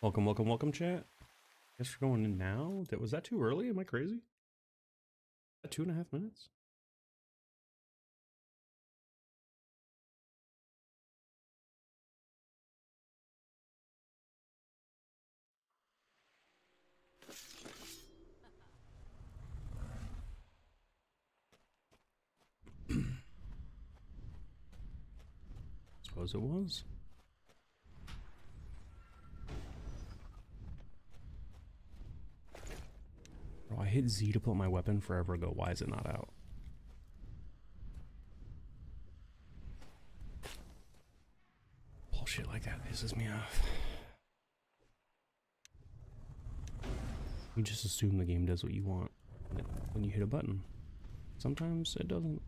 Welcome, welcome, welcome, chat. Guess we're going in now. Was that too early? Am I crazy? That 2.5 minutes? Suppose it was. Bro, I hit Z to put my weapon forever ago. Why is it not out? Bullshit like that pisses me off. You just assume the game does what you want when you hit a button. Sometimes it doesn't.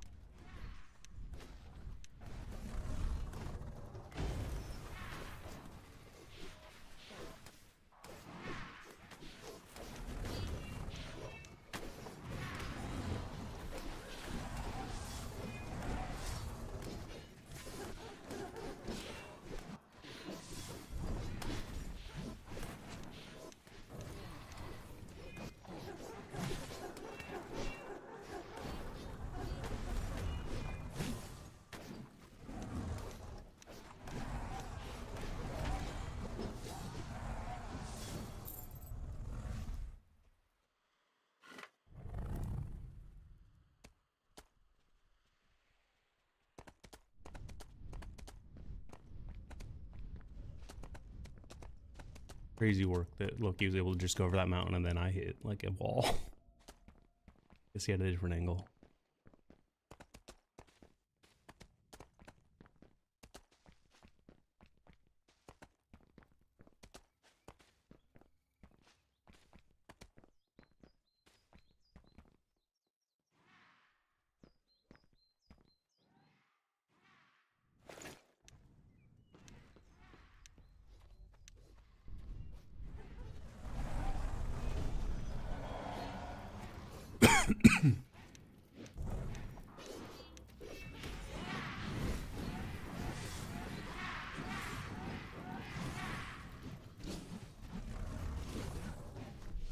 Crazy work that Loki was able to just go over that mountain and then I hit like a wall. Guess he had a different angle.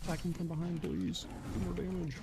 Attack him from behind, please. Do more damage.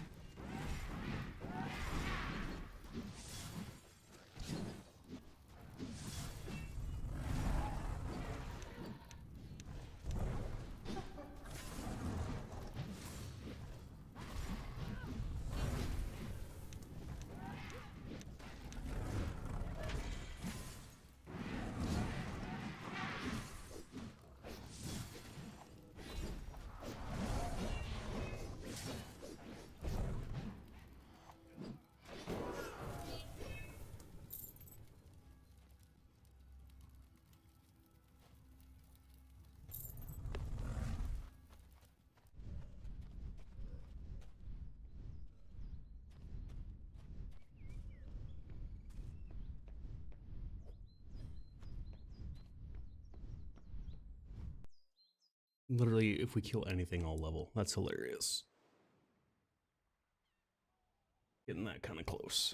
Literally, if we kill anything, I'll level. That's hilarious. Getting that kind of close.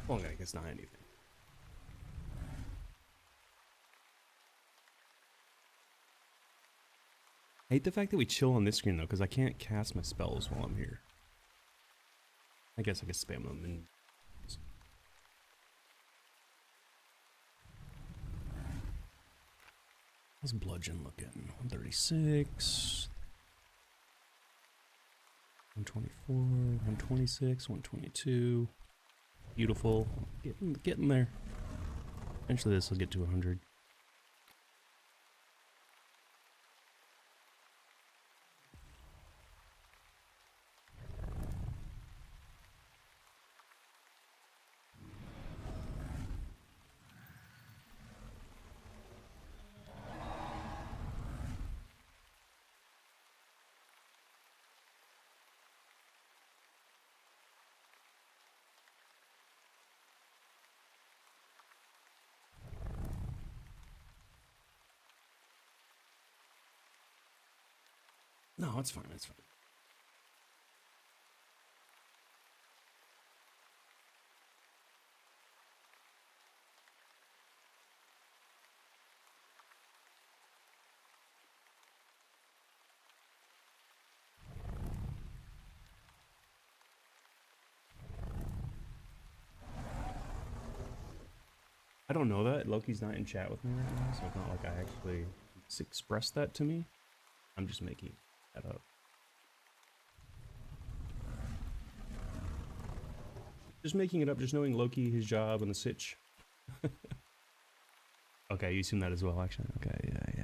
Well, I guess not anything. I hate the fact that we chill on this screen though, because I can't cast my spells while I'm here. I guess I could spam them and how's bludgeon looking? 136, 124, 126, 122. Beautiful. Getting there. Eventually this will get to 100. No, it's fine, it's fine. I don't know that. Loki's not in chat with me right now, so it's not like I actually expressed that to me. I'm just making that up. Just making it up, just knowing Loki, his job, and the sitch. Okay, you assume that as well, actually. Okay, yeah.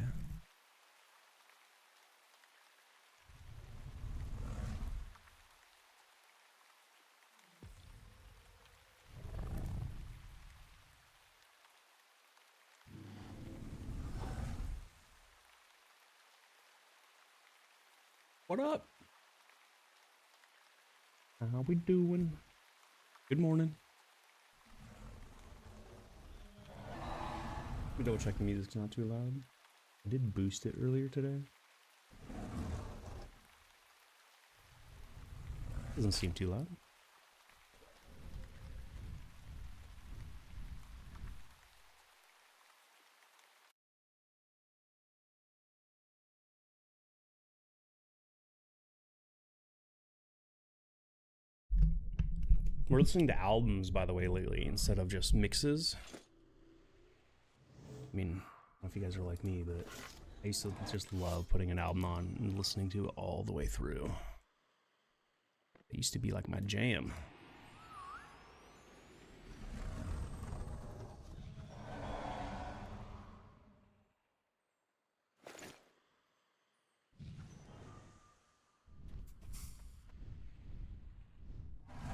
What up? How we doing? Good morning. Let me double check the music's not too loud. I did boost it earlier today. Doesn't seem too loud. We're listening to albums, by the way, lately, instead of just mixes. I mean, I don't know if you guys are like me, but I used to just love putting an album on and listening to it all the way through. It used to be like my jam.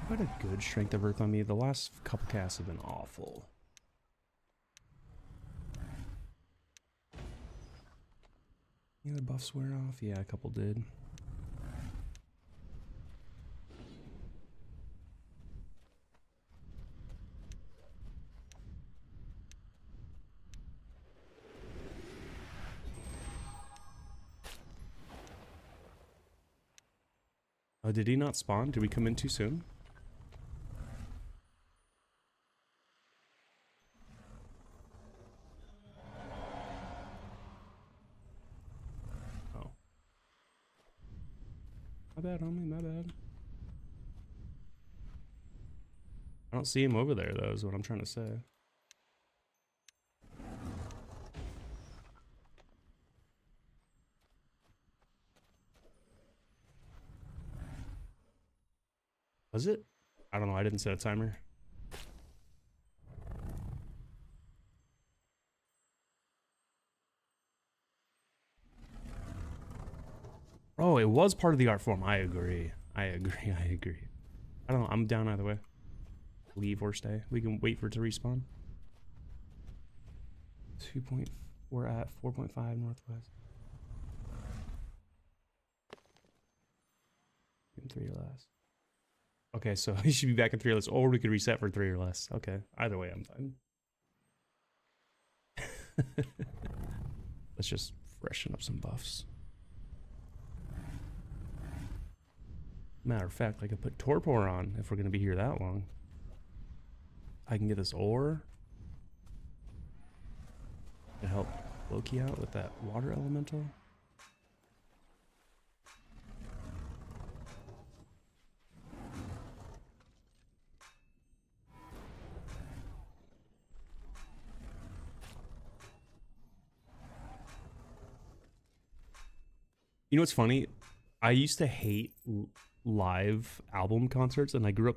I've got a good strength of earth on me. The last couple casts have been awful. Any other buffs wear off? Yeah, a couple did. Oh, did he not spawn? Did we come in too soon? Oh. My bad, homie, my bad. I don't see him over there, though, is what I'm trying to say. Was it? I don't know, I didn't set a timer. Oh, it was part of the art form. I agree. I don't know, I'm down either way. Leave or stay. We can wait for it to respawn. 2 point, we're at 4.5 northwest. 3 or less. Okay, so he should be back in 3 or less, or we could reset for 3 or less. Okay, either way, I'm fine. Let's just freshen up some buffs. Matter of fact, I could put Torpor on if we're gonna be here that long. I can get this ore to help Loki out with that water elemental. You know what's funny? I used to hate live album concerts, and I grew up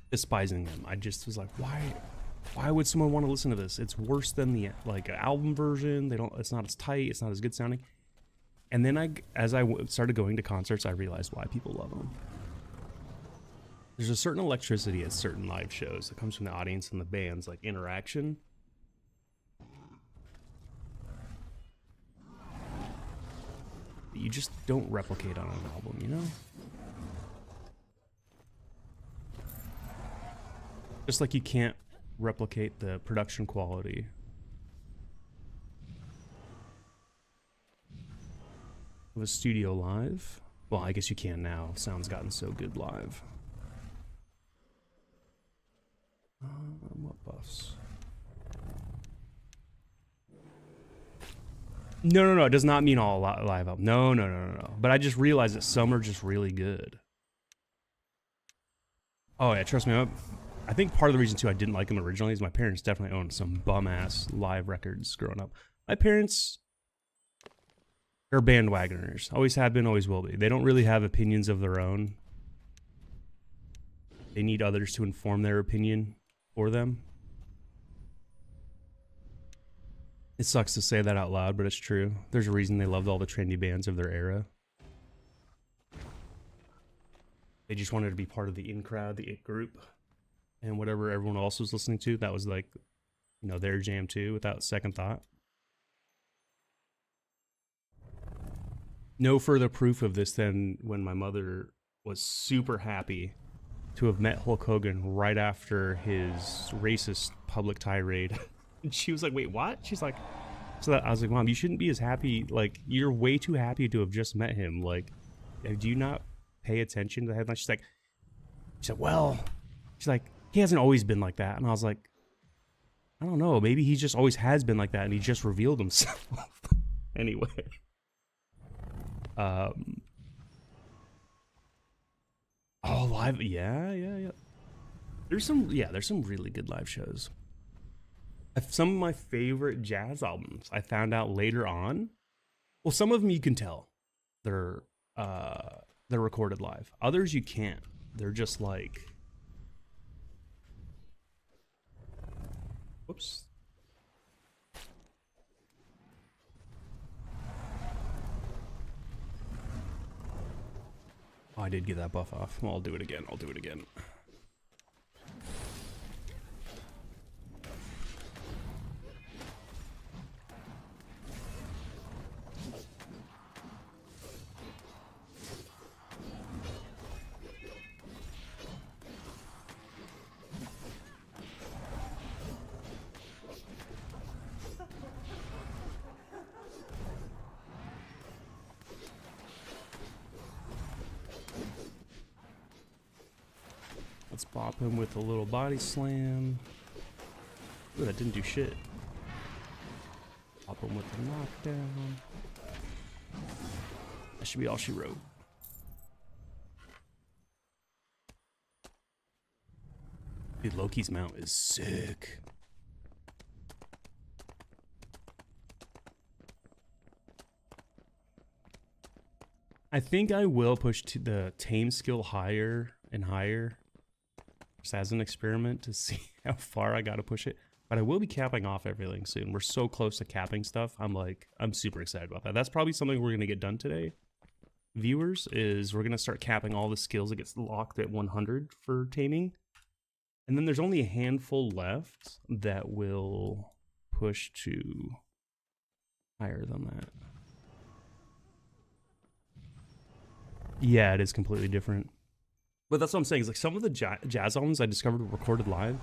despising them. I just was like, why would someone want to listen to this? It's worse than the like album version. It's not as tight, it's not as good sounding. And then as I started going to concerts, I realized why people love them. There's a certain electricity at certain live shows that comes from the audience and the band's like interaction. You just don't replicate on an album, you know? Just like you can't replicate the production quality of a studio live. Well, I guess you can now. Sound's gotten so good live. What buffs? No. It does not mean all live album. No. But I just realized that some are just really good. Oh yeah, trust me. I think part of the reason too I didn't like them originally is my parents definitely owned some bum ass live records growing up. My parents are bandwagoners, always have been, always will be. They don't really have opinions of their own. They need others to inform their opinion for them. It sucks to say that out loud, but it's true. There's a reason they loved all the trendy bands of their era. They just wanted to be part of the in crowd, the it group, and whatever everyone else was listening to, that was like, you know, their jam too, without second thought. No further proof of this than when my mother was super happy to have met Hulk Hogan right after his racist public tirade. And she was like, wait, what? She's like, so that, I was like, Mom, you shouldn't be as happy. Like, you're way too happy to have just met him. Like, do you not pay attention to the headline? She's like, well, she's like, he hasn't always been like that. And I was like, I don't know. Maybe he just always has been like that and he just revealed himself. Anyway. Oh, live. Yeah. There's some really good live shows. Some of my favorite jazz albums I found out later on. Well, some of them you can tell they're recorded live. Others you can't. They're just like, whoops. Oh, I did get that buff off. Well, I'll do it again. Let's bop him with a little body slam. Ooh, that didn't do shit. Bop him with a knockdown. That should be all she wrote. Dude, Loki's mount is sick. I think I will push to the tame skill higher and higher, just as an experiment to see how far I gotta push it. But I will be capping off everything soon. We're so close to capping stuff. I'm super excited about that. That's probably something we're gonna get done today, viewers, is we're gonna start capping all the skills that gets locked at 100 for taming. And then there's only a handful left that will push to higher than that. Yeah, it is completely different. But that's what I'm saying, is like some of the jazz albums I discovered were recorded live.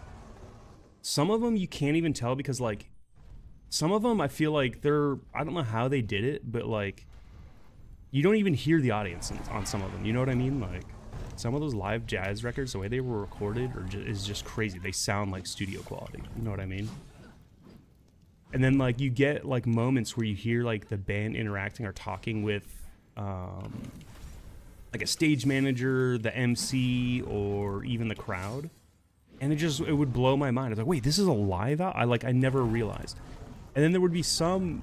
Some of them you can't even tell because like some of them I feel like I don't know how they did it, but like you don't even hear the audience on some of them. You know what I mean? Like some of those live jazz records, the way they were recorded is just crazy. They sound like studio quality. You know what I mean? And then like you get like moments where you hear like the band interacting or talking with like a stage manager, the MC, or even the crowd. And it would blow my mind. I was like, wait, this is a live out? I never realized. And then there would be some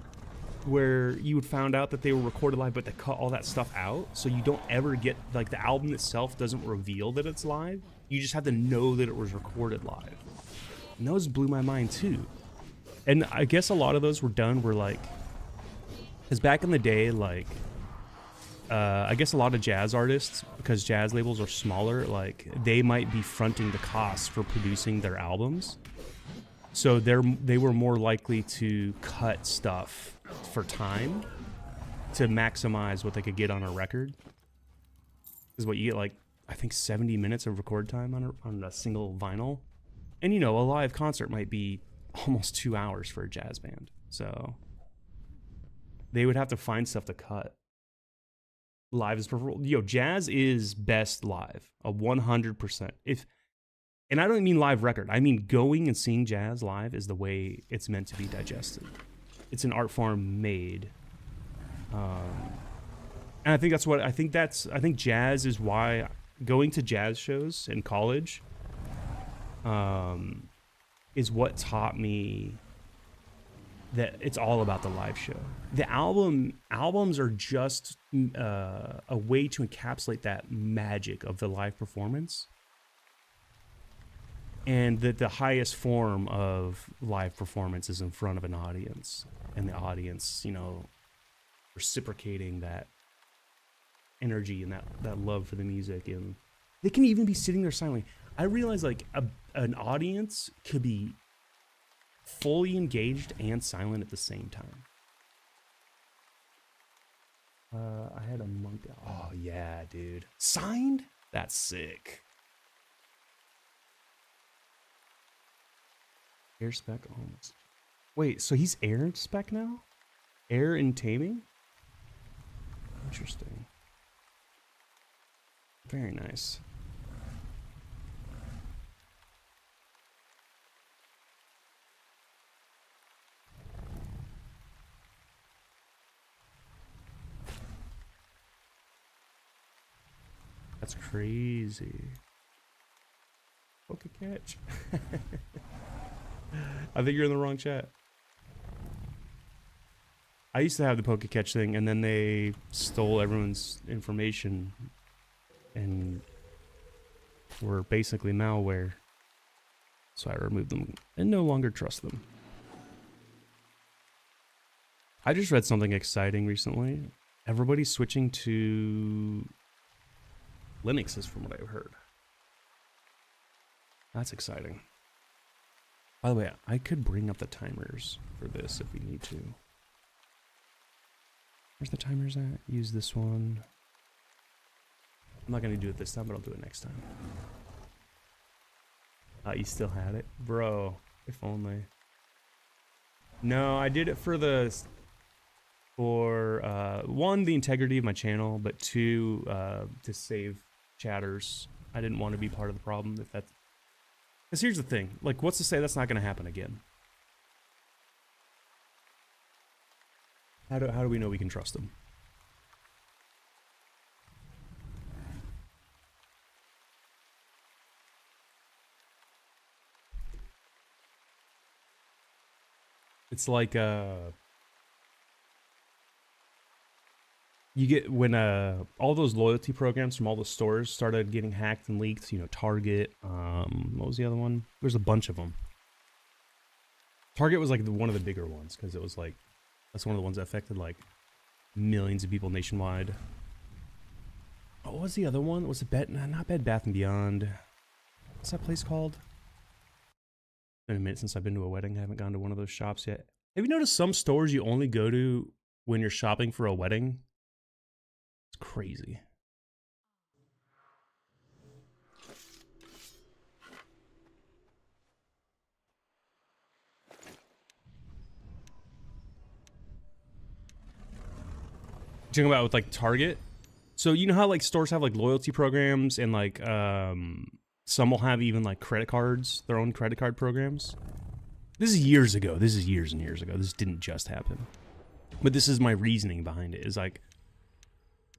where you would found out that they were recorded live, but they cut all that stuff out. So you don't ever get, like the album itself doesn't reveal that it's live. You just have to know that it was recorded live. And those blew my mind too. And I guess a lot of those were like, because back in the day, like, I guess a lot of jazz artists, because jazz labels are smaller, like they might be fronting the costs for producing their albums. So they were more likely to cut stuff for time to maximize what they could get on a record. Is what you get, like I think 70 minutes of record time on a single vinyl. And you know, a live concert might be almost 2 hours for a jazz band. So they would have to find stuff to cut. Live is preferable. Jazz is best live, 100%. And I don't mean live record. I mean going and seeing jazz live is the way it's meant to be digested. It's an art form made. And I think jazz is why going to jazz shows in college is what taught me that it's all about the live show. The albums are just a way to encapsulate that magic of the live performance, and that the highest form of live performance is in front of an audience, and the audience, you know, reciprocating that energy and that love for the music, and they can even be sitting there silently. I realize like an audience could be fully engaged and silent at the same time. I had a monk. Oh yeah, dude. Signed? That's sick. Air spec almost. Wait, so he's air spec now? Air and taming? Interesting. Very nice. That's crazy. Poke catch. I think you're in the wrong chat. I used to have the poke catch thing, and then they stole everyone's information and were basically malware. So I removed them and no longer trust them. I just read something exciting recently. Everybody's switching to Linuxes from what I've heard. That's exciting. By the way, I could bring up the timers for this if we need to. Where's the timers at? Use this one. I'm not gonna do it this time, but I'll do it next time. You still had it? Bro, if only. No, I did it for one, the integrity of my channel, but two, to save chatters. I didn't want to be part of the problem if that's... Because here's the thing, like, what's to say that's not going to happen again? How do we know we can trust them? It's like you get when all those loyalty programs from all the stores started getting hacked and leaked, you know, Target, what was the other one? There's a bunch of them. Target was like one of the bigger ones because it was like, that's one of the ones that affected like millions of people nationwide. Oh, what was the other one? Was it not Bed Bath & Beyond. What's that place called? It's been a minute since I've been to a wedding. I haven't gone to one of those shops yet. Have you noticed some stores you only go to when you're shopping for a wedding? It's crazy. Talking about with like Target. So you know how like stores have like loyalty programs and like some will have even like credit cards, their own credit card programs. This is years ago. This is years and years ago. This didn't just happen. But this is my reasoning behind it. Is like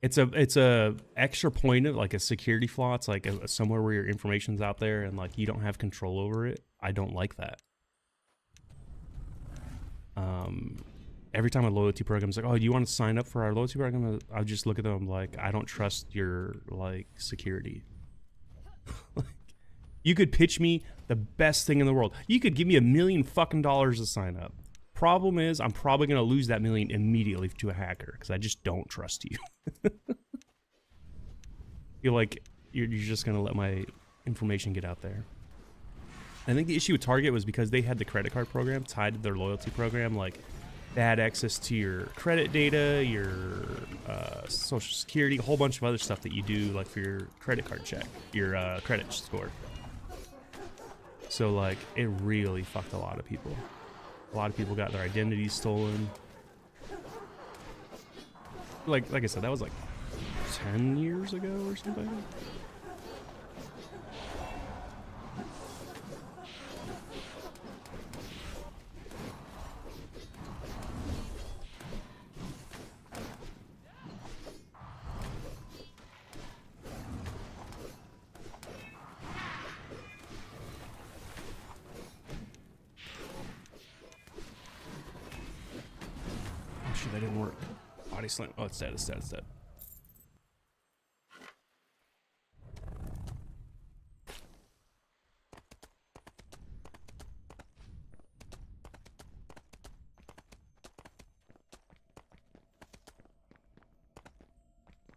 it's a extra point of like a security flaw. It's like somewhere where your information's out there and like you don't have control over it. I don't like that. Every time a loyalty program's like, oh, do you want to sign up for our loyalty program? I'll just look at them like, I don't trust your like security. Like, you could pitch me the best thing in the world. You could give me $1 million fucking to sign up. Problem is, I'm probably gonna lose that $1 million immediately to a hacker because I just don't trust you. Feel like you're just gonna let my information get out there. I think the issue with Target was because they had the credit card program tied to their loyalty program. Like, they had access to your credit data, your social security, a whole bunch of other stuff that you do, like for your credit card check, your credit score. So, like, it really fucked a lot of people. A lot of people got their identities stolen. Like I said, that was like 10 years ago or something. that didn't work. Body slam. Oh, it's dead. It's dead. It's dead.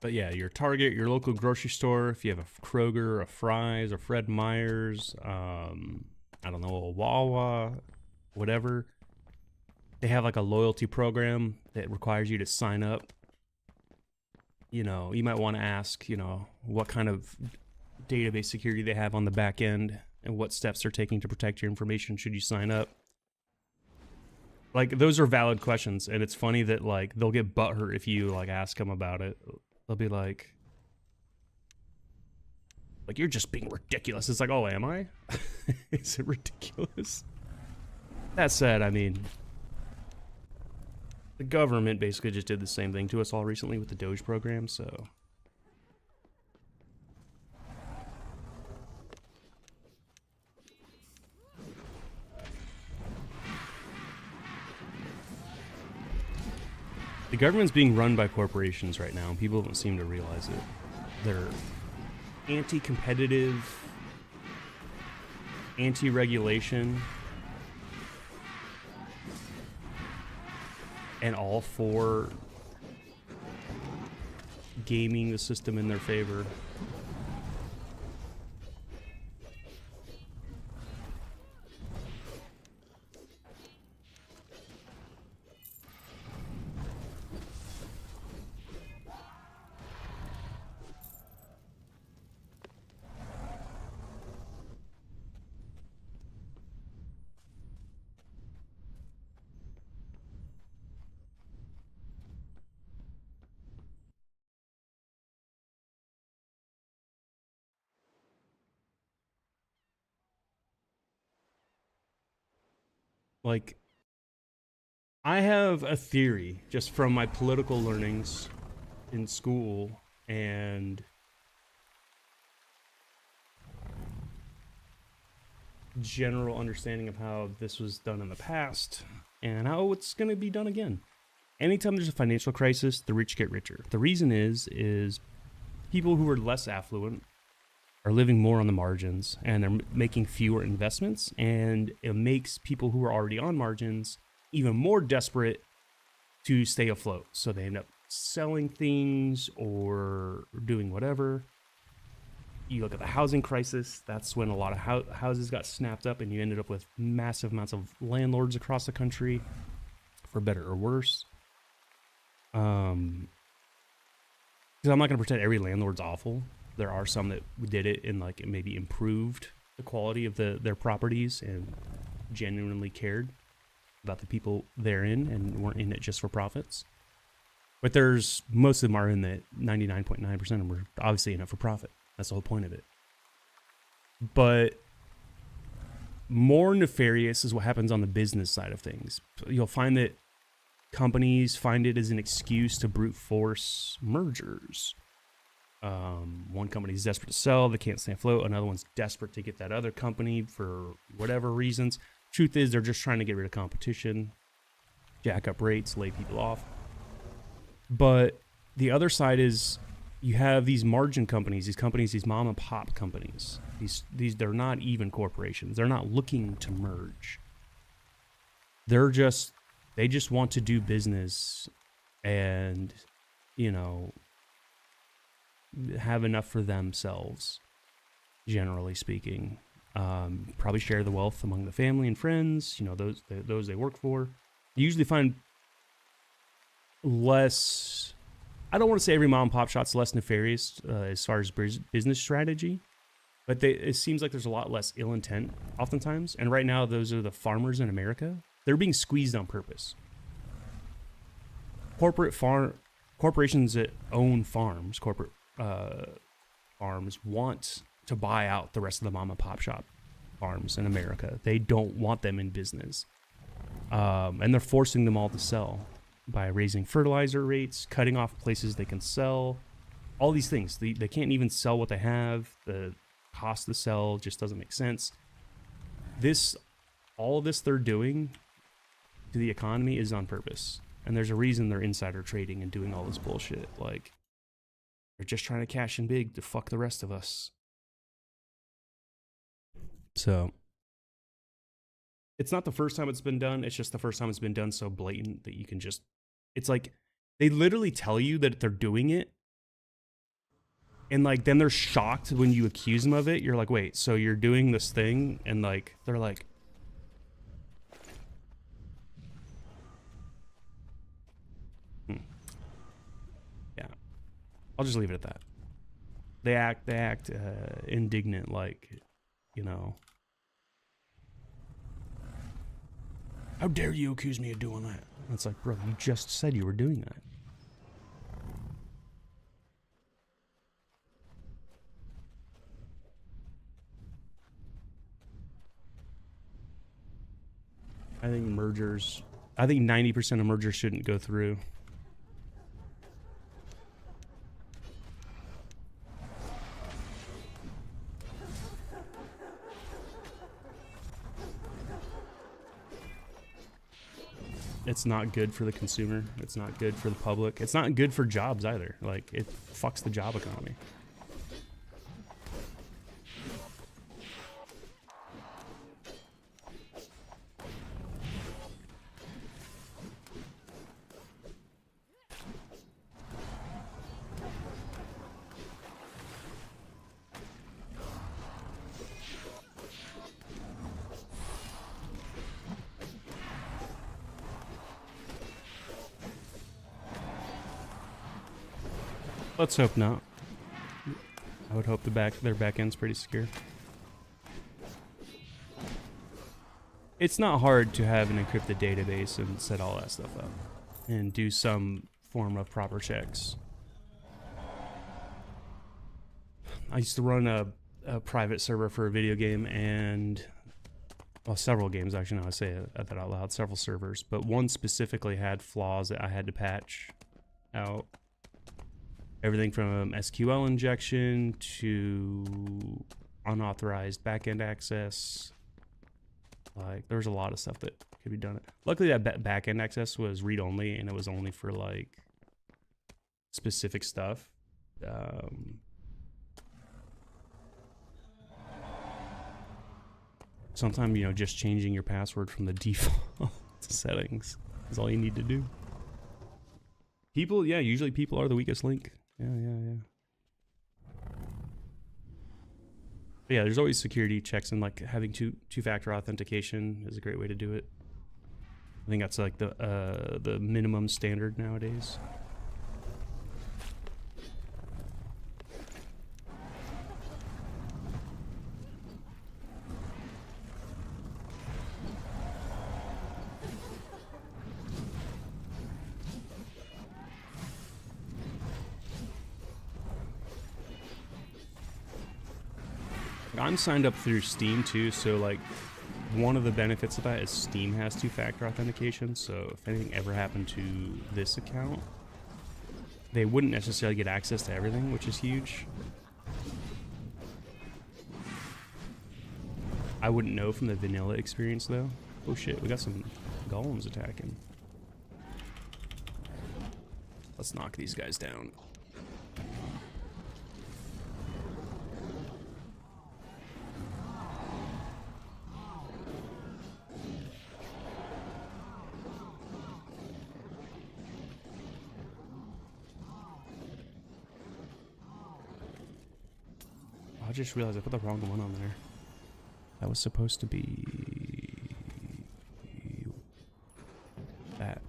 But yeah, your Target, your local grocery store, if you have a Kroger, a Fry's, a Fred Meyer's, I don't know, a Wawa, whatever, they have like a loyalty program that requires you to sign up. You know, you might want to ask, you know, what kind of database security they have on the back end and what steps they're taking to protect your information should you sign up. Like, those are valid questions, and it's funny that, like, they'll get butthurt if you, like, ask them about it. They'll be like, you're just being ridiculous. It's like, oh, am I? Is it ridiculous? That said, I mean, the government basically just did the same thing to us all recently with the Doge program, so. The government's being run by corporations right now, and people don't seem to realize it. They're anti-competitive, anti-regulation, and all for gaming the system in their favor. Like, I have a theory just from my political learnings in school and general understanding of how this was done in the past and how it's going to be done again. Anytime there's a financial crisis, the rich get richer. The reason is people who are less affluent are living more on the margins, and they're making fewer investments, and it makes people who are already on margins even more desperate to stay afloat. So they end up selling things or doing whatever. You look at the housing crisis, that's when a lot of houses got snapped up, and you ended up with massive amounts of landlords across the country, for better or worse. Because I'm not going to pretend every landlord's awful. There are some that did it and like it maybe improved the quality of their properties and genuinely cared about the people therein and weren't in it just for profits. But there's most of them are in the 99.9% of them were obviously in it for profit. That's the whole point of it. But more nefarious is what happens on the business side of things. You'll find that companies find it as an excuse to brute force mergers. One company is desperate to sell, they can't stay afloat. Another one's desperate to get that other company for whatever reasons. Truth is, they're just trying to get rid of competition, jack up rates, lay people off. But the other side is you have these margin companies, these mom and pop companies. These they're not even corporations. They're not looking to merge. They just want to do business and, you know, have enough for themselves, generally speaking. Probably share the wealth among the family and friends, you know, those they work for. You usually find less, I don't want to say every mom and pop shop's less nefarious as far as business strategy, but it seems like there's a lot less ill intent oftentimes. And right now, those are the farmers in America. They're being squeezed on purpose. Corporations that own farms, farms want to buy out the rest of the mom and pop shop farms in America. They don't want them in business. And they're forcing them all to sell by raising fertilizer rates, cutting off places they can sell, all these things. They can't even sell what they have. The cost to sell just doesn't make sense. All of this they're doing to the economy is on purpose. And there's a reason they're insider trading and doing all this bullshit. Like, they're just trying to cash in big to fuck the rest of us. So, it's not the first time it's been done. It's just the first time it's been done so blatant that you can just... It's like, they literally tell you that they're doing it. And, like, then they're shocked when you accuse them of it. You're like, wait, so you're doing this thing? And, like, they're like... Yeah. I'll just leave it at that. They act indignant, like, you know... How dare you accuse me of doing that? It's like, bro, you just said you were doing that. I think 90% of mergers shouldn't go through. It's not good for the consumer. It's not good for the public. It's not good for jobs either. Like, it fucks the job economy. Let's hope not. I would hope their back end's pretty secure. It's not hard to have an encrypted database and set all that stuff up and do some form of proper checks. I used to run a private server for a video game, and well, several games actually. Now I say that out loud. Several servers, but one specifically had flaws that I had to patch out. Everything from SQL injection to unauthorized backend access. Like, there's a lot of stuff that could be done. Luckily, that backend access was read-only, and it was only for, like, specific stuff. Sometimes, you know, just changing your password from the default settings is all you need to do. People, yeah, usually people are the weakest link. Yeah. But yeah, there's always security checks, and like having two-factor authentication is a great way to do it. I think that's like the minimum standard nowadays. I'm signed up through Steam too, so like one of the benefits of that is Steam has two-factor authentication, so if anything ever happened to this account, they wouldn't necessarily get access to everything, which is huge. I wouldn't know from the vanilla experience though. Oh shit, we got some golems attacking. Let's knock these guys down. I just realized I put the wrong one on there. That was supposed to be that.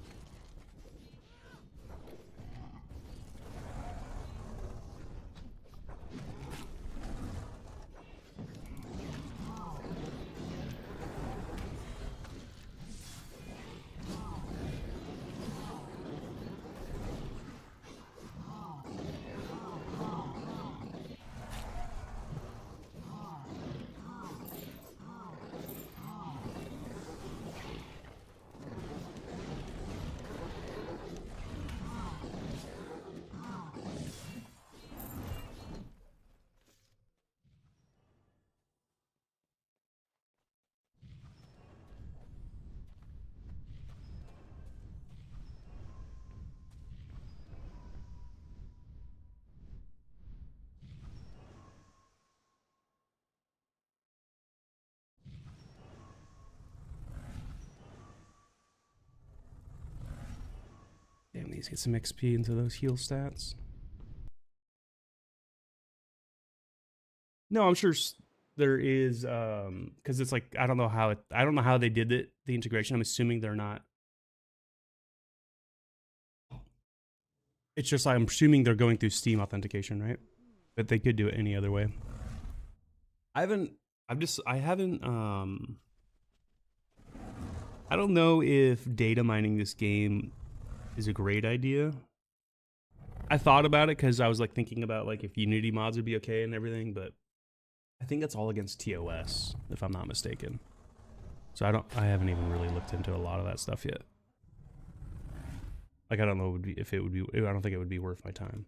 Please get some XP into those heal stats. No, I'm sure there is, because it's like I don't know how they did it, the integration. I'm assuming they're not. It's just like I'm assuming they're going through Steam authentication, right? But they could do it any other way. I haven't. I don't know if data mining this game is a great idea. I thought about it because I was like thinking about like if Unity mods would be okay and everything, but I think that's all against TOS, if I'm not mistaken. So I haven't even really looked into a lot of that stuff yet. Like I don't know if it would be. I don't think it would be worth my time.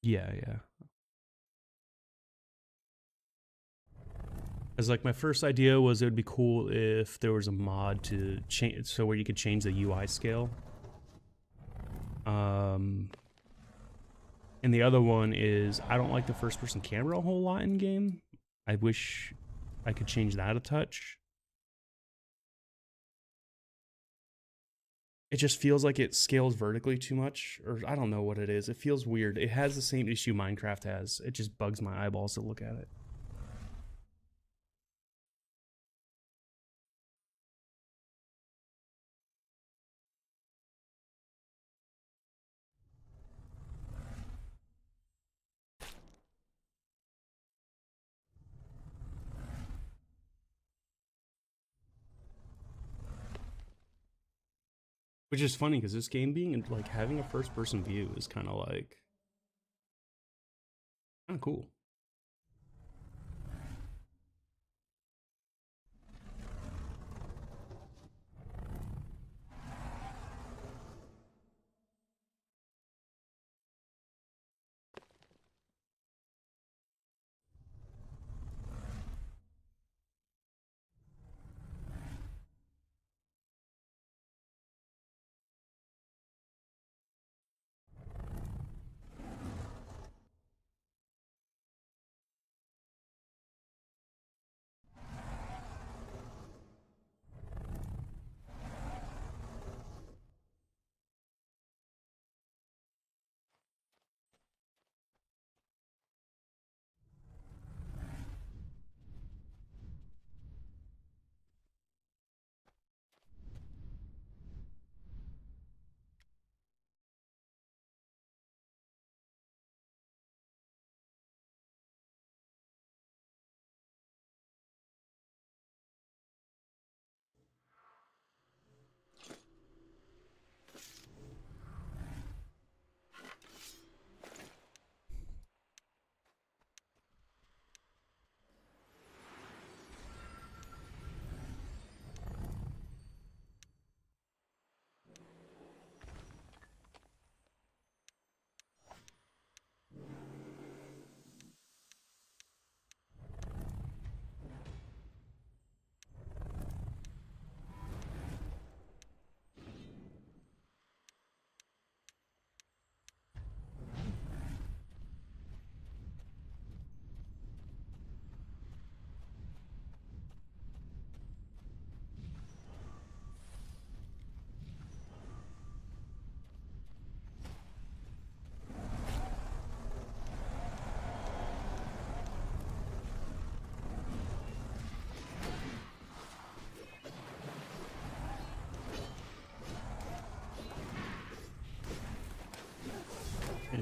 Yeah, yeah. As like my first idea was it would be cool if there was a mod to change, so where you could change the UI scale. And the other one is I don't like the first person camera a whole lot in game. I wish I could change that a touch. It just feels like it scales vertically too much, or I don't know what it is. It feels weird. It has the same issue Minecraft has. It just bugs my eyeballs to look at it. Which is funny because this game being like having a first person view is kind of cool.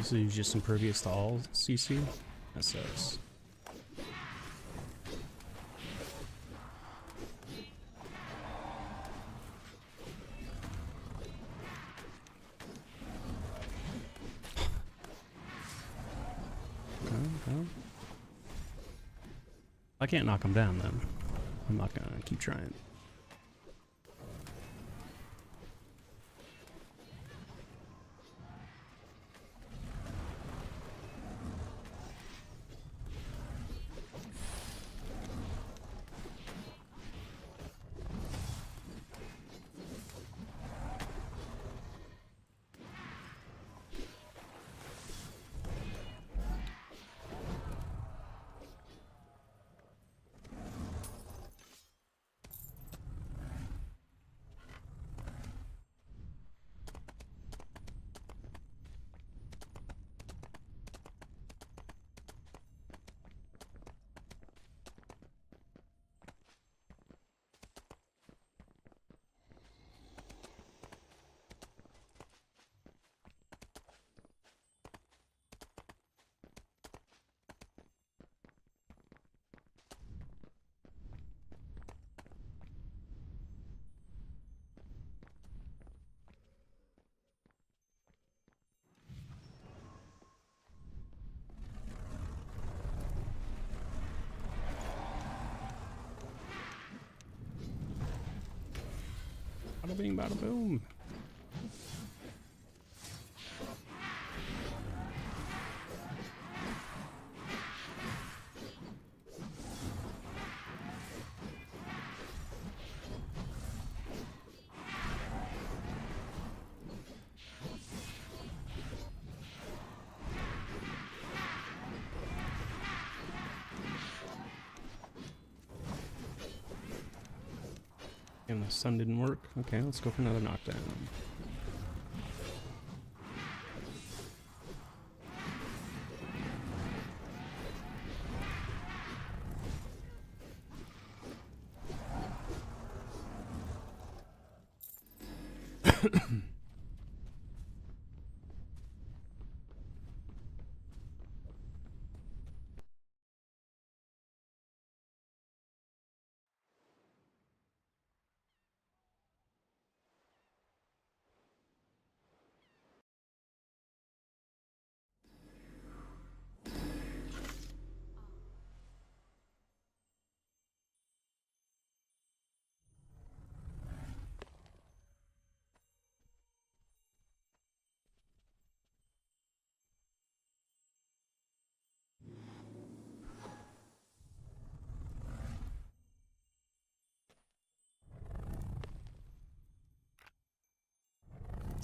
So he's just impervious to all CC? That sucks. Okay. I can't knock him down then. I'm not gonna keep trying. Bada bing, bada boom. And the sun didn't work. Okay, let's go for another knockdown.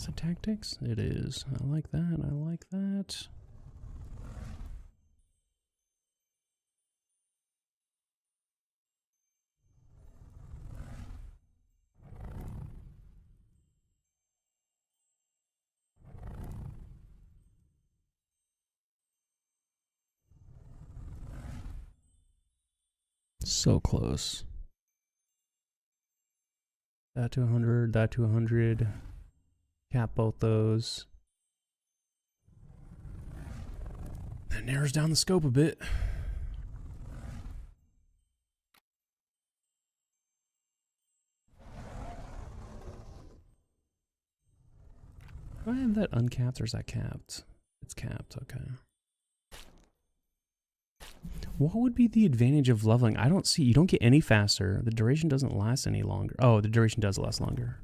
Is it tactics? It is. I like that. I like that. So close. That to 100, that to 100. Cap both those. That narrows down the scope a bit. Do I have that uncapped or is that capped? It's capped, okay. What would be the advantage of leveling? I don't see. You don't get any faster. The duration doesn't last any longer. Oh, the duration does last longer.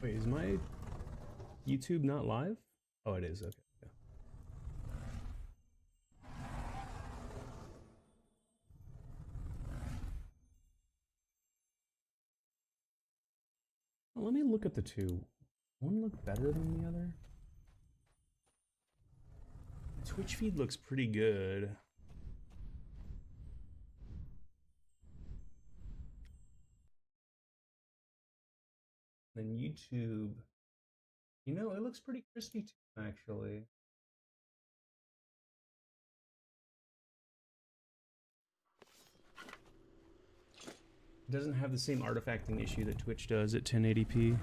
Wait, is my YouTube not live? Oh, it is. Okay. Yeah. Well, let me look at the two. One look better than the other. The Twitch feed looks pretty good. Then YouTube, you know, it looks pretty crispy too, actually. It doesn't have the same artifacting issue that Twitch does at 1080p.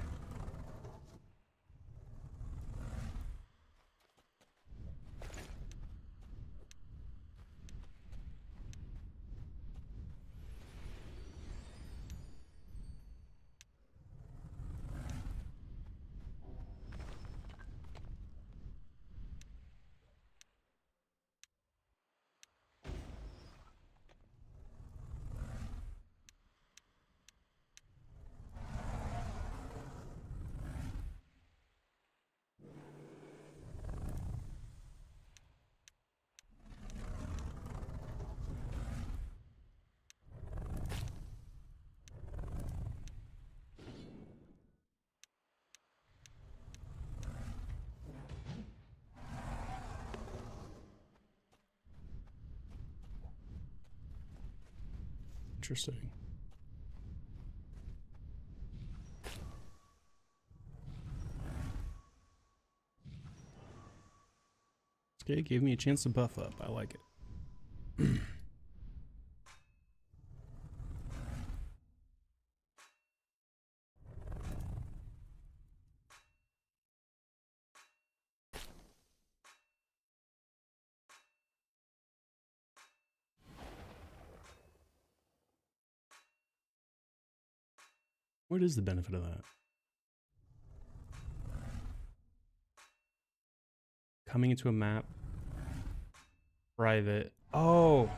Interesting. Okay, gave me a chance to buff up. I like it. What is the benefit of that? Coming into a map. Private. Oh!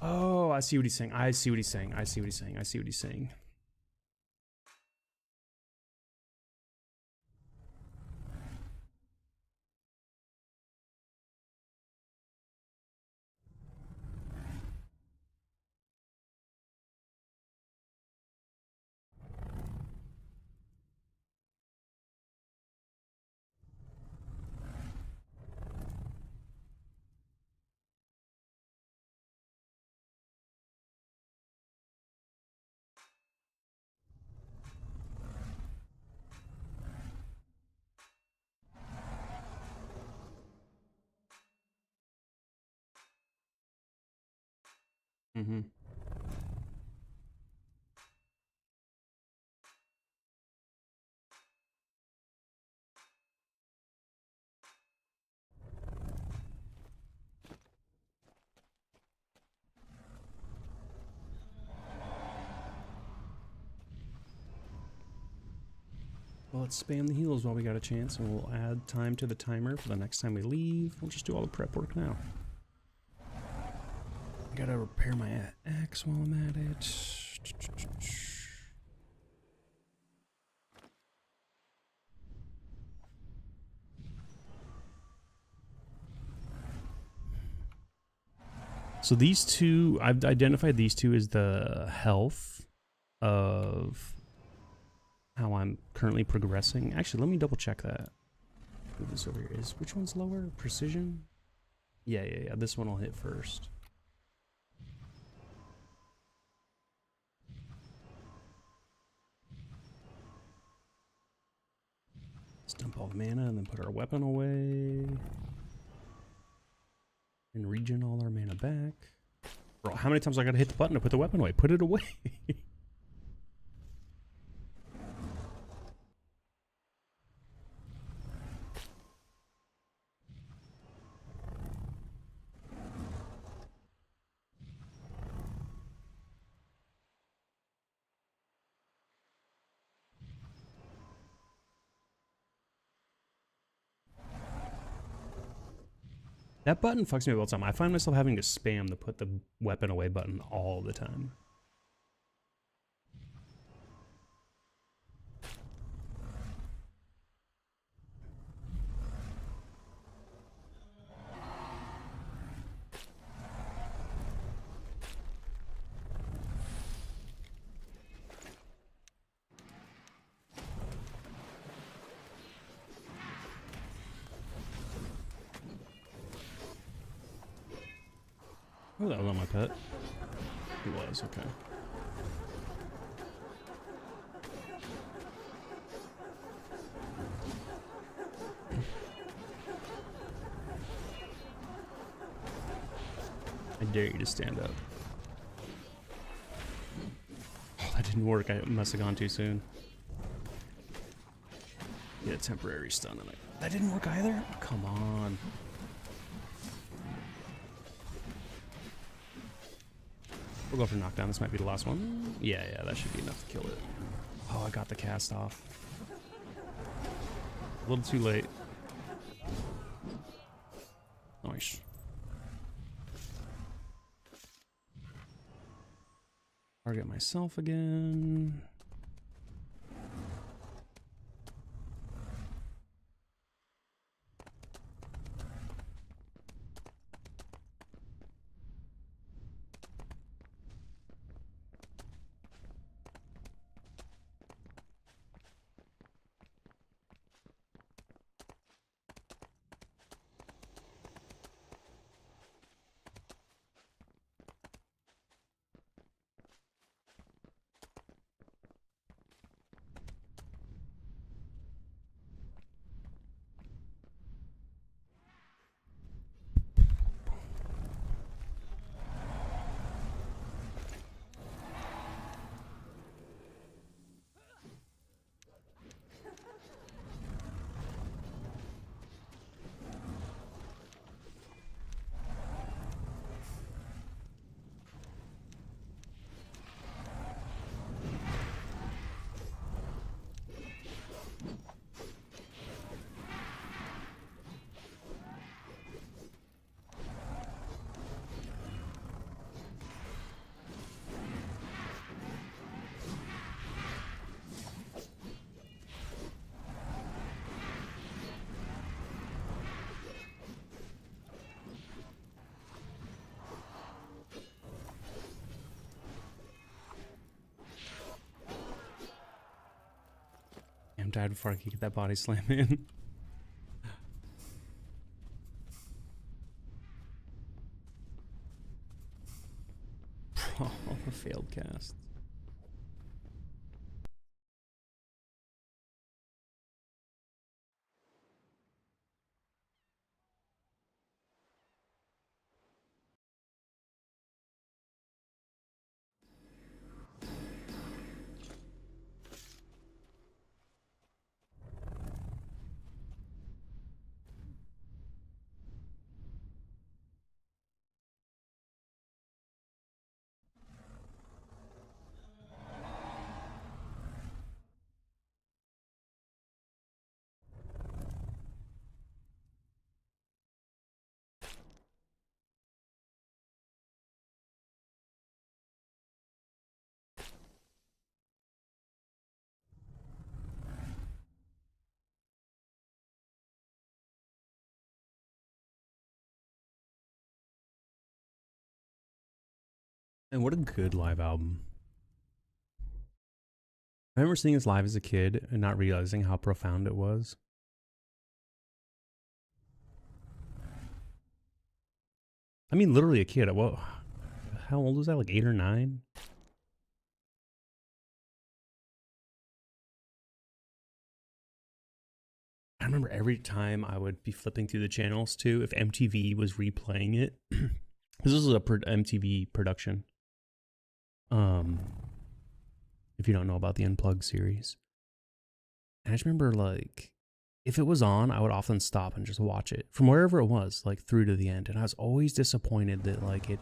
Oh, I see what he's saying. I see what he's saying. I see what he's saying. I see what he's saying. Mm-hmm. Well, let's spam the heals while we got a chance, and we'll add time to the timer for the next time we leave. We'll just do all the prep work now. I gotta repair my axe while I'm at it. So these two, I've identified these two as the health of how I'm currently progressing. Actually, let me double check that. Move this over here. Which one's lower? Precision? Yeah. This one will hit first. Let's dump all the mana and then put our weapon away. And regen all our mana back. Bro, how many times I gotta hit the button to put the weapon away? Put it away. That button fucks me up all the time. I find myself having to spam the put the weapon away button all the time. Oh, that was on my pet. It was, okay. I dare you to stand up. Oh, that didn't work. I must have gone too soon. Get a temporary stun on it. That didn't work either? Oh, come on. We'll go for knockdown. This might be the last one. Yeah, that should be enough to kill it. Oh, I got the cast off. A little too late. Nice. Target myself again. I'm died before I could get that body slam in. Oh, a failed cast. And what a good live album. I remember seeing this live as a kid and not realizing how profound it was. I mean, literally a kid. Well, how old was I? Like 8 or 9? I remember every time I would be flipping through the channels too, if MTV was replaying it. This was a MTV production. If you don't know about the Unplugged series. And I just remember, like, if it was on, I would often stop and just watch it from wherever it was, like through to the end. And I was always disappointed that, like, it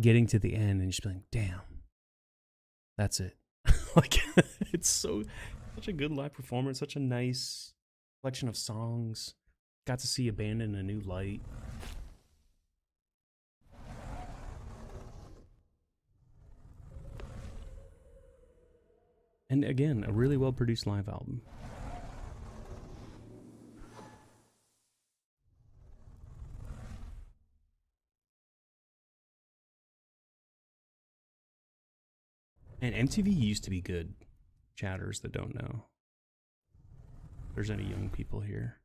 getting to the end and just being, damn, that's it. Like, it's such a good live performance, such a nice collection of songs. Got to see Abandon in a new light. And again, a really well produced live album. And MTV used to be good, chatters that don't know. If there's any young people here.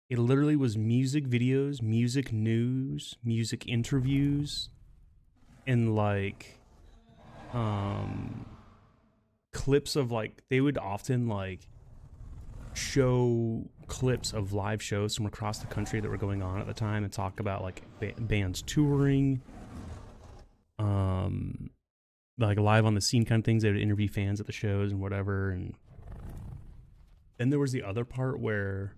It literally was music videos, music news, music interviews, and like clips of, like, they would often like show clips of live shows from across the country that were going on at the time and talk about like bands touring, like live on the scene kind of things. They would interview fans at the shows and whatever. And then there was the other part where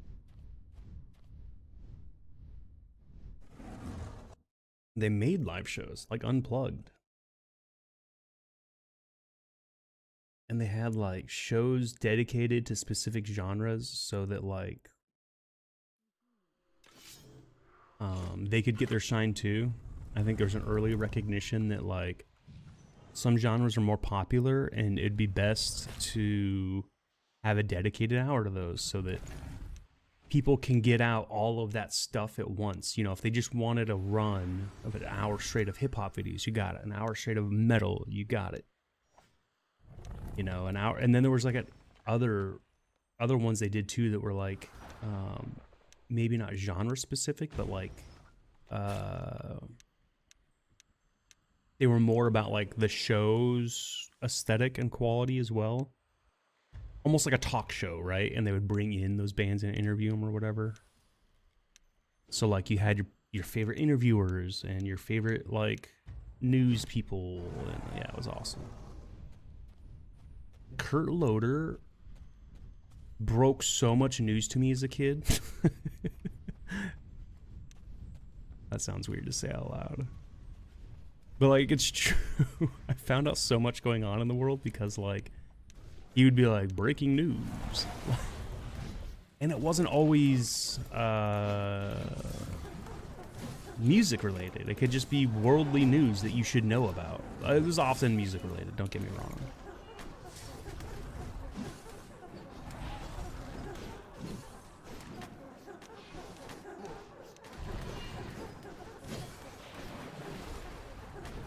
they made live shows like Unplugged. and they had like shows dedicated to specific genres so that like they could get their shine too. I think there's an early recognition that like some genres are more popular and it'd be best to have a dedicated hour to those so that people can get out all of that stuff at once. You know, if they just wanted a run of an hour straight of hip-hop videos, you got it. An hour straight of metal, you got it. You know, an hour. And then there was like other ones they did too that were like maybe not genre specific, but like they were more about like the show's aesthetic and quality as well. Almost like a talk show, right? And they would bring in those bands and interview them or whatever. So like you had your favorite interviewers and your favorite like news people, and yeah, it was awesome. Kurt Loder broke so much news to me as a kid. That sounds weird to say out loud. But like, it's true. I found out so much going on in the world because like, he would be like, breaking news. And it wasn't always music related. It could just be worldly news that you should know about. It was often music related, don't get me wrong.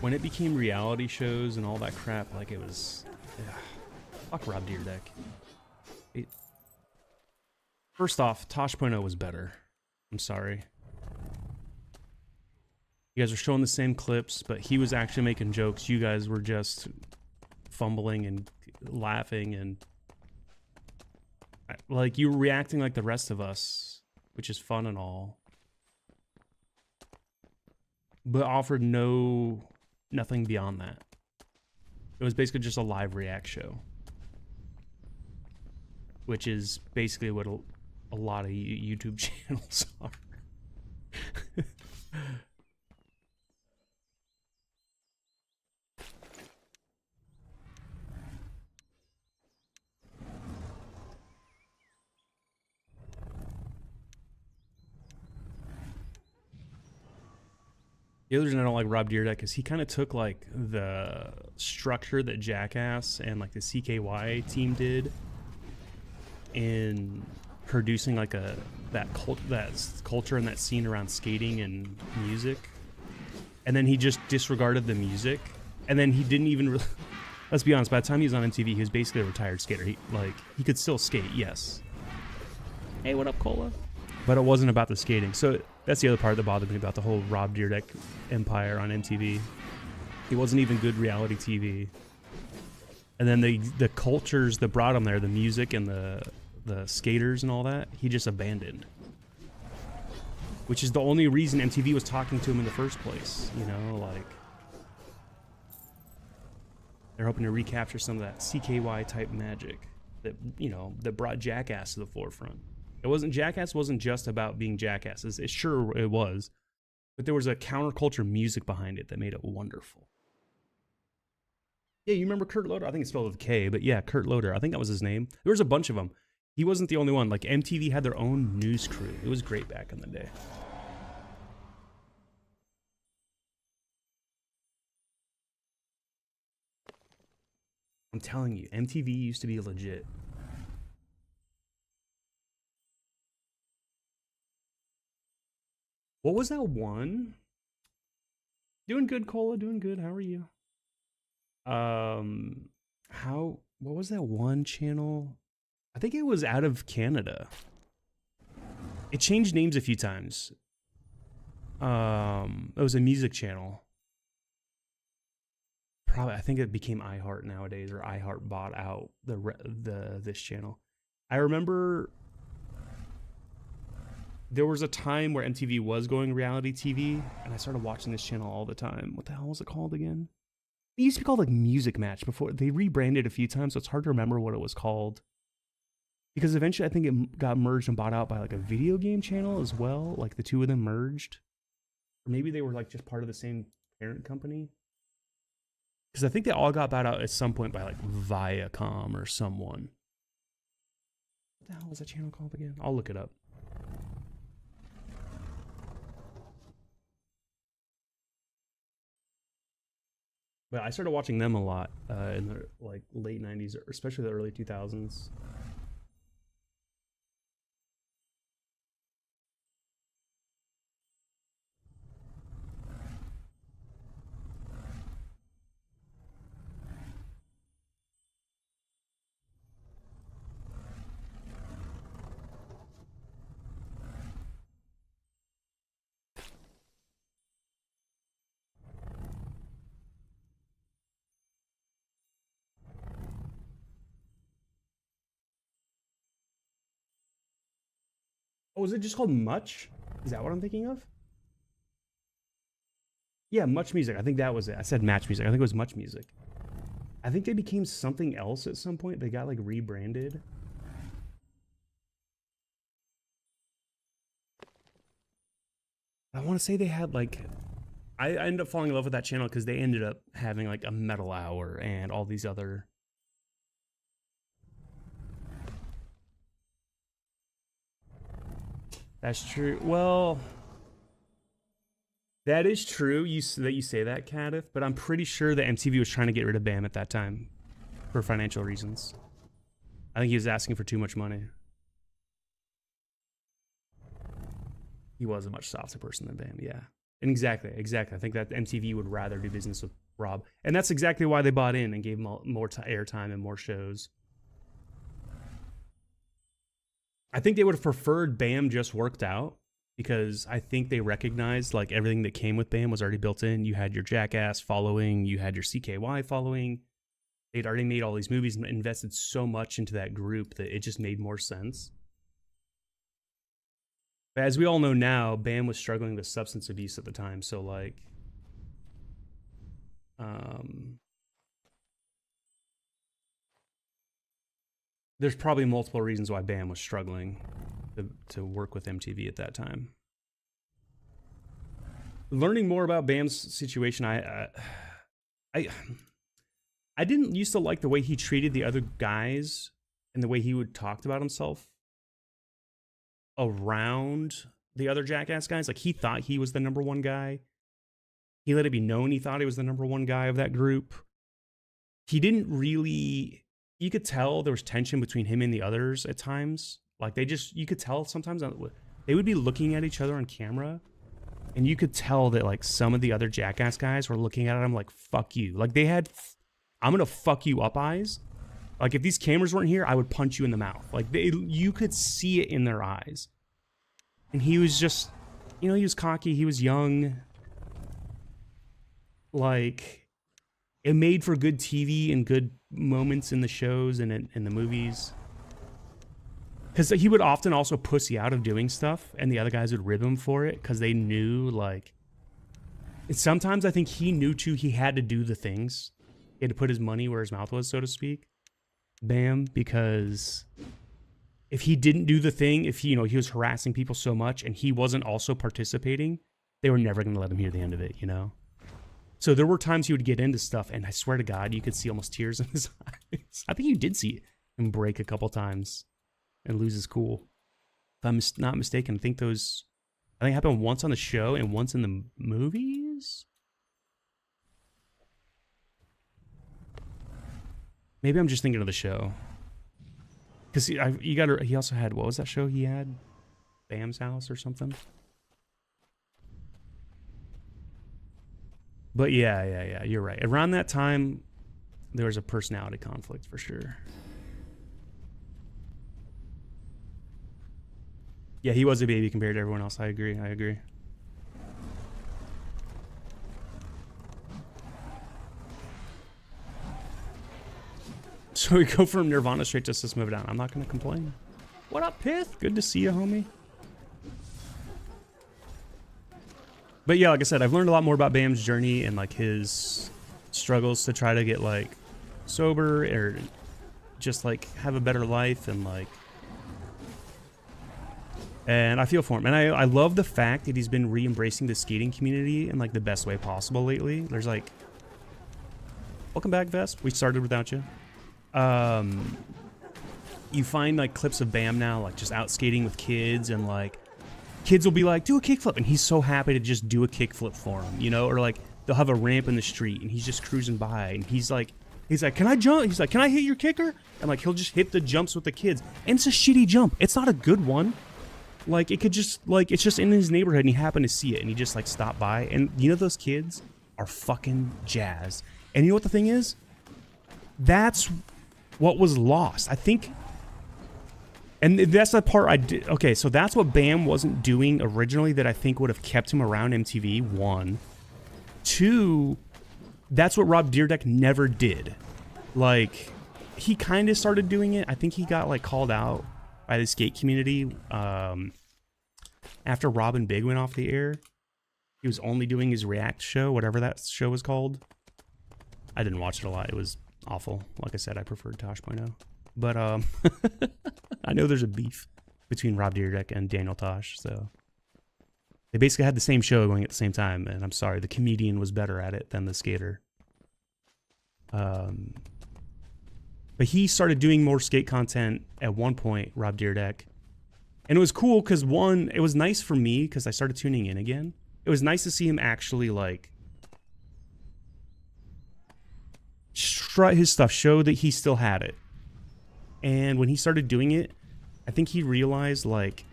When it became reality shows and all that crap, like it was... Ugh. Fuck Rob Dyrdek. First off, Tosh.0 was better. I'm sorry. You guys are showing the same clips, but he was actually making jokes. You guys were just fumbling and laughing and... Like, you were reacting like the rest of us, which is fun and all. But offered nothing beyond that. It was basically just a live react show. Which is basically what a lot of YouTube channels are. The other reason I don't like Rob Dyrdek is he kind of took like the structure that Jackass and like the CKY team did in producing like that culture and that scene around skating and music, and then he just disregarded the music, and then he didn't even let's be honest, by the time he was on MTV he was basically a retired skater. He could still skate, yes. Hey, what up, Cola? But it wasn't about the skating. So that's the other part that bothered me about the whole Rob Dyrdek empire on MTV. He wasn't even good reality TV. And then the cultures that brought him there, the music and the skaters and all that, he just abandoned. Which is the only reason MTV was talking to him in the first place, you know, like they're hoping to recapture some of that CKY type magic that, you know, that brought Jackass to the forefront. Jackass wasn't just about being jackasses. Sure it was, but there was a counterculture music behind it that made it wonderful. Yeah, you remember Kurt Loder? I think it's spelled with a K, but yeah, Kurt Loder. I think that was his name. There was a bunch of them. He wasn't the only one. Like, MTV had their own news crew. It was great back in the day. I'm telling you, MTV used to be legit. What was that one? Doing good, Cola. Doing good. How are you? What was that one channel? I think it was out of Canada. It changed names a few times. It was a music channel. Probably, I think it became iHeart nowadays, or iHeart bought out this channel. I remember there was a time where MTV was going reality TV, and I started watching this channel all the time. What the hell was it called again? It used to be called like Music Match before. They rebranded a few times, so it's hard to remember what it was called. Because eventually I think it got merged and bought out by like a video game channel as well. Like the two of them merged. Or maybe they were like just part of the same parent company. Because I think they all got bought out at some point by like Viacom or someone. What the hell was that channel called again? I'll look it up. But I started watching them a lot in the like late 90s, or especially the early 2000s. Oh, is it just called Much? Is that what I'm thinking of? Yeah, Much Music. I think that was it. I said Match Music. I think it was Much Music. I think they became something else at some point. They got like rebranded. I want to say they had like, I ended up falling in love with that channel because they ended up having like a Metal Hour and all these other. That's true. Well, that is true. That you say that, Cadif, but I'm pretty sure that MTV was trying to get rid of BAM at that time for financial reasons. I think he was asking for too much money. He was a much softer person than BAM, yeah. And exactly. I think that MTV would rather do business with Rob. And that's exactly why they bought in and gave him more airtime and more shows. I think they would have preferred BAM just worked out, because I think they recognized like everything that came with BAM was already built in. You had your Jackass following, you had your CKY following. They'd already made all these movies and invested so much into that group that it just made more sense. But as we all know now, BAM was struggling with substance abuse at the time. So like, there's probably multiple reasons why BAM was struggling to work with MTV at that time. Learning more about BAM's situation, I didn't used to like the way he treated the other guys and the way he would talk about himself around the other Jackass guys. Like, he thought he was the number one guy. He let it be known he thought he was the number one guy of that group. He didn't really, you could tell there was tension between him and the others at times. Like, you could tell sometimes they would be looking at each other on camera, and you could tell that like some of the other Jackass guys were looking at him like, fuck you. Like, they had, I'm gonna fuck you up eyes. Like, if these cameras weren't here, I would punch you in the mouth. Like, you could see it in their eyes. And he was just, he was cocky. He was young. Like, it made for good TV and good moments in the shows and in the movies. Because he would often also pussy out of doing stuff, and the other guys would rib him for it because they knew, like... And sometimes I think he knew, too, he had to do the things. He had to put his money where his mouth was, so to speak. BAM, because if he didn't do the thing, if he was harassing people so much and he wasn't also participating, they were never going to let him hear the end of it, So there were times he would get into stuff, and I swear to God, you could see almost tears in his eyes. I think you did see him break a couple times and lose his cool. If I'm not mistaken, I think it happened once on the show and once in the movies? Maybe I'm just thinking of the show. Because he also had, what was that show he had? Bam's House or something? But yeah, you're right. Around that time, there was a personality conflict for sure. Yeah, he was a baby compared to everyone else. I agree. So we go from Nirvana straight to System of a Down. I'm not going to complain. What up, Pith? Good to see you, homie. But yeah, like I said, I've learned a lot more about Bam's journey and like his struggles to try to get like sober or just like have a better life and I feel for him. And I love the fact that he's been re-embracing the skating community in like the best way possible lately. There's like Welcome back, Vest. We started without you. You find like clips of Bam now, like just out skating with kids, and like kids will be like, do a kickflip, and he's so happy to just do a kickflip for him, you know? Or like they'll have a ramp in the street and he's just cruising by and he's like, can I jump? He's like, can I hit your kicker? And like he'll just hit the jumps with the kids. And it's a shitty jump. It's not a good one. Like it could just like it's just in his neighborhood and he happened to see it and he just like stopped by. And you know those kids are fucking jazzed. And you know what the thing is? That's what was lost. I think. And that's the part I did. Okay, so that's what Bam wasn't doing originally that I think would have kept him around MTV. 1. 2, that's what Rob Dyrdek never did. Like, he kind of started doing it. I think he got, like, called out by the skate community after Rob and Big went off the air. He was only doing his React show, whatever that show was called. I didn't watch it a lot. It was awful. Like I said, I preferred Tosh.0. But I know there's a beef between Rob Dyrdek and Daniel Tosh, so they basically had the same show going at the same time, and I'm sorry, the comedian was better at it than the skater. But he started doing more skate content at one point, Rob Dyrdek, and it was cool because one, it was nice for me because I started tuning in again. It was nice to see him actually like strut his stuff, show that he still had it. And when he started doing it, I think he realized, like,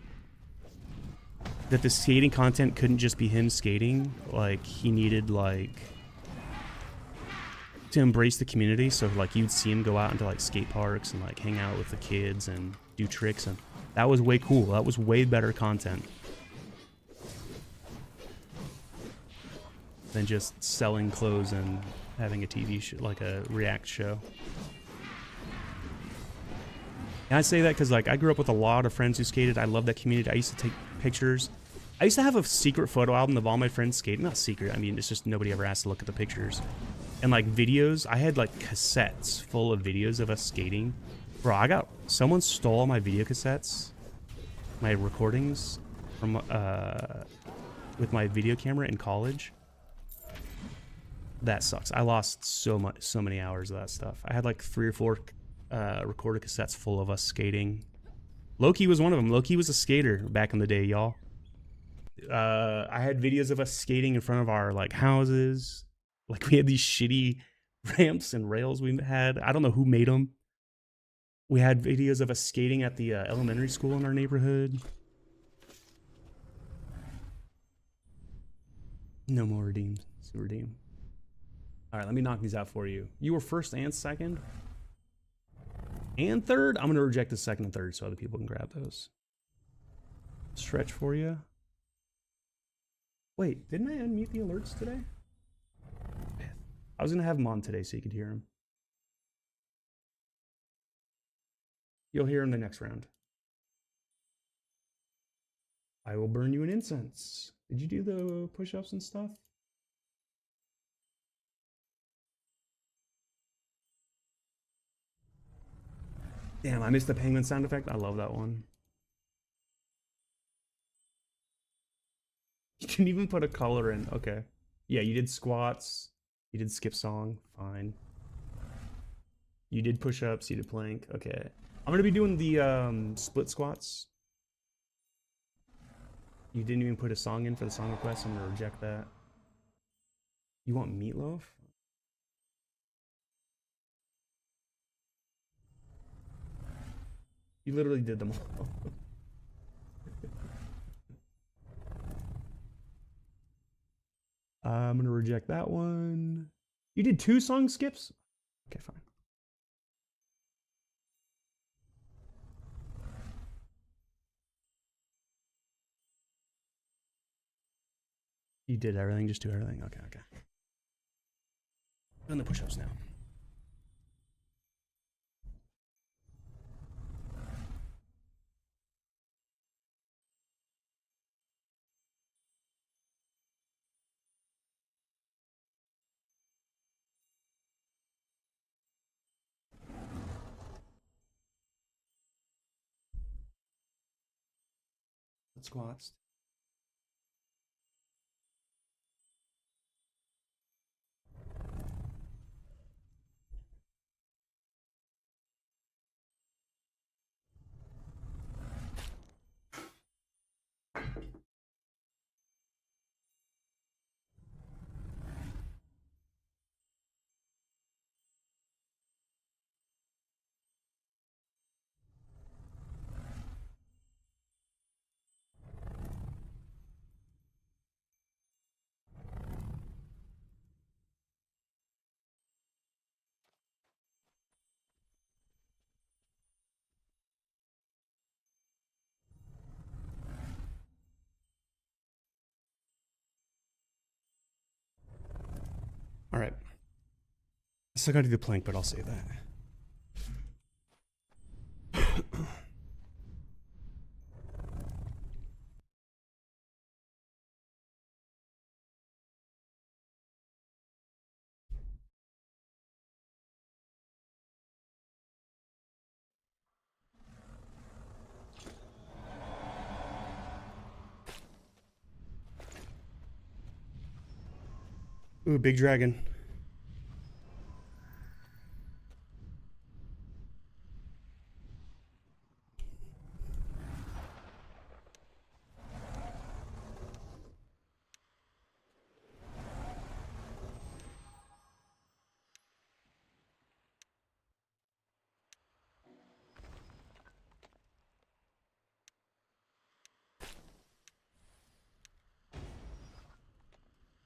that the skating content couldn't just be him skating. Like, he needed, like, to embrace the community. So, like, you'd see him go out into, like, skate parks and, like, hang out with the kids and do tricks. And that was way cool. That was way better content than just selling clothes and having a TV show, like a React show. And I say that because, like, I grew up with a lot of friends who skated. I love that community. I used to take pictures. I used to have a secret photo album of all my friends skating. Not secret. I mean, it's just nobody ever asked to look at the pictures. And, like, videos. I had, like, cassettes full of videos of us skating. Bro, someone stole all my video cassettes, my recordings from, with my video camera in college. That sucks. I lost so many hours of that stuff. I had, like, 3 or 4 recorded cassettes full of us skating. Loki was one of them. Loki was a skater back in the day, y'all. I had videos of us skating in front of our like houses. Like we had these shitty ramps and rails we had. I don't know who made them. We had videos of us skating at the elementary school in our neighborhood. No more redeemed. Redeem. All right, let me knock these out for you. You were first and second. And third, I'm going to reject the second and third so other people can grab those. Stretch for you. Wait, didn't I unmute the alerts today? I was going to have them on today so you could hear them. You'll hear them the next round. I will burn you an incense. Did you do the push-ups and stuff? Damn, I missed the penguin sound effect. I love that one. You didn't even put a color in. Okay. Yeah, you did squats. You did skip song. Fine. You did push-ups. You did plank. Okay. I'm going to be doing the split squats. You didn't even put a song in for the song request. I'm going to reject that. You want meatloaf? You literally did them all. I'm gonna reject that one. You did 2 song skips? Okay, fine. You did everything, just do everything. Okay, okay. Doing the push-ups now. Squats. All right. Still gotta do the plank, but I'll save that. Ooh, big dragon.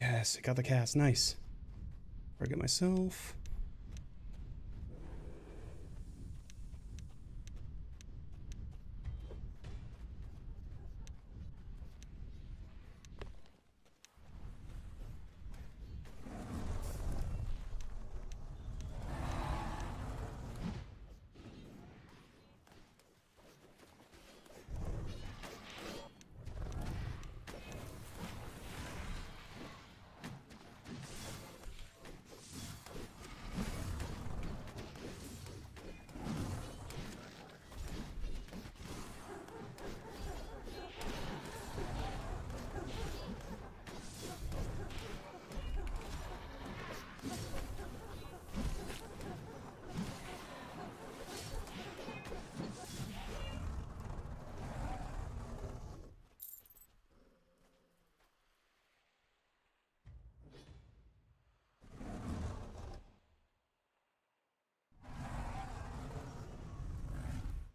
Yes, I got the cast. Nice. Target myself.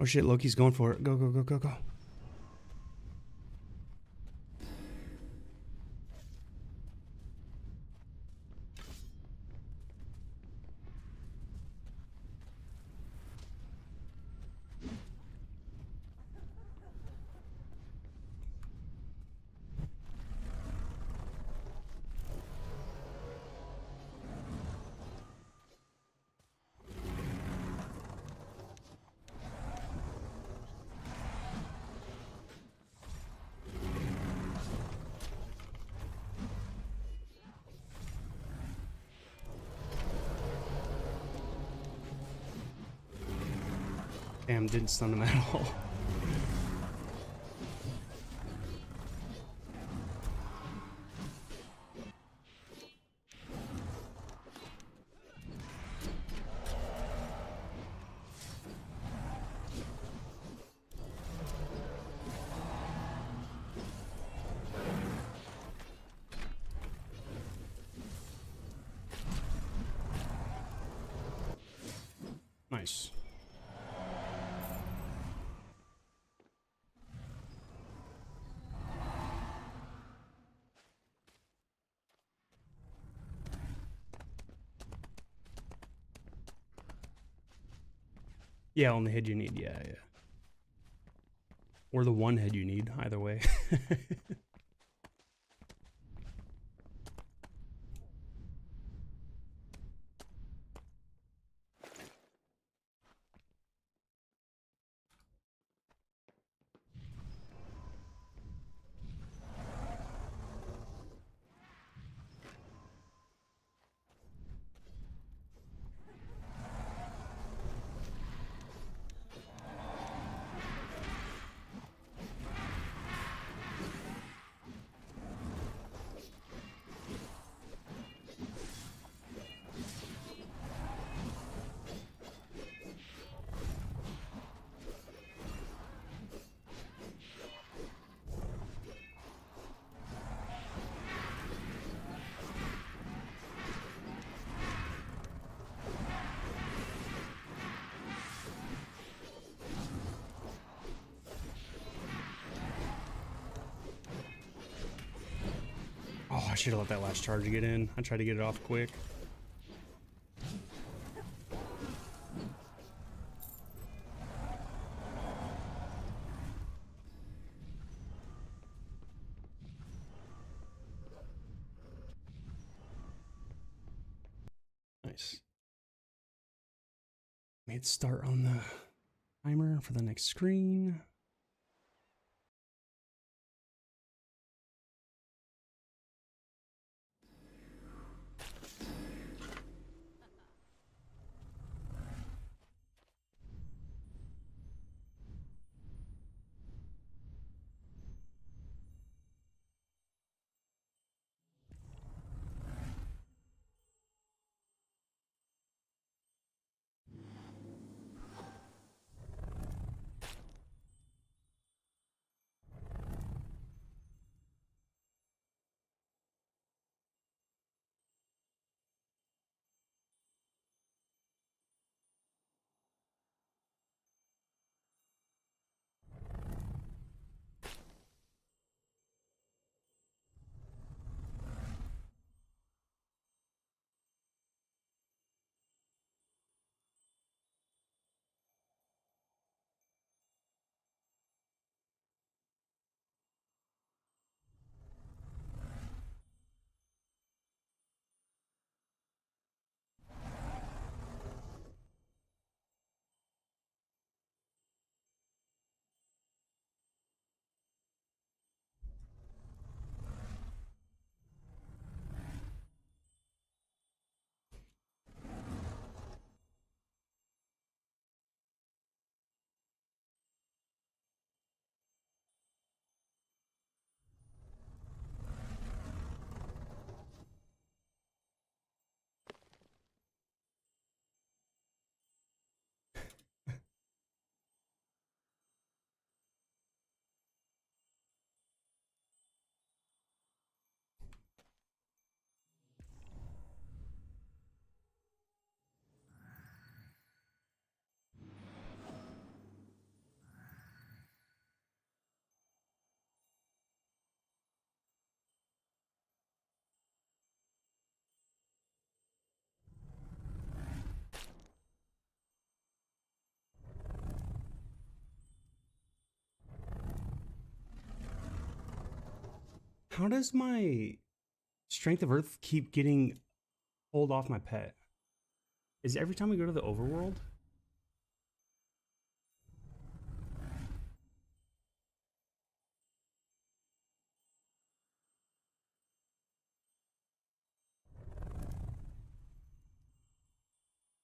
Oh shit, Loki's going for it. Go, go, go, go, go. Damn, didn't stun him at all. Nice. Yeah, on the head you need. Yeah, yeah. Or the one head you need, either way. Oh, I should have let that last charge get in. I tried to get it off quick. Nice. Made start on the timer for the next screen. How does my Strength of Earth keep getting pulled off my pet? Is it every time we go to the overworld?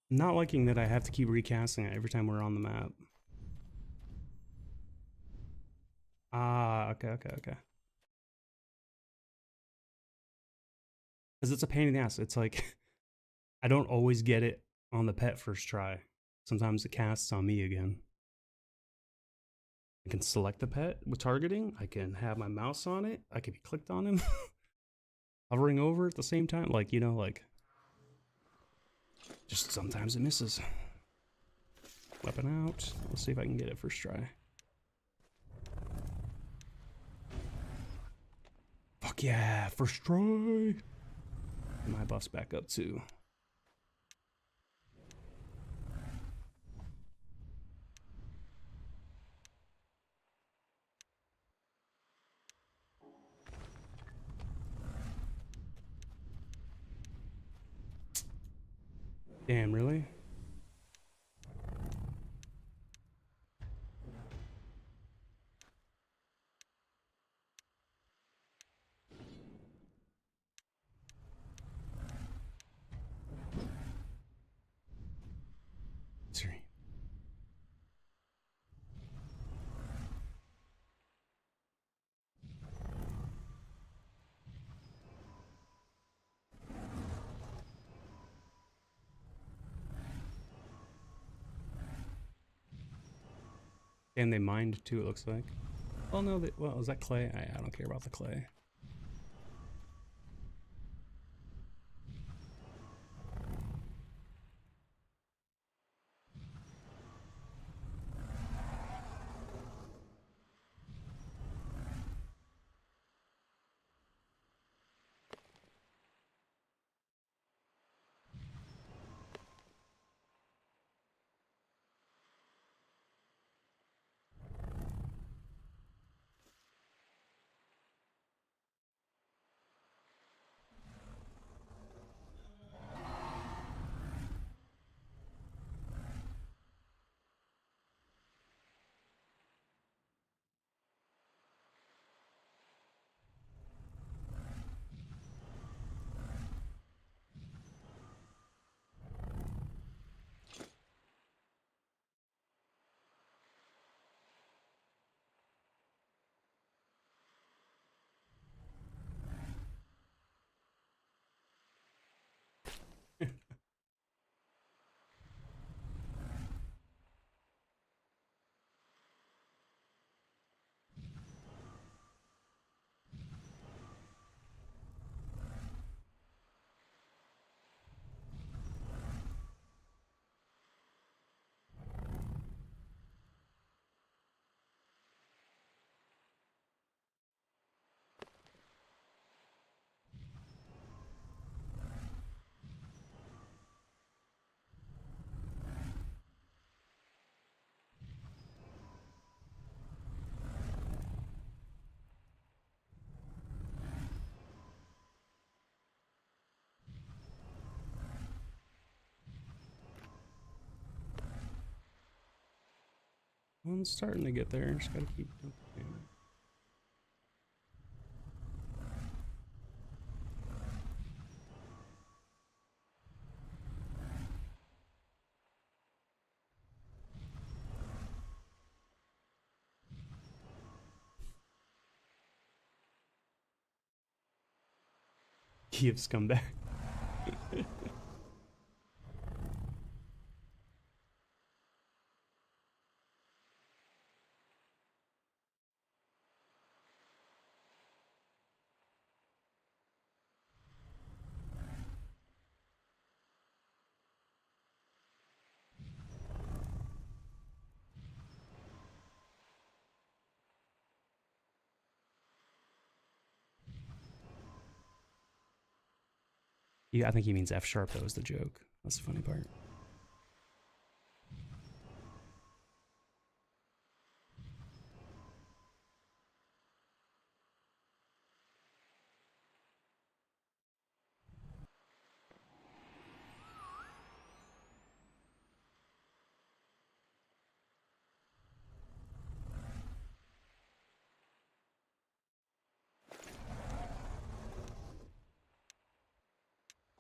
I'm not liking that I have to keep recasting it every time we're on the map. Ah, okay. Because it's a pain in the ass. It's like, I don't always get it on the pet first try. Sometimes it casts on me again. I can select the pet with targeting. I can have my mouse on it. I can be clicked on him. Hovering over at the same time. Like, you know, like... Just sometimes it misses. Weapon out. Let's see if I can get it first try. Fuck yeah, first try. My buff's back up too. Damn, really? Sorry. And they mined too, it looks like. Oh no, well, is that clay? I don't care about the clay. Well, I'm starting to get there. Just gotta keep. Kiev's come back. Yeah, I think he means F sharp. That was the joke. That's the funny part.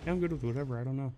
Yeah, I'm good with whatever. I don't know.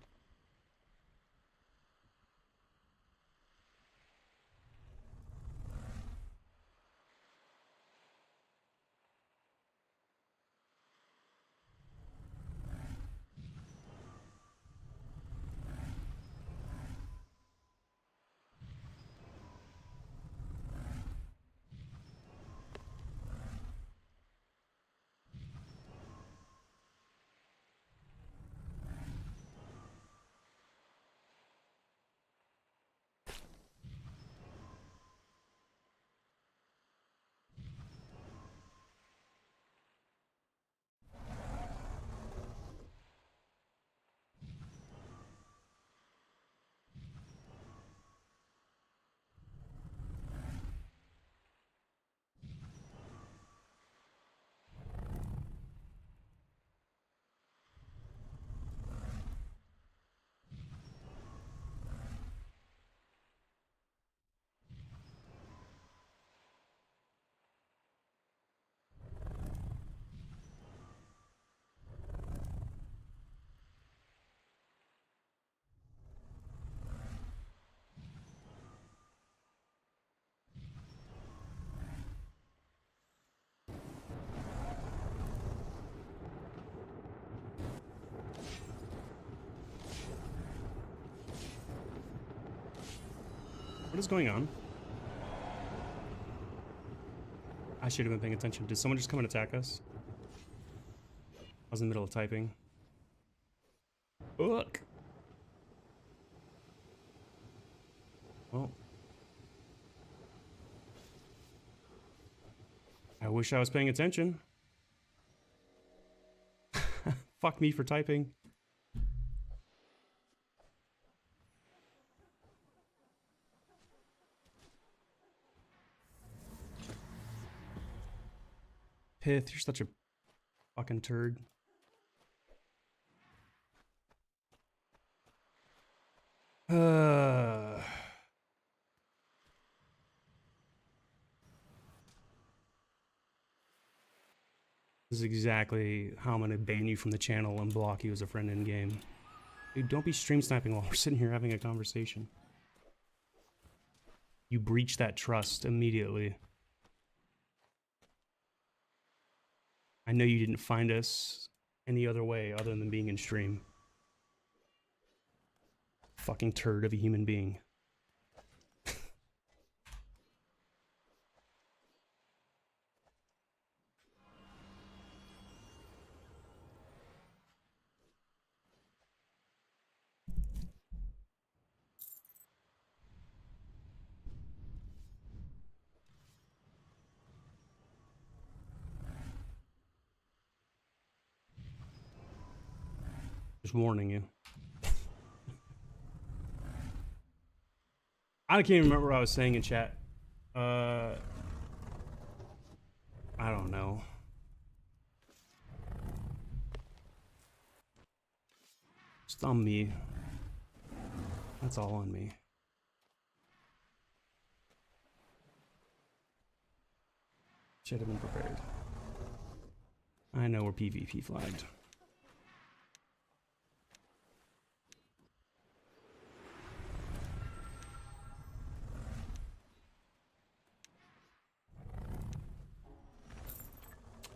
What is going on? I should have been paying attention. Did someone just come and attack us? I was in the middle of typing. Look. Well, I wish I was paying attention. Fuck me for typing. Pith, you're such a fucking turd. This is exactly how I'm gonna ban you from the channel and block you as a friend in game. Dude, don't be stream sniping while we're sitting here having a conversation. You breach that trust immediately. I know you didn't find us any other way other than being in stream. Fucking turd of a human being. Just warning you. I can't even remember what I was saying in chat. I don't know. Just on me. That's all on me. Should have been prepared. I know we're PvP flagged.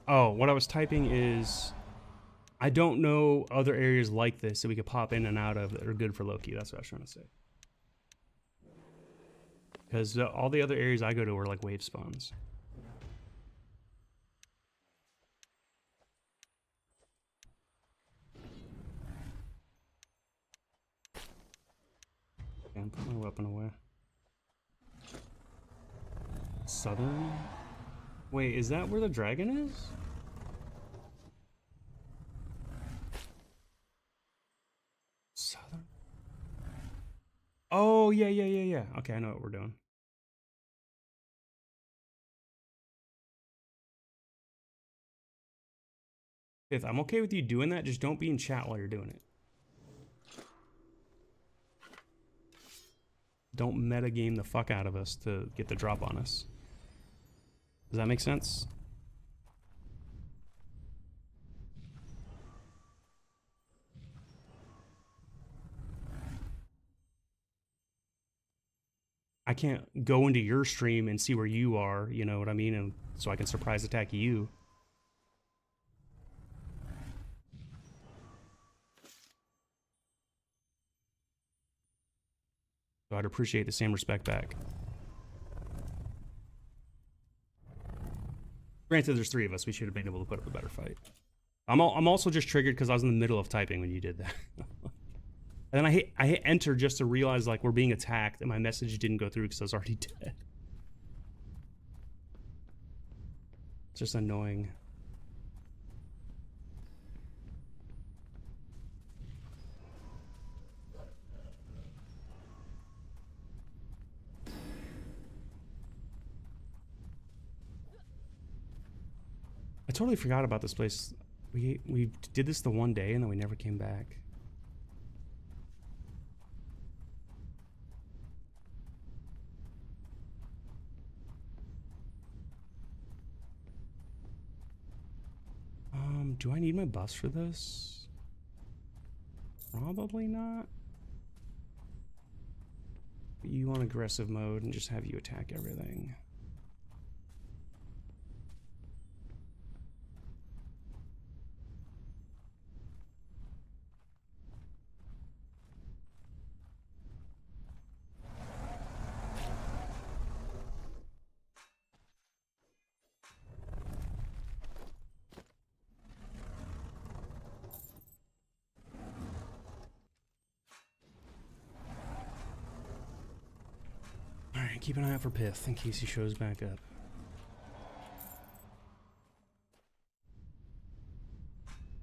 Oh, what I was typing is I don't know other areas like this that we could pop in and out of that are good for Loki. That's what I was trying to say. Because all the other areas I go to are like wave spawns. Okay, put my weapon away. Southern? Wait, is that where the dragon is? Southern? Oh, yeah. Okay, I know what we're doing. Fifth, I'm okay with you doing that, just don't be in chat while you're doing it. Don't metagame the fuck out of us to get the drop on us. Does that make sense? I can't go into your stream and see where you are, you know what I mean? And so I can surprise attack you. So I'd appreciate the same respect back. Granted, there's 3 of us. We should have been able to put up a better fight. I'm also just triggered because I was in the middle of typing when you did that. And then I hit enter just to realize like we're being attacked and my message didn't go through because I was already dead. It's just annoying. I totally forgot about this place. We did this the one day and then we never came back. Do I need my buffs for this? Probably not. But you want aggressive mode and just have you attack everything. Alright, keep an eye out for Pith in case he shows back up.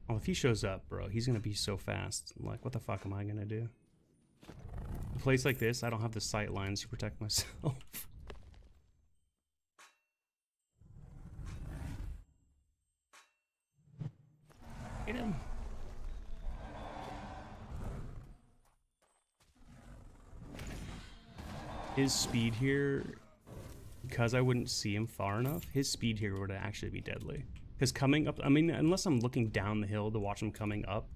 Oh, if he shows up, bro, he's gonna be so fast. I'm like, what the fuck am I gonna do? A place like this, I don't have the sight lines to protect myself. Hit him. His speed here, because I wouldn't see him far enough, his speed here would actually be deadly. Because coming up, I mean, unless I'm looking down the hill to watch him coming up,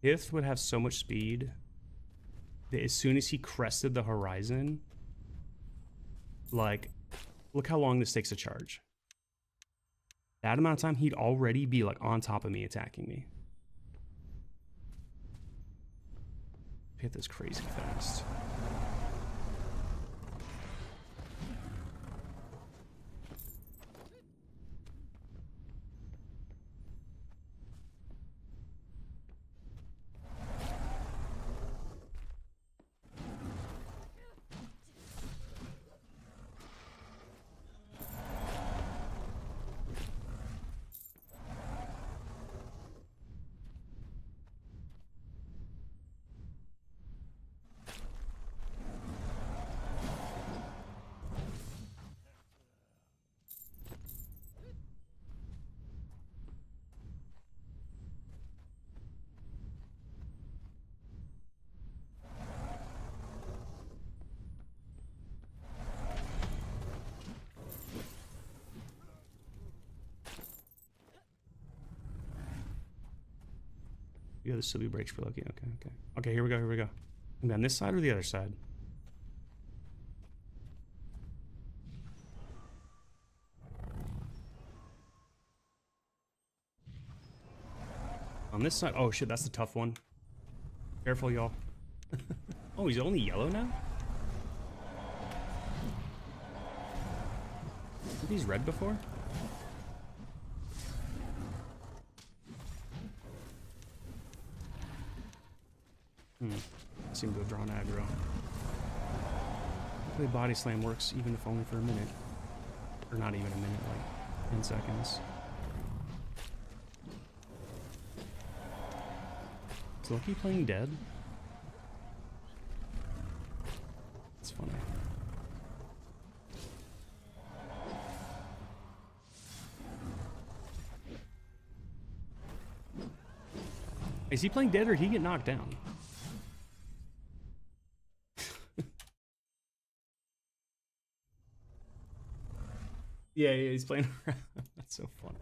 Ith would have so much speed that as soon as he crested the horizon, like, look how long this takes to charge. That amount of time, he'd already be like on top of me, attacking me. Pith is crazy fast. Yeah, this will be breaks for Loki. Okay, okay. Okay, here we go, here we go. I'm on this side or the other side? On this side? Oh shit, that's the tough one. Careful, y'all. Oh, he's only yellow now? Were these red before? Seem to have drawn aggro. Hopefully body slam works even if only for a minute. Or not even a minute, like 10 seconds. Is Lucky playing dead? It's funny. Is he playing dead or did he get knocked down? Yeah, he's playing around. That's so funny.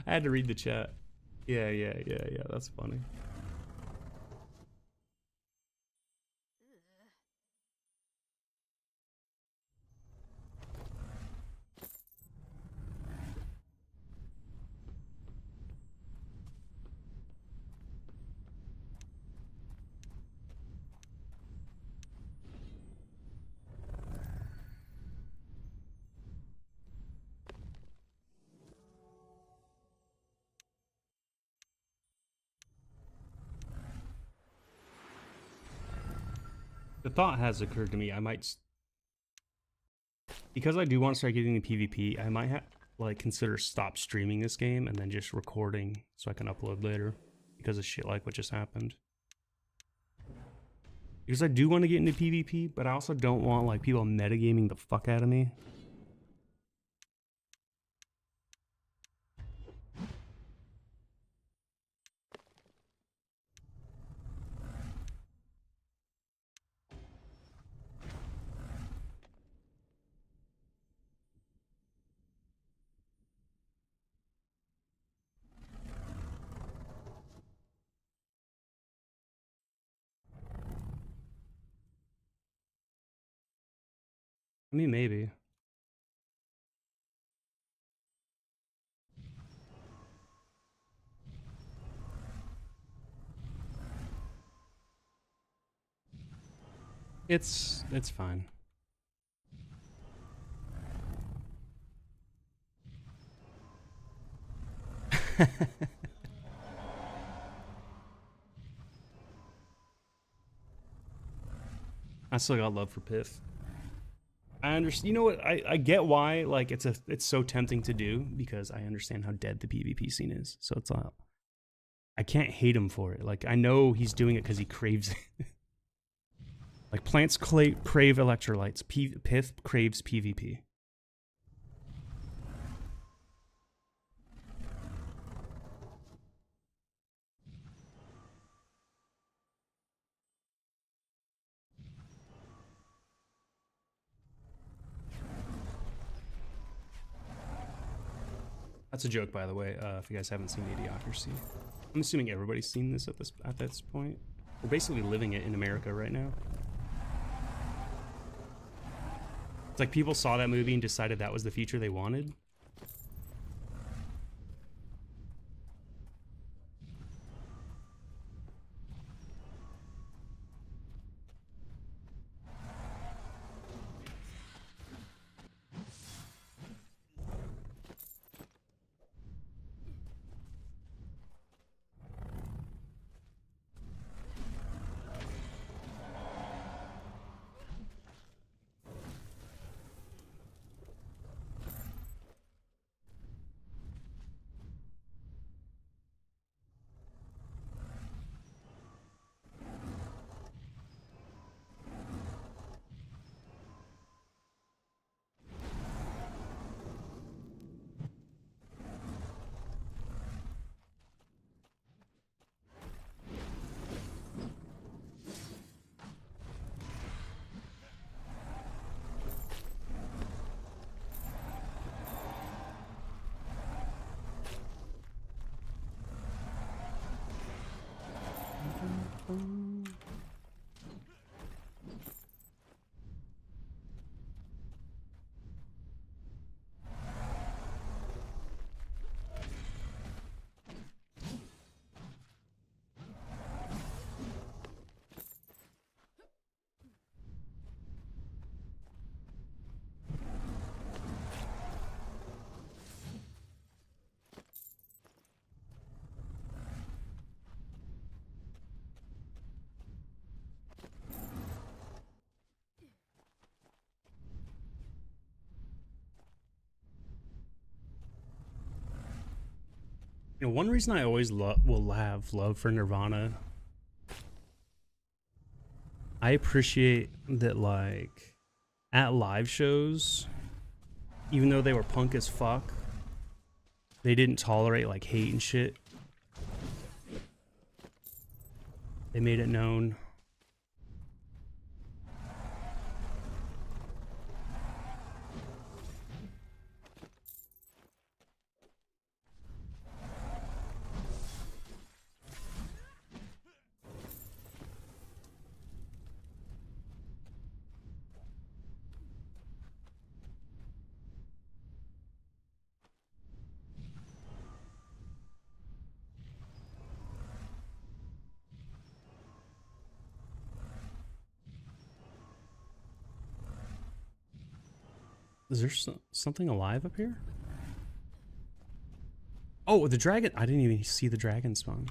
I had to read the chat. Yeah, that's funny. The thought has occurred to me, I might, because I do want to start getting the PvP, I might like consider stop streaming this game and then just recording so I can upload later because of shit like what just happened. Because I do want to get into PvP, but I also don't want like people metagaming the fuck out of me. I mean, maybe. It's fine. I still got love for Pith. I understand. You know what? I get why. Like it's so tempting to do because I understand how dead the PvP scene is. So it's I can't hate him for it. Like I know he's doing it because he craves it. Like plants crave electrolytes. Pith craves PvP. That's a joke, by the way. If you guys haven't seen Idiocracy, I'm assuming everybody's seen this at this point. We're basically living it in America right now. It's like people saw that movie and decided that was the future they wanted. You know, one reason I always will have love for Nirvana, I appreciate that, like, at live shows, even though they were punk as fuck, they didn't tolerate, like, hate and shit. They made it known. Is there something alive up here? Oh, the dragon. I didn't even see the dragon spawn.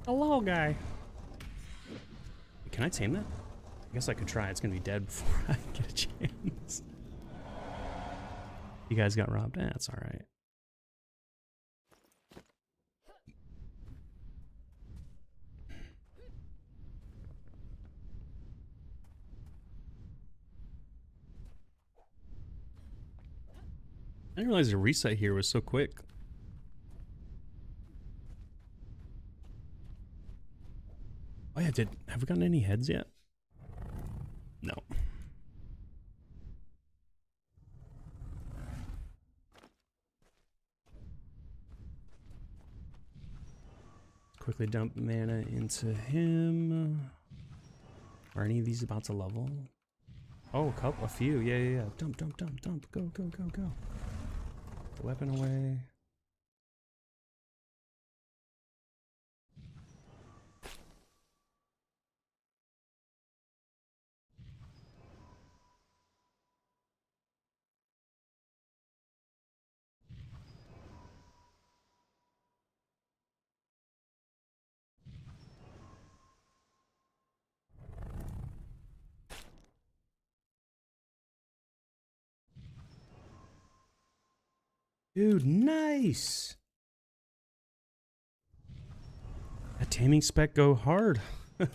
Hello, guy. Can I tame that? I guess I could try. It's gonna be dead before I get a chance. You guys got robbed? That's alright. I didn't realize the reset here was so quick. Oh yeah, have we gotten any heads yet? No. Quickly dump mana into him. Are any of these about to level? Oh, a few. Yeah. Dump. Go. The weapon away. Dude, nice. That taming spec go hard. Because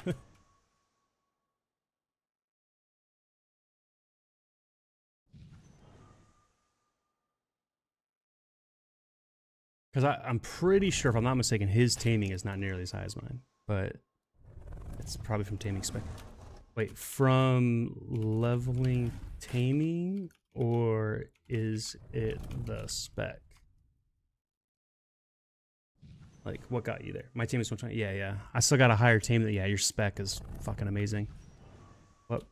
I'm pretty sure, if I'm not mistaken, his taming is not nearly as high as mine. But it's probably from taming spec. Wait, from leveling taming, or is it the spec? Like, what got you there? My team is 120. Yeah. I still got a higher team. Yeah, your spec is fucking amazing. What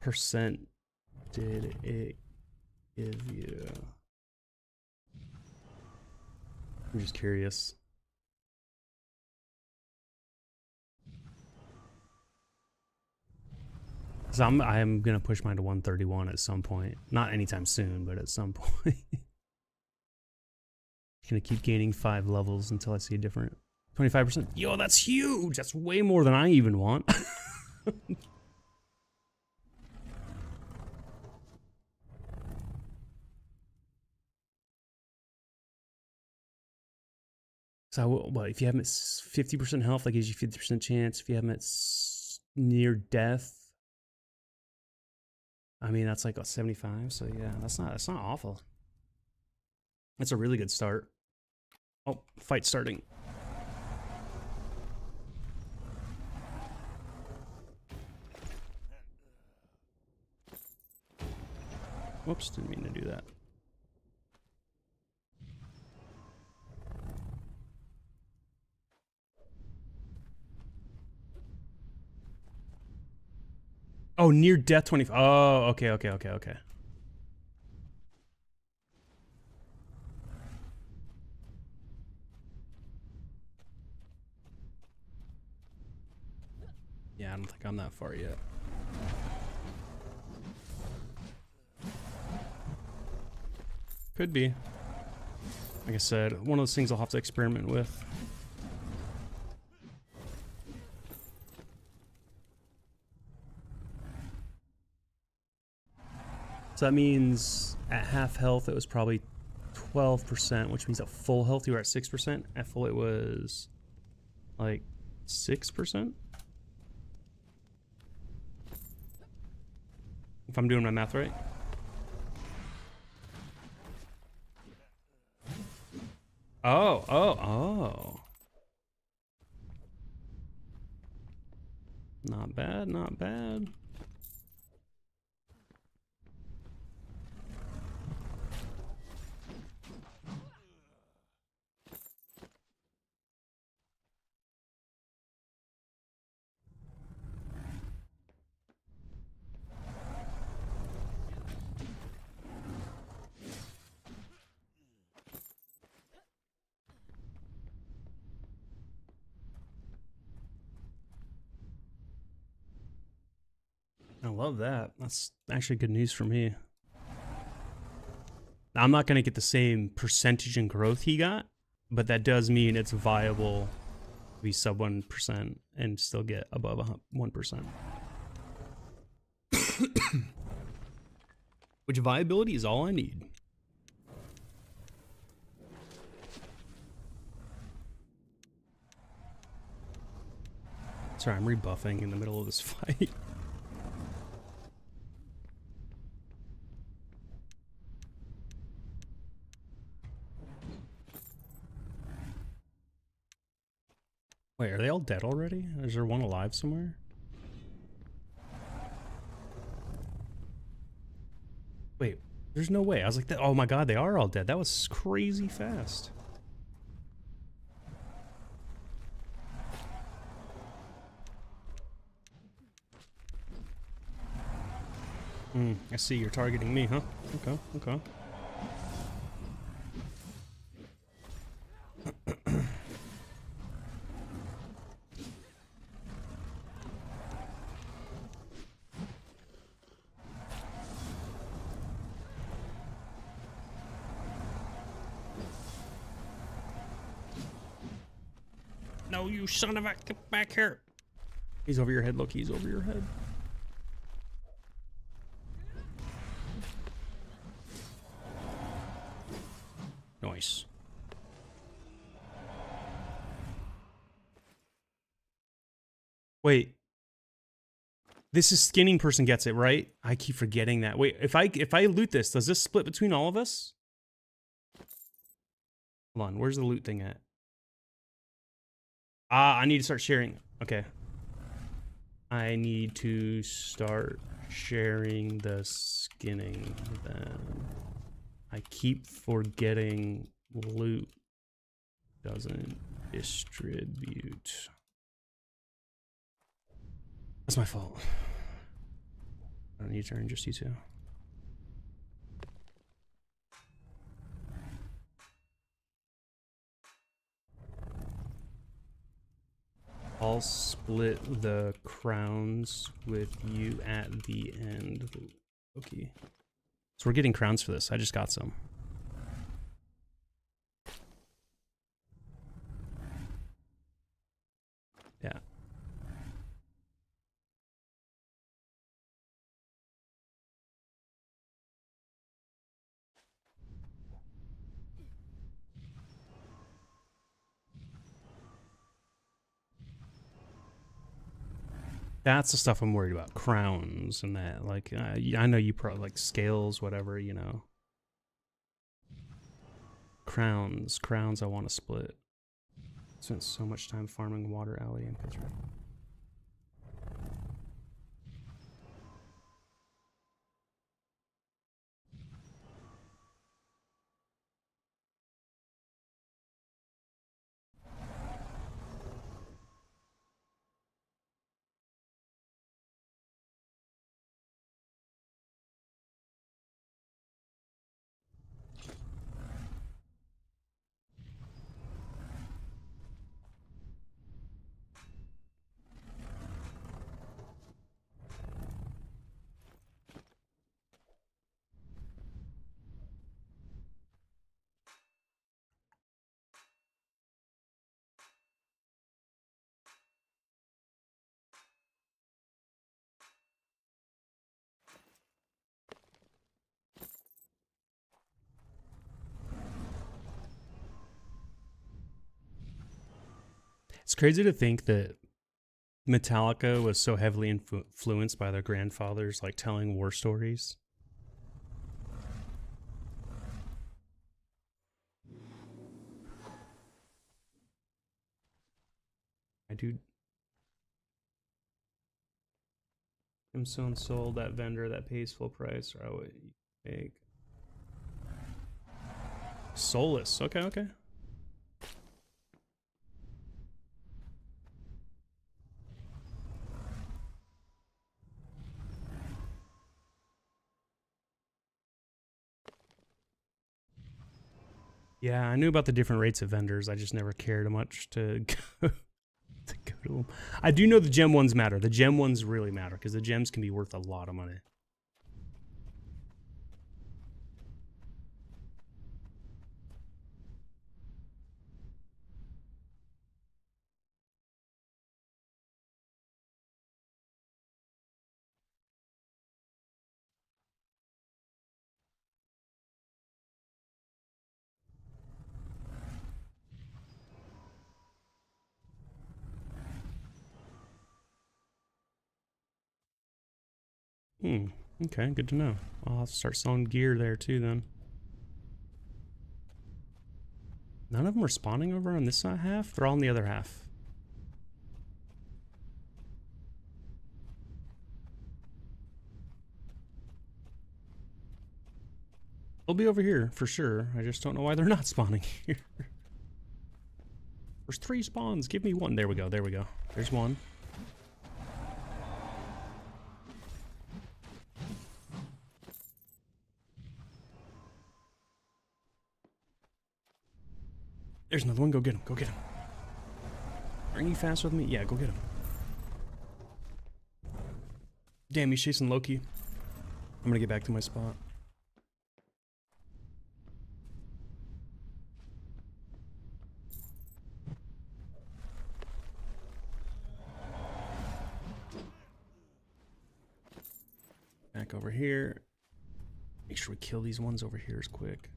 percent did it give you? I'm just curious. So I'm gonna push mine to 131 at some point. Not anytime soon, but at some point. Gonna keep gaining 5 levels until I see a different 25%. Yo, that's huge. That's way more than I even want. So, well, if you have him at 50% health, that gives you 50% chance. If you have him at near death, I mean, that's like a 75. So yeah, that's not awful. That's a really good start. Oh, fight starting. Whoops, didn't mean to do that. Oh, near death 25. Oh, okay. Yeah, I don't think I'm that far yet. Could be. Like I said, one of those things I'll have to experiment with. So that means at half health it was probably 12%, which means at full health you were at 6%. At full it was like 6%. If I'm doing my math right. Oh. Not bad, not bad. I love that. That's actually good news for me. I'm not going to get the same percentage in growth he got, but that does mean it's viable to be sub 1% and still get above 1%. Which viability is all I need. Sorry, I'm rebuffing in the middle of this fight. Wait, are they all dead already? Is there one alive somewhere? Wait, there's no way. I was like, oh my god, they are all dead. That was crazy fast. I see you're targeting me, huh? Okay. No, you son of a... Get back here. He's over your head, look, he's over your head. Nice. Wait. This is skinning person gets it, right? I keep forgetting that. Wait, if I loot this, does this split between all of us? Hold on, where's the loot thing at? Ah, I need to start sharing. Okay. I need to start sharing the skinning then. I keep forgetting loot doesn't distribute. That's my fault. I don't need to turn, just you two. I'll split the crowns with you at the end. Okay. So we're getting crowns for this. I just got some. Yeah. That's the stuff I'm worried about. Crowns and that. Like, I know you probably like scales, whatever, you know. Crowns I want to split. Spent so much time farming Water Alley and Pitcher. crazy to think that Metallica was so heavily influenced by their grandfathers, like telling war stories. I do. Gemstone sold that vendor that pays full price, or I would make. Soulless. Okay, okay. Yeah, I knew about the different rates of vendors. I just never cared much to go, to go to them. I do know the gem ones matter. The gem ones really matter because the gems can be worth a lot of money. Okay, good to know. I'll have to start selling gear there too then. None of them are spawning over on this side half? They're all on the other half. They'll be over here for sure. I just don't know why they're not spawning here. There's 3 spawns. Give me one. There we go. There we go. There's one. There's another one. Go get him. Go get him. Are you faster than me? Yeah, go get him. Damn, he's chasing Loki. I'm gonna get back to my spot. Back over here. Make sure we kill these ones over here as quick.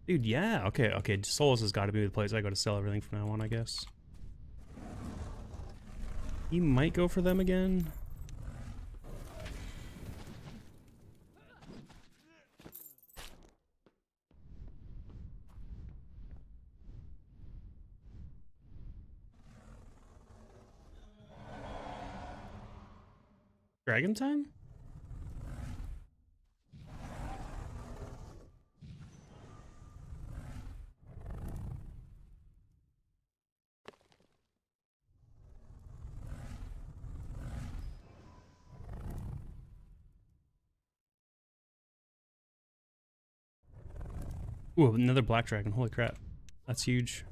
Dude, yeah. Okay, okay. Solus has got to be the place I go to sell everything from now on, I guess. He might go for them again. Dragon time? Ooh, another black dragon. Holy crap. That's huge.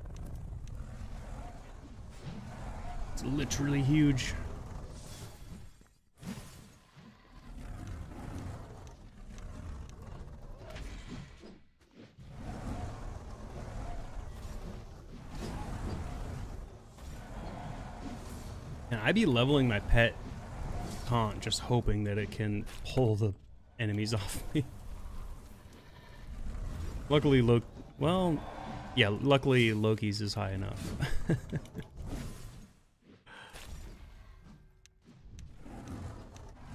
It's literally huge. And I'd be leveling my pet taunt, just hoping that it can pull the enemies off me. Luckily, well, yeah, luckily Loki's is high enough.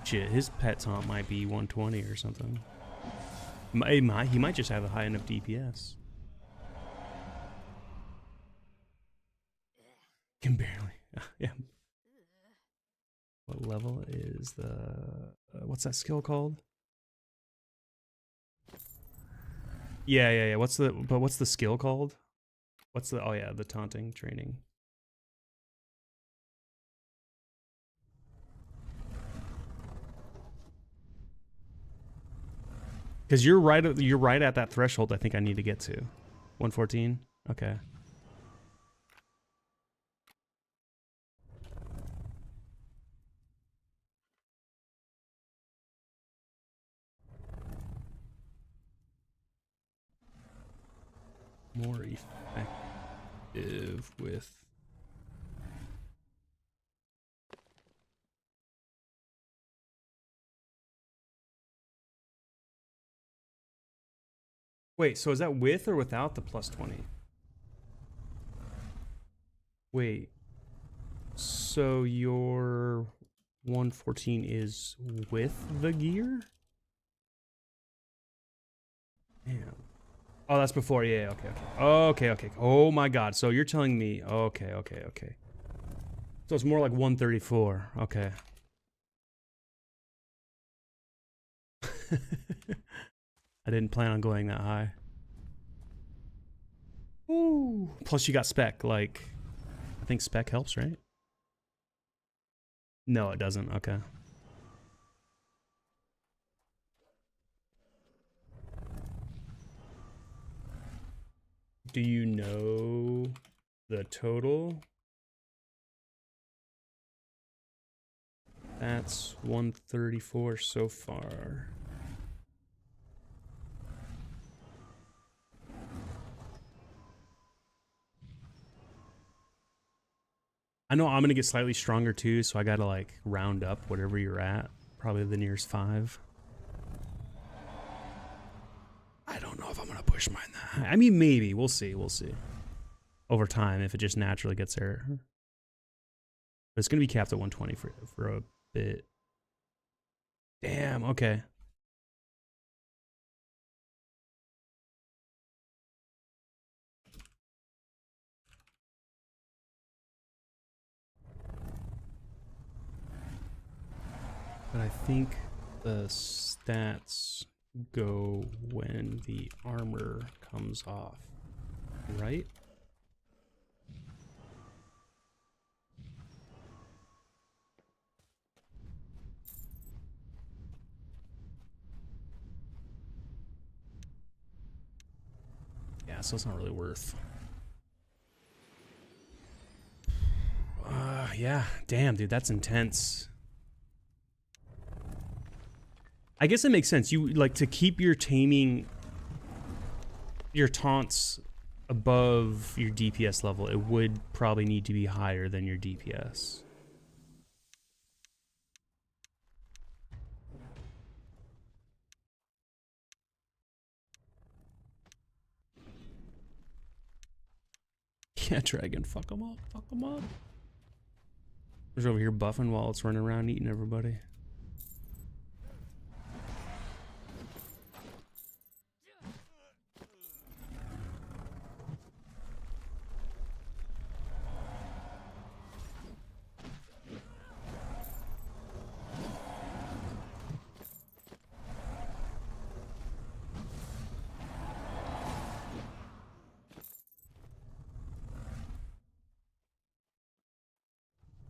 Shit, his pet taunt might be 120 or something. He might just have a high enough DPS. Can barely. Yeah. What level is the... what's that skill called? Yeah. What's the skill called? What's the... oh yeah, the taunting training. Because you're right at that threshold I think I need to get to. 114? Okay. More effective with... Wait, so is that with or without the plus 20? Wait. So your 114 is with the gear? Damn. Oh, that's before. Yeah, okay, okay. Okay, okay. Oh my god. So you're telling me. Okay, okay, okay. So it's more like 134. Okay. I didn't plan on going that high. Ooh. Plus you got spec. Like, I think spec helps, right? No, it doesn't. Okay. Do you know the total? That's 134 so far. I know I'm gonna get slightly stronger too, so I gotta like round up whatever you're at. Probably the nearest 5. I don't know if I'm gonna push mine that high. I mean, maybe. We'll see. We'll see. Over time, if it just naturally gets there. But it's gonna be capped at 120 for a bit. Damn, okay. But I think the stats go when the armor comes off, right? Yeah, so it's not really worth. Yeah, damn, dude, that's intense. I guess it makes sense. You like to keep your taming, your taunts above your DPS level. It would probably need to be higher than your DPS. Yeah, dragon, fuck them up, fuck them up. There's over here buffing while it's running around eating everybody.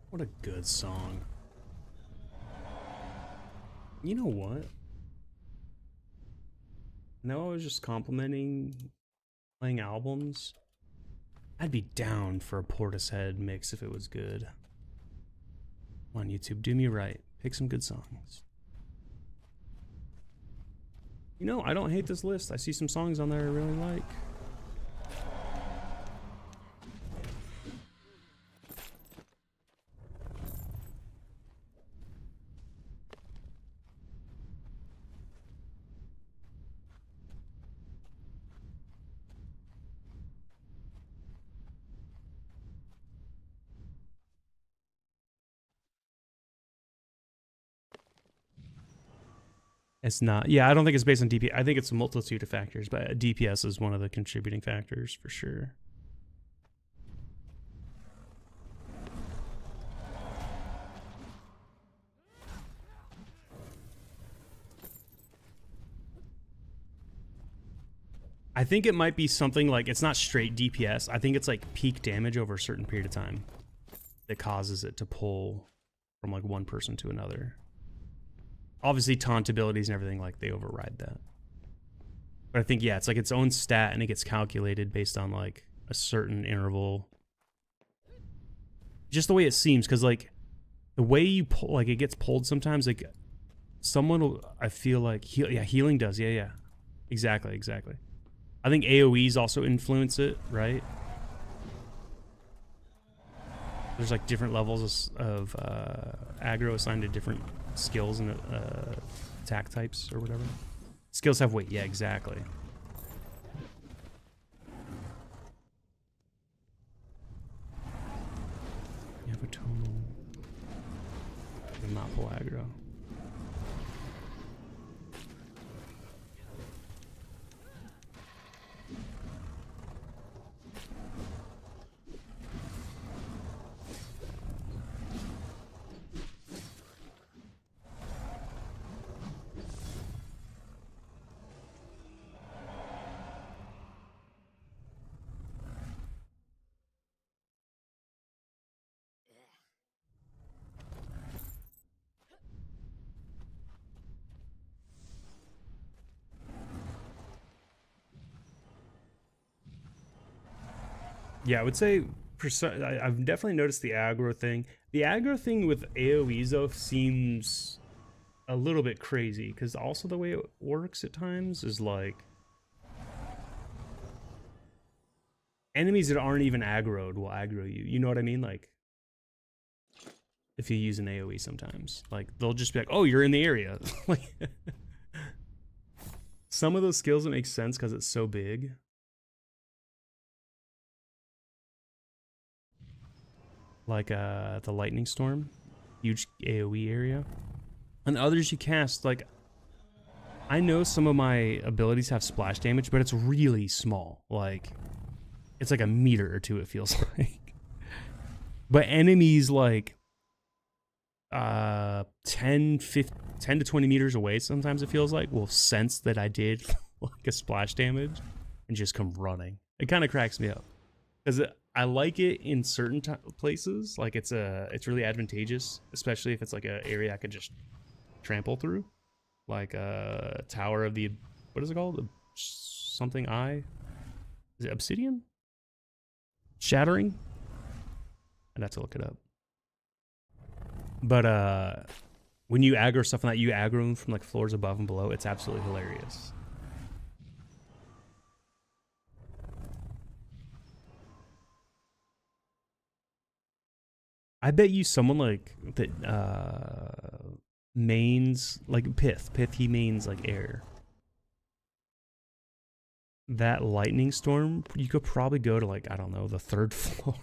What a good song. You know what? No, I was just complimenting playing albums. I'd be down for a Portishead mix if it was good. Come on, YouTube, do me right. Pick some good songs. You know, I don't hate this list. I see some songs on there I really like. It's not. Yeah, I don't think it's based on DPS. I think it's a multitude of factors, but DPS is one of the contributing factors for sure. I think it might be something like, it's not straight DPS. I think it's like peak damage over a certain period of time that causes it to pull from like one person to another. Obviously taunt abilities and everything, like they override that. But I think, yeah, it's like its own stat and it gets calculated based on like a certain interval. Just the way it seems, because like the way you pull, like it gets pulled sometimes, like someone will, I feel like, healing does. Yeah. Exactly. I think AoEs also influence it, right? There's like different levels of aggro assigned to different skills and attack types or whatever. Skills have weight, yeah, exactly. a tonal. And not pull aggro. Yeah, I would say I've definitely noticed the aggro thing. The aggro thing with AoEs though seems a little bit crazy because also the way it works at times is like enemies that aren't even aggroed will aggro you. You know what I mean? Like if you use an AoE sometimes, like they'll just be like, "Oh, you're in the area." Like some of those skills, it makes sense because it's so big. Like the lightning storm, huge AoE area, and others you cast. Like I know some of my abilities have splash damage, but it's really small. Like it's like a meter or two, it feels like. But enemies like 10 to 20 meters away, sometimes it feels like, will sense that I did like a splash damage and just come running. It kind of cracks me up because I like it in certain places. Like it's really advantageous, especially if it's like an area I could just trample through, like a tower of the, what is it called? Something eye? Is it obsidian? Shattering? I'd have to look it up. But when you aggro stuff like that, you aggro them from like floors above and below. It's absolutely hilarious. I bet you someone like that mains like Pith, he mains like air. That lightning storm, you could probably go to like, I don't know, the 3rd floor.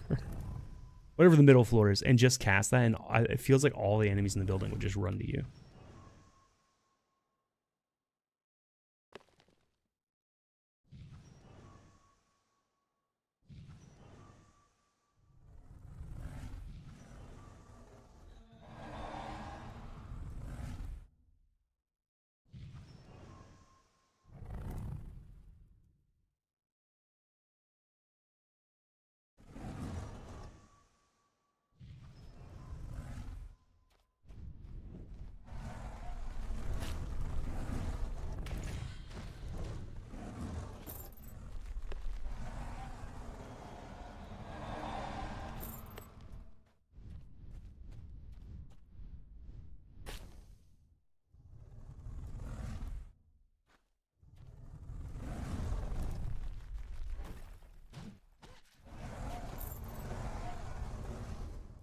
Whatever the middle floor is, and just cast that, and it feels like all the enemies in the building would just run to you.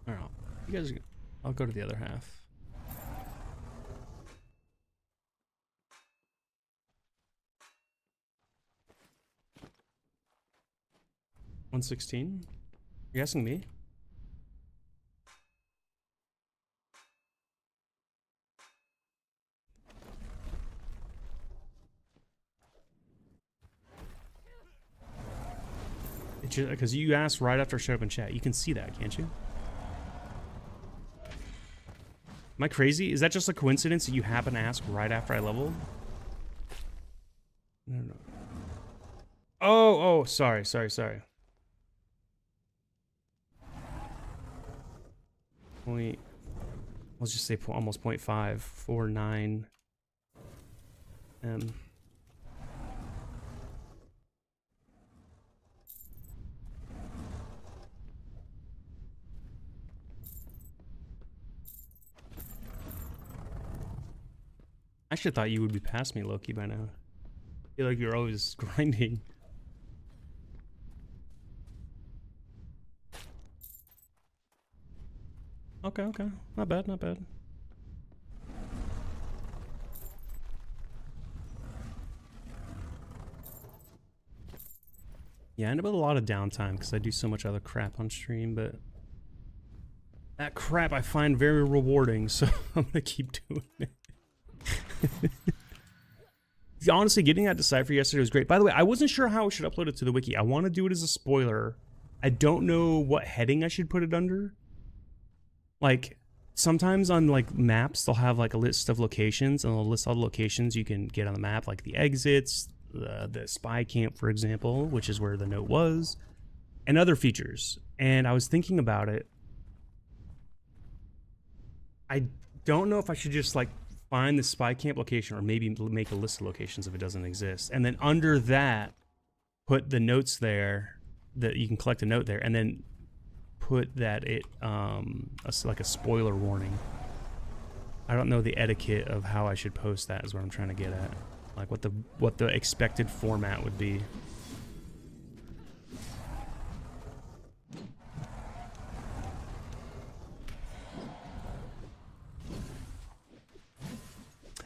I don't know. You guys, I'll go to the other half. $116? You asking me? Because you asked right after I showed up in chat. You can see that, can't you? Am I crazy? Is that just a coincidence that you happen to ask right after I leveled? No. Oh, sorry. Point, let's just say almost 0.549 M. I actually thought you would be past me, Loki, by now. I feel like you're always grinding. Okay. Not bad. Yeah, I end up with a lot of downtime because I do so much other crap on stream, but That crap I find very rewarding, so I'm gonna keep doing it. Honestly, getting that Decipher yesterday was great. By the way, I wasn't sure how I should upload it to the wiki. I want to do it as a spoiler. I don't know what heading I should put it under. Like, sometimes on like maps, they'll have like a list of locations, and they'll list all the locations you can get on the map, like the exits, the spy camp, for example, which is where the note was, and other features. And I was thinking about it. I don't know if I should just like find the spy camp location, or maybe make a list of locations if it doesn't exist, and then under that put the notes there, that you can collect a note there, and then put that it like a spoiler warning. I don't know the etiquette of how I should post that, is what I'm trying to get at, like what the expected format would be.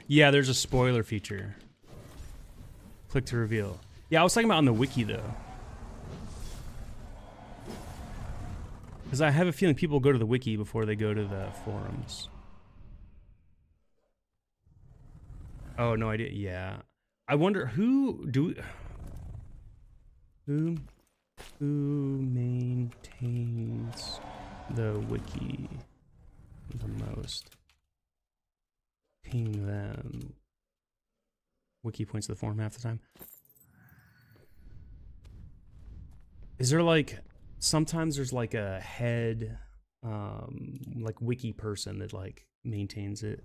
Yeah, there's a spoiler feature. Click to reveal. Yeah, I was talking about on the wiki, though. Because I have a feeling people go to the wiki before they go to the forums. Oh, no idea. Yeah. I wonder who maintains the wiki the most? Ping them. Wiki points to the forum half the time. Is there like, sometimes there's like a head, like wiki person that like maintains it.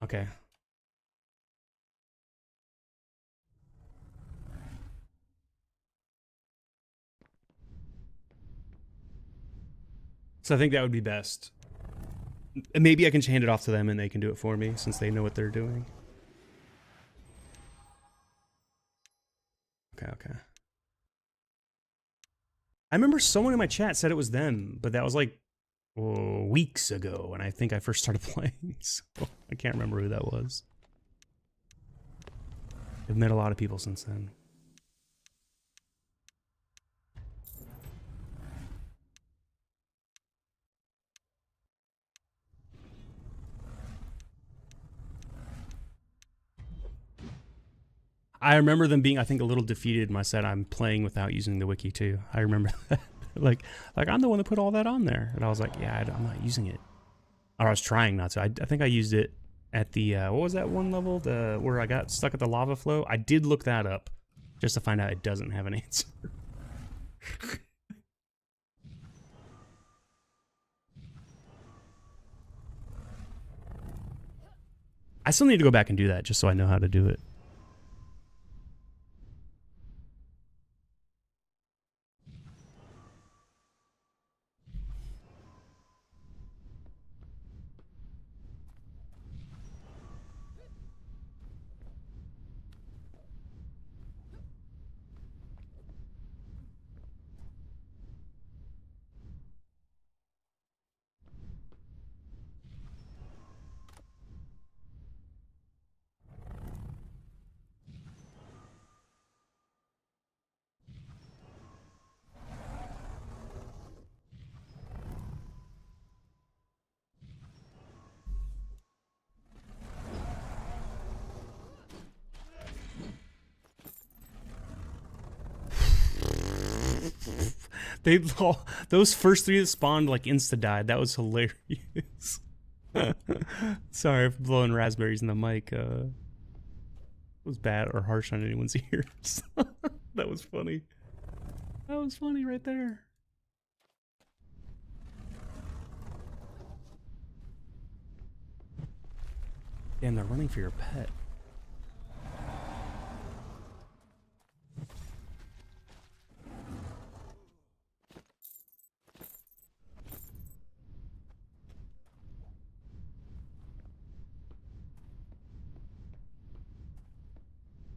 Okay. So I think that would be best. Maybe I can hand it off to them and they can do it for me, since they know what they're doing. Okay. I remember someone in my chat said it was them, but that was like weeks ago when I think I first started playing, so I can't remember who that was. I've met a lot of people since then. I remember them being, I think, a little defeated when I said I'm playing without using the wiki too. I remember that. like I'm the one that put all that on there. And I was like, yeah, I'm not using it. Or I was trying not to. I think I used it at the, what was that one level? Where I got stuck at the lava flow? I did look that up just to find out it doesn't have an answer. I still need to go back and do that just so I know how to do it. Those first three that spawned like insta died. That was hilarious. Sorry for blowing raspberries in the mic. It was bad or harsh on anyone's ears. That was funny. That was funny right there. Damn, they're running for your pet.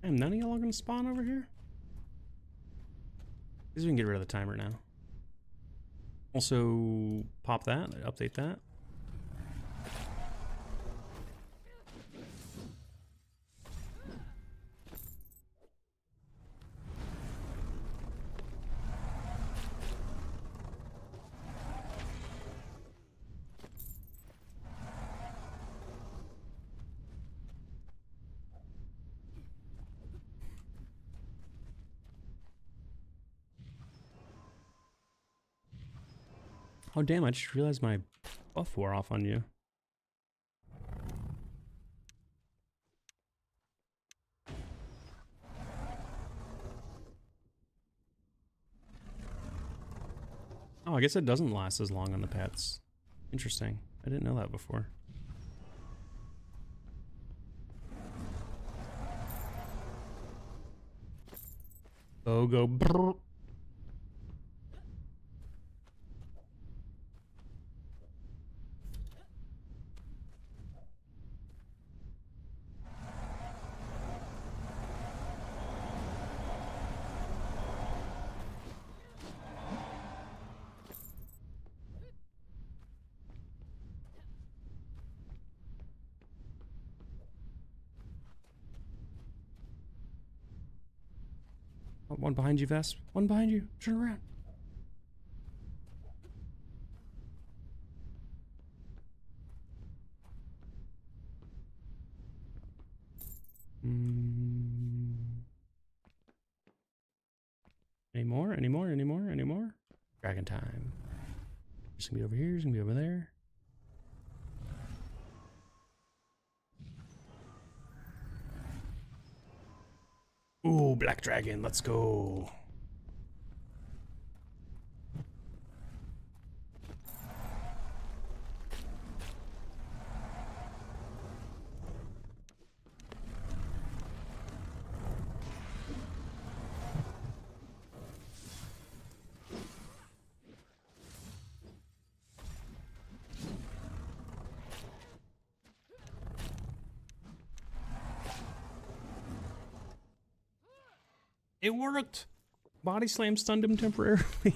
Damn, none of y'all are gonna spawn over here? I guess we can get rid of the timer now. Also, pop that, update that. Oh damn, I just realized my buff wore off on you. Oh, I guess it doesn't last as long on the pets. Interesting. I didn't know that before. Oh, go brrr. Oh, one behind you, Vest. One behind you. Turn around. Any more? Any more? Any more? Any more? Dragon time. He's gonna be over here. He's gonna be over there. Ooh, black dragon. Let's go. It worked. Body slam stunned him temporarily.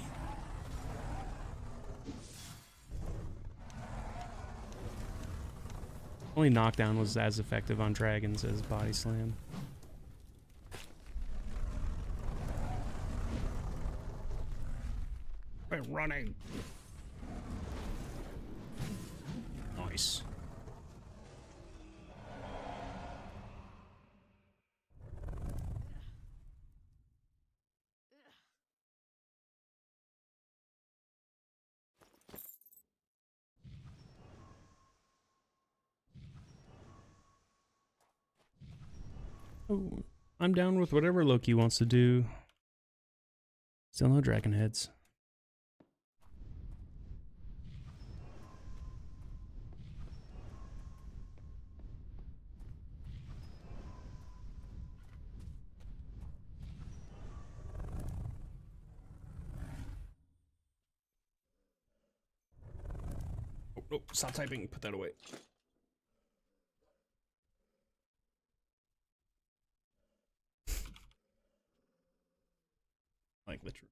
Only knockdown was as effective on dragons as body slam. We're running. Nice. Oh, I'm down with whatever Loki wants to do. Still no dragon heads. Oh, no, stop typing. Put that away. Like the truth.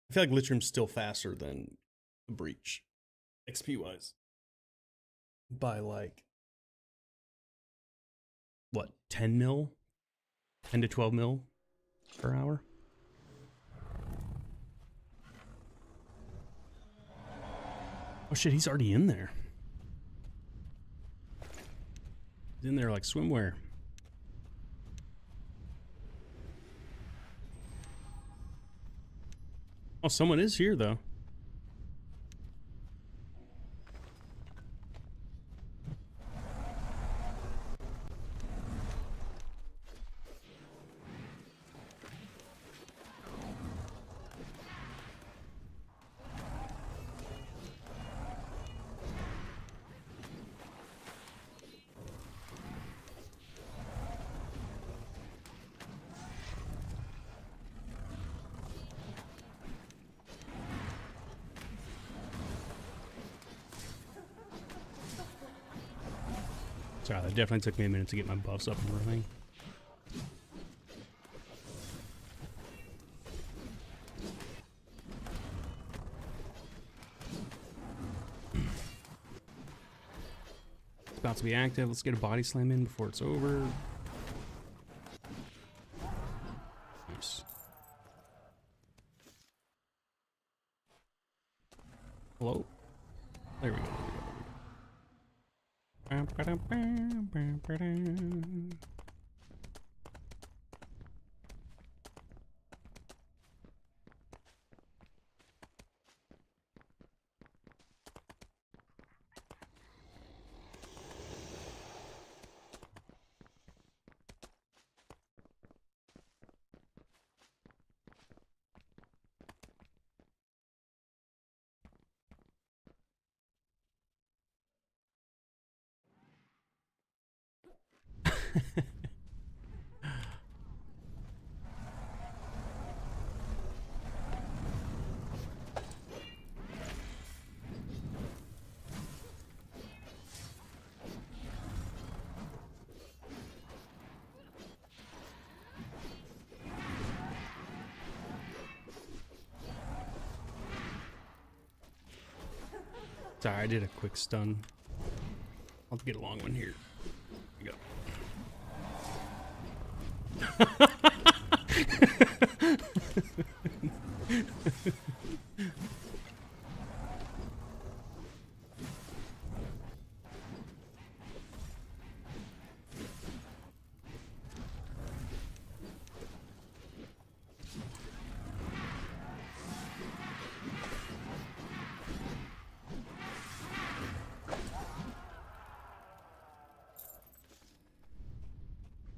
I feel like Lichroom's still faster than the Breach, XP wise. By like, what, 10 mil? 10 to 12 mil per hour? Oh shit, he's already in there. He's in there like swimwear. Oh, someone is here though. Sorry, that definitely took me a minute to get my buffs up and running. It's about to be active. Let's get a body slam in before it's over. Nice. Hello? There we go. Sorry, I did a quick stun. I'll get a long one here. Here we go.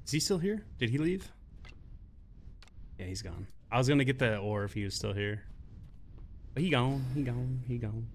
Is he still here? Did he leave? Yeah, he's gone. I was gonna get the ore if he was still here. But he gone, he gone, he gone.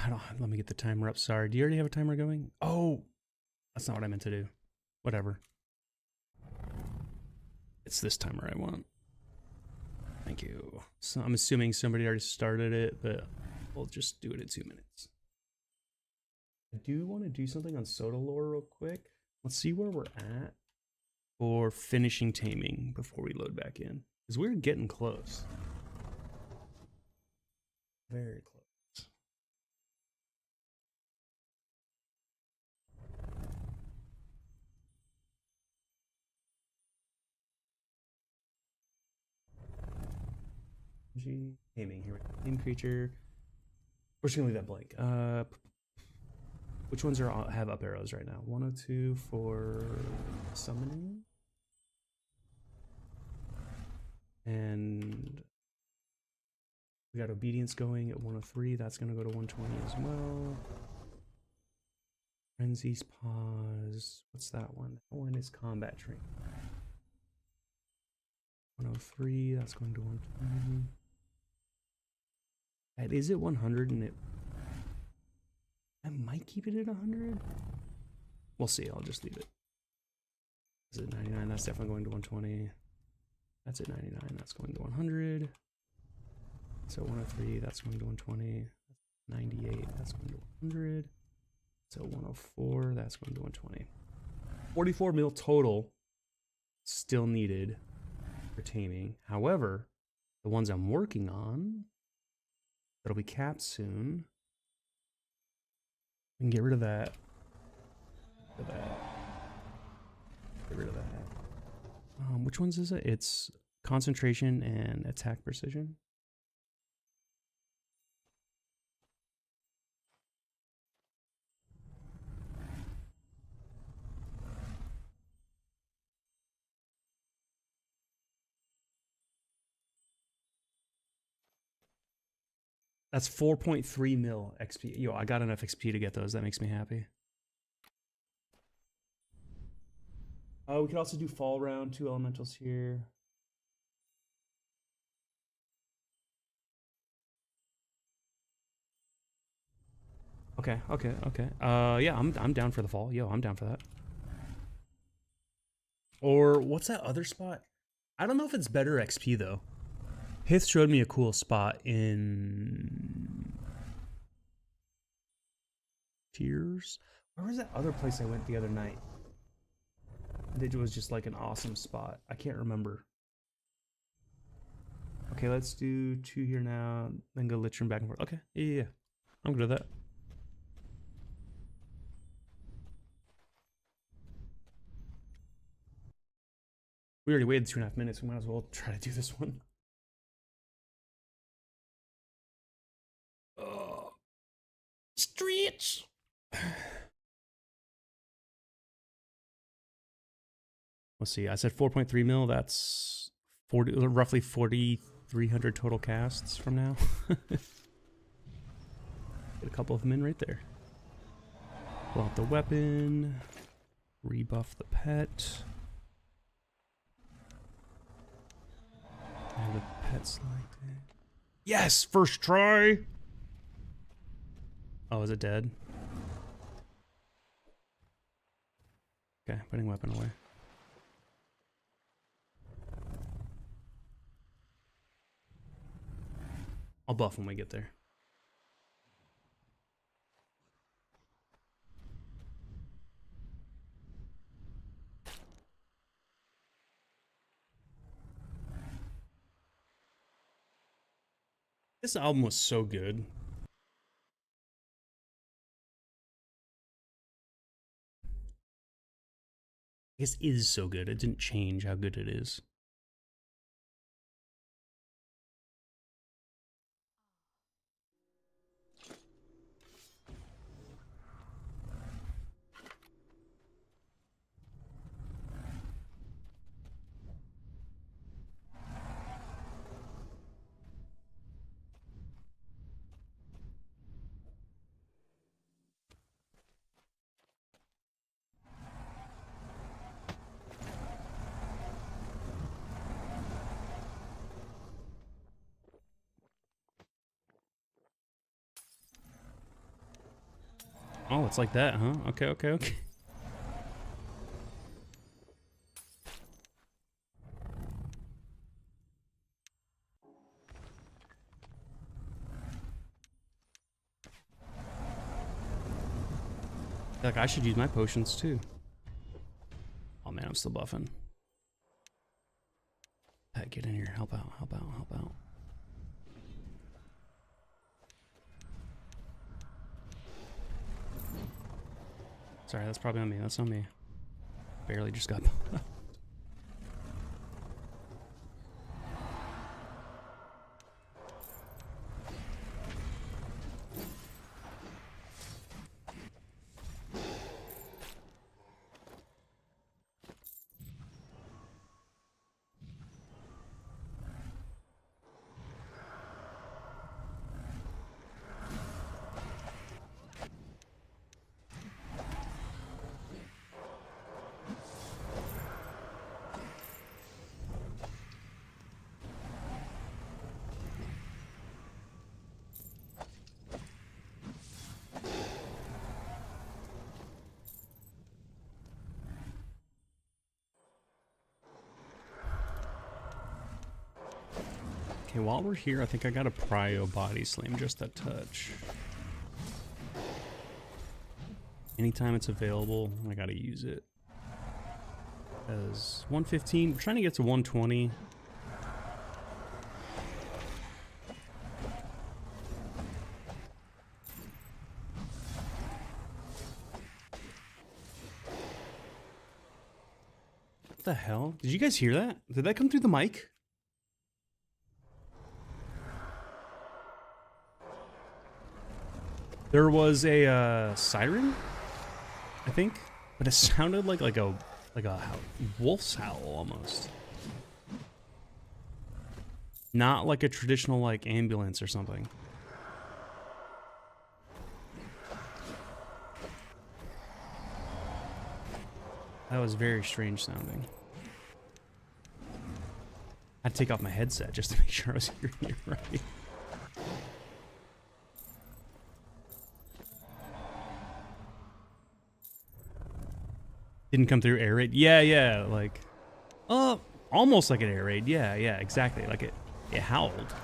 I don't. Let me get the timer up. Sorry. Do you already have a timer going? Oh, that's not what I meant to do. Whatever. It's this timer I want. Thank you. So I'm assuming somebody already started it, but we'll just do it in 2 minutes. I do want to do something on Soda Lore real quick. Let's see where we're at for finishing taming before we load back in, because we're getting close. Very close. Taming here. Name creature. We're just gonna leave that blank. Which ones have up arrows right now? 102 for summoning, and we got obedience going at 103. That's gonna go to 120 as well. Frenzy's pause. What's that one? That one is combat train. 103. That's going to 120. That is at 100, and I might keep it at 100. We'll see. I'll just leave it. Is it 99? That's definitely going to 120. That's at 99. That's going to 100. So 103. That's going to 120. 98. That's going to 100. So 104. That's going to 120. 44 mil total still needed for taming. However, the ones I'm working on that'll be capped soon. We can get rid of that. Get rid of that. Which ones is it? It's concentration and attack precision. That's 4.3 mil XP. Yo, I got enough XP to get those. That makes me happy. We could also do fall round, 2 elementals here. Okay. Yeah, I'm down for the fall. Yo, I'm down for that. Or what's that other spot? I don't know if it's better XP though. Hith showed me a cool spot in Tears. Where was that other place I went the other night? It was just like an awesome spot. I can't remember. Okay, let's do 2 here now, then go Lich back and forth. Okay, yeah. I'm good at that. We already waited 2.5 minutes. We might as well try to do this one. Streets. Let's see. I said 4.3 mil. That's roughly 4,300 total casts from now. Get a couple of them in right there. Pull out the weapon. Rebuff the pet. And the pet selected. Yes, first try. Oh, is it dead? Okay, putting weapon away. I'll buff when we get there. This album was so good. This is so good. It didn't change how good it is. Oh, it's like that, huh? Okay. Like, I should use my potions too. Oh man, I'm still buffing. Pat, get in here. Help out. Sorry, that's probably on me. That's on me. Barely just got. Okay, while we're here, I think I got a prio body slam just a touch. Anytime it's available, I gotta use it. As 115, we're trying to get to 120. What the hell? Did you guys hear that? Did that come through the mic? There was a siren, I think, but it sounded like a wolf's howl almost. Not like a traditional like ambulance or something. That was very strange sounding. I had to take off my headset just to make sure I was hearing it right. Didn't come through air raid. Yeah, like, Almost like an air raid. Yeah, exactly. Like it howled.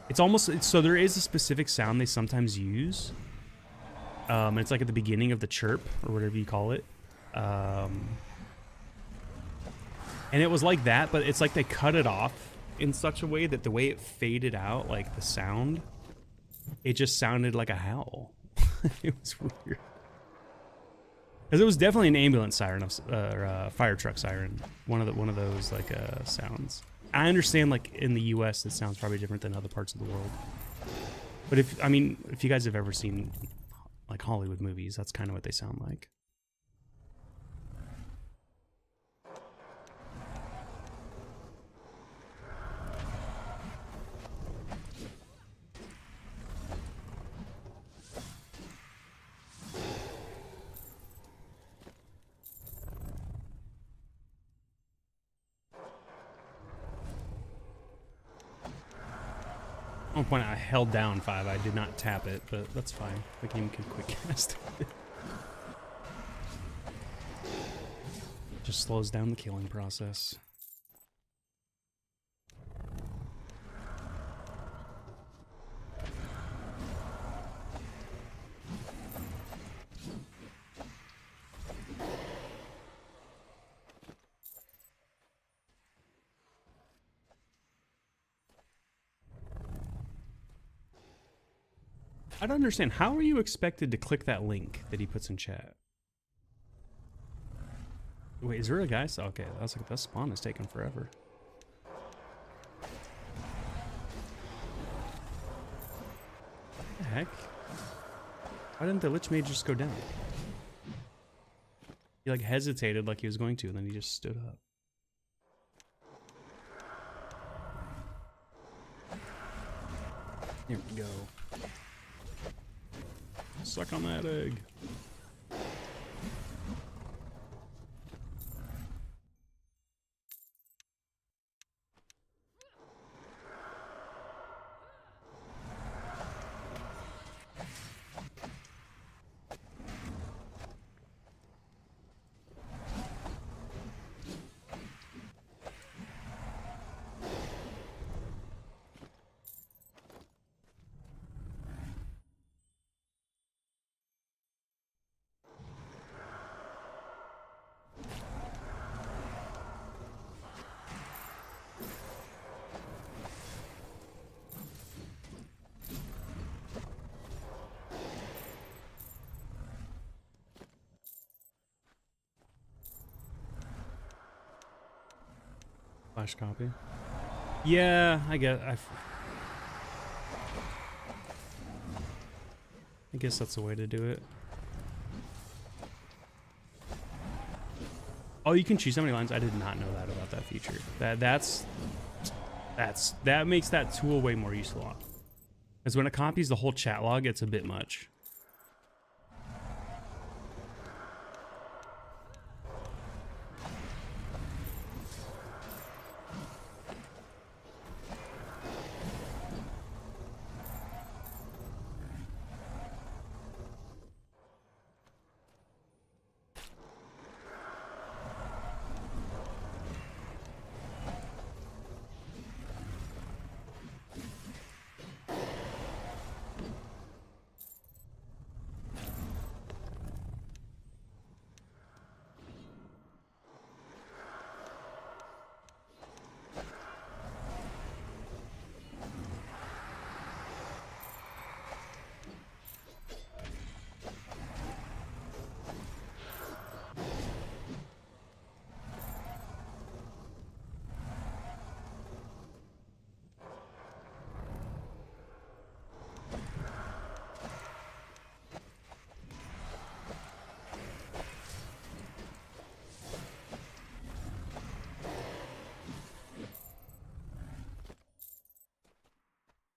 It's almost, so there is a specific sound they sometimes use. It's like at the beginning of the chirp, or whatever you call it. And it was like that, but it's like they cut it off in such a way that the way it faded out, like the sound, it just sounded like a howl. It was weird. Because it was definitely an ambulance siren, or a fire truck siren. One of those like sounds. I understand, like in the U.S., it sounds probably different than other parts of the world. But if you guys have ever seen like Hollywood movies, that's kind of what they sound like. At one point I held down 5. I did not tap it, but that's fine. The game can quick cast. Just slows down the killing process. I don't understand. How are you expected to click that link that he puts in chat? Wait, is there a guy? Okay, that's like that spawn is taking forever. What the heck? Why didn't the Lich Mage just go down? He like hesitated like he was going to, and then he just stood up. Here we go. Suck on that egg. Flash copy. Yeah, I guess that's the way to do it. Oh, you can choose how many lines. I did not know that about that feature. That makes that tool way more useful. Because when it copies the whole chat log, it's a bit much.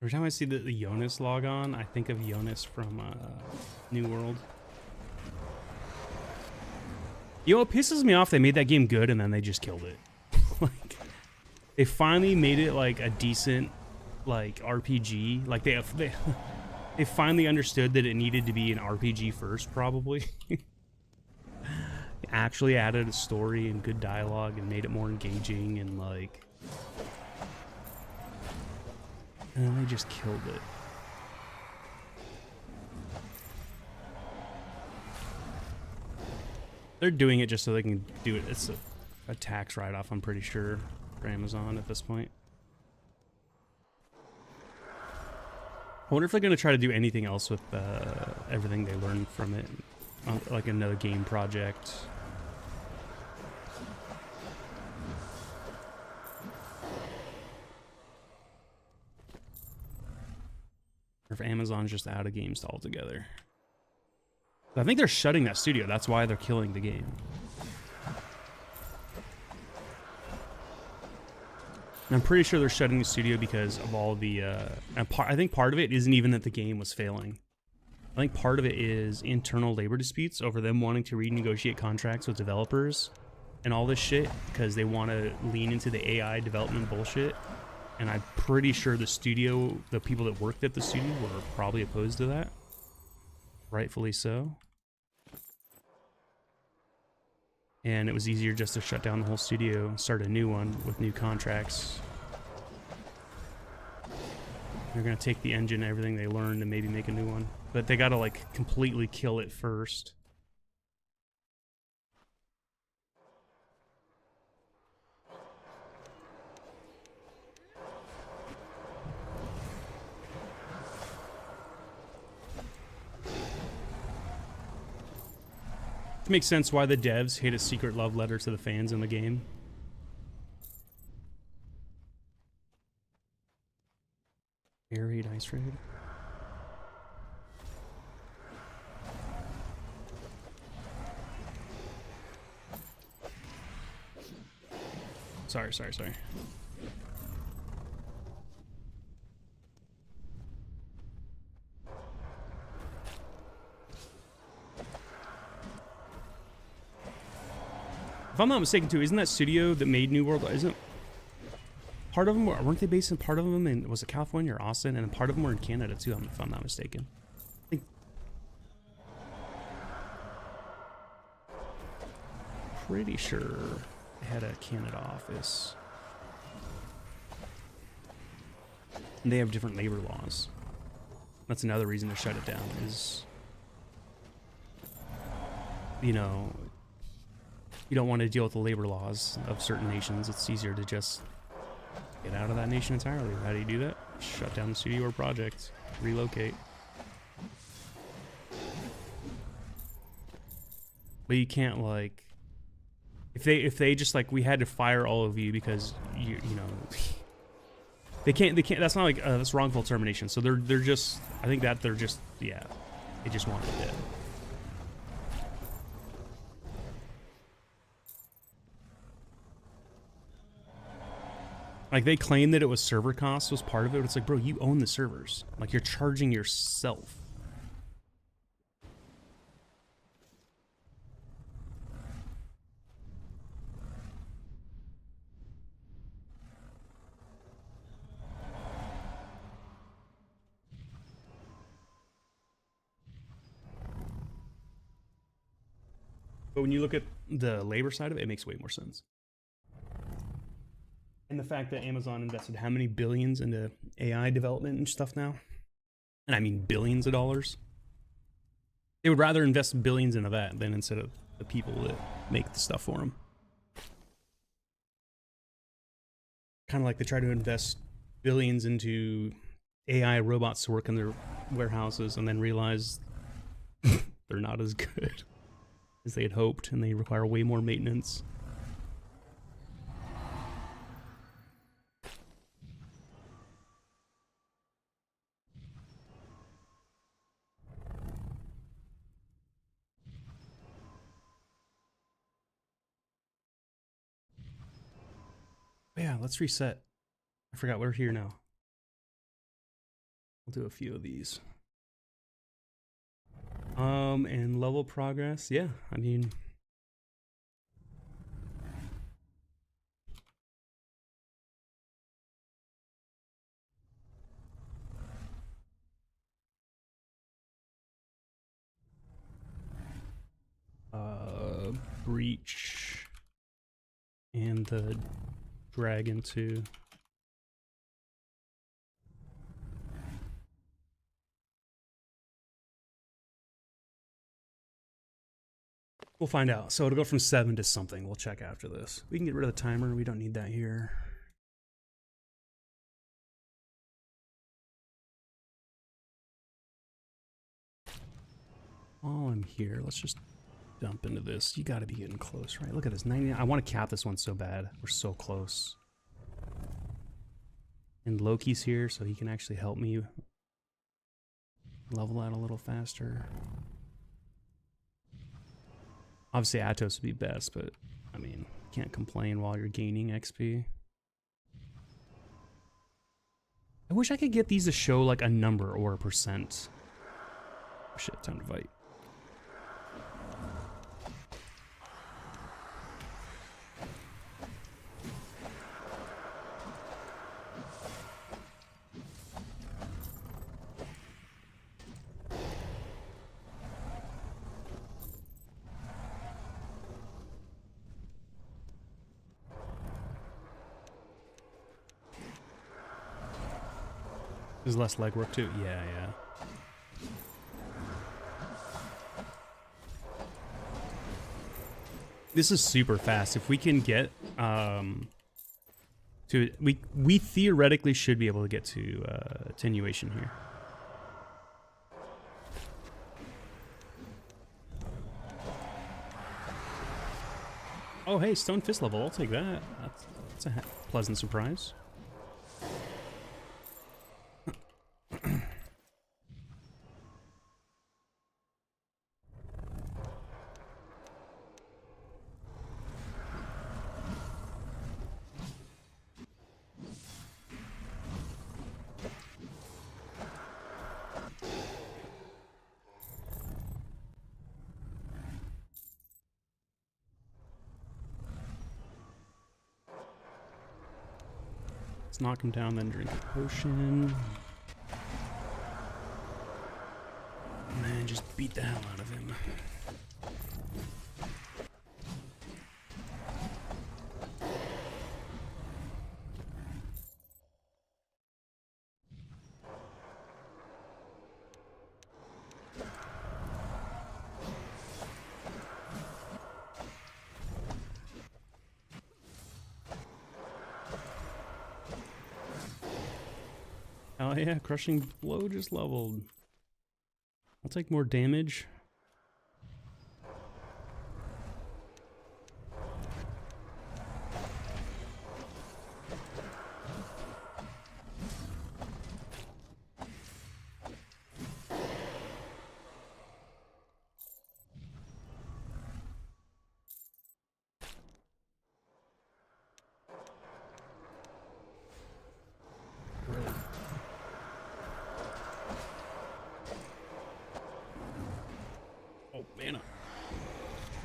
Every time I see the Jonas log on, I think of Jonas from New World. You know, it pisses me off they made that game good and then they just killed it. Like, they finally made it like a decent like RPG. Like they finally understood that it needed to be an RPG first, probably. actually added a story and good dialogue and made it more engaging and like, and then they just killed it. They're doing it just so they can do it. It's a tax write-off, I'm pretty sure, for Amazon at this point. I wonder if they're going to try to do anything else with everything they learned from it. Like another game project. Or if Amazon's just out of games altogether. I think they're shutting that studio. That's why they're killing the game. And I'm pretty sure they're shutting the studio because of all the... I think part of it isn't even that the game was failing. I think part of it is internal labor disputes over them wanting to renegotiate contracts with developers and all this shit because they want to lean into the AI development bullshit. And I'm pretty sure the studio, the people that worked at the studio were probably opposed to that. Rightfully so. And it was easier just to shut down the whole studio and start a new one with new contracts. They're gonna take the engine and everything they learned and maybe make a new one. But they gotta like completely kill it first. It makes sense why the devs hid a secret love letter to the fans in the game. Air raid, ice raid. Sorry. If I'm not mistaken, too, isn't that studio that made New World? Isn't part of them weren't they based in part of them in was it California or Austin, and part of them were in Canada too? If I'm not mistaken. I think pretty sure they had a Canada office. And they have different labor laws. That's another reason to shut it down. Is you know. You don't want to deal with the labor laws of certain nations. It's easier to just get out of that nation entirely. How do you do that? Shut down the studio or project. Relocate. But you can't like... If they just like, we had to fire all of you because, you know... They can't, that's not like, that's wrongful termination. So they're just, I think that they're just, yeah. They just want it dead. Like, they claimed that it was server costs was part of it, but it's like, bro, you own the servers. Like, you're charging yourself. But when you look at the labor side of it, it makes way more sense. And the fact that Amazon invested how many billions into AI development and stuff now? And I mean billions of dollars. They would rather invest billions into that than instead of the people that make the stuff for them. Kind of like they try to invest billions into AI robots to work in their warehouses and then realize they're not as good as they had hoped and they require way more maintenance. Yeah, let's reset. I forgot we're here now. We'll do a few of these. And level progress. Yeah, I mean, breach and the dragon too. We'll find out. So it'll go from 7 to something. We'll check after this. We can get rid of the timer. We don't need that here. While I'm here, let's just dump into this. You gotta be getting close, right? Look at this, 99. I want to cap this one so bad. We're so close. And Loki's here, so he can actually help me level that a little faster. Obviously, Atos would be best, but I mean, can't complain while you're gaining XP. I wish I could get these to show like a number or a percent. Oh, shit, time to fight. There's less legwork too. Yeah, yeah. This is super fast. If we can get to we theoretically should be able to get to attenuation here. Oh, hey, stone fist level. I'll take that. That's a pleasant surprise. Let's knock him down, then drink a potion. And then just beat the hell out of him. Oh yeah, crushing blow just leveled. I'll take more damage.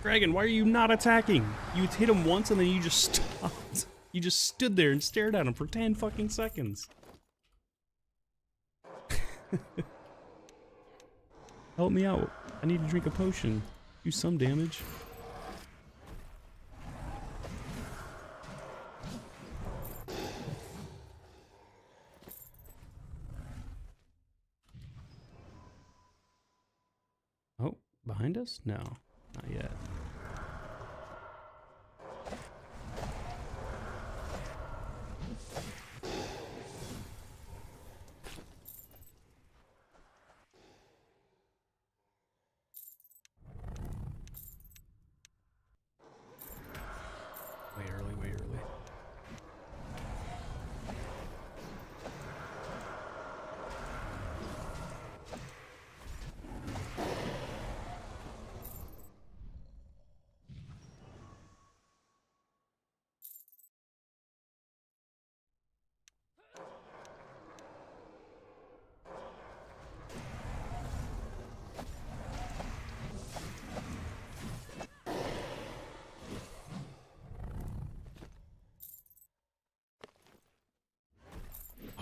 Dragon, why are you not attacking? You hit him once and then you just stopped. You just stood there and stared at him for 10 fucking seconds. Help me out. I need to drink a potion. Do some damage. Oh, behind us? No, not yet. Way early, way early.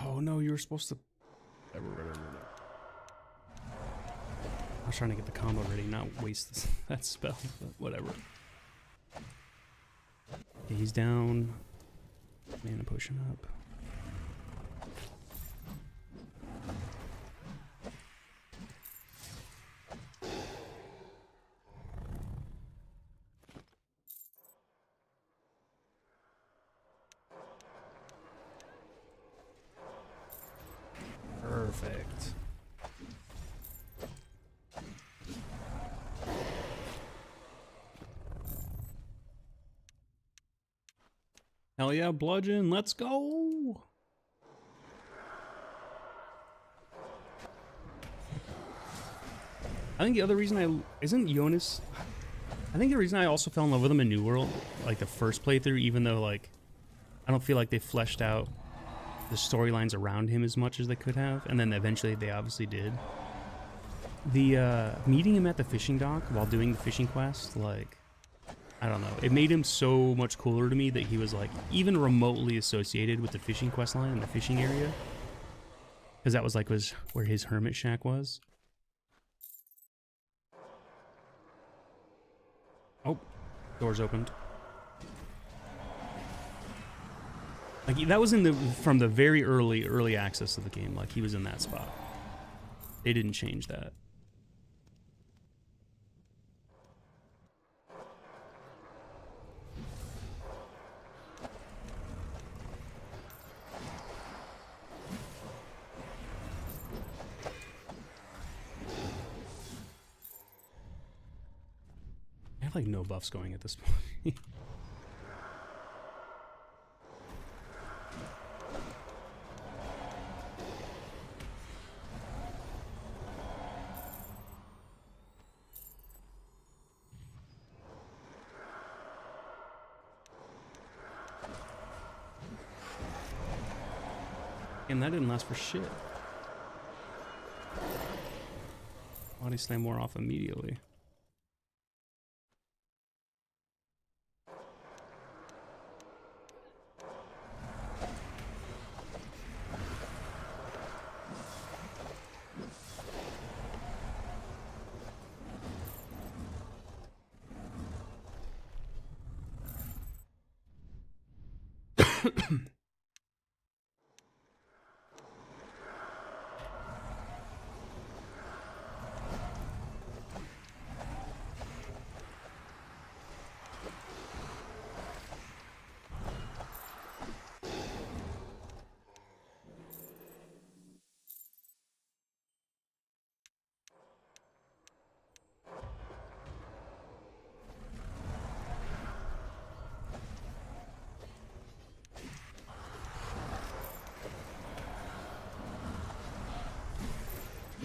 Oh no, you were supposed to... I was trying to get the combo ready, not waste this, that spell, but whatever. Okay, he's down. Mana potion up. Perfect. Hell yeah, bludgeon, let's go! I think the other reason isn't Jonas... I think the reason I also fell in love with him in New World, like the first playthrough, even though like I don't feel like they fleshed out the storylines around him as much as they could have, and then eventually they obviously did. The meeting him at the fishing dock while doing the fishing quest, like, I don't know, it made him so much cooler to me that he was like even remotely associated with the fishing quest line in the fishing area, because that was like where his hermit shack was. Oh, doors opened. Like that was from the very early access of the game. Like he was in that spot. They didn't change that. I have like no buffs going at this point. And that didn't last for shit. Body slam wore off immediately.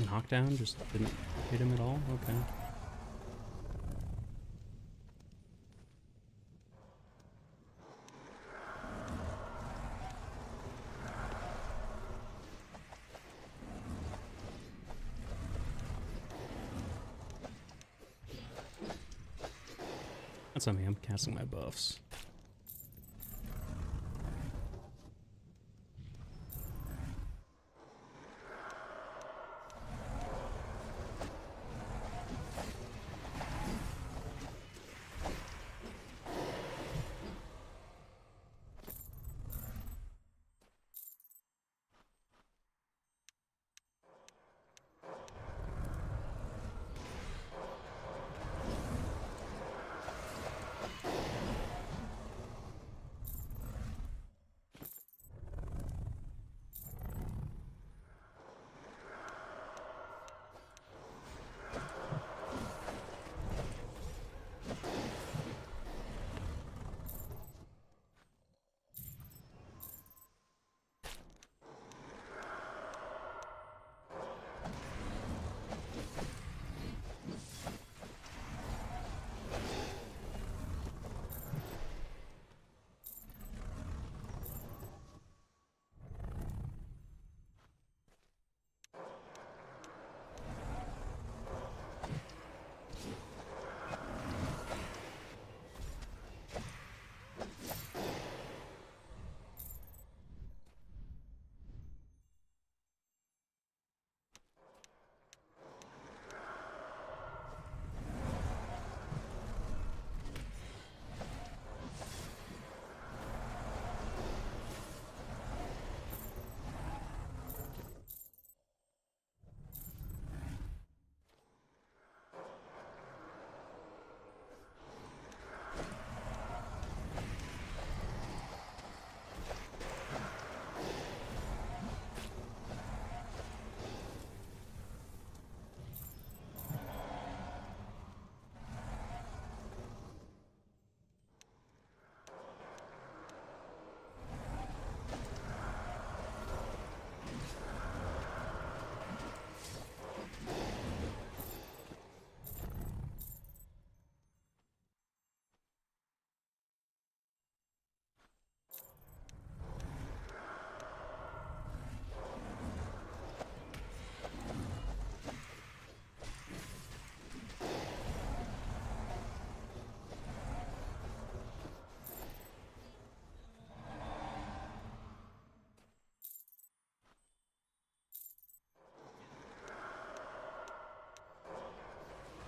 Knockdown just didn't hit him at all? Okay. That's on me, I'm casting my buffs.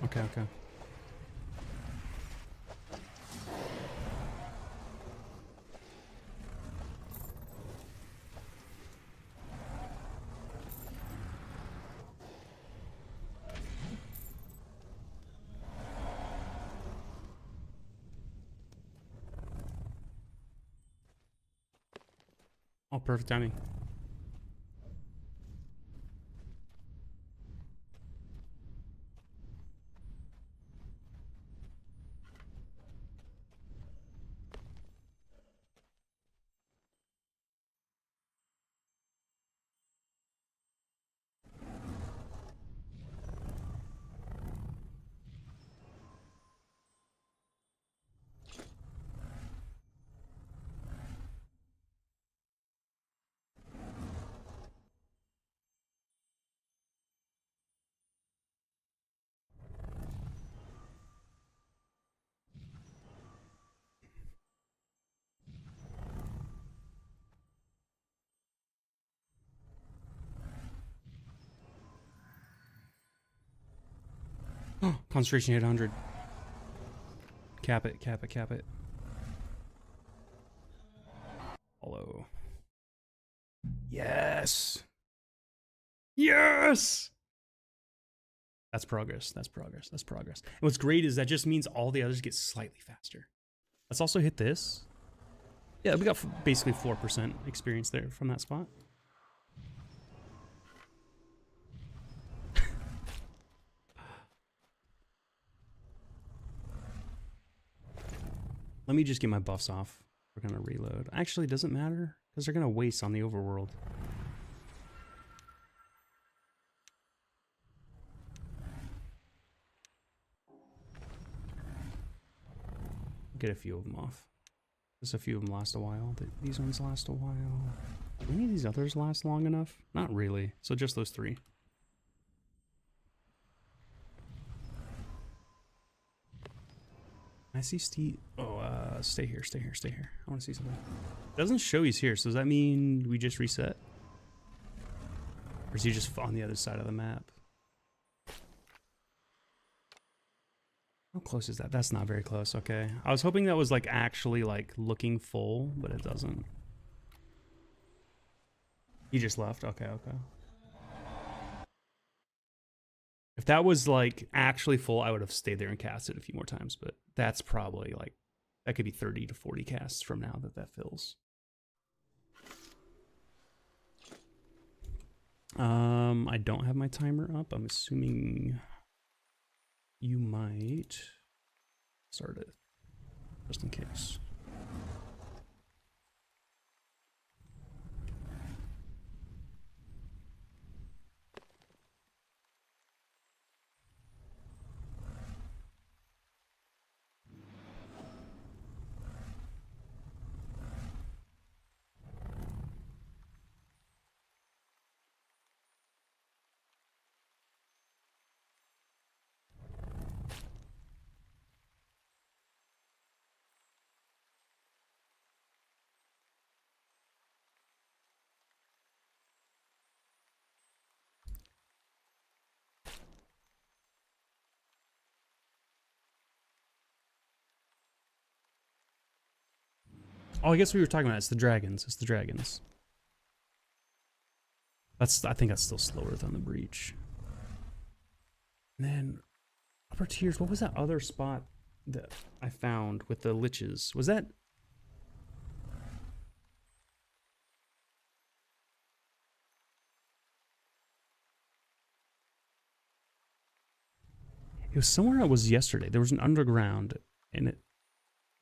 Okay, okay. Oh, perfect timing. Oh, concentration hit 100. Cap it, cap it, cap it. Follow. Yes. Yes. That's progress. That's progress. That's progress. And what's great is that just means all the others get slightly faster. Let's also hit this. Yeah, we got basically 4% experience there from that spot. Let me just get my buffs off. We're gonna reload. Actually, it doesn't matter because they're gonna waste on the overworld. Get a few of them off. Just a few of them last a while. These ones last a while. Do any of these others last long enough? Not really. So just those 3. I see Steve. Oh, stay here, stay here, stay here. I want to see something. It doesn't show he's here, so does that mean we just reset? Or is he just on the other side of the map? How close is that? That's not very close, okay. I was hoping that was like actually like looking full, but it doesn't. He just left, okay, okay. If that was like actually full, I would have stayed there and cast it a few more times, but that's probably like, that could be 30 to 40 casts from now that fills. I don't have my timer up. I'm assuming you might start it just in case. Oh, I guess we were talking about it's the dragons. It's the dragons. I think that's still slower than the breach. And then upper tiers. What was that other spot that I found with the liches? Was that? It was somewhere I was yesterday. There was an underground, and it.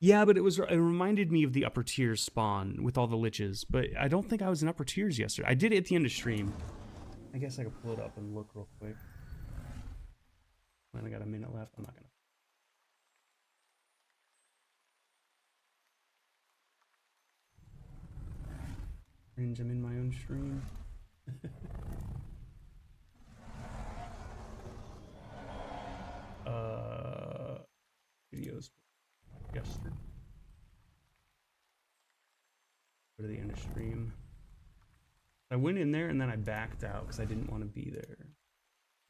Yeah, but it reminded me of the upper tiers spawn with all the liches, but I don't think I was in upper tiers yesterday. I did it at the end of stream. I guess I could pull it up and look real quick. When I got a minute left, I'm not gonna. Cringe, I'm in my own stream. Videos yesterday. Go to the end of stream. I went in there and then I backed out because I didn't want to be there.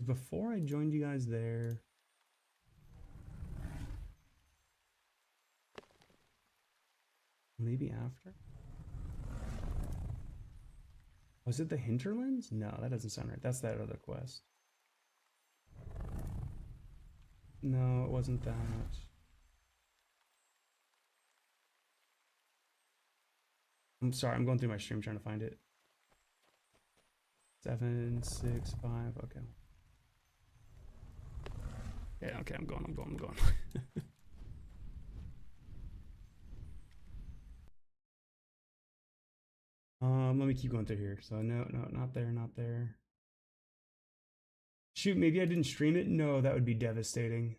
Before I joined you guys there, Maybe after? Was it the hinterlands? No, that doesn't sound right. That's that other quest. No, it wasn't that. I'm sorry, I'm going through my stream trying to find it. 7, 6, 5, okay. Yeah, okay, I'm going. Let me keep going through here. So no, not there. Shoot, maybe I didn't stream it? No, that would be devastating.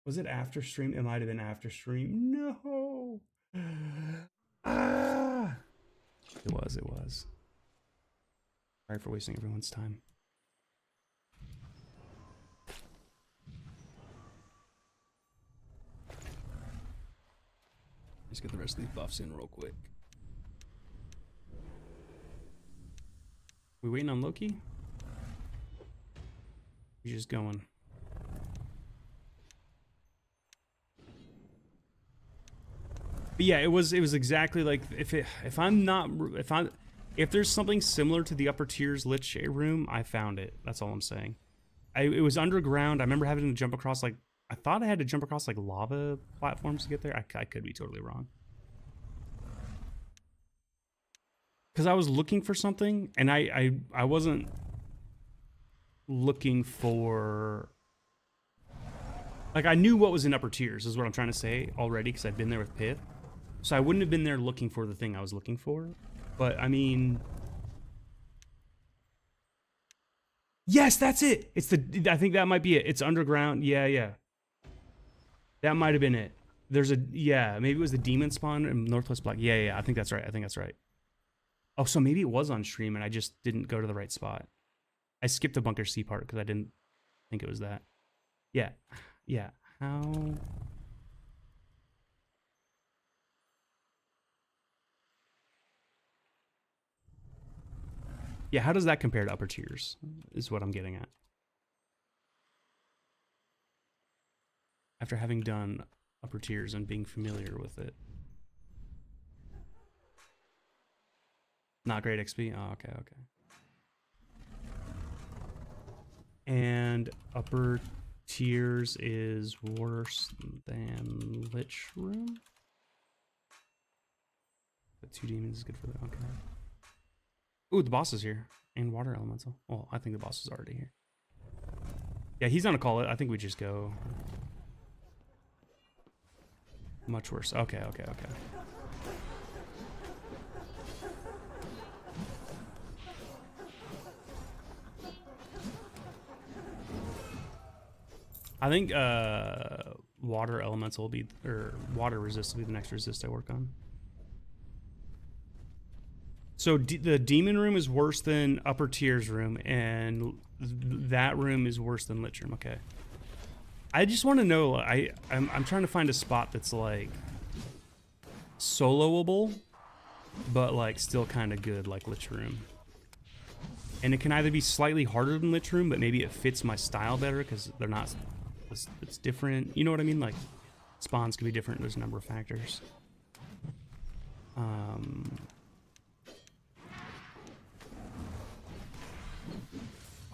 Was it after stream? It might have been after stream. No. Ah. It was. Sorry for wasting everyone's time. Let's get the rest of these buffs in real quick. We waiting on Loki? He's just going. But yeah, it was exactly like if there's something similar to the upper tiers Lich room, I found it. That's all I'm saying. It was underground. I remember having to jump across like I thought I had to jump across like lava platforms to get there. I could be totally wrong. Because I was looking for something and I wasn't looking for like I knew what was in upper tiers is what I'm trying to say already because I've been there with Pith. So I wouldn't have been there looking for the thing I was looking for. But I mean, yes, that's it. It's I think that might be it. It's underground. Yeah. That might have been it. Maybe it was the demon spawn in Northwest Black. Yeah, I think that's right. Oh, so maybe it was on stream and I just didn't go to the right spot. I skipped the Bunker C part because I didn't think it was that. Yeah. How? Yeah, how does that compare to upper tiers is what I'm getting at. After having done upper tiers and being familiar with it. Not great XP? Oh, okay. And upper tiers is worse than Lich room? The 2 demons is good for that, okay. Ooh, the boss is here. And water elemental. Well, I think the boss is already here. Yeah, he's gonna call it. I think we just go. Much worse. Okay. I think water elemental will be, or water resist will be the next resist I work on. So the demon room is worse than upper tiers room, and that room is worse than Lich room. Okay. I just want to know. I'm trying to find a spot that's like soloable, but like still kind of good, like Lich room. And it can either be slightly harder than Lich room, but maybe it fits my style better because they're not. It's different. You know what I mean? Like spawns can be different. There's a number of factors. Oh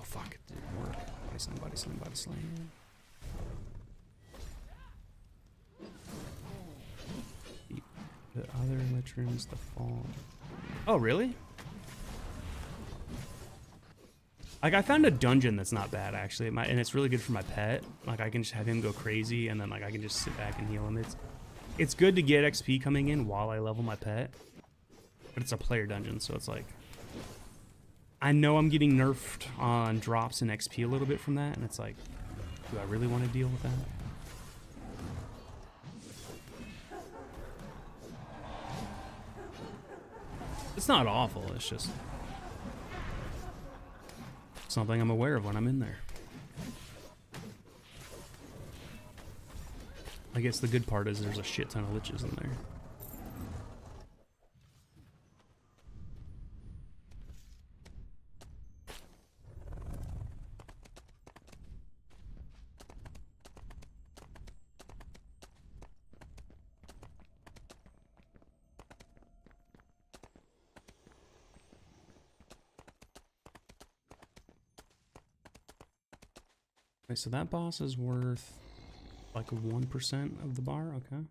fuck! It didn't work. Body slam. The other Lich rooms, the fall. Oh really? Like, I found a dungeon that's not bad, actually, and it's really good for my pet. Like, I can just have him go crazy, and then, like, I can just sit back and heal him. It's good to get XP coming in while I level my pet, but it's a player dungeon, so it's like... I know I'm getting nerfed on drops and XP a little bit from that, and it's like, do I really want to deal with that? It's not awful, it's just... something I'm aware of when I'm in there. I guess the good part is there's a shit ton of liches in there. Okay, so that boss is worth like 1% of the bar, okay.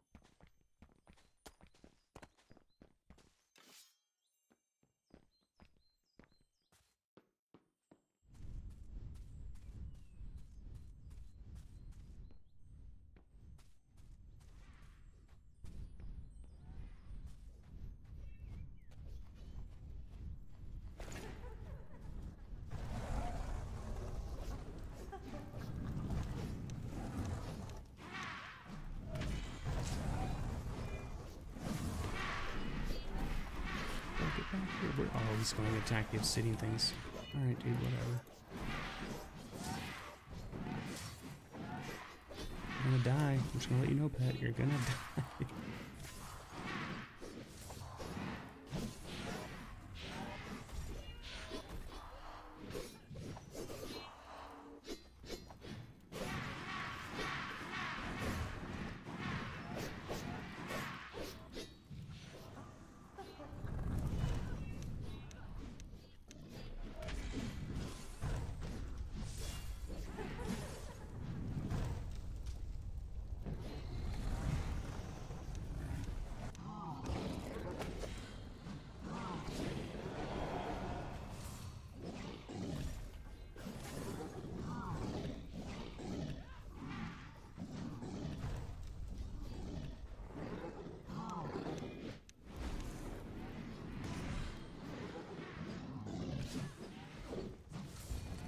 Oh, he's going to attack the obsidian things. Alright, dude, whatever. You're gonna die. I'm just gonna let you know, pet. You're gonna die.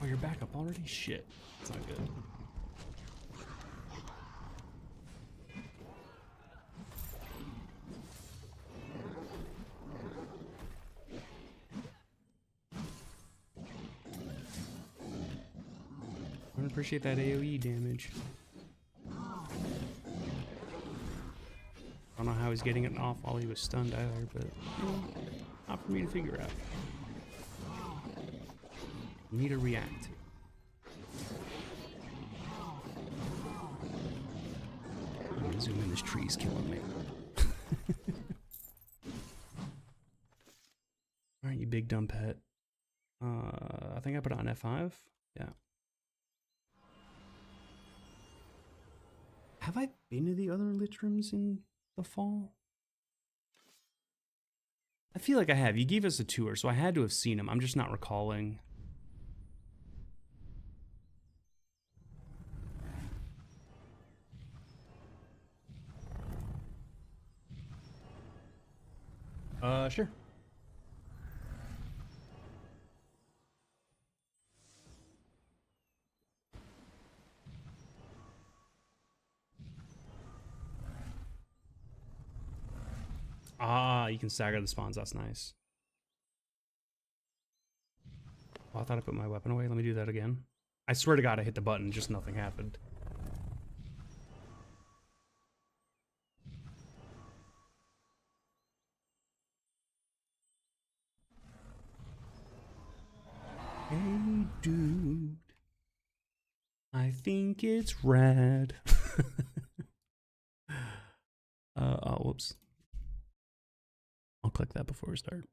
Oh, you're back up already? Shit. That's not good. I don't appreciate that AoE damage. I don't know how he's getting it off while he was stunned either, but you know, not for me to figure out. Need to react. I'm gonna zoom in, this tree's killing me. Alright, you big dumb pet. I think I put it on F5. Yeah. Have I been to the other Lich rooms in the fall? I feel like I have. You gave us a tour, so I had to have seen them. I'm just not recalling. Sure. Ah, you can stagger the spawns. That's nice. Oh, I thought I put my weapon away. Let me do that again. I swear to God, I hit the button. Just nothing happened. Hey, dude. I think it's rad. Oh, whoops. I'll click that before we start.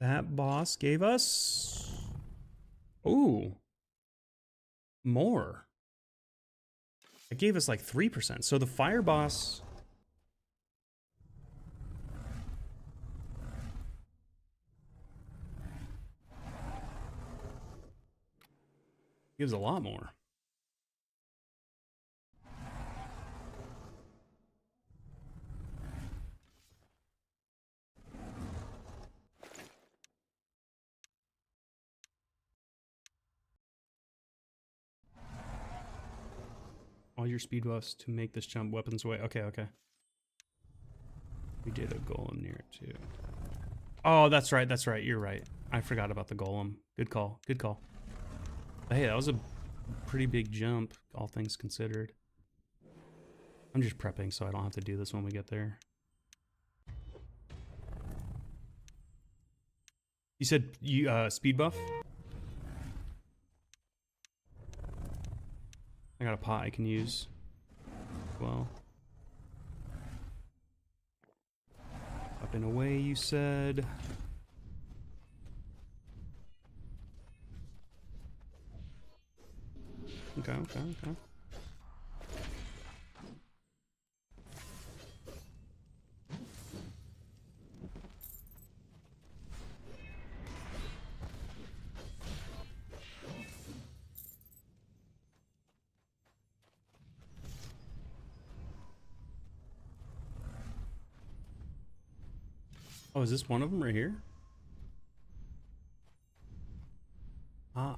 That boss gave us... Ooh. More. It gave us like 3%. So the fire boss... gives a lot more. All your speed buffs to make this jump weapons away. Okay, okay. We did a golem near it too. Oh, that's right, that's right. You're right. I forgot about the golem. Good call, good call. But hey, that was a pretty big jump, all things considered. I'm just prepping so I don't have to do this when we get there. You said you speed buff? I got a pot I can use. Well. Up and away, you said. Okay, okay, okay. Oh, is this one of them right here?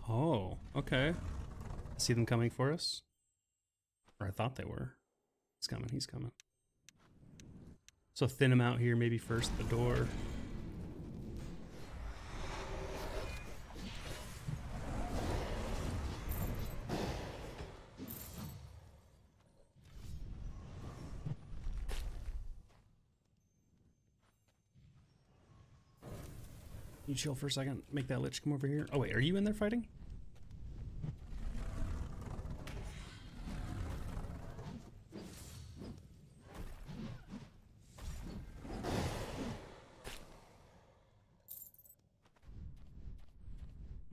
Oh, okay. I see them coming for us. Or I thought they were. He's coming, he's coming. So thin him out here maybe first at the door. You chill for a second, make that Lich come over here. Oh wait, are you in there fighting?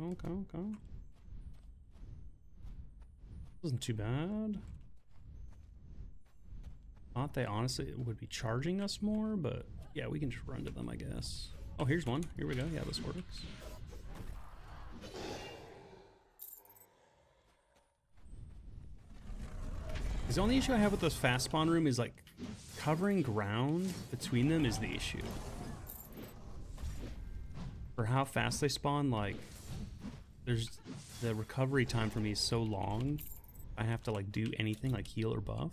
Okay, okay. Wasn't too bad. Thought they honestly would be charging us more, but yeah, we can just run to them, I guess. Oh, here's one. Here we go. Yeah, this works. The only issue I have with this fast spawn room is like covering ground between them is the issue. For how fast they spawn, like there's the recovery time for me is so long. I have to like do anything like heal or buff.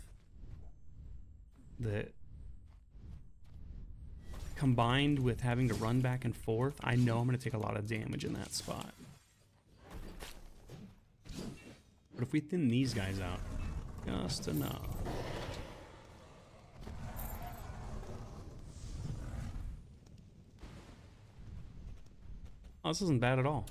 That combined with having to run back and forth, I know I'm going to take a lot of damage in that spot. But if we thin these guys out just enough. Oh, this isn't bad at all.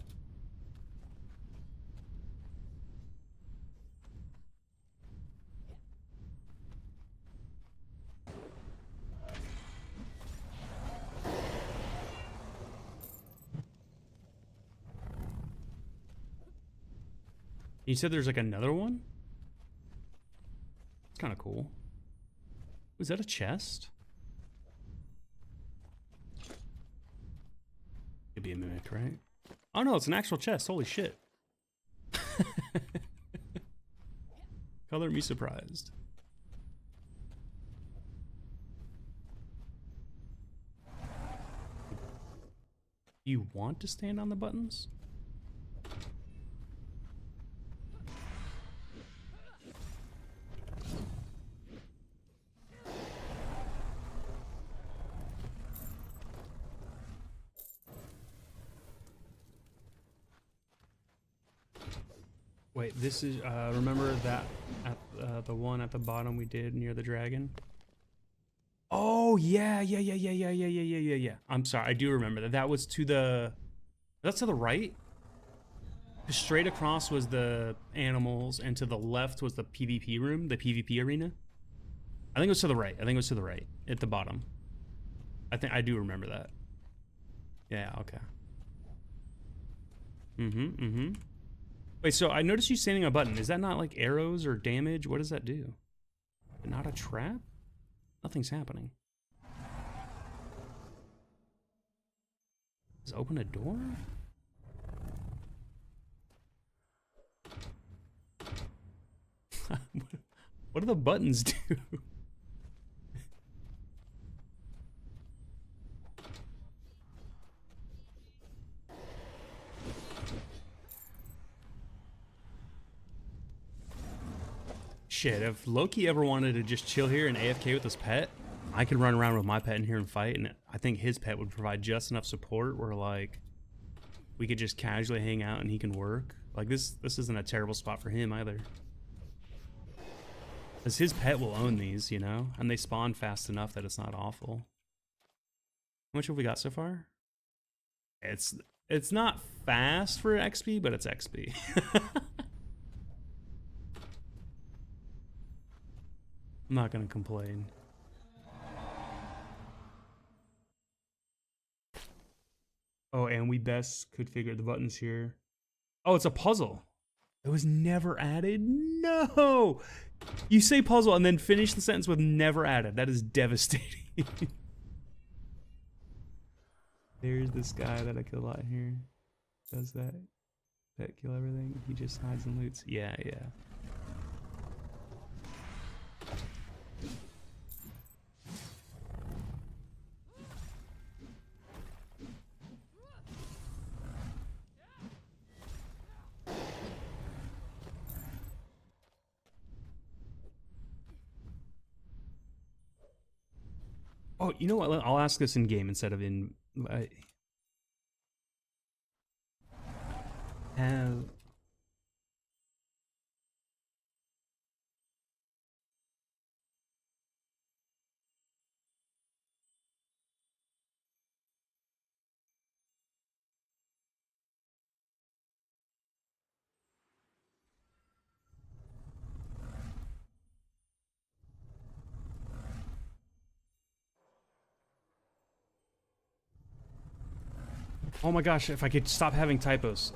You said there's like another one? It's kind of cool. Was that a chest? Could be a mimic, right? Oh no, it's an actual chest. Holy shit. Color me surprised. You want to stand on the buttons? Wait, this is, remember that at the one at the bottom we did near the dragon? Oh, yeah. I'm sorry, I do remember that. That was to the, that's to the right? Straight across was the animals, and to the left was the PvP room, the PvP arena. I think it was to the right. I think it was to the right, at the bottom. I do remember that. Yeah, okay. Wait, so I noticed you standing on a button. Is that not like arrows or damage? What does that do? Not a trap? Nothing's happening. Does it open a door? What do the buttons do? Shit, if Loki ever wanted to just chill here and AFK with his pet, I could run around with my pet in here and fight, and I think his pet would provide just enough support where, like, we could just casually hang out and he can work. Like, this isn't a terrible spot for him either. Because his pet will own these, you know? And they spawn fast enough that it's not awful. How much have we got so far? It's not fast for XP, but it's XP. I'm not gonna complain. Oh, and we best could figure the buttons here. Oh, it's a puzzle. It was never added? No! You say puzzle and then finish the sentence with never added. That is devastating. There's this guy that I kill a lot here. Does that. Pet kill everything? He just hides and loots. Yeah, yeah. Oh, you know what? I'll ask this in game instead of in. Have oh my gosh, if I could stop having typos.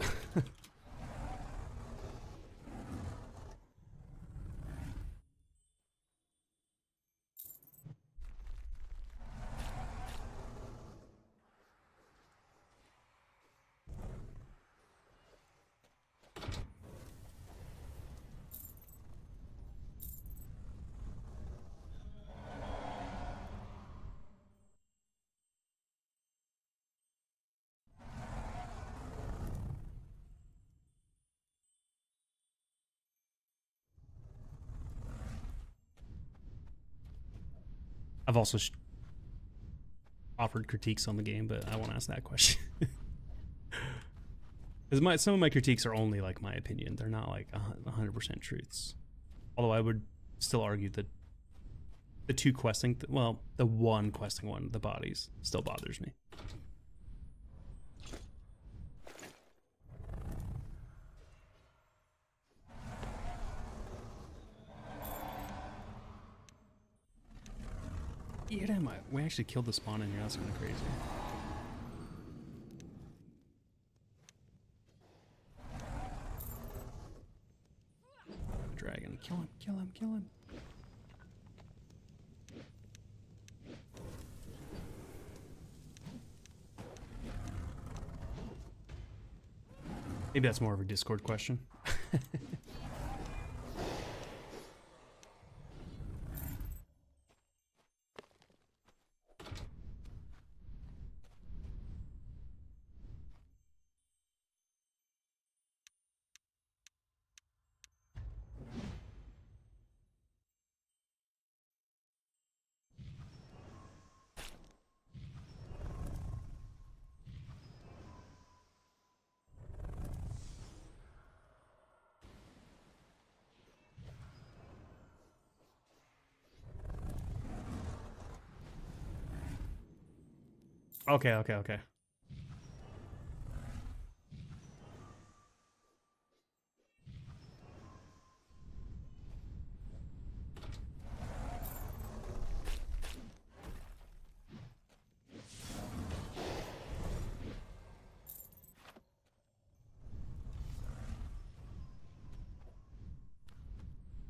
I've also offered critiques on the game, but I won't ask that question. Because some of my critiques are only like my opinion. They're not like 100% truths. Although I would still argue that the two questing, well, the one questing one, the bodies, still bothers me. Yeah, damn, we actually killed the spawn in here. That's kind of crazy. Dragon, kill him, kill him, kill him. Maybe that's more of a Discord question. Okay, okay, okay.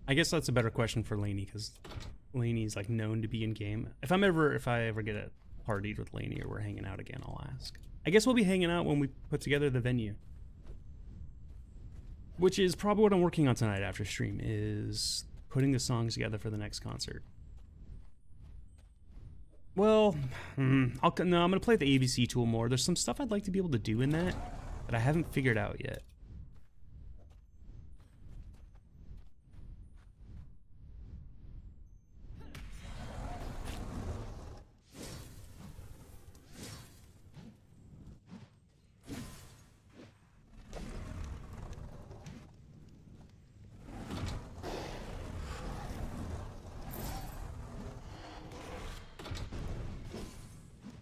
I guess that's a better question for Laney, because Laney's like known to be in game. If I ever get a partied with Laney or we're hanging out again, I'll ask. I guess we'll be hanging out when we put together the venue. Which is probably what I'm working on tonight after stream, is putting the songs together for the next concert. Well, no, I'm gonna play the ABC tool more. There's some stuff I'd like to be able to do in that I haven't figured out yet.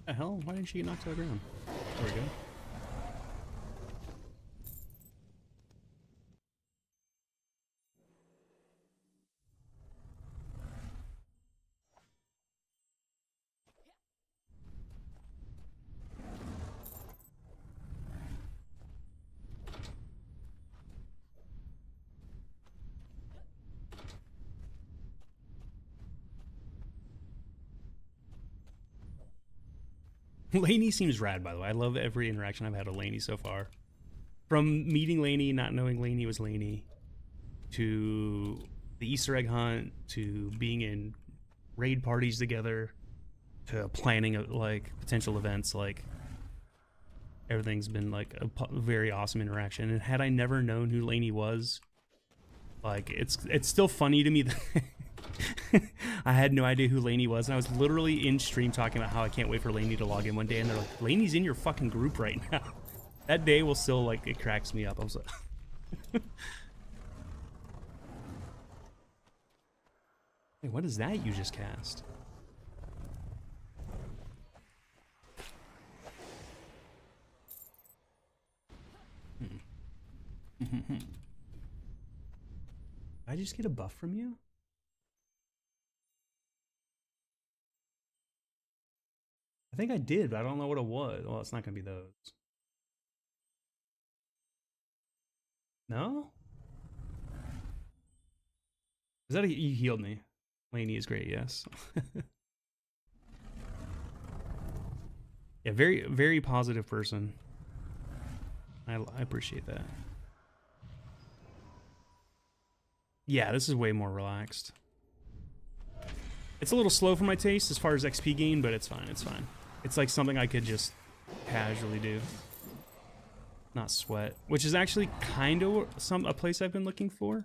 The hell? Why didn't she get knocked to the ground? There we go. Lainey seems rad, by the way. I love every interaction I've had with Lainey so far. From meeting Lainey, not knowing Lainey was Lainey, to the Easter egg hunt, to being in raid parties together, to planning like potential events, like everything's been like a very awesome interaction. And had I never known who Lainey was, like it's still funny to me that I had no idea who Lainey was, and I was literally in stream talking about how I can't wait for Lainey to log in one day, and they're like, Lainey's in your fucking group right now. That day will still, like, it cracks me up. I was like, hey, what is that you just cast? Did I just get a buff from you? I think I did, but I don't know what it was. Well, it's not gonna be those. No? Is that you healed me? Lainey is great, yes. Yeah, very, very positive person. I appreciate that. Yeah, this is way more relaxed. It's a little slow for my taste as far as XP gain, but it's fine, it's fine. It's like something I could just casually do. Not sweat, which is actually kind of a place I've been looking for.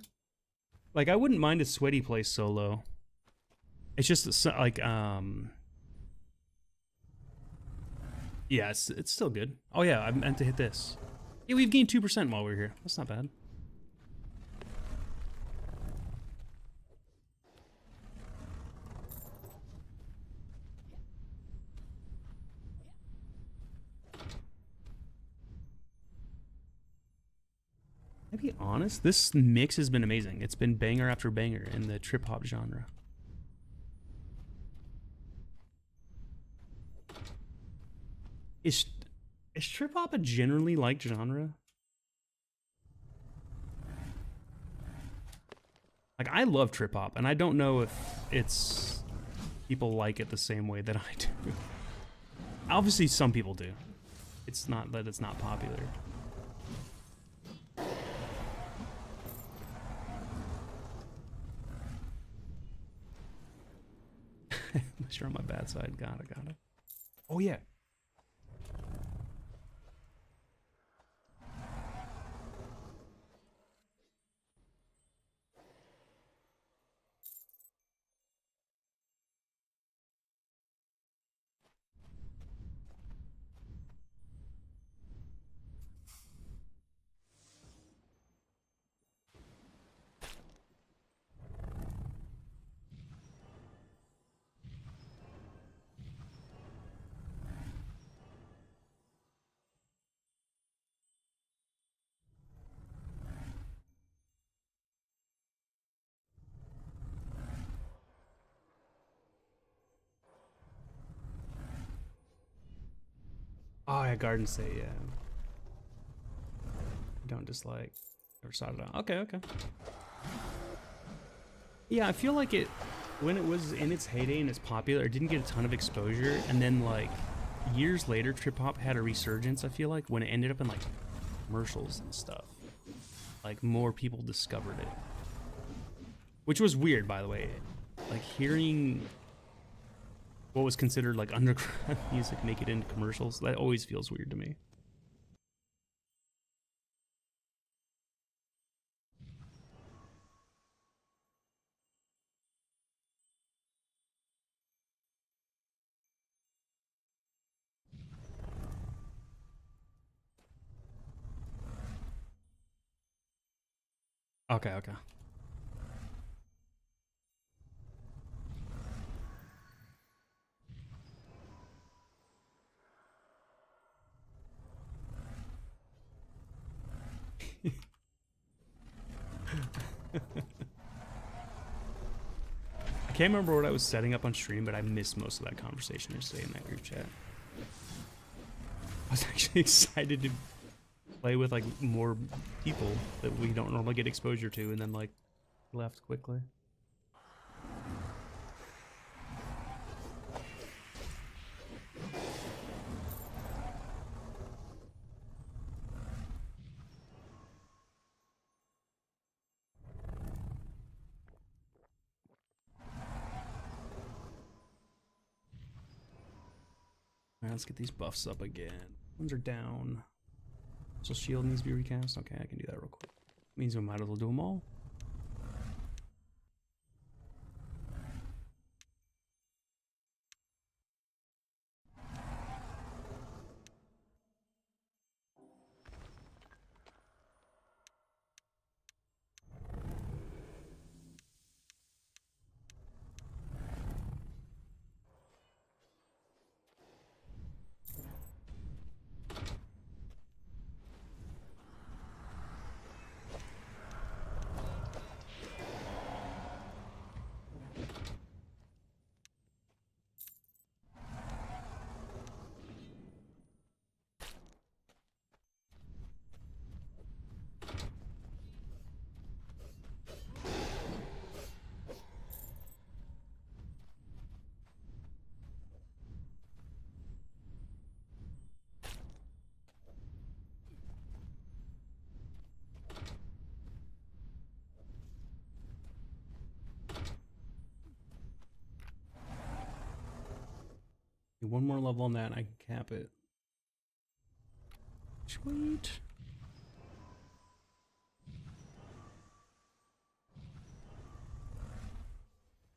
Like, I wouldn't mind a sweaty place solo. It's just like, yeah, it's still good. Oh yeah, I meant to hit this. Yeah, we've gained 2% while we're here. That's not bad. To be honest, this mix has been amazing. It's been banger after banger in the trip hop genre. Is trip hop a generally liked genre? Like, I love trip hop, and I don't know if it's people like it the same way that I do. Obviously, some people do. It's not that it's not popular. Unless you're on my bad side. Got it. Oh, yeah. Oh, yeah, Garden State, yeah. Don't dislike. Never sought it out. Okay. Yeah, I feel like it, when it was in its heyday and it's popular, it didn't get a ton of exposure, and then, like, years later, trip hop had a resurgence, I feel like, when it ended up in, like, commercials and stuff. Like, more people discovered it. Which was weird, by the way. Like, hearing what was considered, like, underground music make it into commercials, that always feels weird to me. Okay. I can't remember what I was setting up on stream, but I missed most of that conversation yesterday in that group chat. I was actually excited to play with, like, more people that we don't normally get exposure to, and then, like, left quickly. Alright, let's get these buffs up again. Ones are down. So shield needs to be recast. Okay, I can do that real quick. Means we might as well do them all. One more level on that and I can cap it. Sweet.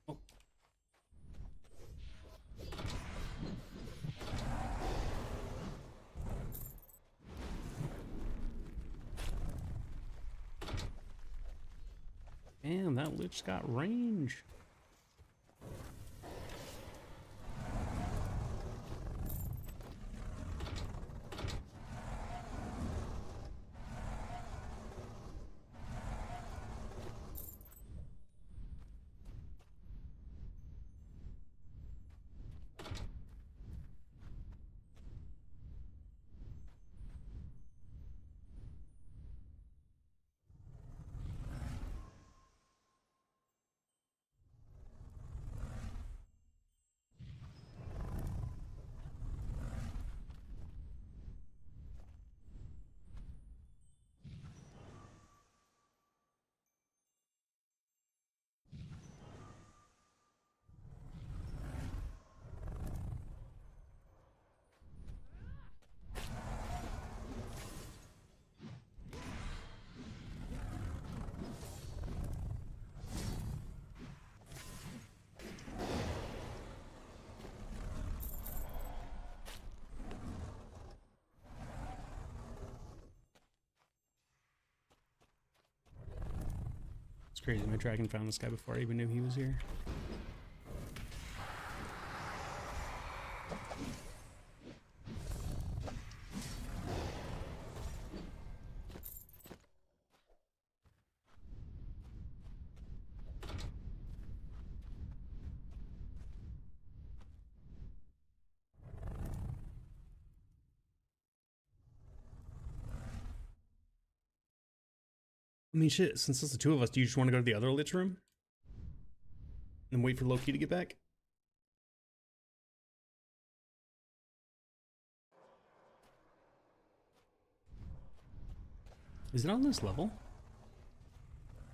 Oh. Damn, that Lich got range. It's crazy. My dragon found this guy before I even knew he was here. I mean, shit, since it's the two of us, do you just want to go to the other Lich room? And wait for Loki to get back? Is it on this level?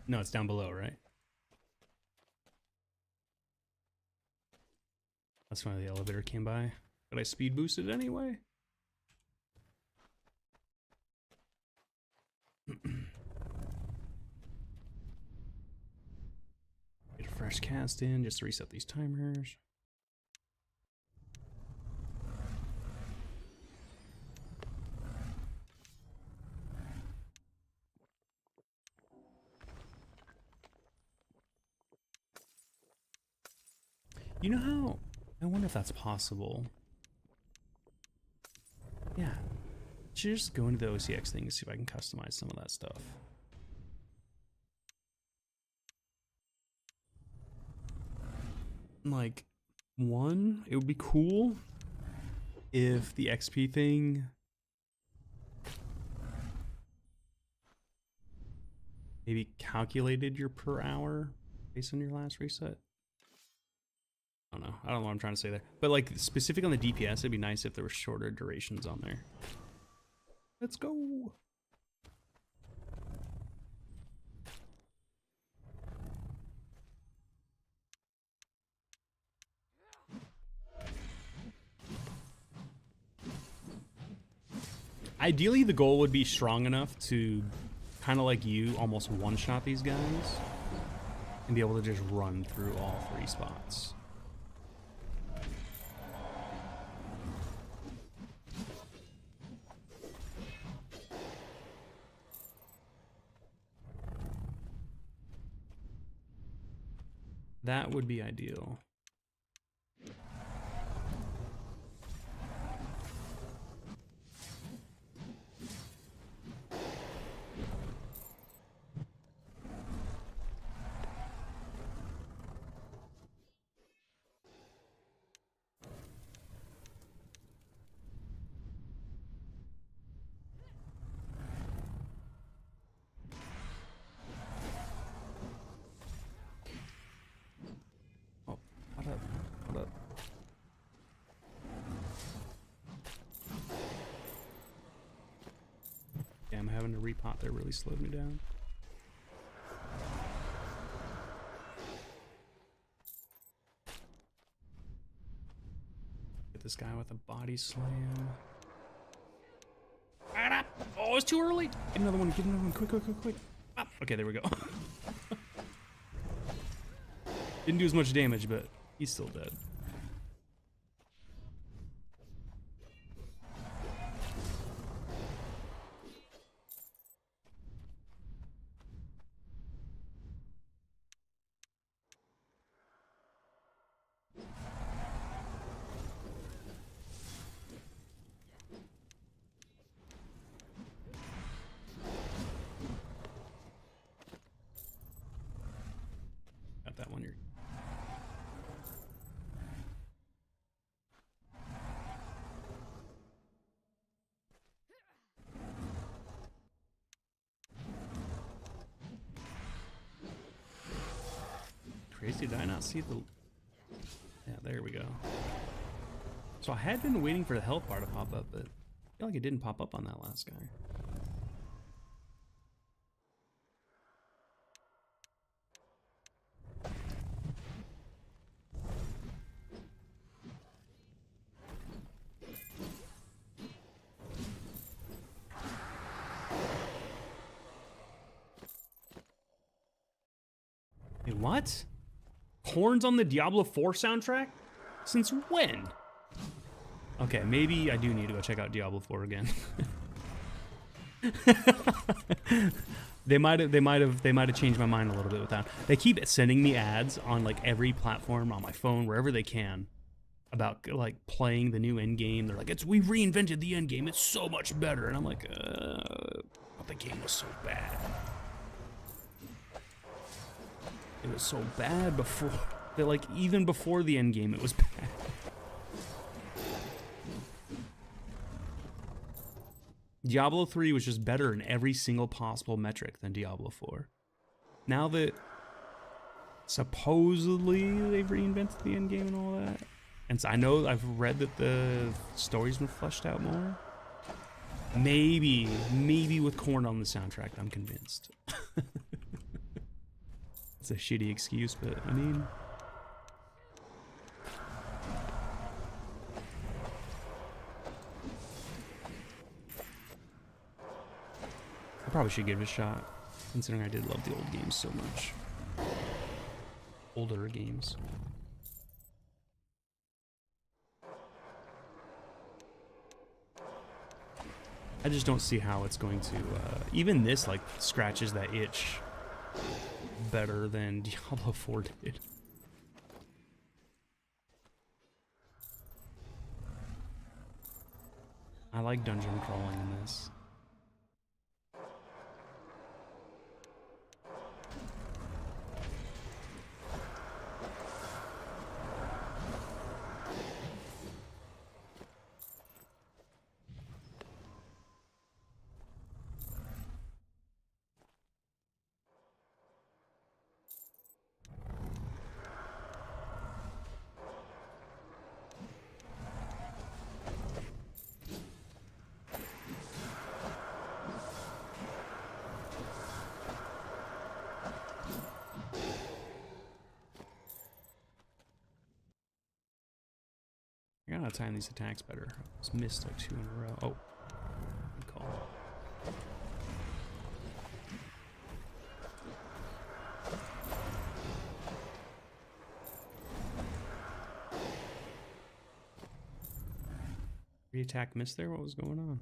No, it's down below, right? That's why the elevator came by. But I speed boosted anyway. Get a fresh cast in just to reset these timers. You know how? I wonder if that's possible. Yeah. Just go into the OCX thing and see if I can customize some of that stuff. Like, one, it would be cool if the XP thing maybe calculated your per hour based on your last reset. I don't know what I'm trying to say there. But like specific on the DPS, it'd be nice if there were shorter durations on there. Let's go. Ideally, the goal would be strong enough to, kind of like you, almost one-shot these guys and be able to just run through all 3 spots. That would be ideal. I'm having to repot there really slowed me down. Get this guy with a body slam. Oh, it's too early. Get another one. Get another one. Quick, quick, quick, quick. Ah, okay, there we go. Didn't do as much damage, but he's still dead. That one here. Crazy, did I not see the... Yeah, there we go. So I had been waiting for the health bar to pop up, but I feel like it didn't pop up on that last guy. Wait, what? Horns on the Diablo 4 soundtrack? Since when? Okay, maybe I do need to go check out Diablo 4 again. They might have changed my mind a little bit with that. They keep sending me ads on like every platform on my phone, wherever they can, about like playing the new end game. They're like, we reinvented the end game. It's so much better. And I'm like, but the game was so bad. It was so bad before. That like even before the end game, it was bad. Diablo 3 was just better in every single possible metric than Diablo 4. Now that supposedly they've reinvented the end game and all that, and so I know I've read that the story's been fleshed out more. Maybe with Korn on the soundtrack, I'm convinced. It's a shitty excuse, but I mean... I probably should give it a shot, considering I did love the old games so much. Older games. I just don't see how it's going to... even this, like, scratches that itch better than Diablo 4 did. I like dungeon crawling in this. I gotta time these attacks better. I just missed like 2 in a row. Oh, good call. Re-attack missed there? What was going on?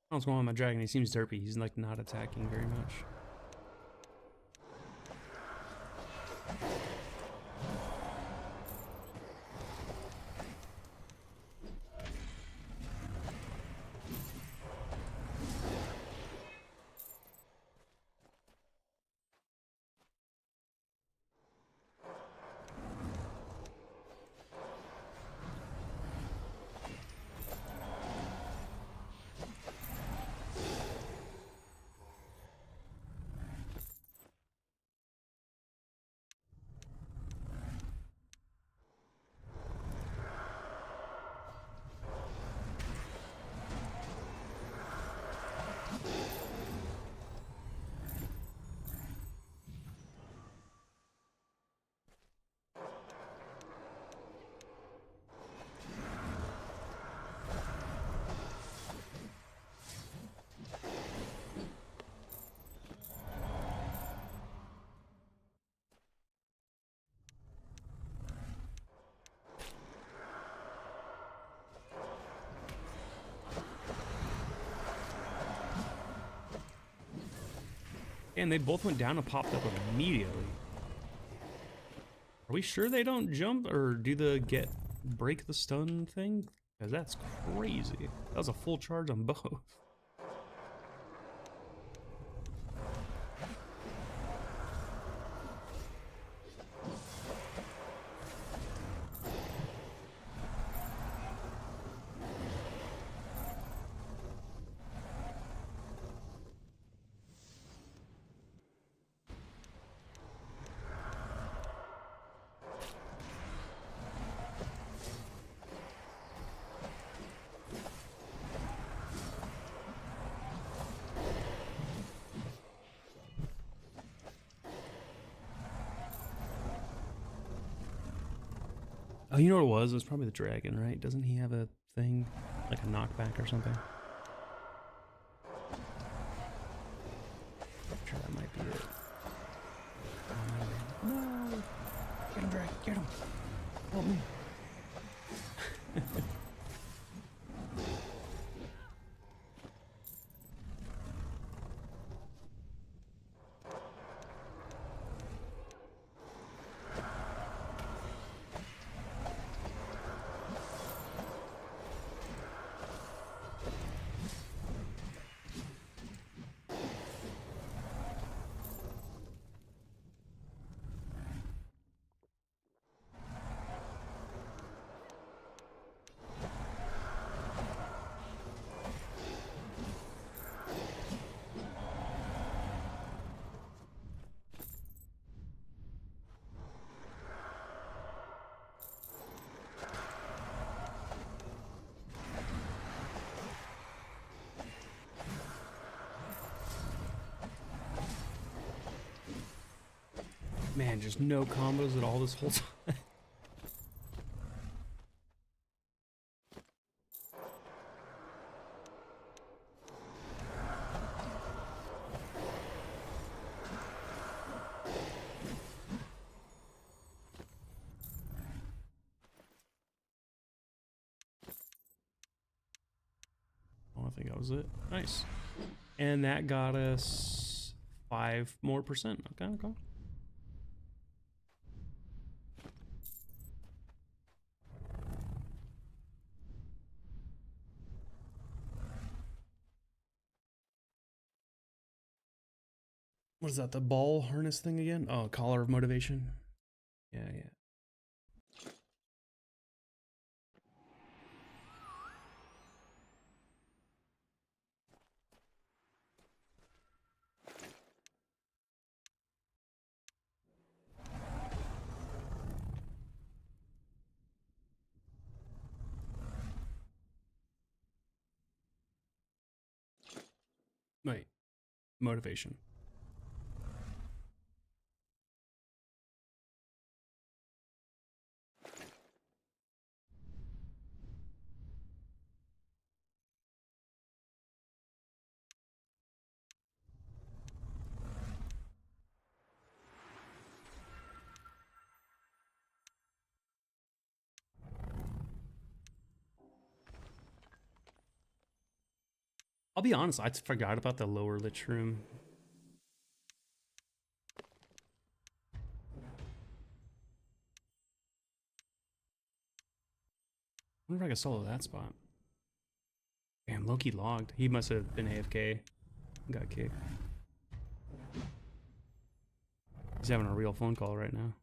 What's going on with my dragon? He seems derpy. He's like not attacking very much. And they both went down and popped up immediately. Are we sure they don't jump or do the break the stun thing? Because that's crazy. That was a full charge on both. Oh, you know what it was? It was probably the dragon, right? Doesn't he have a thing? Like a knockback or something? I'm sure that might be it. No! Get him, dragon! Get him! Help me! Man, just no combos at all this whole time. think that was it. Nice. And that got us 5% more. Okay. What is that, the ball harness thing again? Oh, collar of motivation. Yeah. Wait, motivation. I'll be honest, I forgot about the lower Lich room. I wonder if I could solo that spot. Damn, Loki logged. He must have been AFK. Got kicked. He's having a real phone call right now.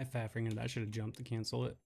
I fat fingered that. I should have jumped to cancel it.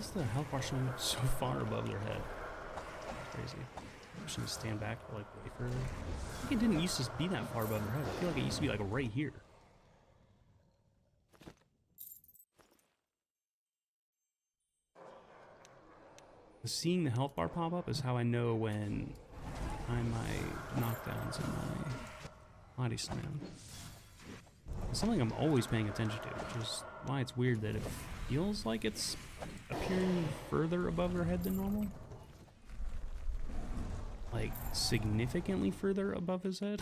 is the health bar showing up so far above their head? Crazy. I should just stand back like way further. I think it didn't used to be that far above their head. I feel like it used to be like right here. Seeing the health bar pop up is how I know when I'm my knockdowns and my body slam. It's something I'm always paying attention to, which is why it's weird that it feels like it's appearing further above their head than normal. Like, significantly further above his head.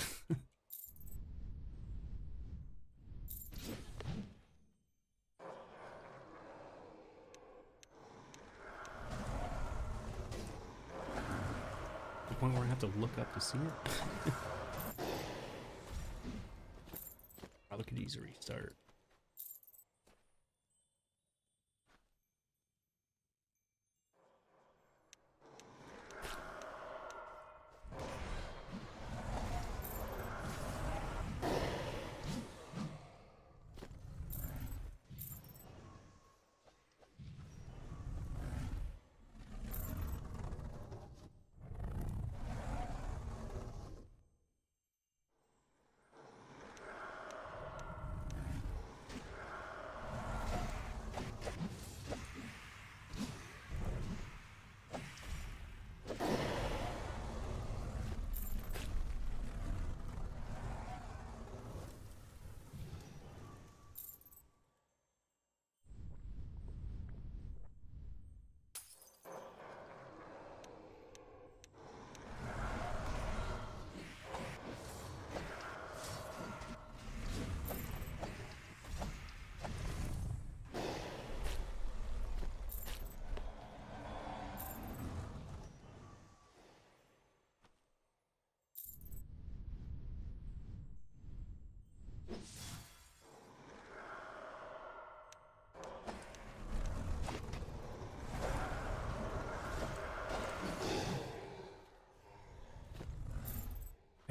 The point where I have to look up to see it. Probably could use a restart.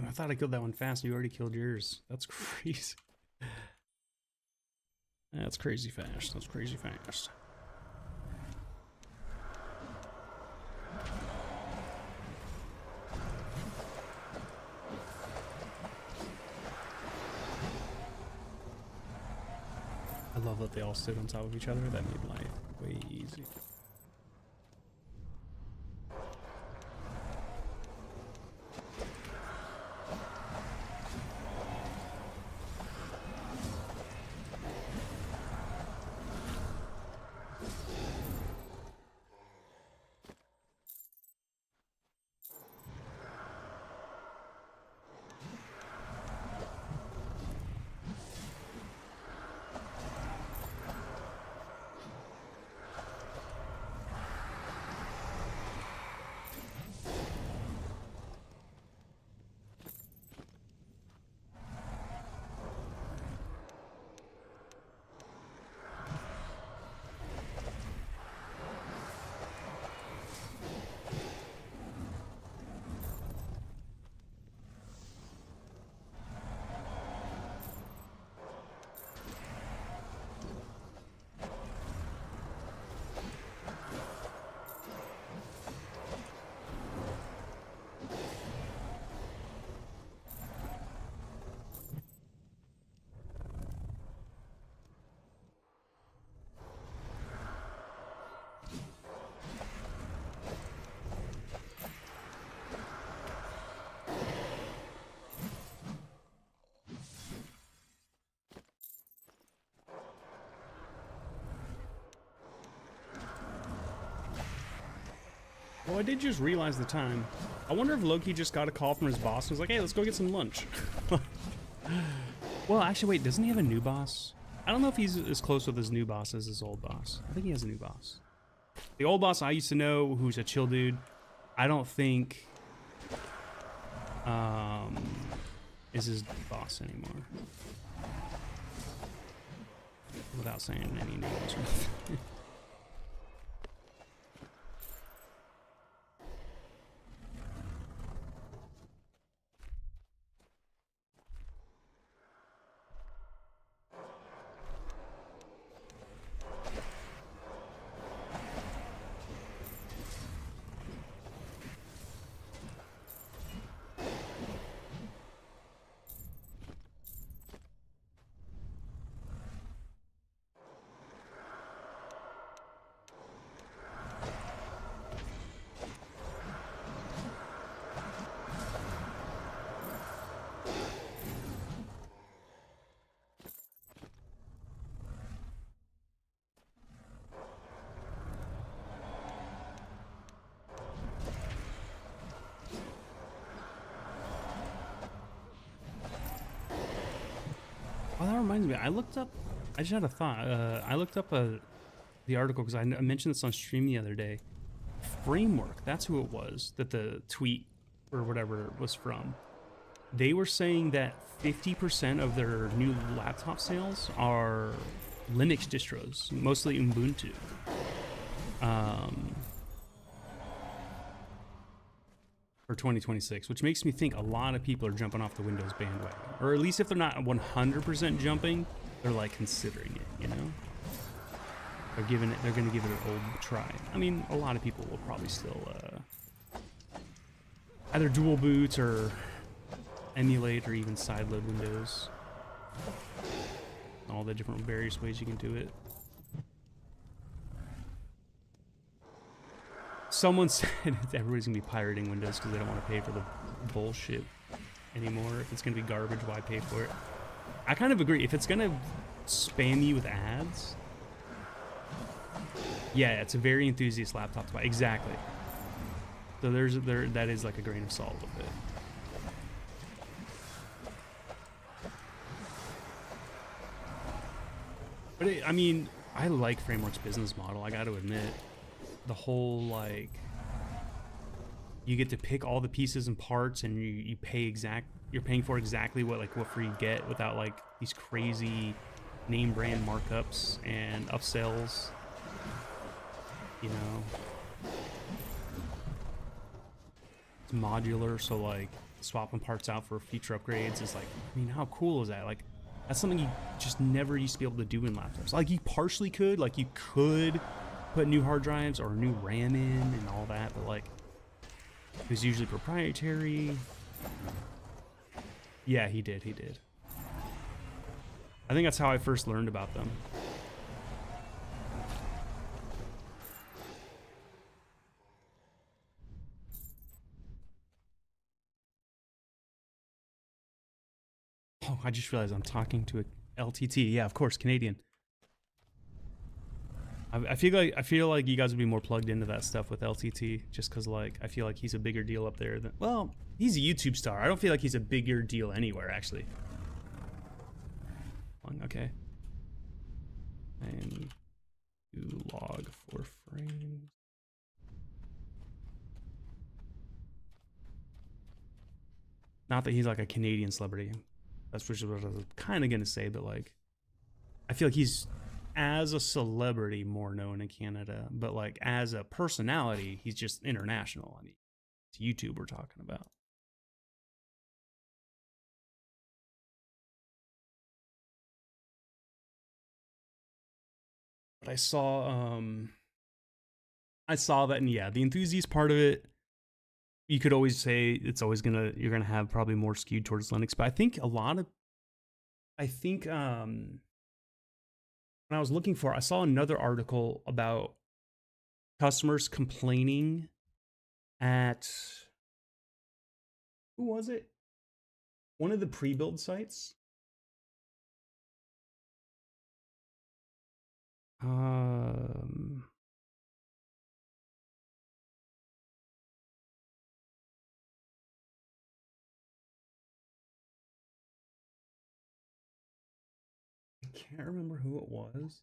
I thought I killed that one fast. You already killed yours. That's crazy. That's crazy fast. That's crazy fast. I love that they all stood on top of each other. That made life way easy. Well, I did just realize the time. I wonder if Loki just got a call from his boss and was like, hey, let's go get some lunch. Well, actually, wait, doesn't he have a new boss? I don't know if he's as close with his new boss as his old boss. I think he has a new boss. The old boss I used to know, who's a chill dude, I don't think is his boss anymore. Without saying any names or anything. Oh, that reminds me. I just had a thought. I looked up the article because I mentioned this on stream the other day. Framework, that's who it was that the tweet or whatever was from. They were saying that 50% of their new laptop sales are Linux distros, mostly Ubuntu. For 2026, which makes me think a lot of people are jumping off the Windows bandwagon, or at least if they're not 100% jumping, they're like considering it. You know, they're going to give it an old try. I mean, a lot of people will probably still either dual boot or emulate or even sideload Windows. All the different various ways you can do it. Someone said everybody's gonna be pirating Windows because they don't want to pay for the bullshit anymore. If it's gonna be garbage, why pay for it? I kind of agree. If it's gonna spam you with ads, yeah, it's a very enthusiast laptop to buy. Exactly. So that is like a grain of salt with it. But I mean, I like Framework's business model. I got to admit. The whole like you get to pick all the pieces and parts and you're paying for exactly what free you get without like these crazy name brand markups and upsells, you know. It's modular, so like swapping parts out for feature upgrades is like, I mean, how cool is that? Like that's something you just never used to be able to do in laptops. Like you partially could, like you could put new hard drives or new RAM in and all that, but like it was usually proprietary. Yeah, he did. I think that's how I first learned about them. Oh, I just realized I'm talking to a LTT. Yeah, of course, Canadian. I feel like you guys would be more plugged into that stuff with LTT, just because like I feel like he's a bigger deal up there than, well, he's a YouTube star. I don't feel like he's a bigger deal anywhere actually. Okay. And do log for frames. Not that he's like a Canadian celebrity. That's what I was kind of gonna say, but like I feel like he's as a celebrity more known in Canada, but like as a personality, he's just international. I mean, it's YouTube we're talking about. But I saw that, and yeah, the enthusiast part of it, you could always say you're gonna have probably more skewed towards Linux, but I think when I was looking for, I saw another article about customers complaining at, who was it? One of the pre-build sites. I can't remember who it was.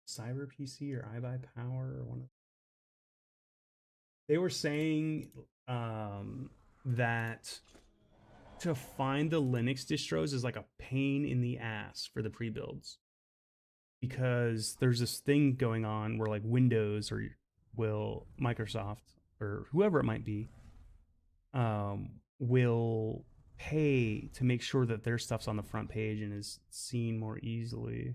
Cyber PC or iBuyPower or one of. They were saying that to find the Linux distros is like a pain in the ass for the pre-builds, because there's this thing going on where like Windows or Microsoft or whoever it might be will pay to make sure that their stuff's on the front page and is seen more easily.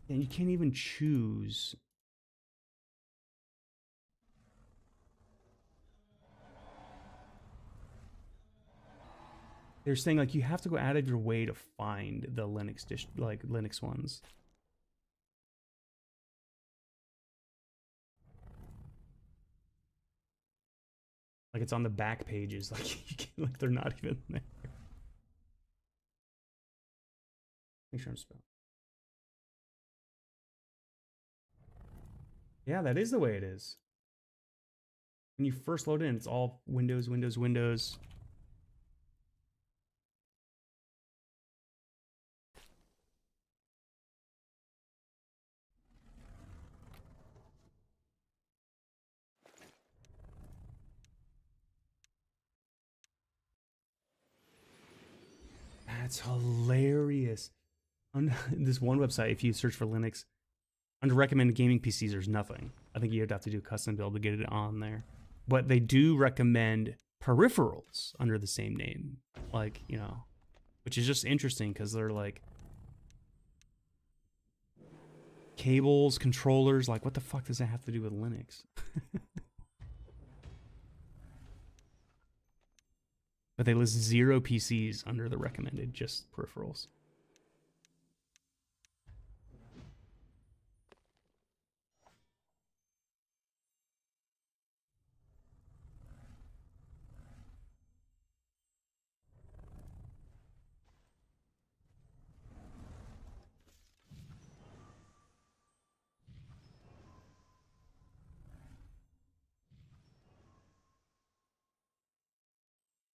And you can't even choose. They're saying like you have to go out of your way to find the Linux ones. Like it's on the back pages, like they're not even there. Make sure I'm spelling. Yeah, that is the way it is. When you first load in, it's all Windows, Windows, Windows. That's hilarious. On this one website, if you search for Linux, under recommended gaming PCs, there's nothing. I think you'd have to do a custom build to get it on there. But they do recommend peripherals under the same name. Like, you know, which is just interesting because they're like cables, controllers. Like, what the fuck does that have to do with Linux? But they list 0 PCs under the recommended, just peripherals.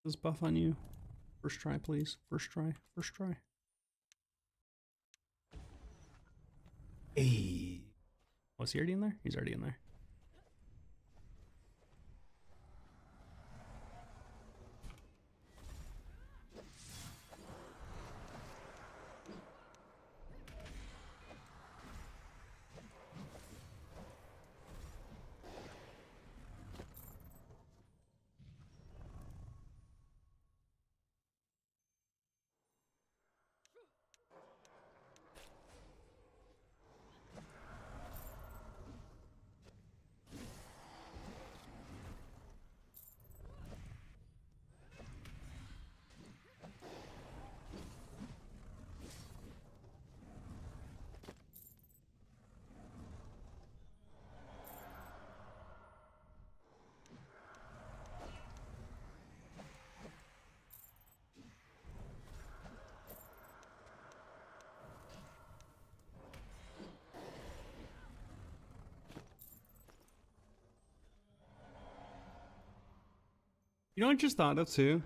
Does buff on you? First try, please. First try. First try. Hey. Was he already in there? He's already in there. You know, I just thought of too.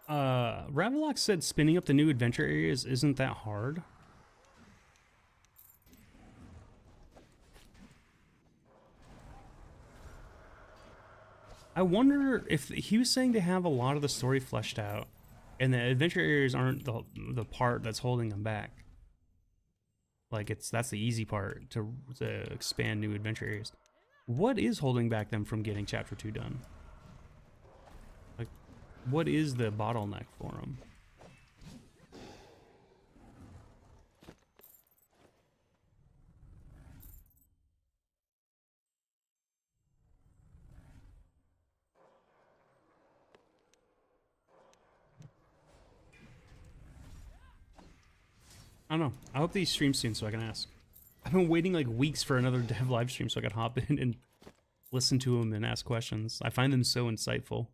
Ravelock said spinning up the new adventure areas isn't that hard. I wonder if he was saying to have a lot of the story fleshed out, and the adventure areas aren't the part that's holding them back. Like that's the easy part to expand new adventure areas. What is holding back them from getting chapter 2 done? Like, what is the bottleneck for them? I don't know. I hope they stream soon so I can ask. I've been waiting like weeks for another dev live stream so I could hop in and listen to them and ask questions. I find them so insightful.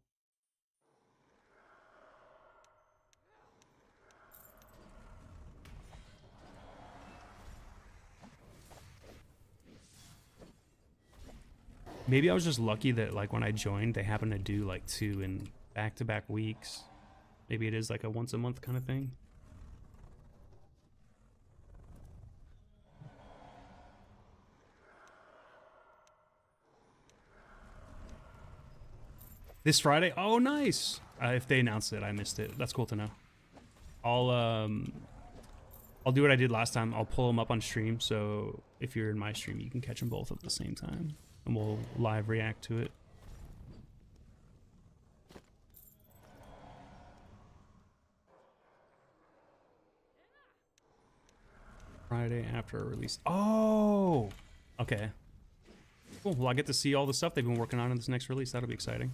Maybe I was just lucky that like when I joined, they happened to do like 2 in back-to-back weeks. Maybe it is like a once a month kind of thing. This Friday? Oh, nice. If they announced it, I missed it. That's cool to know. I'll do what I did last time. I'll pull them up on stream, so if you're in my stream, you can catch them both at the same time, and we'll live react to it. Friday after a release. Oh, okay. Cool. Well, I get to see all the stuff they've been working on in this next release. That'll be exciting.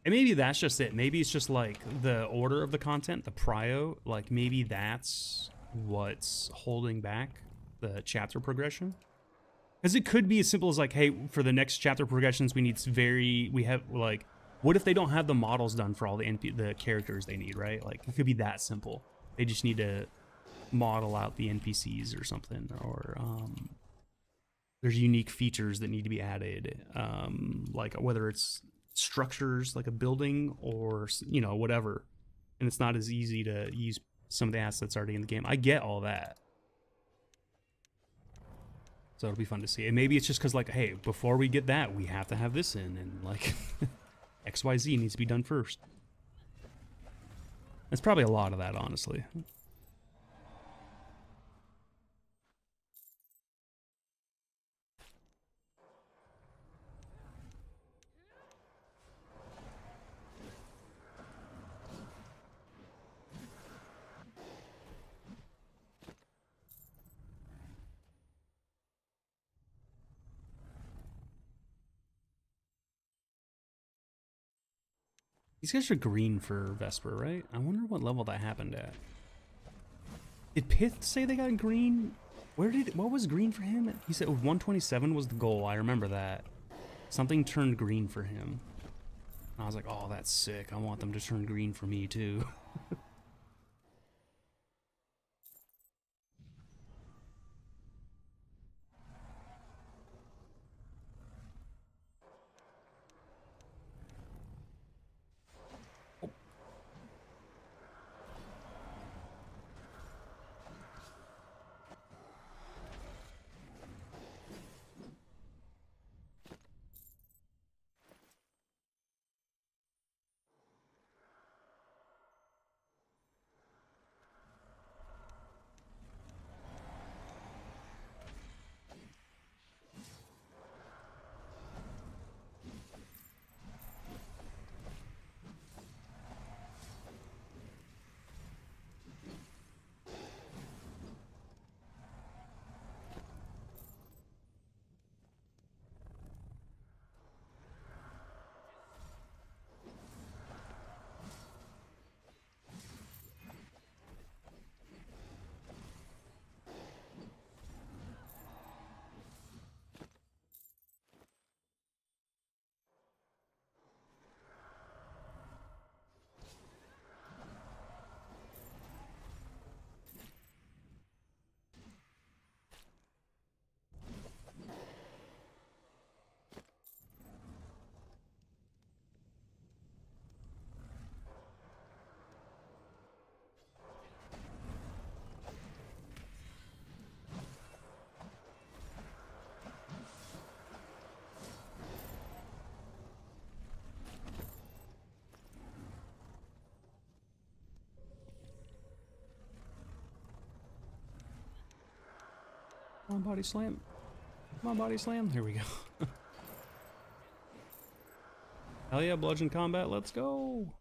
And maybe that's just it. Maybe it's just like the order of the content, the prio. Like maybe that's what's holding back the chapter progression. Because it could be as simple as like, hey, for the next chapter progressions, we have like, what if they don't have the models done for all the characters they need, right? Like it could be that simple. They just need to model out the NPCs or something, or there's unique features that need to be added, like whether it's structures like a building or whatever, and it's not as easy to use some of the assets already in the game. I get all that, so it'll be fun to see. And maybe it's just because, like, hey, before we get that, we have to have this in, and like XYZ needs to be done first. It's probably a lot of that, honestly. These guys are green for Vesper, right? I wonder what level that happened at. Did Pith say they got green? What was green for him? He said 127 was the goal. I remember that. Something turned green for him. And I was like, oh, that's sick. I want them to turn green for me too. Come on, body slam. Come on, body slam. Here we go. Hell yeah, bludgeon combat. Let's go.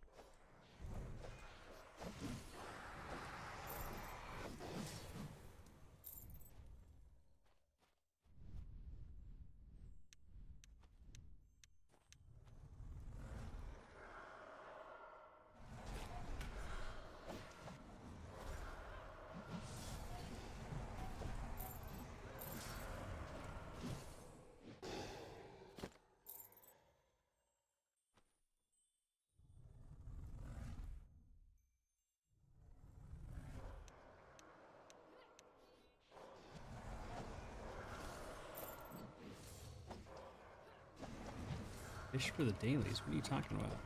Fish for the dailies. What are you talking about?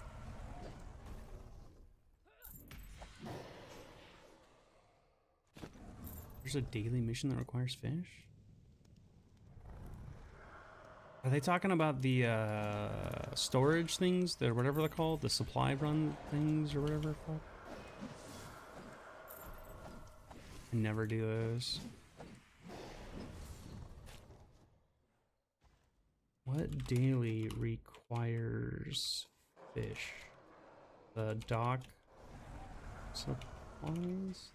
There's a daily mission that requires fish? Are they talking about the storage things? The whatever they're called? The supply run things or whatever? I never do those. What daily requires fish? The dock supplies?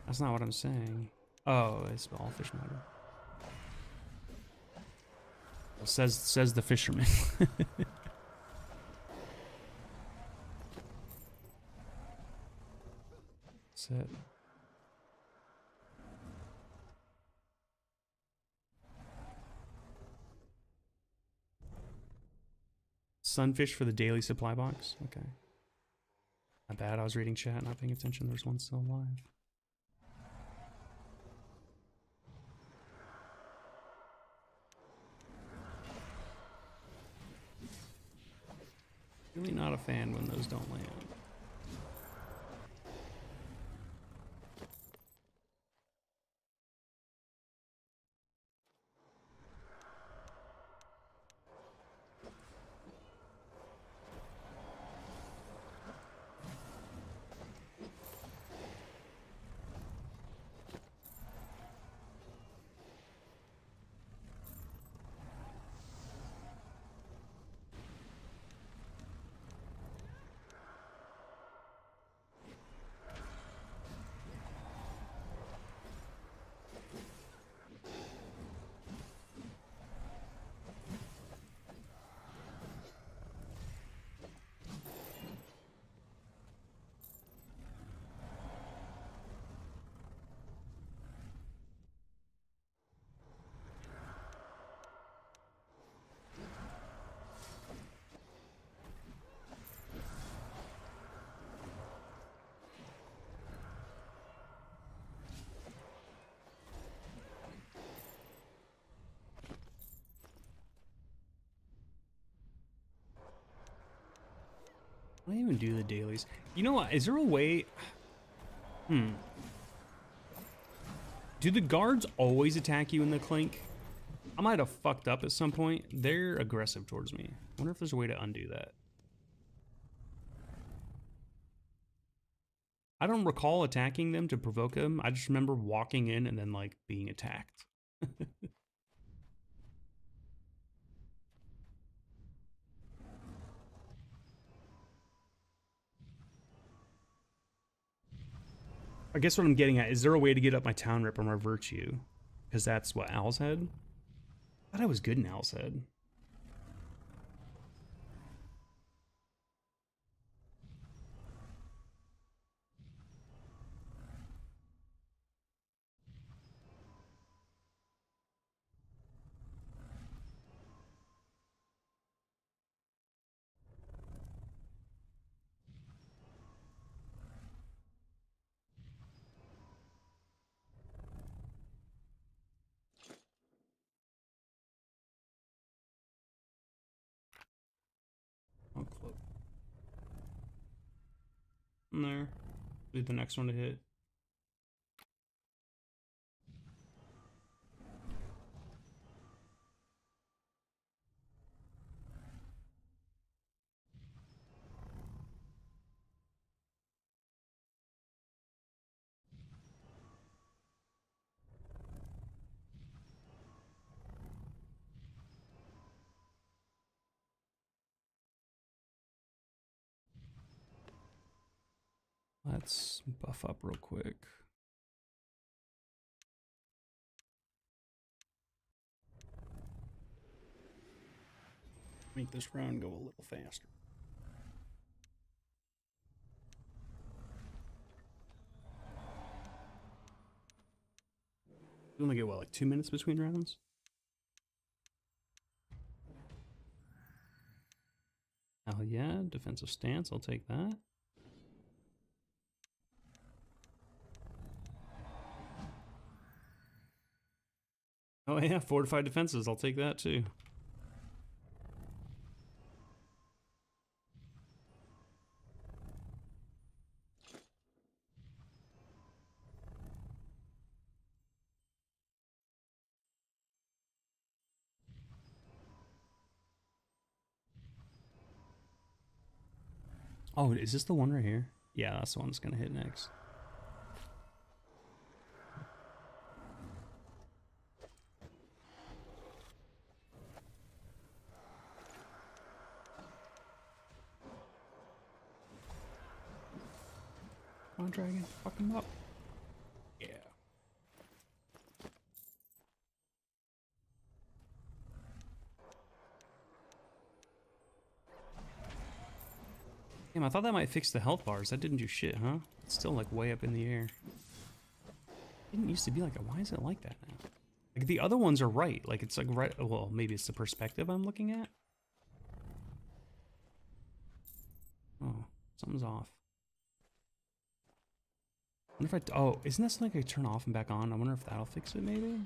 That's not what I'm saying. Oh, it's all fish matter. Says the fisherman. Set Sunfish for the daily supply box. Okay. Not bad. I was reading chat, not paying attention. There's one still alive. Really not a fan when those don't land. I don't even do the dailies. You know what? Is there a way? Do the guards always attack you in the clink? I might have fucked up at some point. They're aggressive towards me. I wonder if there's a way to undo that. I don't recall attacking them to provoke them. I just remember walking in and then like being attacked. I guess what I'm getting at, is there a way to get up my town rip or my virtue? Because that's what Owl's Head? I thought I was good in Owl's Head. Oh, close. In there. Leave the next one to hit. Let's buff up real quick. Make this round go a little faster. You only get what, like 2 minutes between rounds? Hell yeah, defensive stance, I'll take that. Oh yeah, fortified defenses, I'll take that too. Oh, is this the one right here? Yeah, that's the one that's gonna hit next. Come on, dragon, fuck him up. Yeah. Damn, I thought that might fix the health bars. That didn't do shit, huh? It's still like way up in the air. It didn't used to be like that. Why is it like that now? Like the other ones are right. Like it's like right. Well, maybe it's the perspective I'm looking at. Something's off. I wonder if oh, isn't that something I turn off and back on? I wonder if that'll fix it, maybe?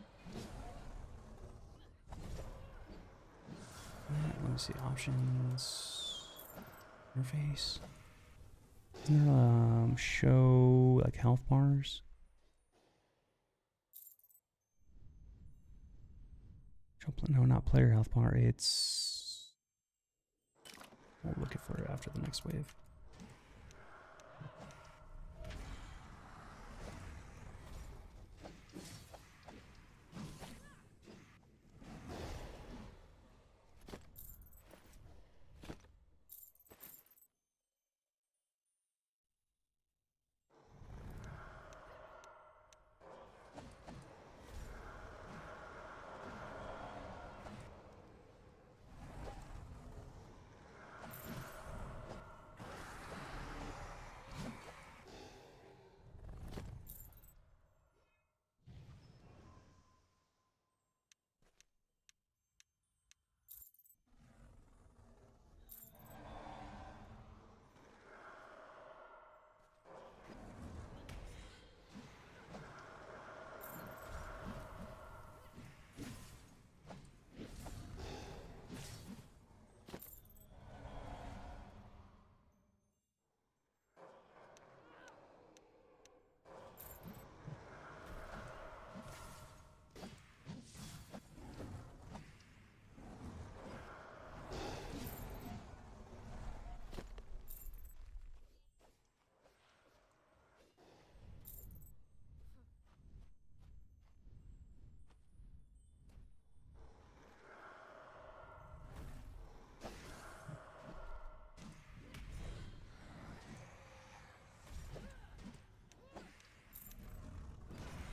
Let me see, options, interface. Isn't there, show, like, health bars? No, not player health bar, it's... We'll look for it after the next wave.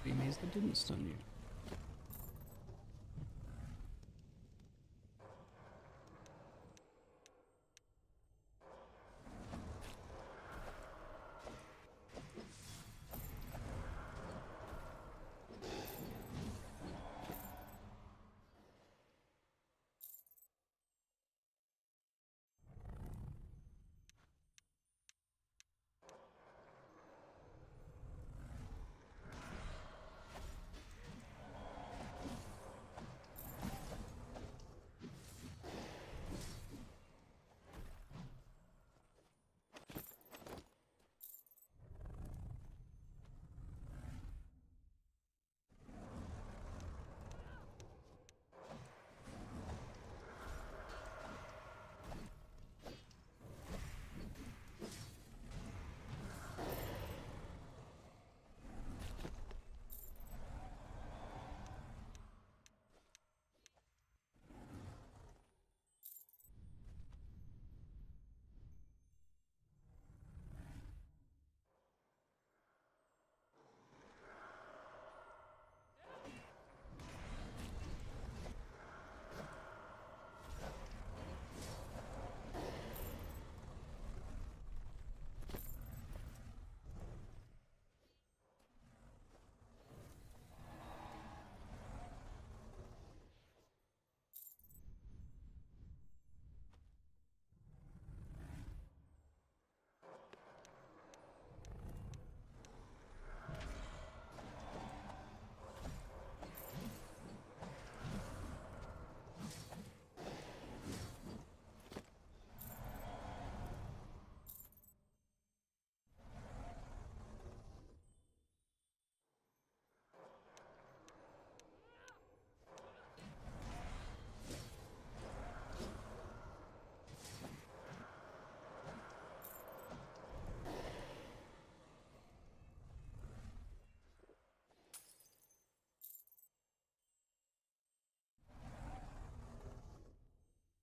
Be amazed that didn't stun you.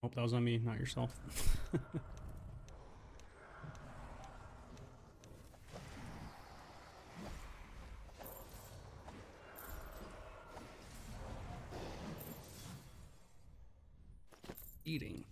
Hope that was on me, not yourself. Eating.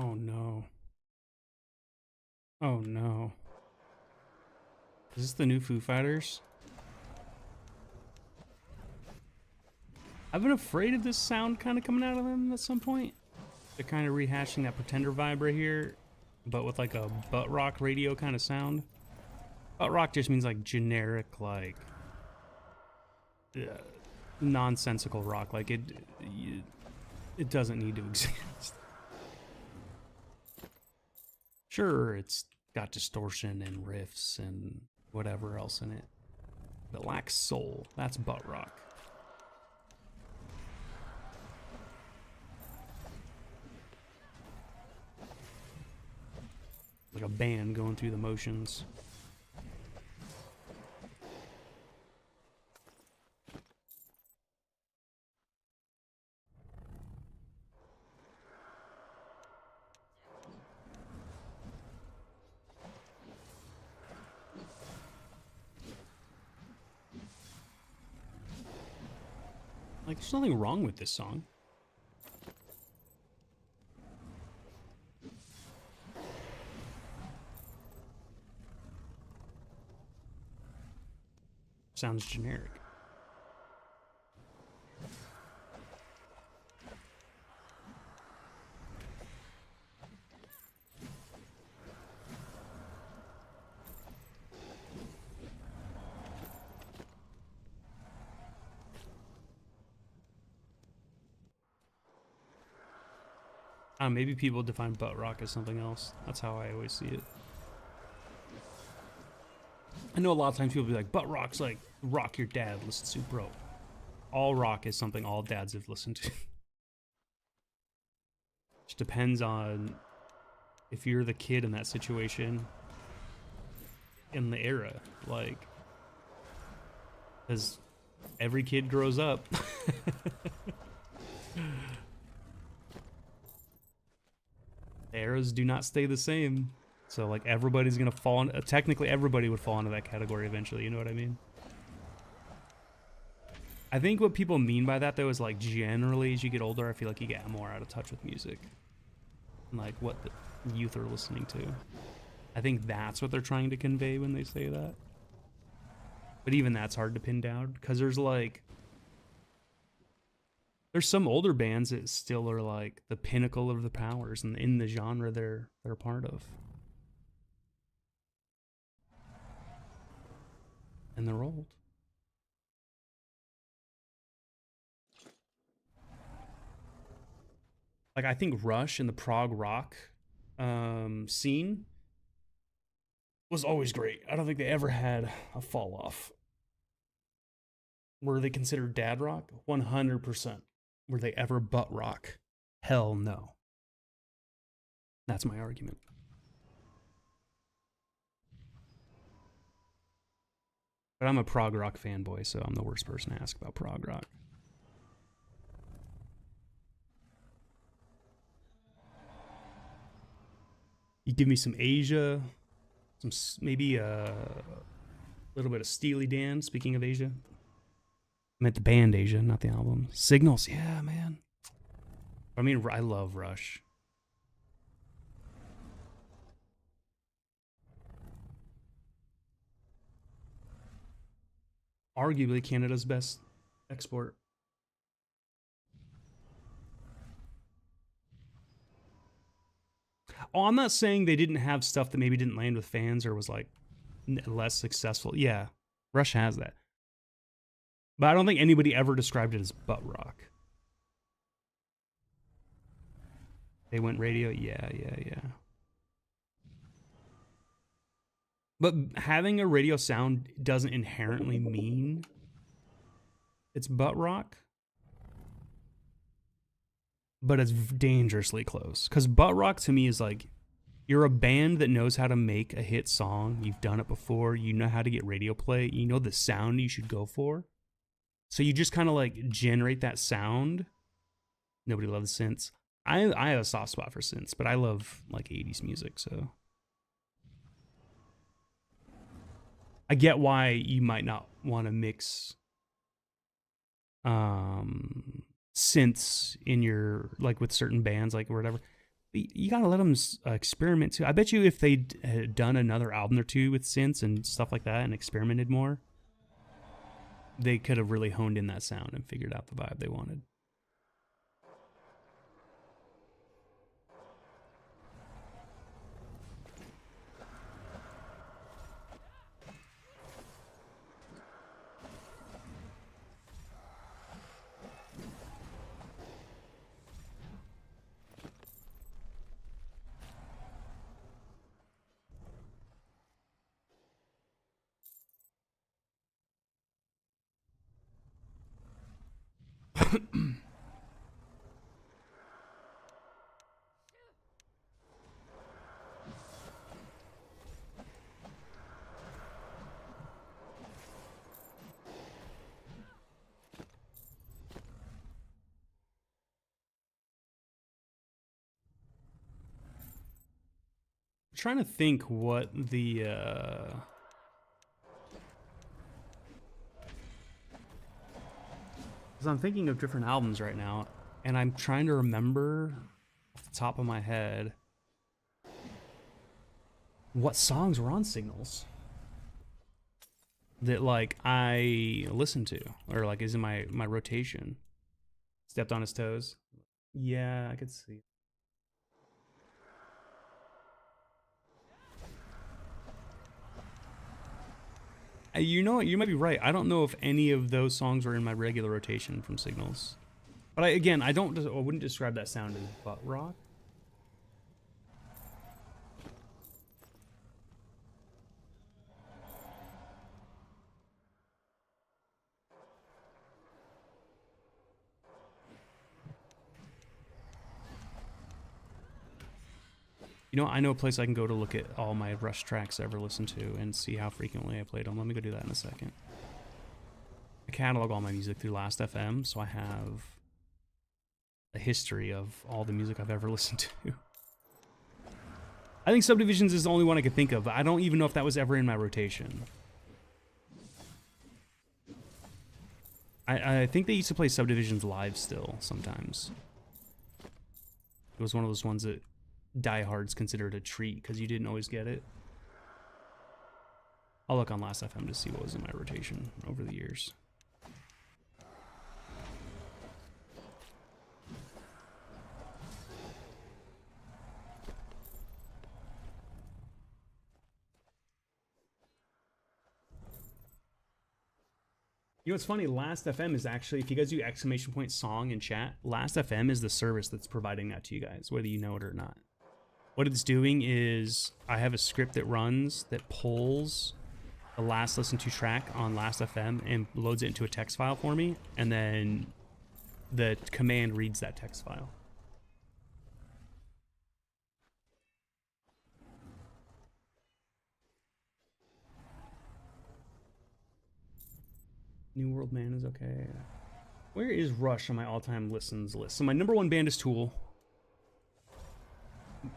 Oh no. Oh no. Is this the new Foo Fighters? I've been afraid of this sound kind of coming out of them at some point. They're kind of rehashing that Pretender vibe right here, but with like a butt rock radio kind of sound. Butt rock just means like generic, like nonsensical rock. Like it doesn't need to exist. Sure, it's got distortion and riffs and whatever else in it, but lacks soul. That's butt rock. Like a band going through the motions. Like, there's nothing wrong with this song. Sounds generic. Maybe people define butt rock as something else. That's how I always see it. I know a lot of times people be like, butt rock's like rock your dad listens to, bro. All rock is something all dads have listened to. Just depends on if you're the kid in that situation in the era. Like, because every kid grows up. The eras do not stay the same. So, like, everybody's gonna fall in, technically everybody would fall into that category eventually, you know what I mean? I think what people mean by that, though, is, like, generally as you get older, I feel like you get more out of touch with music. And, like, what the youth are listening to. I think that's what they're trying to convey when they say that. But even that's hard to pin down, because there's, like... There's some older bands that still are, like, the pinnacle of the powers and in the genre they're a part of. And they're old. Like, I think Rush and the prog rock scene was always great. I don't think they ever had a fall off. Were they considered dad rock? 100%. Were they ever butt rock? Hell no. That's my argument. But I'm a prog rock fanboy, so I'm the worst person to ask about prog rock. You give me some Asia, some maybe a little bit of Steely Dan. Speaking of Asia, I meant the band Asia, not the album. Signals, yeah, man. I mean, I love Rush. Arguably Canada's best export. Oh, I'm not saying they didn't have stuff that maybe didn't land with fans or was like less successful. Yeah, Rush has that. But I don't think anybody ever described it as butt rock. They went radio? Yeah. But having a radio sound doesn't inherently mean it's butt rock. But it's dangerously close. Because butt rock to me is like, you're a band that knows how to make a hit song. You've done it before. You know how to get radio play. You know the sound you should go for. So you just kind of like generate that sound. Nobody loves synths. I have a soft spot for synths, but I love like 80s music, so. I get why you might not want to mix synths in your, like with certain bands, like or whatever. You gotta let them experiment too. I bet you if they had done another album or two with synths and stuff like that and experimented more, they could have really honed in that sound and figured out the vibe they wanted. Trying to think what the because I'm thinking of different albums right now, and I'm trying to remember off the top of my head what songs were on Signals that like I listened to or like is in my rotation. Stepped on His Toes. Yeah, I could see. You know what? You might be right. I don't know if any of those songs were in my regular rotation from Signals. But I wouldn't describe that sound as butt rock. You know, I know a place I can go to look at all my Rush tracks I ever listened to and see how frequently I played them. Let me go do that in a second. I catalog all my music through Last.fm, so I have a history of all the music I've ever listened to. I think Subdivisions is the only one I could think of. I don't even know if that was ever in my rotation. I think they used to play Subdivisions live still sometimes. It was one of those ones that diehards considered a treat because you didn't always get it. I'll look on Last.fm to see what was in my rotation over the years. You know what's funny? Last.fm is actually, if you guys do ! song in chat, Last.fm is the service that's providing that to you guys, whether you know it or not. What it's doing is I have a script that runs that pulls the last listened to track on Last.fm and loads it into a text file for me, and then the command reads that text file. New World Man is okay. Where is Rush on my all-time listens list? So my number 1 band is Tool.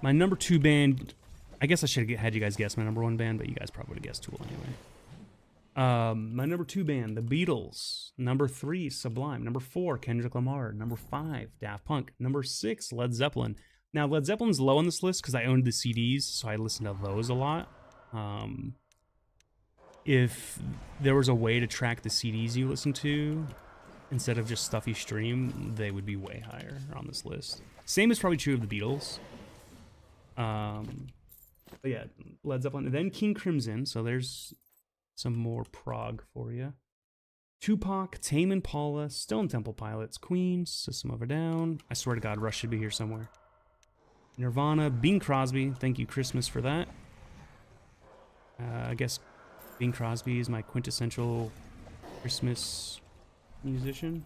My number 2 band, I guess I should have had you guys guess my number 1 band, but you guys probably would have guessed Tool anyway. My number 2 band, The Beatles. Number 3, Sublime. Number 4, Kendrick Lamar. Number 5, Daft Punk. Number 6, Led Zeppelin. Now, Led Zeppelin's low on this list because I owned the CDs, so I listened to those a lot. If there was a way to track the CDs you listen to instead of just stuff you stream, they would be way higher on this list. Same is probably true of the Beatles. But yeah, Led Zeppelin, and then King Crimson. So there's some more prog for you. Tupac, Tame Impala, Stone Temple Pilots, Queen, System of a Down. I swear to God, Rush should be here somewhere. Nirvana, Bing Crosby. Thank you, Christmas, for that. I guess Bing Crosby is my quintessential Christmas musician.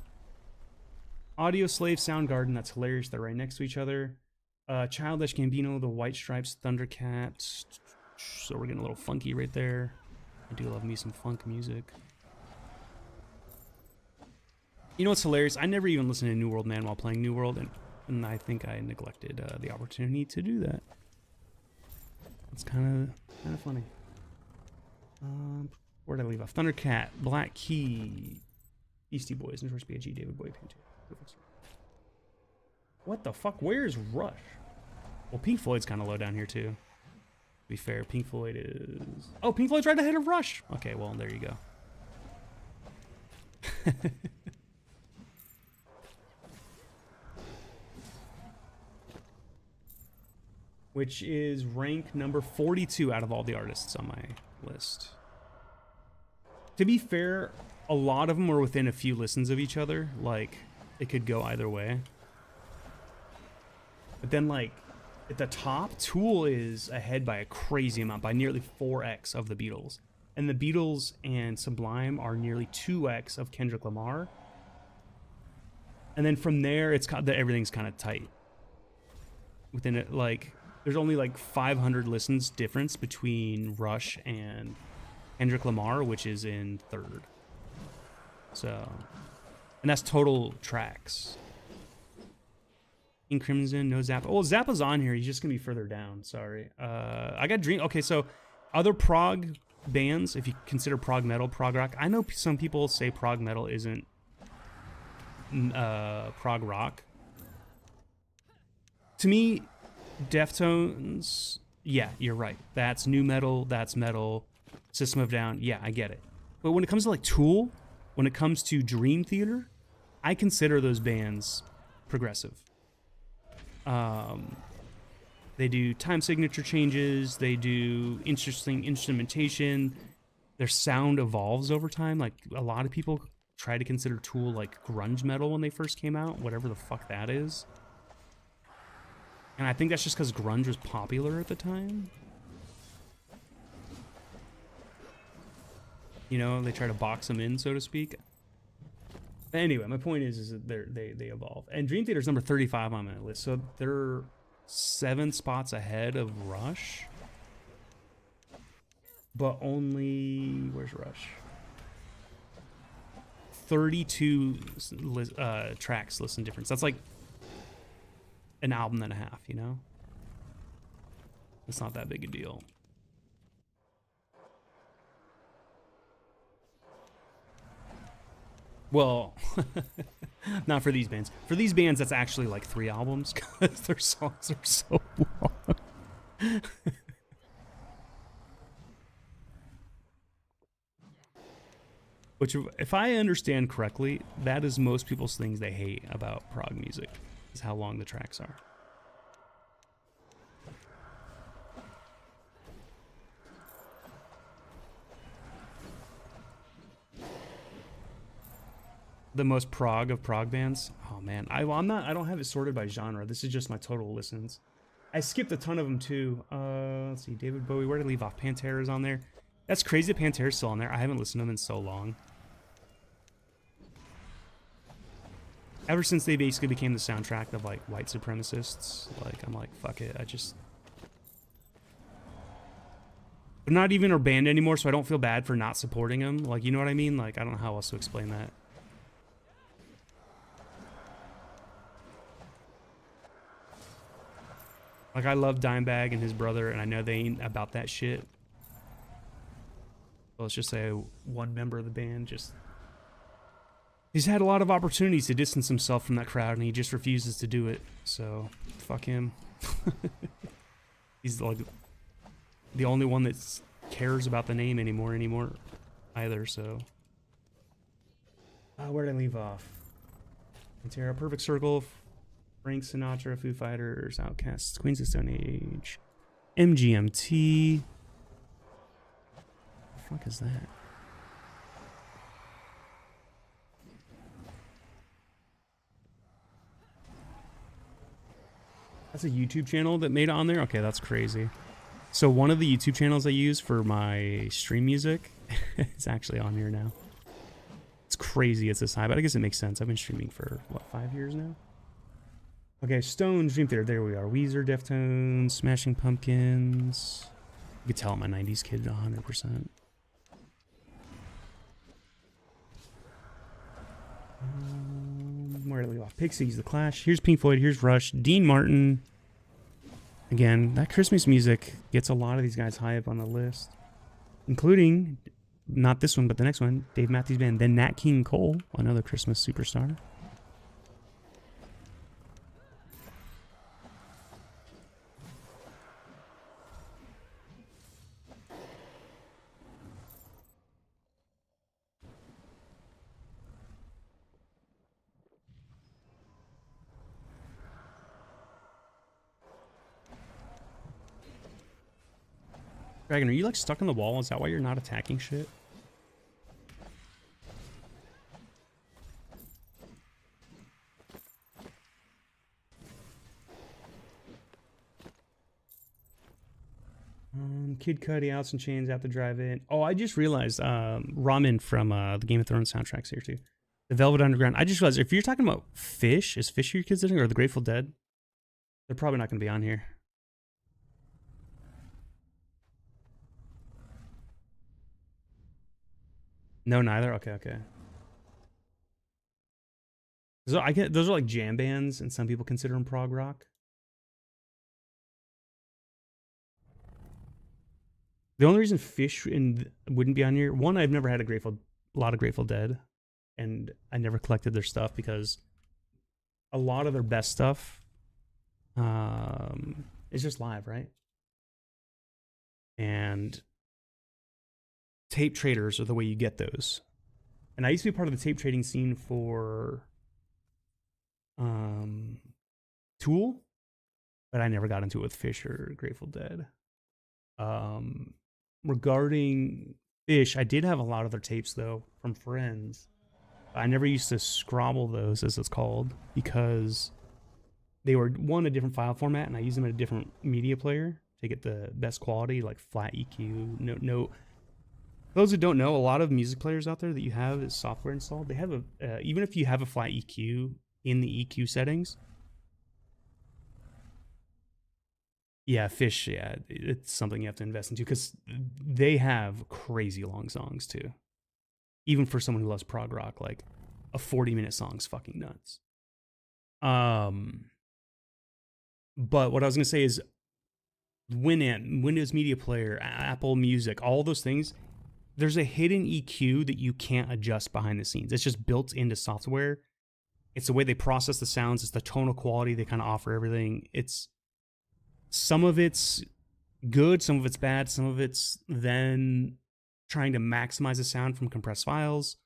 Audio Slave, Soundgarden. That's hilarious. They're right next to each other. Childish Gambino, The White Stripes, Thundercat. So we're getting a little funky right there. I do love me some funk music. You know what's hilarious? I never even listened to New World Man while playing New World, and I think I neglected the opportunity to do that. It's kind of funny. Where did I leave off? Thundercat, Black Key, Beastie Boys, Notorious B.I.G., David Bowie, Pantera. What the fuck? Where's Rush? Well, Pink Floyd's kind of low down here too. To be fair, Pink Floyd is... Oh, Pink Floyd's right ahead of Rush. Okay, well, there you go. Which is rank number 42 out of all the artists on my list. To be fair, a lot of them were within a few listens of each other. Like, it could go either way. But then, like, at the top, Tool is ahead by a crazy amount, by nearly 4x of the Beatles. And the Beatles and Sublime are nearly 2x of Kendrick Lamar. And then from there, everything's kind of tight. Within it, like, there's only like 500 listens difference between Rush and Kendrick Lamar, which is in third. So, and that's total tracks. King Crimson, no Zappa. Oh, Zappa's on here. He's just gonna be further down. Sorry. I got Dream. Okay, so other prog bands, if you consider prog metal, prog rock. I know some people say prog metal isn't prog rock. To me, Deftones, yeah, you're right. That's new metal. That's metal. System of a Down, yeah, I get it. But when it comes to like Tool, when it comes to Dream Theater, I consider those bands progressive. They do time signature changes. They do interesting instrumentation. Their sound evolves over time. Like, a lot of people try to consider Tool like grunge metal when they first came out, whatever the fuck that is. And I think that's just because grunge was popular at the time. You know, they try to box them in, so to speak. But anyway, my point is that they evolve. And Dream Theater's number 35 on my list, so they're 7 spots ahead of Rush. But only... Where's Rush? 32 tracks listen difference. That's like an album and a half, you know? It's not that big a deal. Well, not for these bands. For these bands, that's actually like 3 albums because their songs are so long. Which, if I understand correctly, that is most people's things they hate about prog music, is how long the tracks are. The most prog of prog bands. Oh man, I don't have it sorted by genre. This is just my total listens. I skipped a ton of them too. Let's see, David Bowie. Where did I leave off? Pantera's on there. That's crazy that Pantera's still on there. I haven't listened to them in so long. Ever since they basically became the soundtrack of like white supremacists, like I'm like, fuck it. They're not even a band anymore, so I don't feel bad for not supporting them. Like, you know what I mean? Like, I don't know how else to explain that. Like, I love Dimebag and his brother, and I know they ain't about that shit. Well, let's just say one member of the band just... He's had a lot of opportunities to distance himself from that crowd, and he just refuses to do it. So, fuck him. He's like the only one that cares about the name anymore either, so... where did I leave off? Pantera, Perfect Circle... Frank Sinatra, Foo Fighters, Outcasts, Queens of Stone Age, MGMT. What the fuck is that? That's a YouTube channel that made it on there? Okay, that's crazy. So one of the YouTube channels I use for my stream music is actually on here now. It's crazy it's this high, but I guess it makes sense. I've been streaming for, what, 5 years now? Okay, Stones, Dream Theater, there we are. Weezer, Deftones, Smashing Pumpkins. You could tell I'm a 90s kid 100%. Where did we leave off? Pixies, The Clash. Here's Pink Floyd, here's Rush. Dean Martin. Again, that Christmas music gets a lot of these guys high up on the list. Including, not this one, but the next one, Dave Matthews Band. Then Nat King Cole, another Christmas superstar. Dragon, are you like stuck on the wall? Is that why you're not attacking shit? Kid Cudi, Alice in Chains, Out to Drive In. Oh, I just realized Ramen from the Game of Thrones soundtracks here too. The Velvet Underground. I just realized if you're talking about Fish, is Fish you're considering, or the Grateful Dead? They're probably not going to be on here. No, neither. Okay, okay. So I get those are like jam bands, and some people consider them prog rock. The only reason Fish wouldn't be on here, one, I've never had a lot of Grateful Dead, and I never collected their stuff because a lot of their best stuff is just live, right? And tape traders are the way you get those. And I used to be part of the tape trading scene for Tool, but I never got into it with Fish or Grateful Dead. Regarding Fish, I did have a lot of their tapes though from friends. I never used to scrobble those, as it's called, because they were one, a different file format, and I used them in a different media player to get the best quality, like flat EQ. No. Those who don't know, a lot of music players out there that you have is software installed. They have a even if you have a flat EQ in the EQ settings. Yeah, Fish, yeah, it's something you have to invest into because they have crazy long songs too. Even for someone who loves prog rock, like a 40-minute song's fucking nuts. But what I was gonna say is Winamp, Windows Media Player, Apple Music, all those things, there's a hidden EQ that you can't adjust behind the scenes. It's just built into software. It's the way they process the sounds. It's the tonal quality they kind of offer everything. It's some of it's good, some of it's bad, some of it's then trying to maximize the sound from compressed files.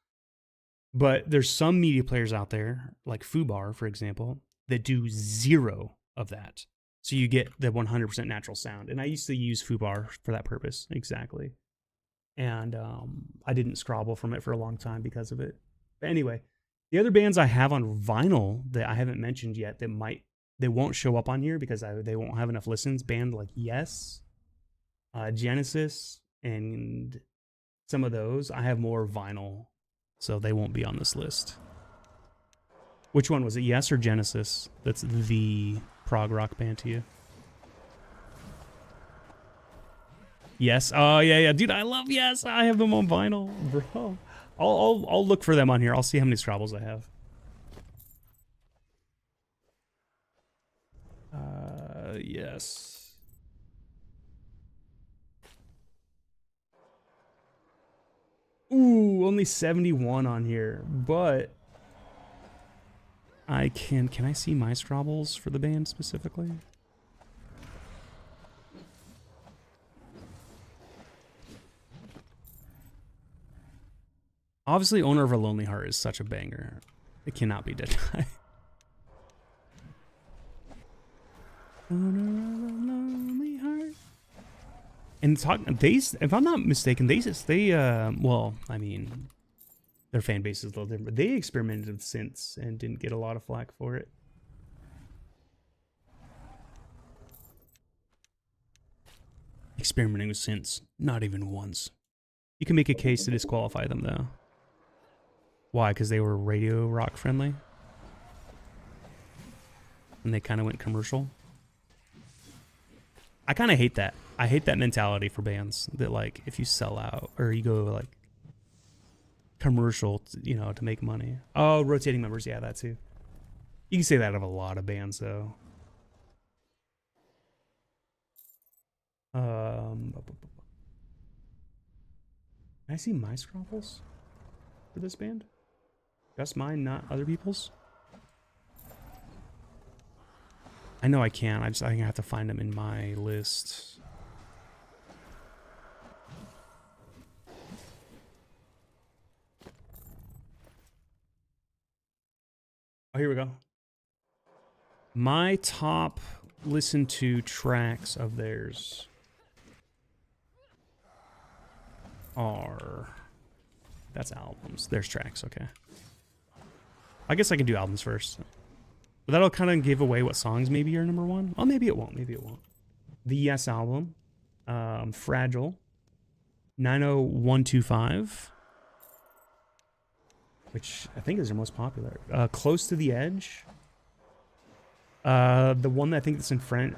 But there's some media players out there, like Fubar, for example, that do zero of that. So you get the 100% natural sound. And I used to use Fubar for that purpose, exactly. And I didn't scrobble from it for a long time because of it. But anyway, the other bands I have on vinyl that I haven't mentioned yet they won't show up on here because they won't have enough listens. Band like Yes, Genesis, and some of those. I have more vinyl, so they won't be on this list. Which one was it? Yes or Genesis? That's the prog rock band to you. Yes. Oh yeah, dude. I love Yes. I have them on vinyl, bro. I'll look for them on here. I'll see how many Scrabbles I have. Yes. Ooh, only 71 on here, but I can I see my Scrabbles for the band specifically? Obviously, Owner of a Lonely Heart is such a banger. It cannot be denied. Owner of a Lonely Heart. And if I'm not mistaken, well, I mean, their fan base is a little different, but they experimented with synths and didn't get a lot of flack for it. Experimenting with synths, not even once. You can make a case to disqualify them, though. Why? Because they were radio rock friendly? And they kind of went commercial? I kind of hate that. I hate that mentality for bands that, like, if you sell out or you go, like, commercial, to make money. Oh, rotating members. Yeah, that too. You can say that of a lot of bands, though. Can I see my Scrabbles for this band? Just mine, not other people's? I know I can. I think I have to find them in my list. Oh, here we go. My top listened to tracks of theirs. are... That's albums. There's tracks, okay. I guess I can do albums first. But that'll kind of give away what songs maybe are number one. Well, maybe it won't. Maybe it won't. The Yes album. Fragile. 90125. Which I think is their most popular. Close to the Edge. The one that I think that's in French,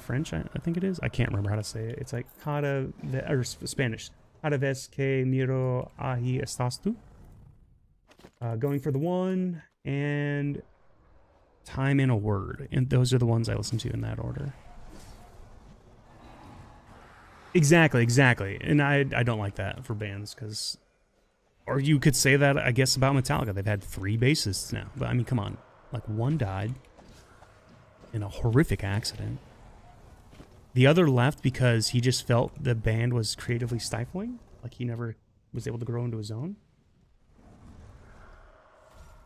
French, I think it is. I can't remember how to say it. It's like, or Spanish. Cada vez que miro ahí estás tú. Going for the One, and Time in a Word. And those are the ones I listen to in that order. Exactly. And I don't like that for bands, because... Or you could say that, I guess, about Metallica. They've had 3 bassists now. But, I mean, come on. Like, one died in a horrific accident. The other left because he just felt the band was creatively stifling. Like, he never was able to grow into his own.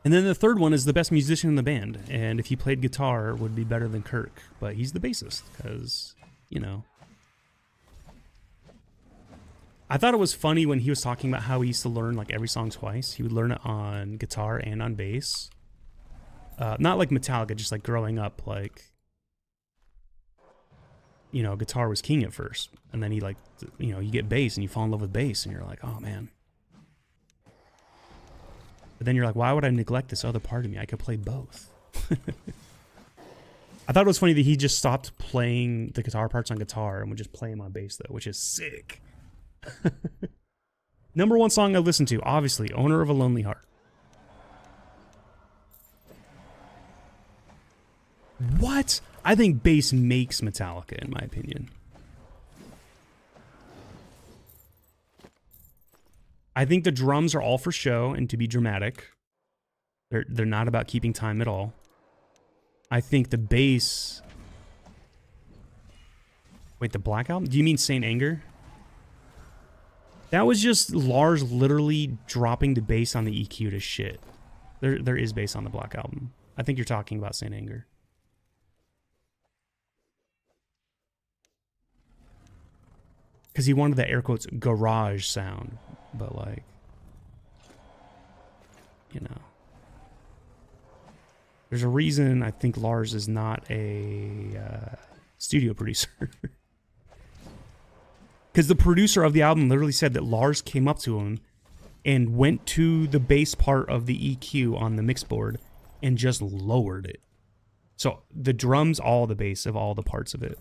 And then the third one is the best musician in the band. And if he played guitar, would be better than Kirk. But he's the bassist because, you know... I thought it was funny when he was talking about how he used to learn like every song twice. He would learn it on guitar and on bass. Not like Metallica, just like growing up, like, you know, guitar was king at first. And then he like, you know, you get bass and you fall in love with bass and you're like, oh man. But then you're like, why would I neglect this other part of me? I could play both. I thought it was funny that he just stopped playing the guitar parts on guitar and would just play them on bass though, which is sick. Number one song I listen to, obviously, Owner of a Lonely Heart. What? I think bass makes Metallica, in my opinion. I think the drums are all for show and to be dramatic. They're not about keeping time at all. I think the bass... Wait, the Black Album? Do you mean Saint Anger? That was just Lars literally dropping the bass on the EQ to shit. There is bass on the Black Album. I think you're talking about Saint Anger. Because he wanted the air quotes garage sound. But like, you know. There's a reason I think Lars is not a studio producer. Because the producer of the album literally said that Lars came up to him and went to the bass part of the EQ on the mix board and just lowered it. So the drums, all the bass of all the parts of it.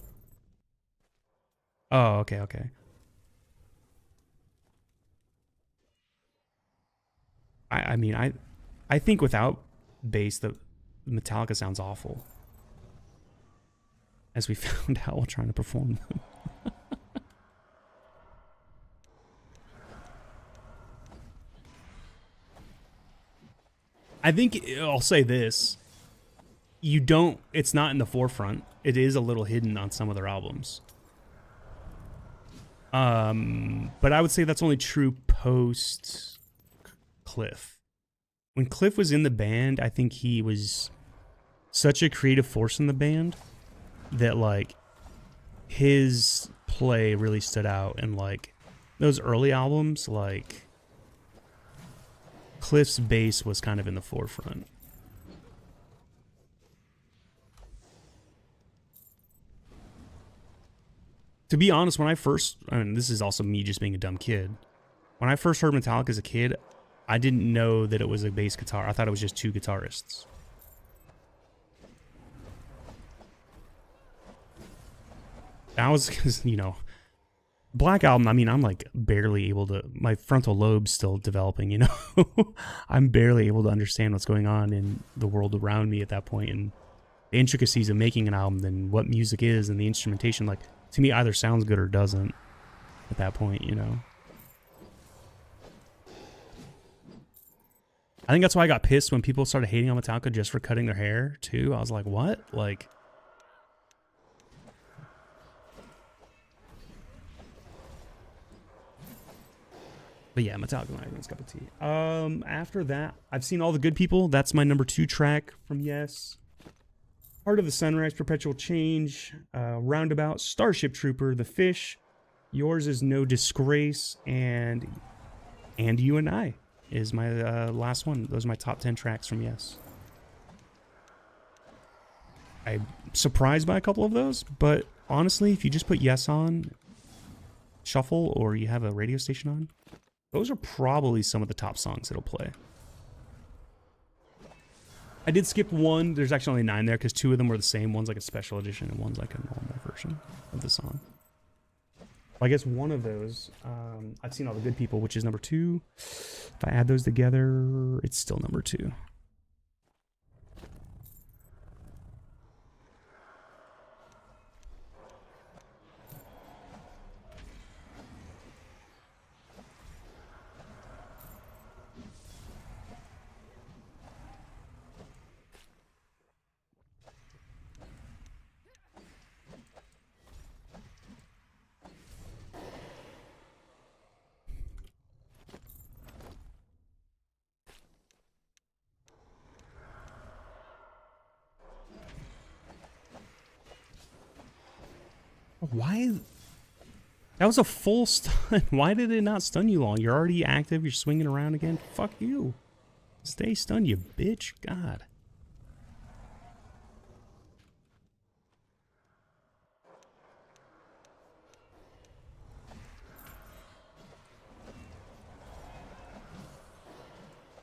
Oh, okay. I mean, I think without bass, the Metallica sounds awful. As we found out while trying to perform them. I think I'll say this. It's not in the forefront. It is a little hidden on some of their albums. But I would say that's only true post Cliff. When Cliff was in the band, I think he was such a creative force in the band that like his play really stood out. And like those early albums, like Cliff's bass was kind of in the forefront. To be honest, when I mean, this is also me just being a dumb kid. When I first heard Metallica as a kid, I didn't know that it was a bass guitar. I thought it was just 2 guitarists. That was because, you know, Black Album, I mean, I'm like barely able to, my frontal lobe's still developing, you know? I'm barely able to understand what's going on in the world around me at that point, and the intricacies of making an album and what music is and the instrumentation, like, to me, either sounds good or doesn't at that point, you know? I think that's why I got pissed when people started hating on Metallica just for cutting their hair, too. I was like, what? Like... But yeah, Metallica, not everyone's cup of tea. After that, I've seen All the Good People. That's my number 2 track from Yes. Heart of the Sunrise, Perpetual Change, Roundabout, Starship Trooper, The Fish, Yours is No Disgrace, and You and I is my last one. Those are my top 10 tracks from Yes. I'm surprised by a couple of those, but honestly, if you just put Yes on shuffle or you have a radio station on, those are probably some of the top songs it'll play. I did skip one. There's actually only 9 there because 2 of them were the same. One's like a special edition and one's like a normal version of the song. I guess one of those, I've Seen All the Good People, which is number 2. If I add those together, it's still number 2. Why? That was a full stun. Why did it not stun you long? You're already active. You're swinging around again. Fuck you. Stay stunned, you bitch. God.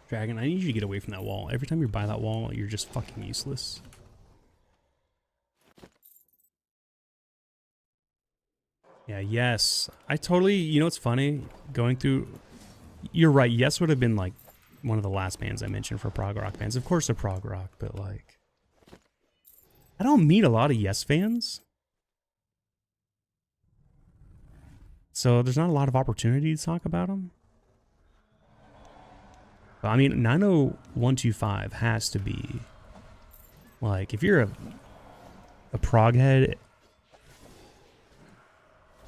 Dragon, I need you to get away from that wall. Every time you're by that wall, you're just fucking useless. Yeah, Yes. I totally, you know what's funny? Going through, you're right, Yes would have been like one of the last bands I mentioned for prog rock bands. Of course they're prog rock, but like, I don't meet a lot of Yes fans. So there's not a lot of opportunity to talk about them. But I mean, 90125 has to be, like, if you're a prog head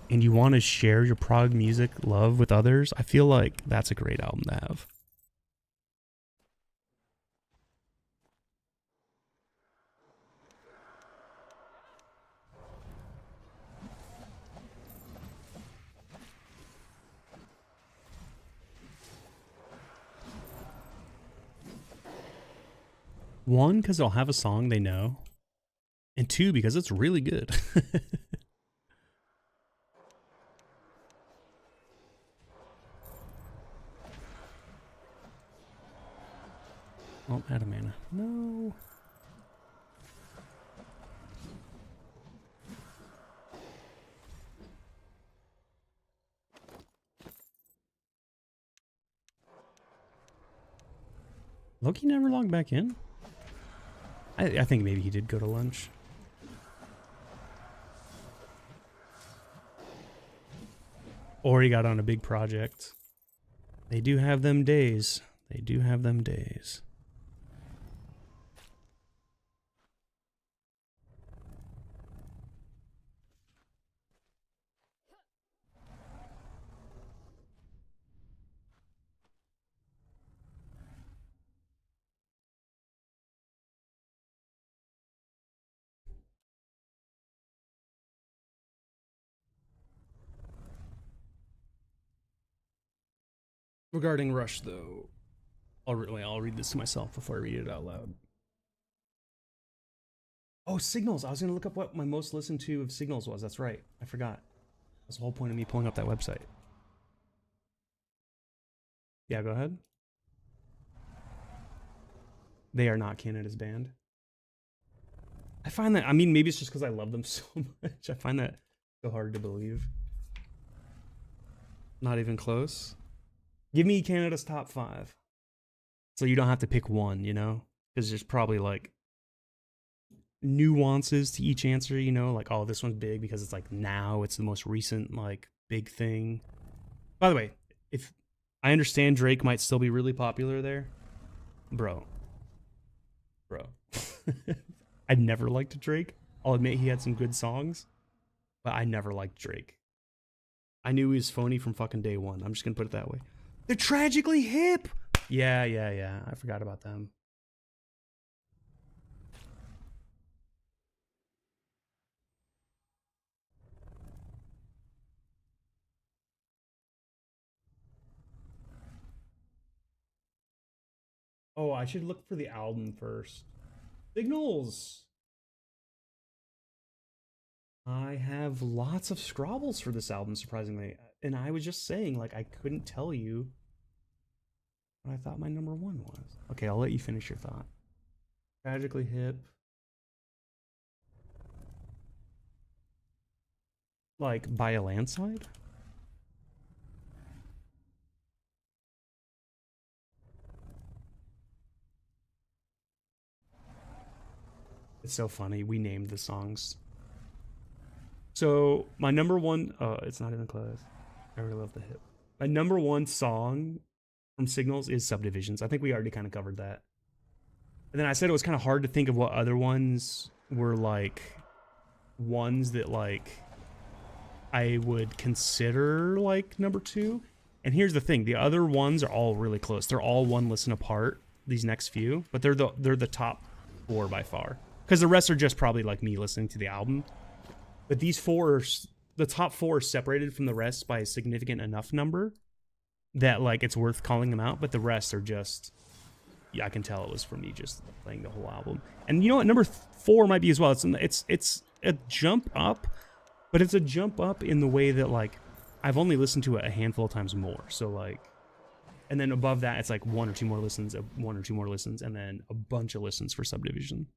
and you want to share your prog music love with others, I feel like that's a great album to have. One, because they'll have a song they know. And 2, because it's really good. Oh, out of mana. No. Loki never logged back in? I think maybe he did go to lunch. Or he got on a big project. They do have them days. They do have them days. Regarding Rush, though, I'll read this to myself before I read it out loud. Oh, Signals. I was going to look up what my most listened to of Signals was. That's right. I forgot. That's the whole point of me pulling up that website. Yeah, go ahead. They are not Canada's band. I find that, I mean, maybe it's just because I love them so much. I find that so hard to believe. Not even close. Give me Canada's top 5. So you don't have to pick one, you know? Because there's probably like nuances to each answer, you know? Like, oh, this one's big because it's like now it's the most recent, like, big thing. By the way, if I understand Drake might still be really popular there, bro. I never liked Drake. I'll admit he had some good songs, but I never liked Drake. I knew he was phony from fucking day one. I'm just gonna put it that way. They're tragically hip. Yeah. I forgot about them. Oh, I should look for the album first. Signals. I have lots of scrobbles for this album, surprisingly. And I was just saying, like, I couldn't tell you what I thought my number one was. Okay, I'll let you finish your thought. Tragically Hip. Like, by a landslide? It's so funny. We named the songs. So, my number one, oh, it's not even close. I really love the hip. My number one song from Signals is Subdivisions. I think we already kind of covered that. And then I said it was kind of hard to think of what other ones were like ones that like I would consider like number two. And here's the thing, the other ones are all really close. They're all one listen apart, these next few, but they're the top four by far. Because the rest are just probably like me listening to the album. But these four, the top four are separated from the rest by a significant enough number that like it's worth calling them out, but the rest are just, yeah, I can tell it was for me just playing the whole album. And you know what, number four might be as well. It's a jump up, but it's a jump up in the way that like I've only listened to it a handful of times more. So like, and then above that it's like one or two more listens, and then a bunch of listens for Subdivision.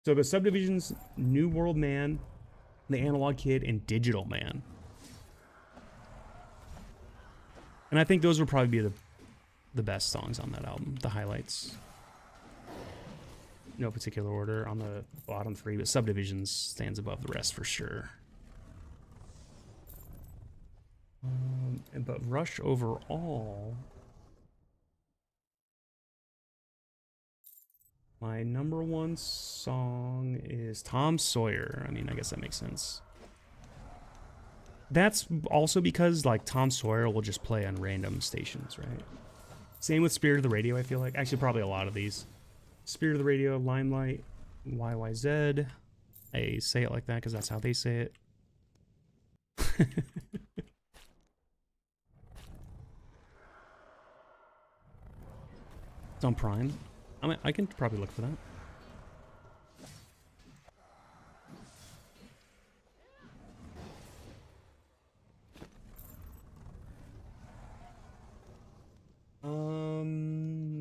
So the Subdivisions, New World Man, The Analog Kid, and Digital Man. And I think those would probably be the best songs on that album, the highlights. No particular order on the bottom three, but Subdivisions stands above the rest for sure. But Rush overall, my number one song is Tom Sawyer. I mean, I guess that makes sense. That's also because like Tom Sawyer will just play on random stations, right? Same with Spirit of the Radio, I feel like. Actually, probably a lot of these. Spirit of the Radio, Limelight, YYZ. I say it like that because that's how they say it. It's on Prime. I mean, I can probably look for that.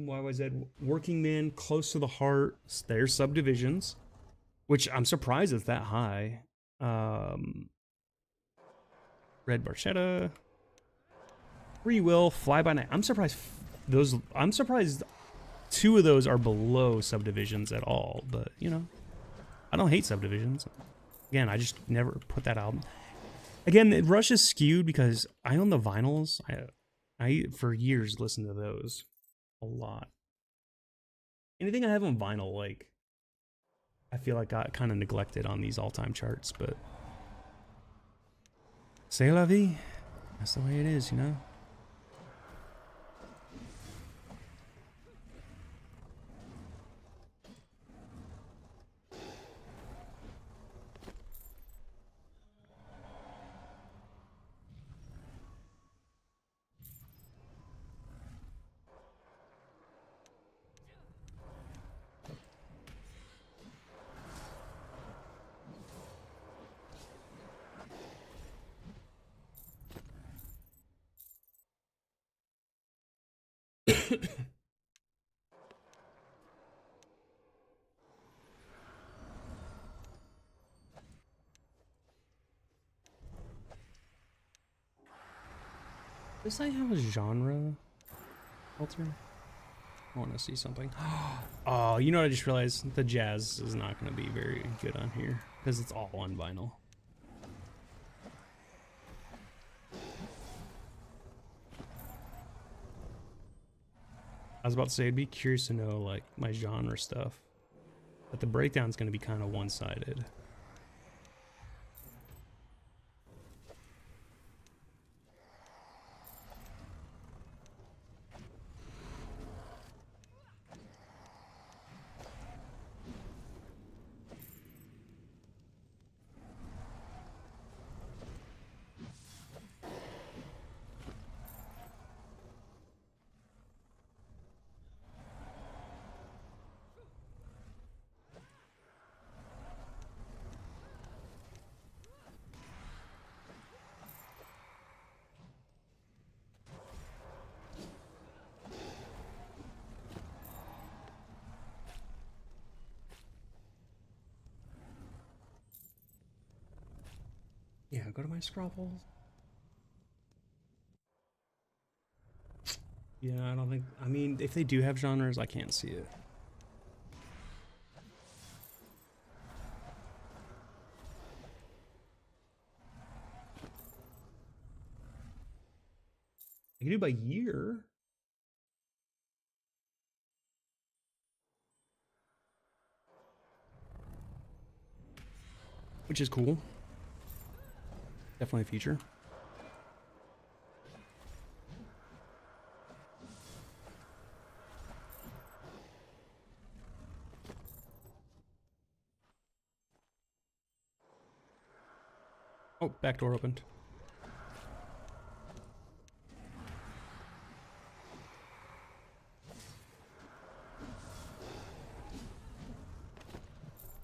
YYZ, Working Man, Close to the Heart, there's Subdivisions, which I'm surprised it's that high. Red Barchetta, Free Will, Fly By Night. I'm surprised two of those are below Subdivisions at all, but you know, I don't hate Subdivisions. Again, I just never put that album. Again, Rush is skewed because I own the vinyls. I for years listened to those a lot. Anything I have on vinyl, like, I feel like got kind of neglected on these all-time charts, but c'est la vie. That's the way it is, you know? Does I have a genre filter? I want to see something. Oh, you know what I just realized? The jazz is not going to be very good on here because it's all on vinyl. I was about to say, I'd be curious to know like my genre stuff, but the breakdown's going to be kind of one-sided. Yeah, go to my scrobbles. Yeah, I don't think... I mean, if they do have genres, I can't see it. I can do by year. Which is cool. Definitely a feature. Oh, back door opened.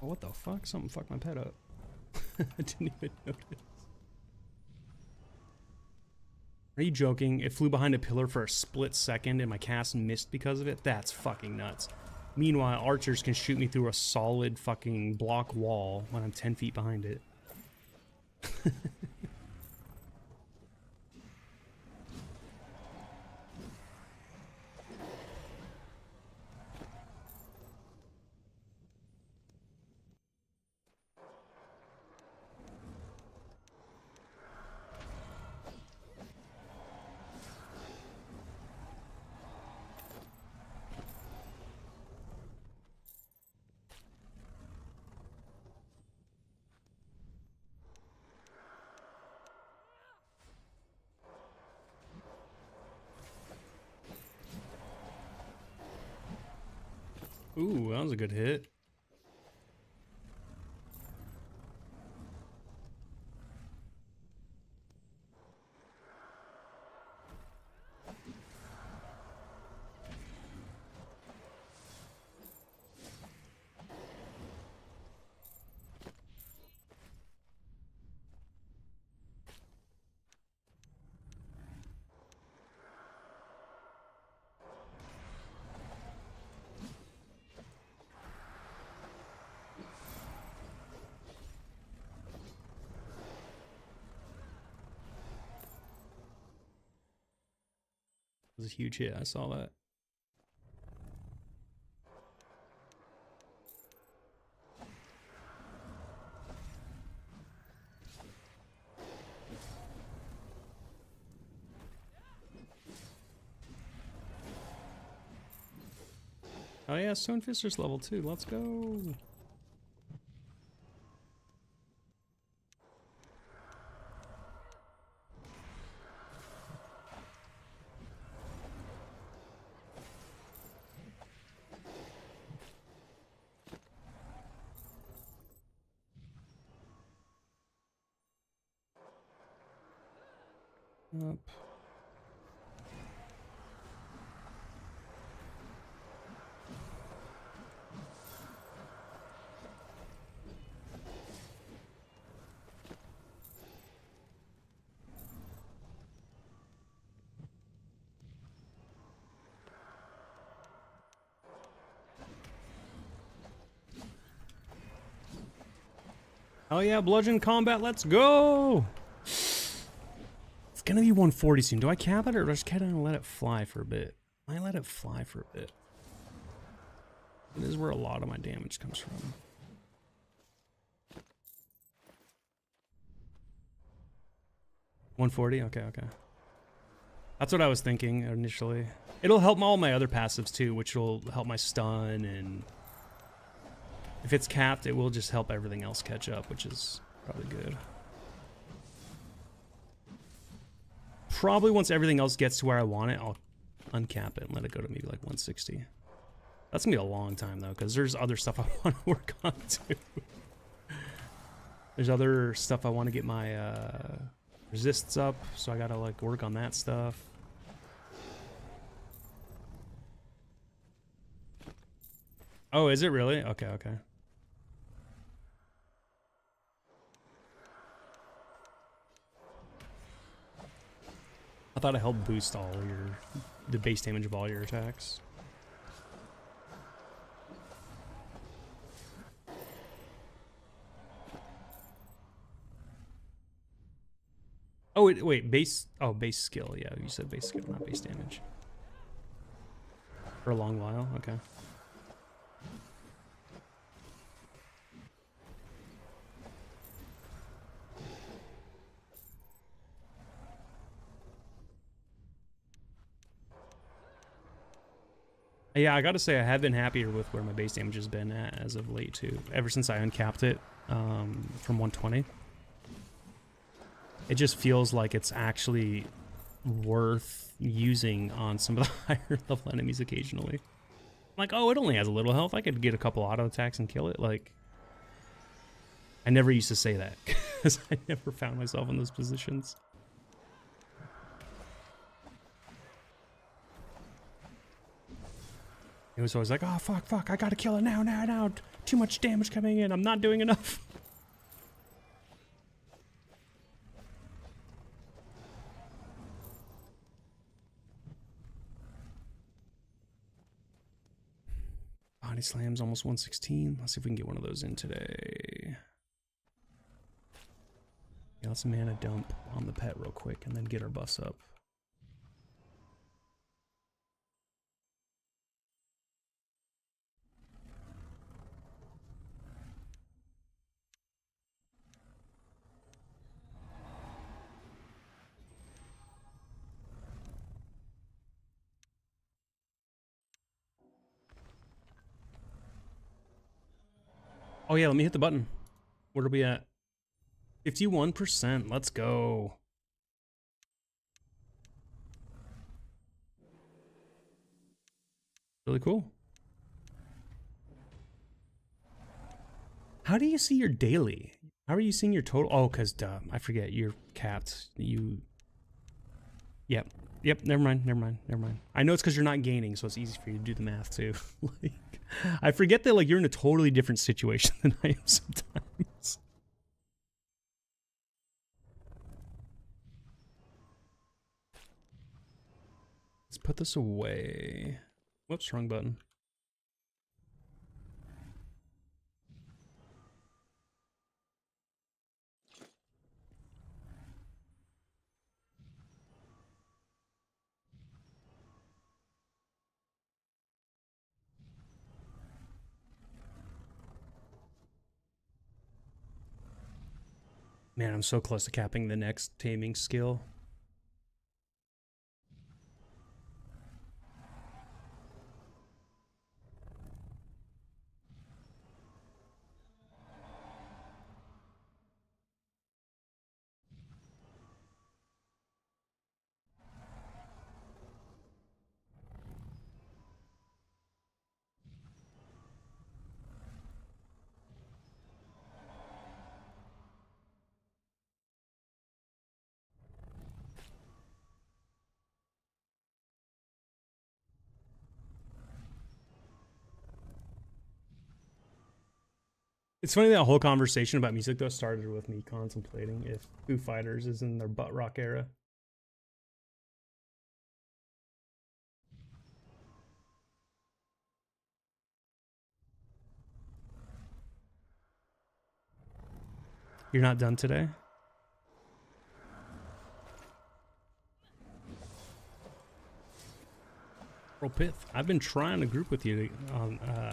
Oh, what the fuck? Something fucked my pet up. I didn't even notice. Are you joking? It flew behind a pillar for a split second and my cast missed because of it? That's fucking nuts. Meanwhile, archers can shoot me through a solid fucking block wall when I'm 10 feet behind it. Ooh, that was a good hit. It was a huge hit. I saw that. Oh yeah, Stonefister's level 2. Let's go. Up. Oh yeah, bludgeon combat, let's go! It's gonna be 140 soon. Do I cap it or just kind of let it fly for a bit? I let it fly for a bit. This is where a lot of my damage comes from. 140? Okay, okay. That's what I was thinking initially. It'll help all my other passives too, which will help my stun, and if it's capped, it will just help everything else catch up, which is probably good. Probably once everything else gets to where I want it, I'll uncap it and let it go to maybe like 160. That's gonna be a long time though, because there's other stuff I want to work on too. There's other stuff I want to get my resists up, so I gotta like work on that stuff. Oh, is it really? Okay, okay. I thought it helped boost the base damage of all your attacks. Oh, wait, base. Oh, base skill. Yeah, you said base skill, not base damage. For a long while. Okay. Yeah, I gotta say I have been happier with where my base damage has been at as of late too. Ever since I uncapped it from 120, it just feels like it's actually worth using on some of the higher level enemies occasionally. Like, oh, it only has a little health. I could get a couple auto attacks and kill it. Like, I never used to say that because I never found myself in those positions. It was always like, oh, fuck, I gotta kill it now. Too much damage coming in. I'm not doing enough. Body slams almost 116. Let's see if we can get one of those in today. Yeah, let's mana dump on the pet real quick and then get our buffs up. Oh yeah, let me hit the button. What are we at? 51%. Let's go. Really cool. How do you see your daily? How are you seeing your total? Oh, because duh, I forget. You're capped. You. Yep. Never mind. I know it's because you're not gaining, so it's easy for you to do the math too. Like, I forget that like you're in a totally different situation than I am sometimes. Let's put this away. Whoops, wrong button. Man, I'm so close to capping the next taming skill. It's funny that whole conversation about music though started with me contemplating if Foo Fighters is in their butt rock era. You're not done today? Bro, Pith, I've been trying to group with you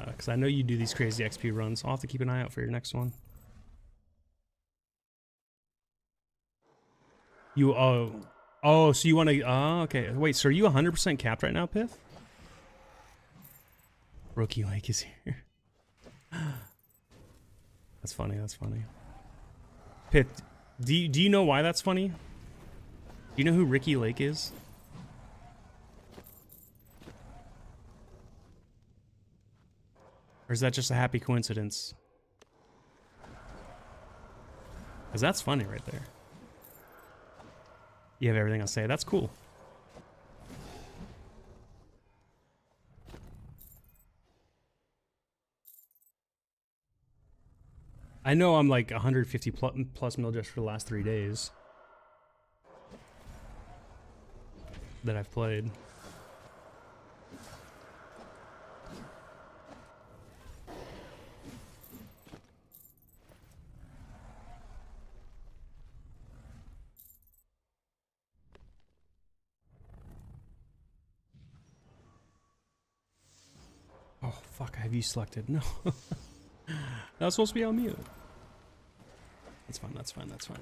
because I know you do these crazy XP runs. I'll have to keep an eye out for your next one. You, oh, so you want to, oh, okay. Wait, so are you 100% capped right now, Pith? Rookie Lake is here. That's funny. Pith, do you know why that's funny? Do you know who Ricky Lake is? Or is that just a happy coincidence? Because that's funny right there. You have everything I'll say. That's cool. I know I'm like 150 plus mil just for the last 3 days that I've played. have you selected? No. That was supposed to be on mute. That's fine, that's fine, that's fine.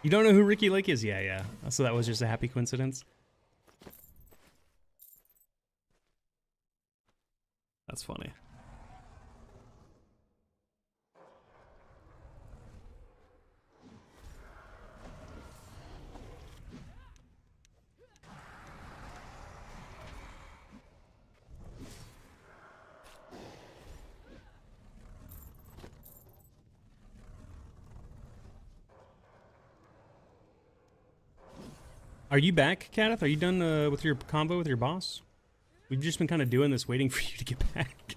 You don't know who Ricky Lake is? Yeah, yeah. So that was just a happy coincidence? That's funny. Are you back, Kadeth? Are you done with your combo with your boss? We've just been kind of doing this, waiting for you to get back.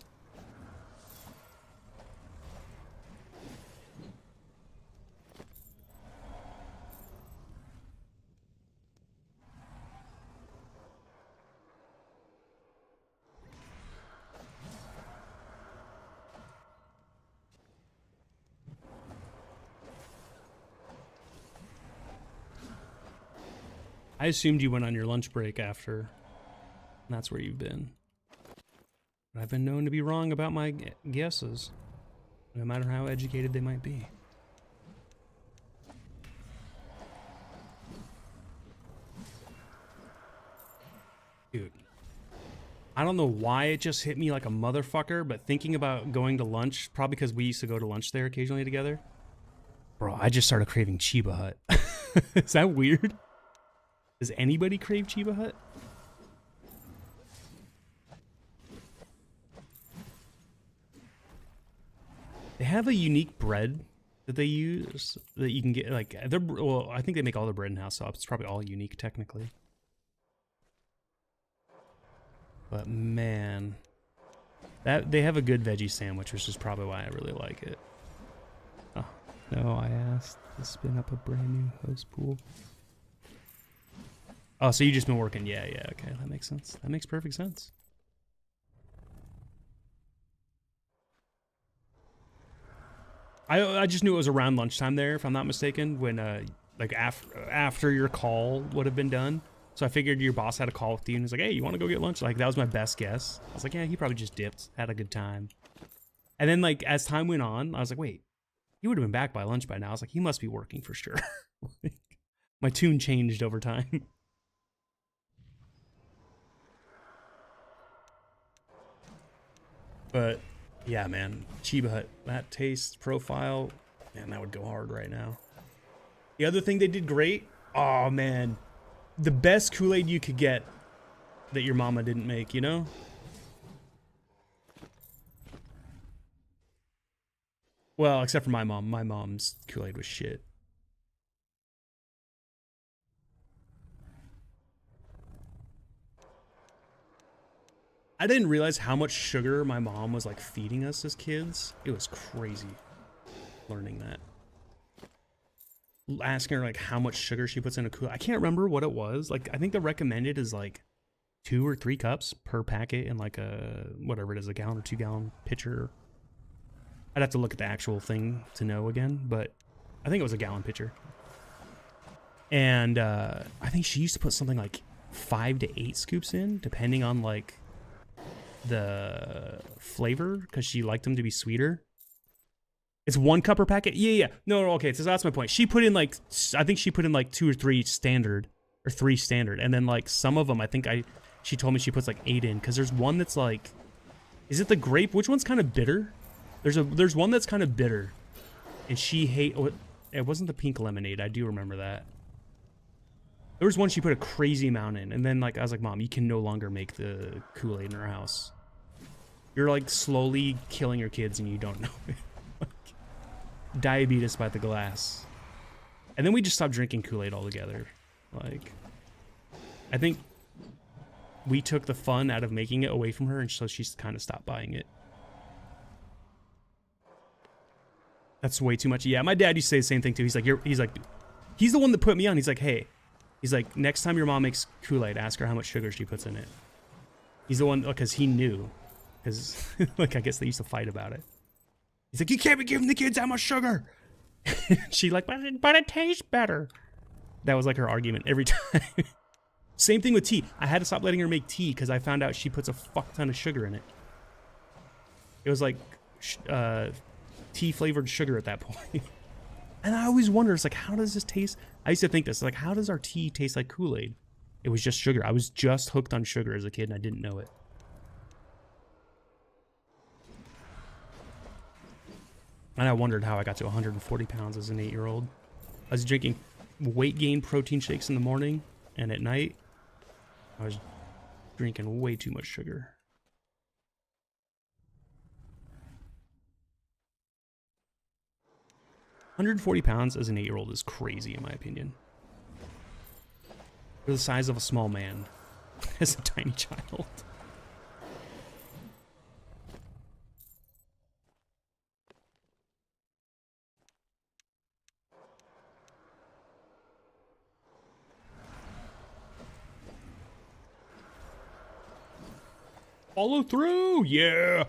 I assumed you went on your lunch break after, and that's where you've been. But I've been known to be wrong about my guesses, no matter how educated they might be. Dude, I don't know why it just hit me like a motherfucker, but thinking about going to lunch, probably because we used to go to lunch there occasionally together. Bro, I just started craving Chiba Hut. Is that weird? Does anybody crave Chiba Hut? They have a unique bread that they use that you can get, like, well, I think they make all the bread in-house, so it's probably all unique technically. But man, that they have a good veggie sandwich, which is probably why I really like it. Oh, no, I asked to spin up a brand new host pool. Oh, so you just been working? Yeah, yeah, okay, that makes sense. That makes perfect sense. I just knew it was around lunchtime there, if I'm not mistaken, when like after your call would have been done. So I figured your boss had a call with you and he's like, hey, you want to go get lunch? Like, that was my best guess. I was like, yeah, he probably just dipped, had a good time. And then, like, as time went on, I was like, wait, he would have been back by lunch by now. I was like, he must be working for sure. Like, my tune changed over time. But yeah, man, Chiba Hut, that taste profile, man, that would go hard right now. The other thing they did great, oh man, the best Kool-Aid you could get that your mama didn't make, you know? Well, except for my mom. My mom's Kool-Aid was shit. I didn't realize how much sugar my mom was like feeding us as kids. It was crazy learning that. Asking her like how much sugar she puts in a Kool-Aid. I can't remember what it was. Like, I think the recommended is like 2 or 3 cups per packet in like a, whatever it is, a gallon or 2 gallon pitcher. I'd have to look at the actual thing to know again, but I think it was a gallon pitcher. And I think she used to put something like 5 to 8 scoops in, depending on like the flavor, because she liked them to be sweeter. It's 1 cup per packet. Yeah. No, okay. So that's my point. She put in like, I think she put in like 2 or 3 standard, or 3 standard, and then like some of them, I think she told me she puts like 8 in, because there's one that's like, is it the grape? Which one's kind of bitter? There's one that's kind of bitter, and it wasn't the pink lemonade. I do remember that. There was one she put a crazy amount in, and then like I was like, Mom, you can no longer make the Kool-Aid in our house. You're like slowly killing your kids, and you don't know it. Diabetes by the glass. And then we just stopped drinking Kool-Aid altogether. Like, I think we took the fun out of making it away from her, and so she's kind of stopped buying it. That's way too much. Yeah, my dad used to say the same thing too. He's the one that put me on. He's like, hey, he's like, next time your mom makes Kool-Aid, ask her how much sugar she puts in it. He's the one, because he knew, because like I guess they used to fight about it. He's like, you can't be giving the kids that much sugar. She like, but it tastes better. That was like her argument every time. Same thing with tea. I had to stop letting her make tea because I found out she puts a fuck ton of sugar in it. It was like tea flavored sugar at that point. And I always wonder, it's like, how does this taste? I used to think this, like, how does our tea taste like Kool-Aid? It was just sugar. I was just hooked on sugar as a kid and I didn't know it. And I wondered how I got to 140 pounds as an 8-year-old. I was drinking weight gain protein shakes in the morning, and at night, I was drinking way too much sugar. £140 as an 8-year-old is crazy, in my opinion. You're the size of a small man as a tiny child. Follow through, yeah.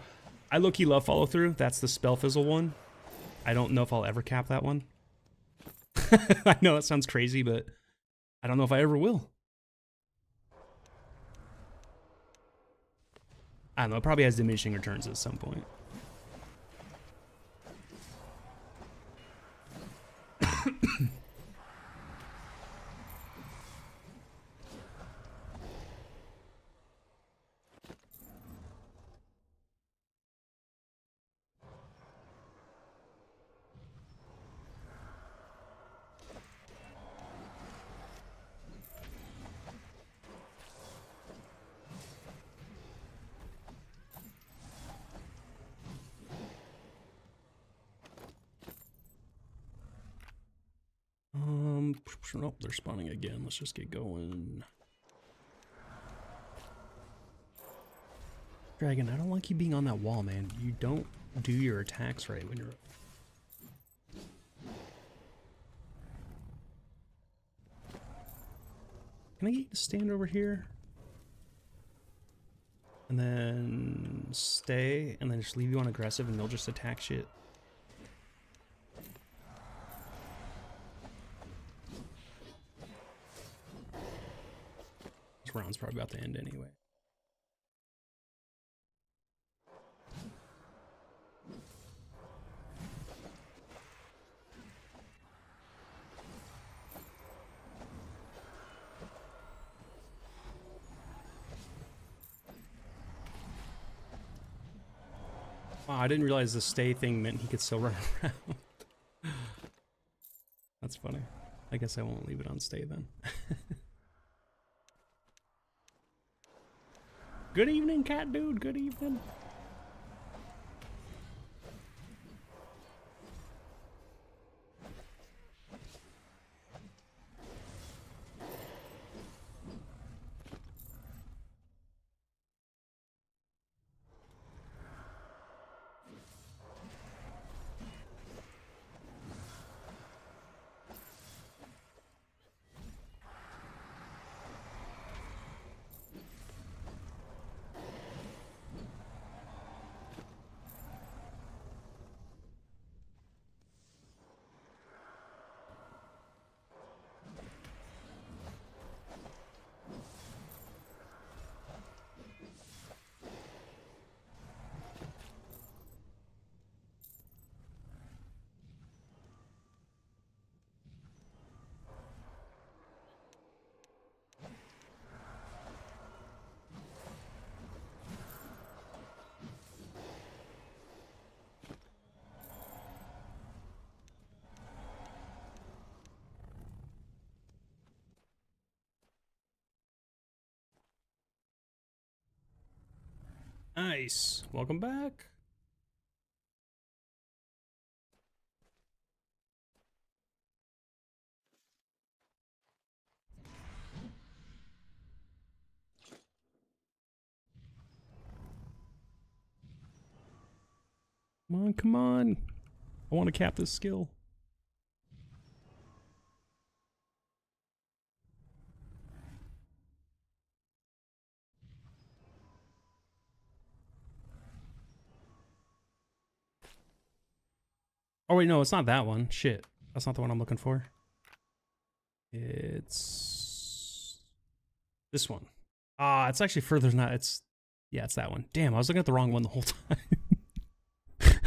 I low-key love follow through. That's the spell fizzle one. I don't know if I'll ever cap that one. I know that sounds crazy, but I don't know if I ever will. I don't know, it probably has diminishing returns at some point. Nope, they're spawning again. Let's just get going. Dragon, I don't like you being on that wall, man. You don't do your attacks right when you're... Can I get you to stand over here? And then stay, and then just leave you on aggressive, and they'll just attack shit. This round's probably about to end anyway. Wow, I didn't realize the stay thing meant he could still run around. That's funny. I guess I won't leave it on stay then. Good evening, cat dude. Good evening. Nice. Welcome back. Come on, come on. I want to cap this skill. Oh wait, no, it's not that one. Shit. That's not the one I'm looking for. It's... This one. Ah, it's actually further than that. Yeah, it's that one. Damn, I was looking at the wrong one the whole time.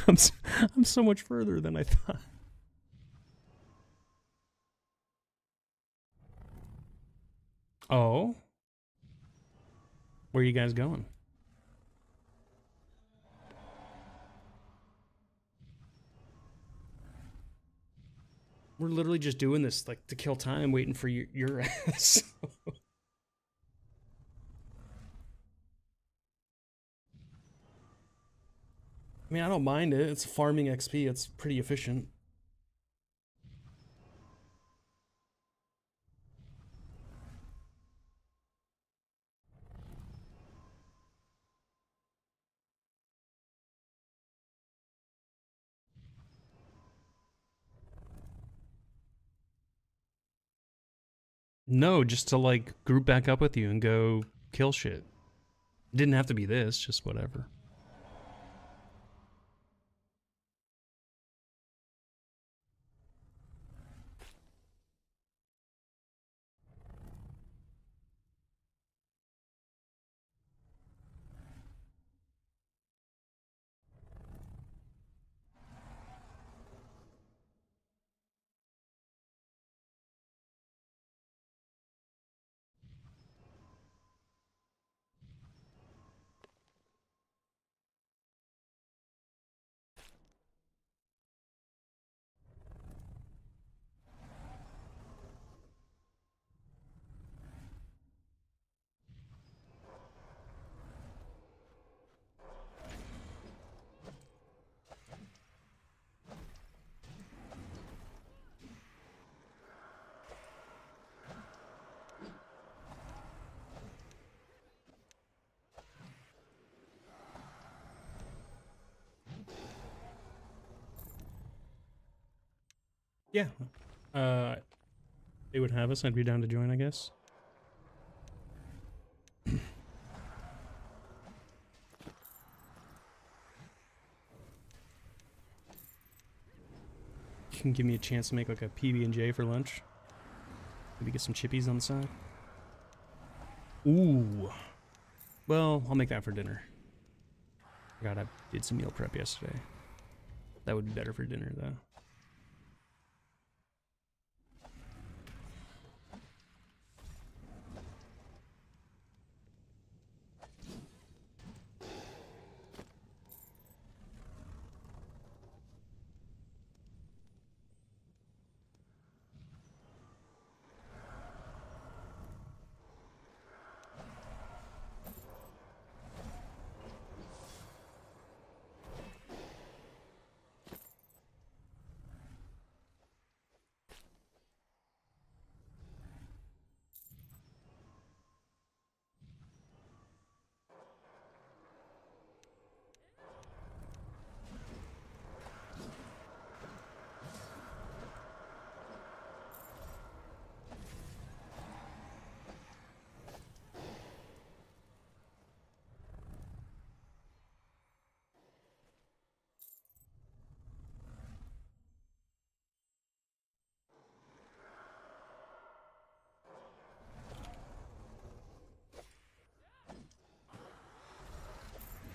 I'm so much further than I thought. Oh, where are you guys going? We're literally just doing this like to kill time, waiting for your ass. I mean, I don't mind it. It's farming XP. It's pretty efficient. No, just to like group back up with you and go kill shit. It didn't have to be this, just whatever. Yeah. They would have us. I'd be down to join, I guess. You can give me a chance to make like a PB&J for lunch. Maybe get some chippies on the side. Ooh. Well, I'll make that for dinner. Forgot I did some meal prep yesterday. That would be better for dinner, though.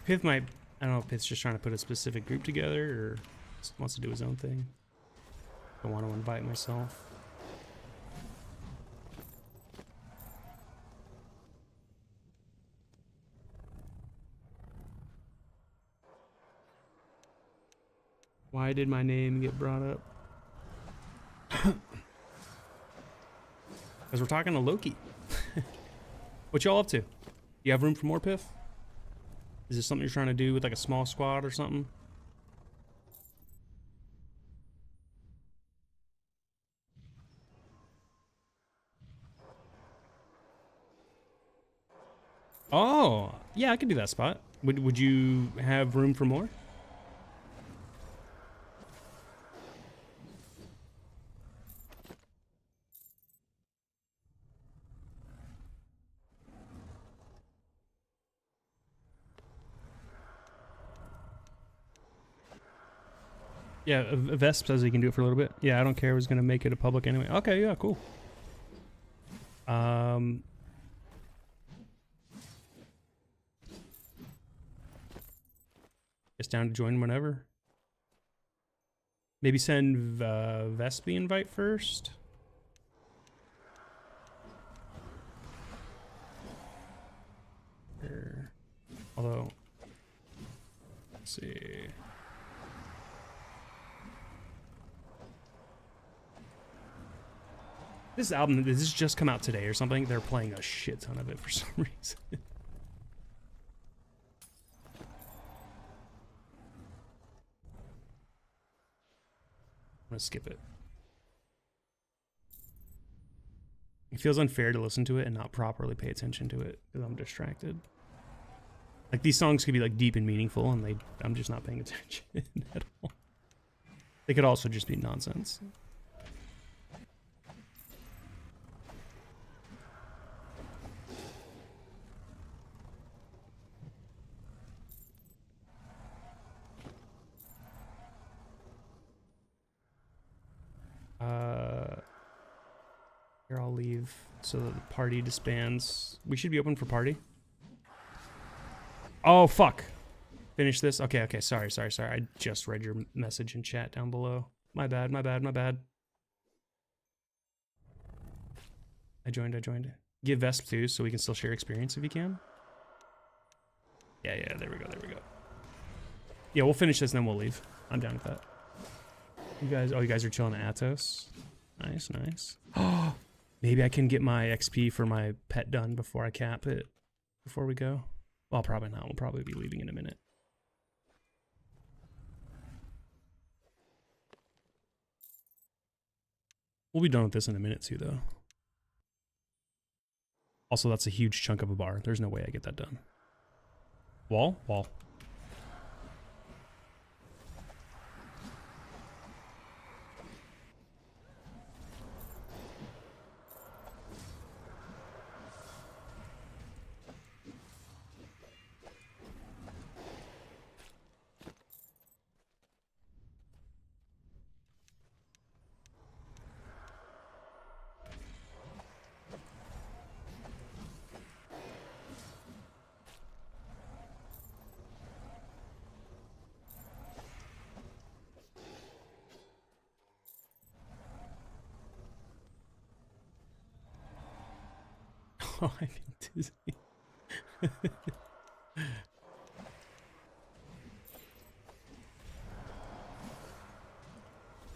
Piv might, I don't know if Piv's just trying to put a specific group together or just wants to do his own thing. I want to invite myself. Why did my name get brought up? Because we're talking to Loki. What y'all up to? You have room for more, Piff? Is this something you're trying to do with like a small squad or something? Oh, yeah, I could do that spot. Would you have room for more? Yeah, Vesp says he can do it for a little bit. Yeah, I don't care. I was gonna make it a public anyway. Okay, yeah, cool. Just down to join whenever. Maybe send Vespi invite first. Here. Although, let's see. This album, did this just come out today or something? They're playing a shit ton of it for some reason. I'm gonna skip it. It feels unfair to listen to it and not properly pay attention to it because I'm distracted. Like these songs could be like deep and meaningful, and I'm just not paying attention at all. They could also just be nonsense. Here, I'll leave so that the party disbands. We should be open for party. Oh, fuck. Finish this? Okay, okay, sorry. I just read your message in chat down below. My bad. I joined. Give Vesp too, so we can still share experience if you can. Yeah, there we go. Yeah, we'll finish this and then we'll leave. I'm down with that. You guys are chilling at Atos. Nice. Oh, maybe I can get my XP for my pet done before I cap it. Before we go. Well, probably not. We'll probably be leaving in a minute. We'll be done with this in a minute too, though. Also, that's a huge chunk of a bar. There's no way I get that done. Wall. Oh, I feel dizzy.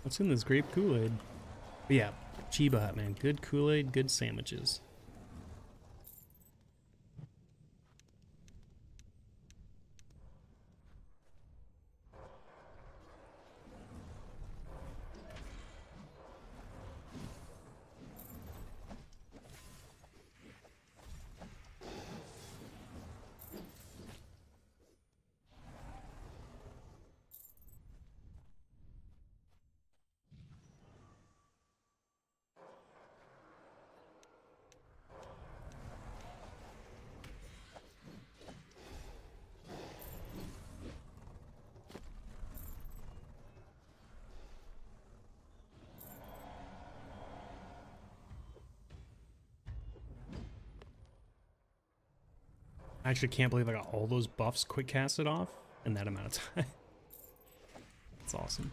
What's in this grape Kool-Aid? But yeah, Chiba Hut, man. Good Kool-Aid, good sandwiches. I actually can't believe I got all those buffs quick casted off in that amount of time. That's awesome.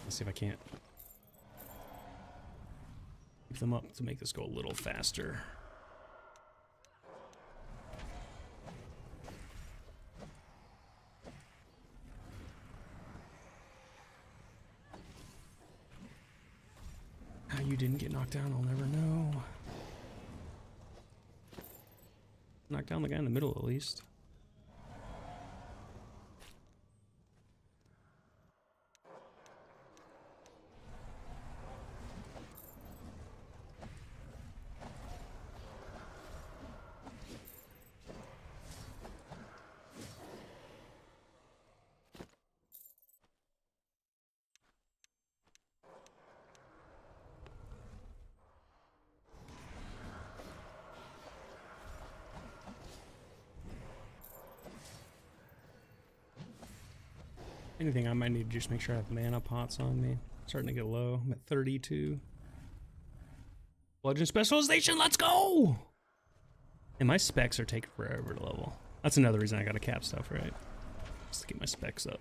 Let's see if I can't keep them up to make this go a little faster. How you didn't get knocked down, I'll never know. Knock down the guy in the middle at least. Anything, I might need to just make sure I have mana pots on me. Starting to get low. I'm at 32. Bludgeon specialization, let's go! And my specs are taking forever to level. That's another reason I gotta cap stuff, right? Just to get my specs up.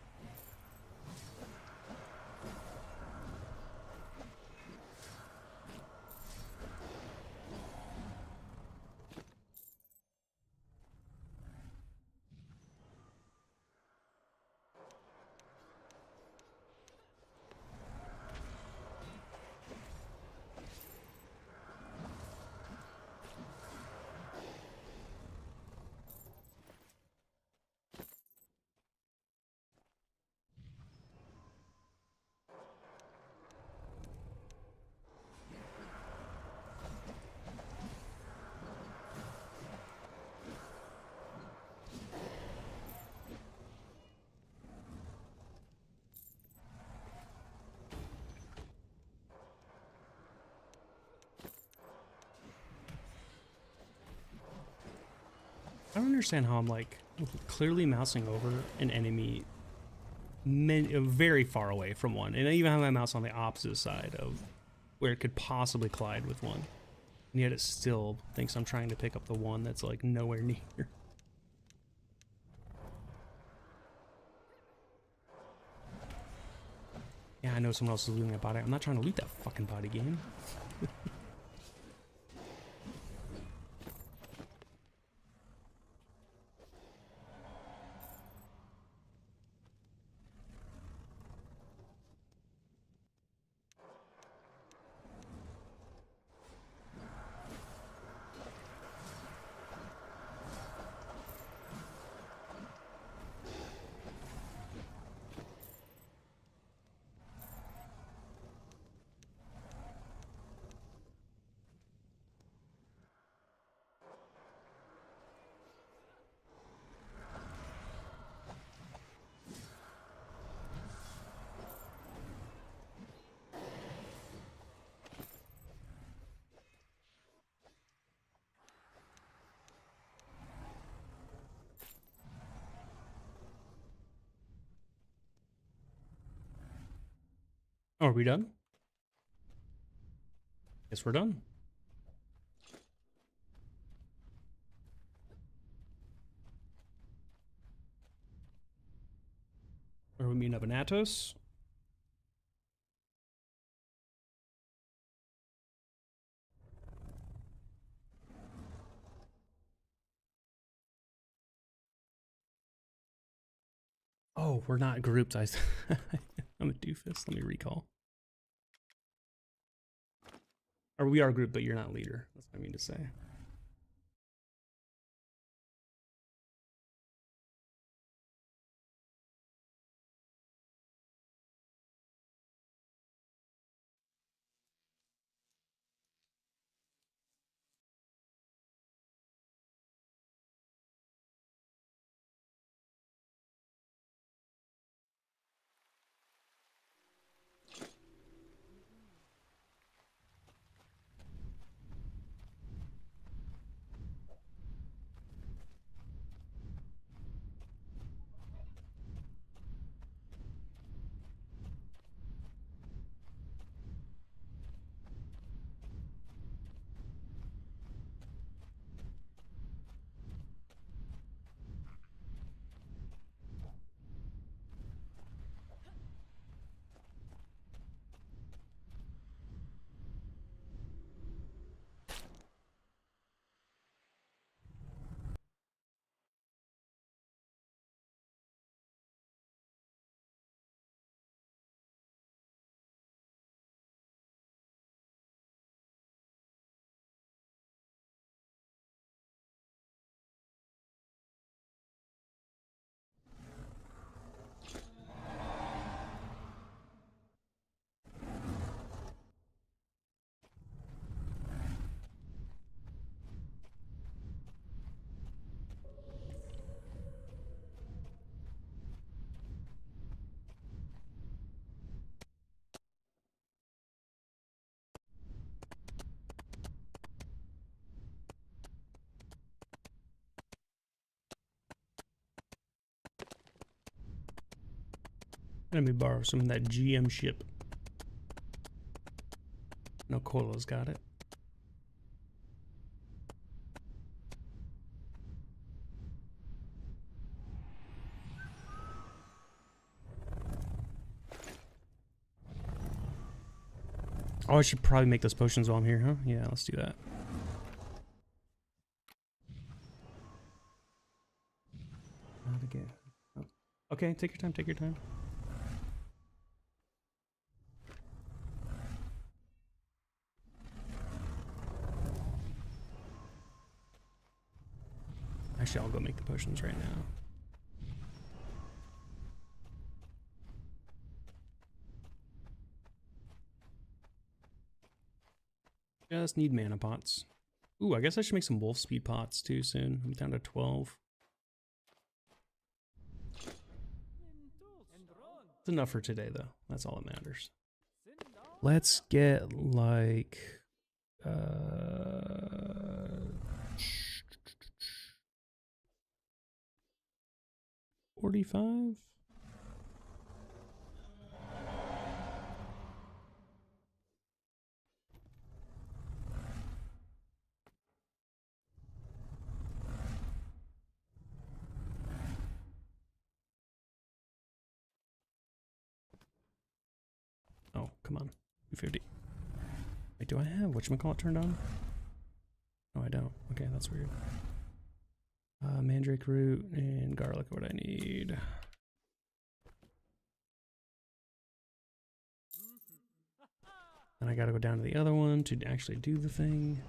I don't understand how I'm like clearly mousing over an enemy very far away from one, and I even have my mouse on the opposite side of where it could possibly collide with one, and yet it still thinks I'm trying to pick up the one that's like nowhere near. Yeah, I know someone else is looting a body. I'm not trying to loot that fucking body game. Oh, are we done? Guess we're done. Where are we meeting up in Atos? Oh, we're not grouped. I'm a doofus. Let me recall. Or we are grouped, but you're not leader. That's what I mean to say. Let me borrow some of that GM ship. No, Cola's got it. Oh, I should probably make those potions while I'm here, huh? Yeah, let's do that. Not again. Oh. Okay, take your time, take your time. Actually, I'll go make the potions right now. Just need mana pots. Ooh, I guess I should make some wolf speed pots too soon. I'm down to 12. It's enough for today though. That's all that matters. Let's get like 45. Oh, come on. 250. Wait, do I have whatchamacallit turned on? No, I don't. Okay, that's weird. Mandrake root and garlic are what I need. Then I gotta go down to the other one to actually do the thing.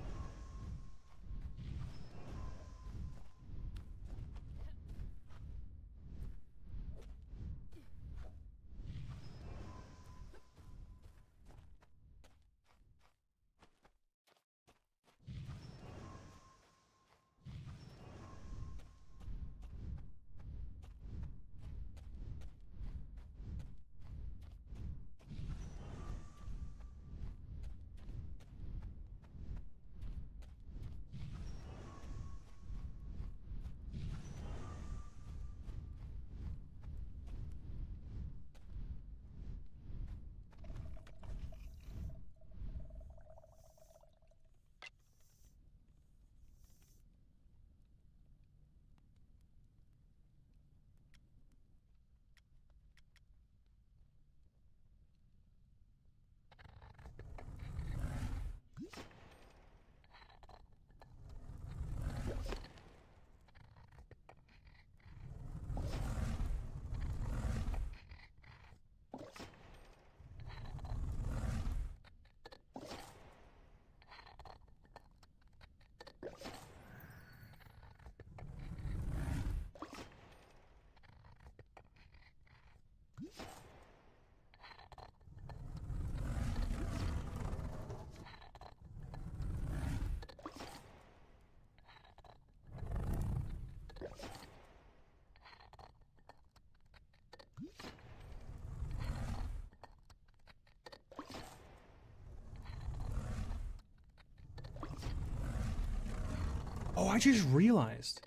Oh, I just realized.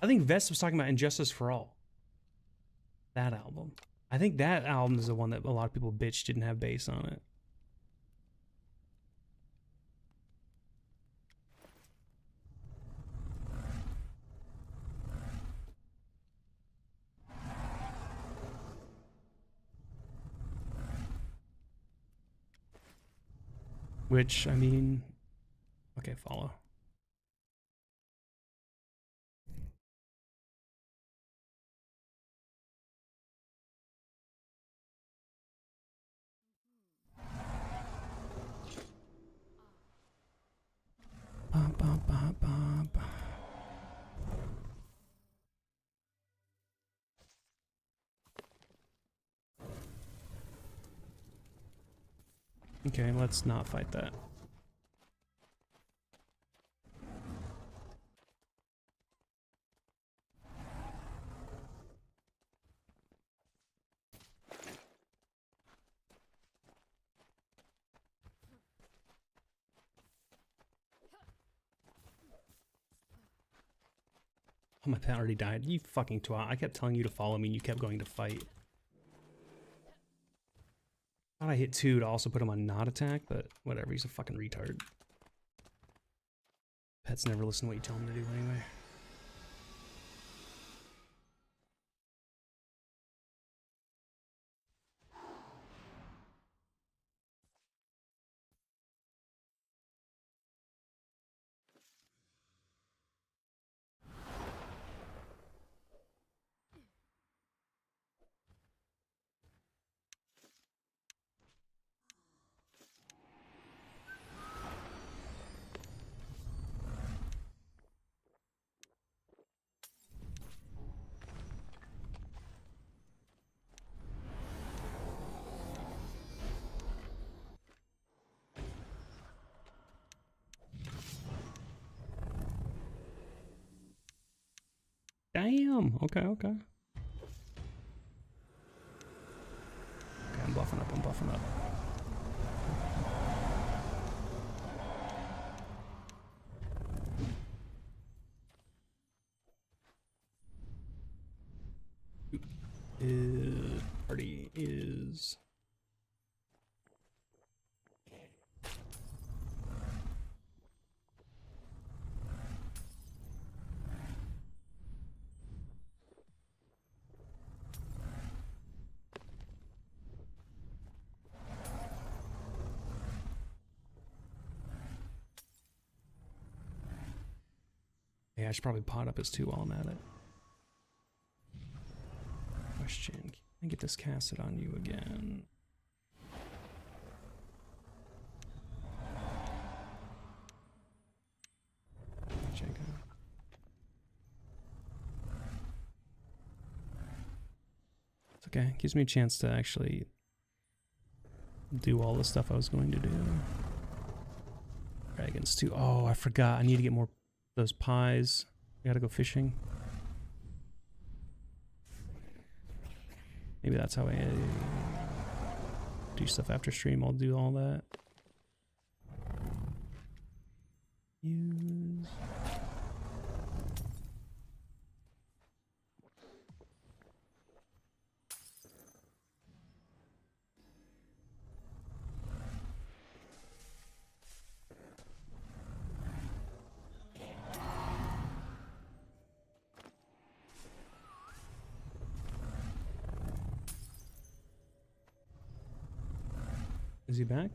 I think Vest was talking about Injustice for All. That album. I think that album is the one that a lot of people bitch didn't have bass on it. Which, I mean... Okay, follow. Bum, bum, bum, bum, bum. Okay, let's not fight that. Oh, my pet already died. You fucking twat. I kept telling you to follow me and you kept going to fight. Thought I hit 2 to also put him on not attack, but whatever, he's a fucking retard. Pets never listen to what you tell them to do anyway. Damn. Okay, okay. Okay, I'm buffing up. I'm buffing up. Party is. Yeah, I should probably pot up his 2 while I'm at it. Question, can I get this casted on you again? It's okay, gives me a chance to actually do all the stuff I was going to do. Dragons too. Oh, I forgot. I need to get more those pies. I gotta go fishing. Maybe that's how I do stuff after stream. I'll do all that. Use. Is he back?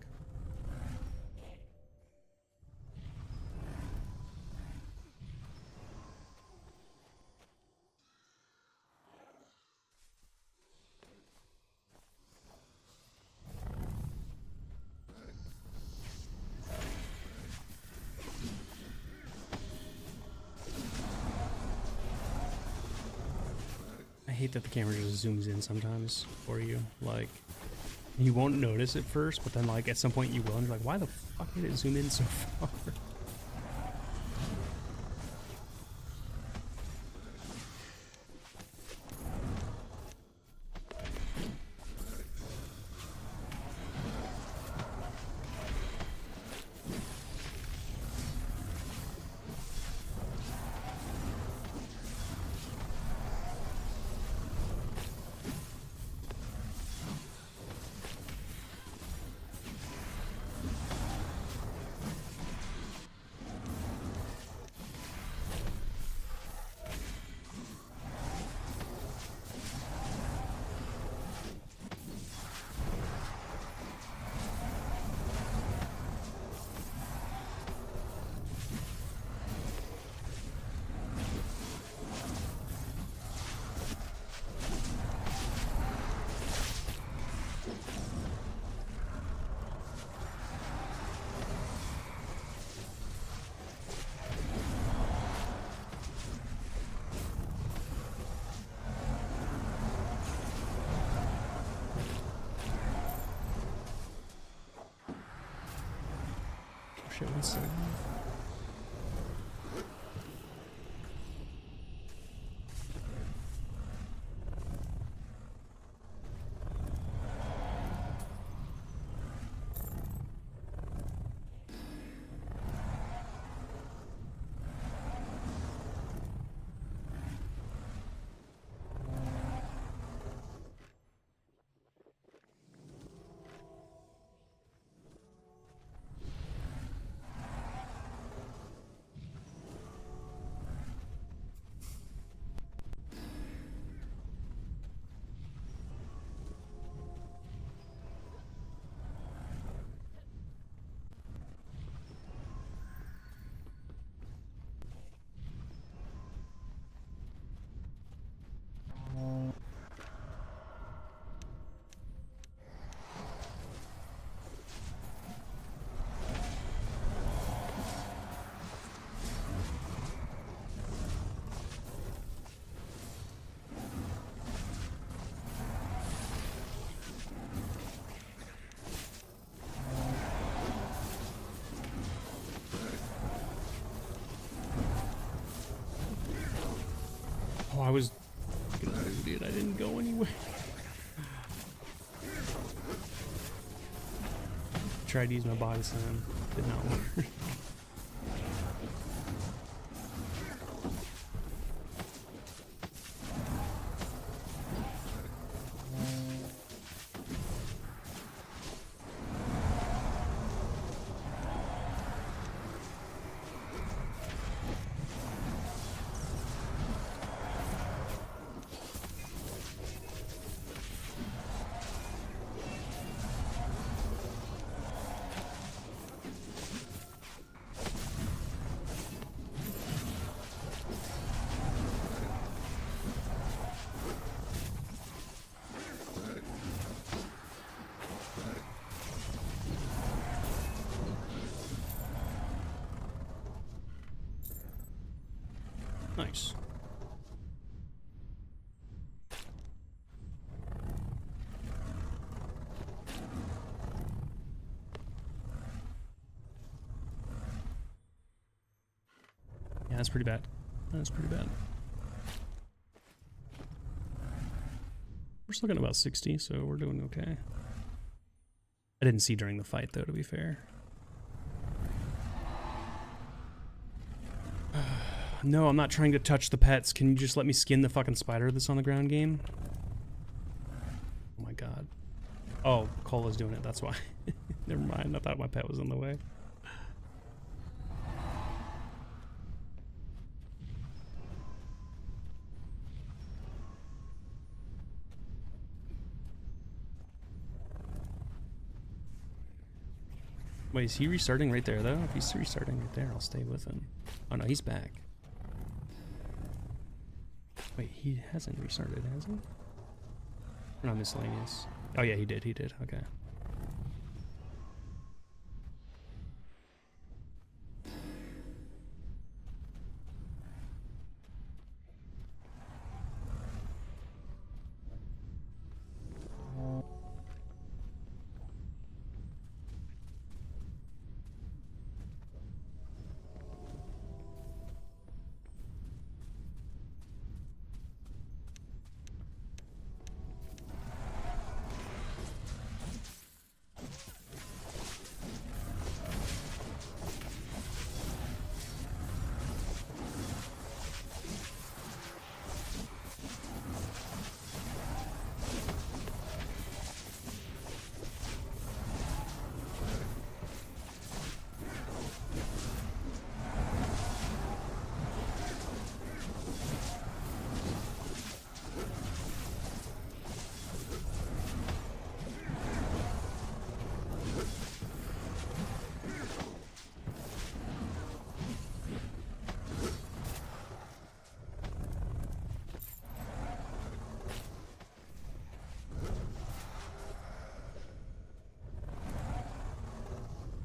I hate that the camera just zooms in sometimes for you. Like, you won't notice it first, but then like at some point you will, and you're like, why the fuck did it zoom in so far? Shit, 1 second. I was fucking booted. I didn't go anywhere. Tried to use my body slam. Did not work. Nice. Yeah, that's pretty bad. That's pretty bad. We're still getting about 60, so we're doing okay. I didn't see during the fight, though, to be fair. No, I'm not trying to touch the pets. Can you just let me skin the fucking spider that's on the ground, game? Oh my god. Oh, Cola's doing it, that's why. Never mind, I thought my pet was in the way. Wait, is he restarting right there, though? If he's restarting right there, I'll stay with him. Oh no, he's back. Wait, he hasn't restarted, has he? Or not miscellaneous. Oh yeah, he did, okay.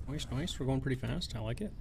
Nice, nice. We're going pretty fast. I like it.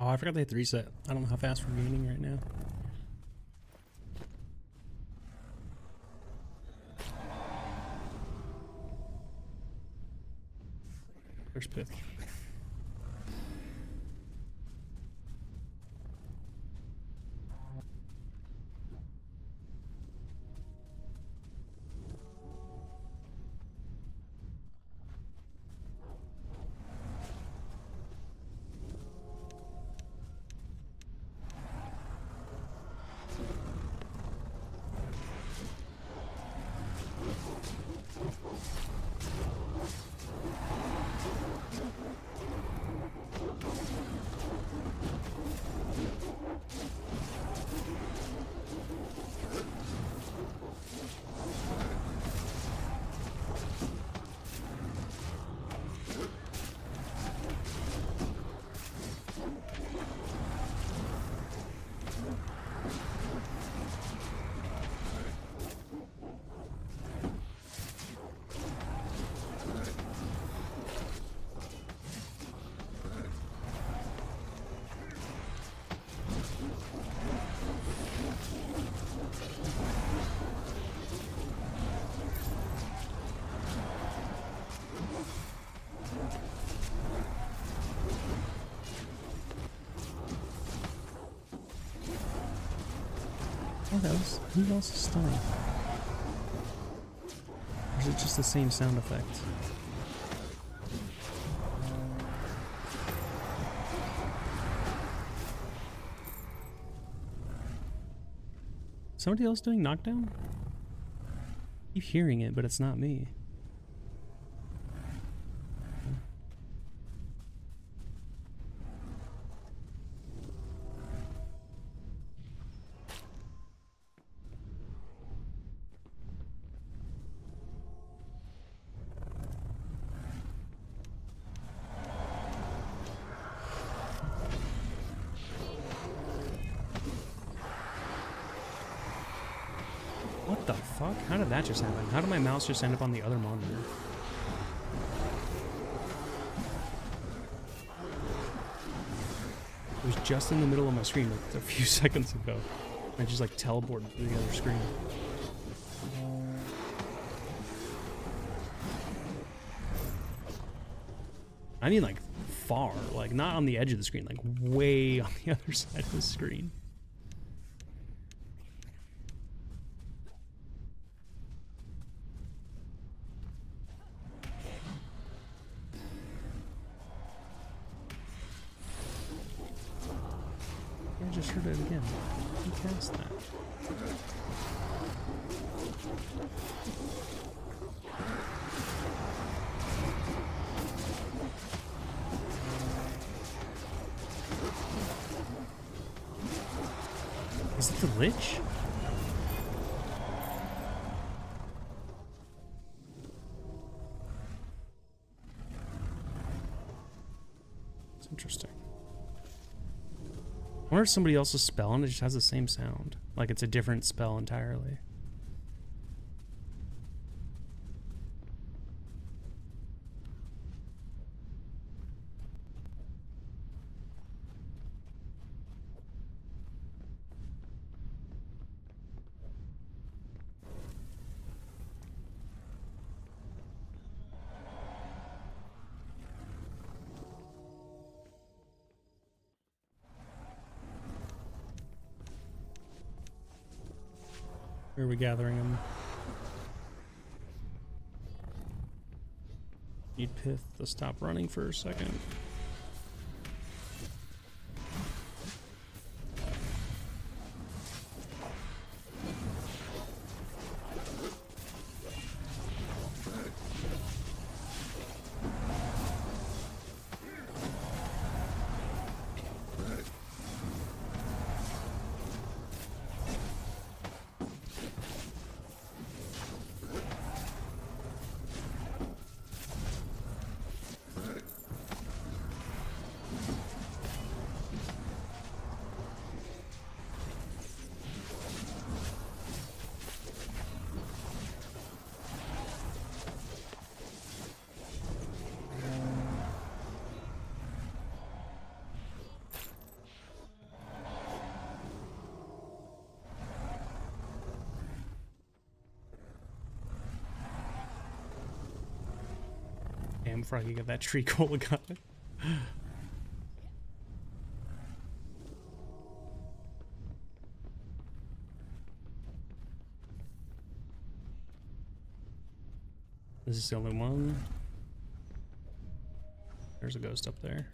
Oh, I forgot they had 3-set. I don't know how fast we're gaining right now. First pith. Oh, who else is stunning? Or is it just the same sound effect? Somebody else doing knockdown? I keep hearing it, but it's not me. What the fuck? How did that just happen? How did my mouse just end up on the other monitor? It was just in the middle of my screen like a few seconds ago. I just like teleported to the other screen. I mean like far, like not on the edge of the screen, like way on the other side of the screen. I just heard it again. Who cast that? Is it the Lich? It's interesting. I wonder if somebody else's spell and it just has the same sound. Like it's a different spell entirely. Where are we gathering them? Need Pith to stop running for a second. Damn, before I can get that tree cola gun. This is the only one. There's a ghost up there.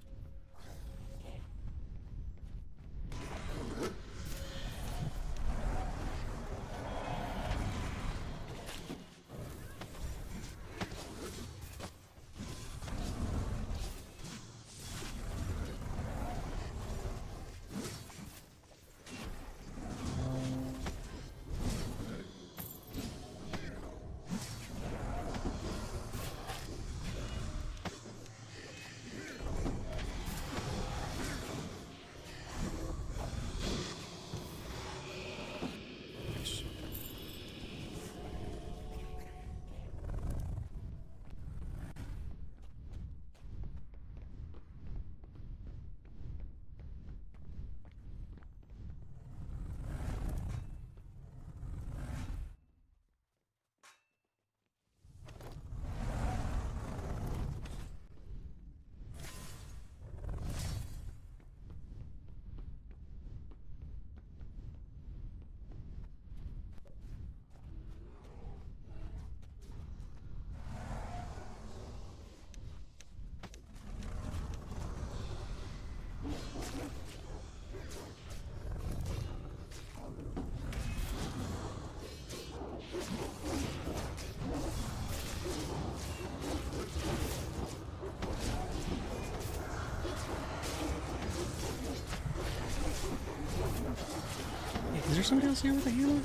Is there somebody else here with a hammer?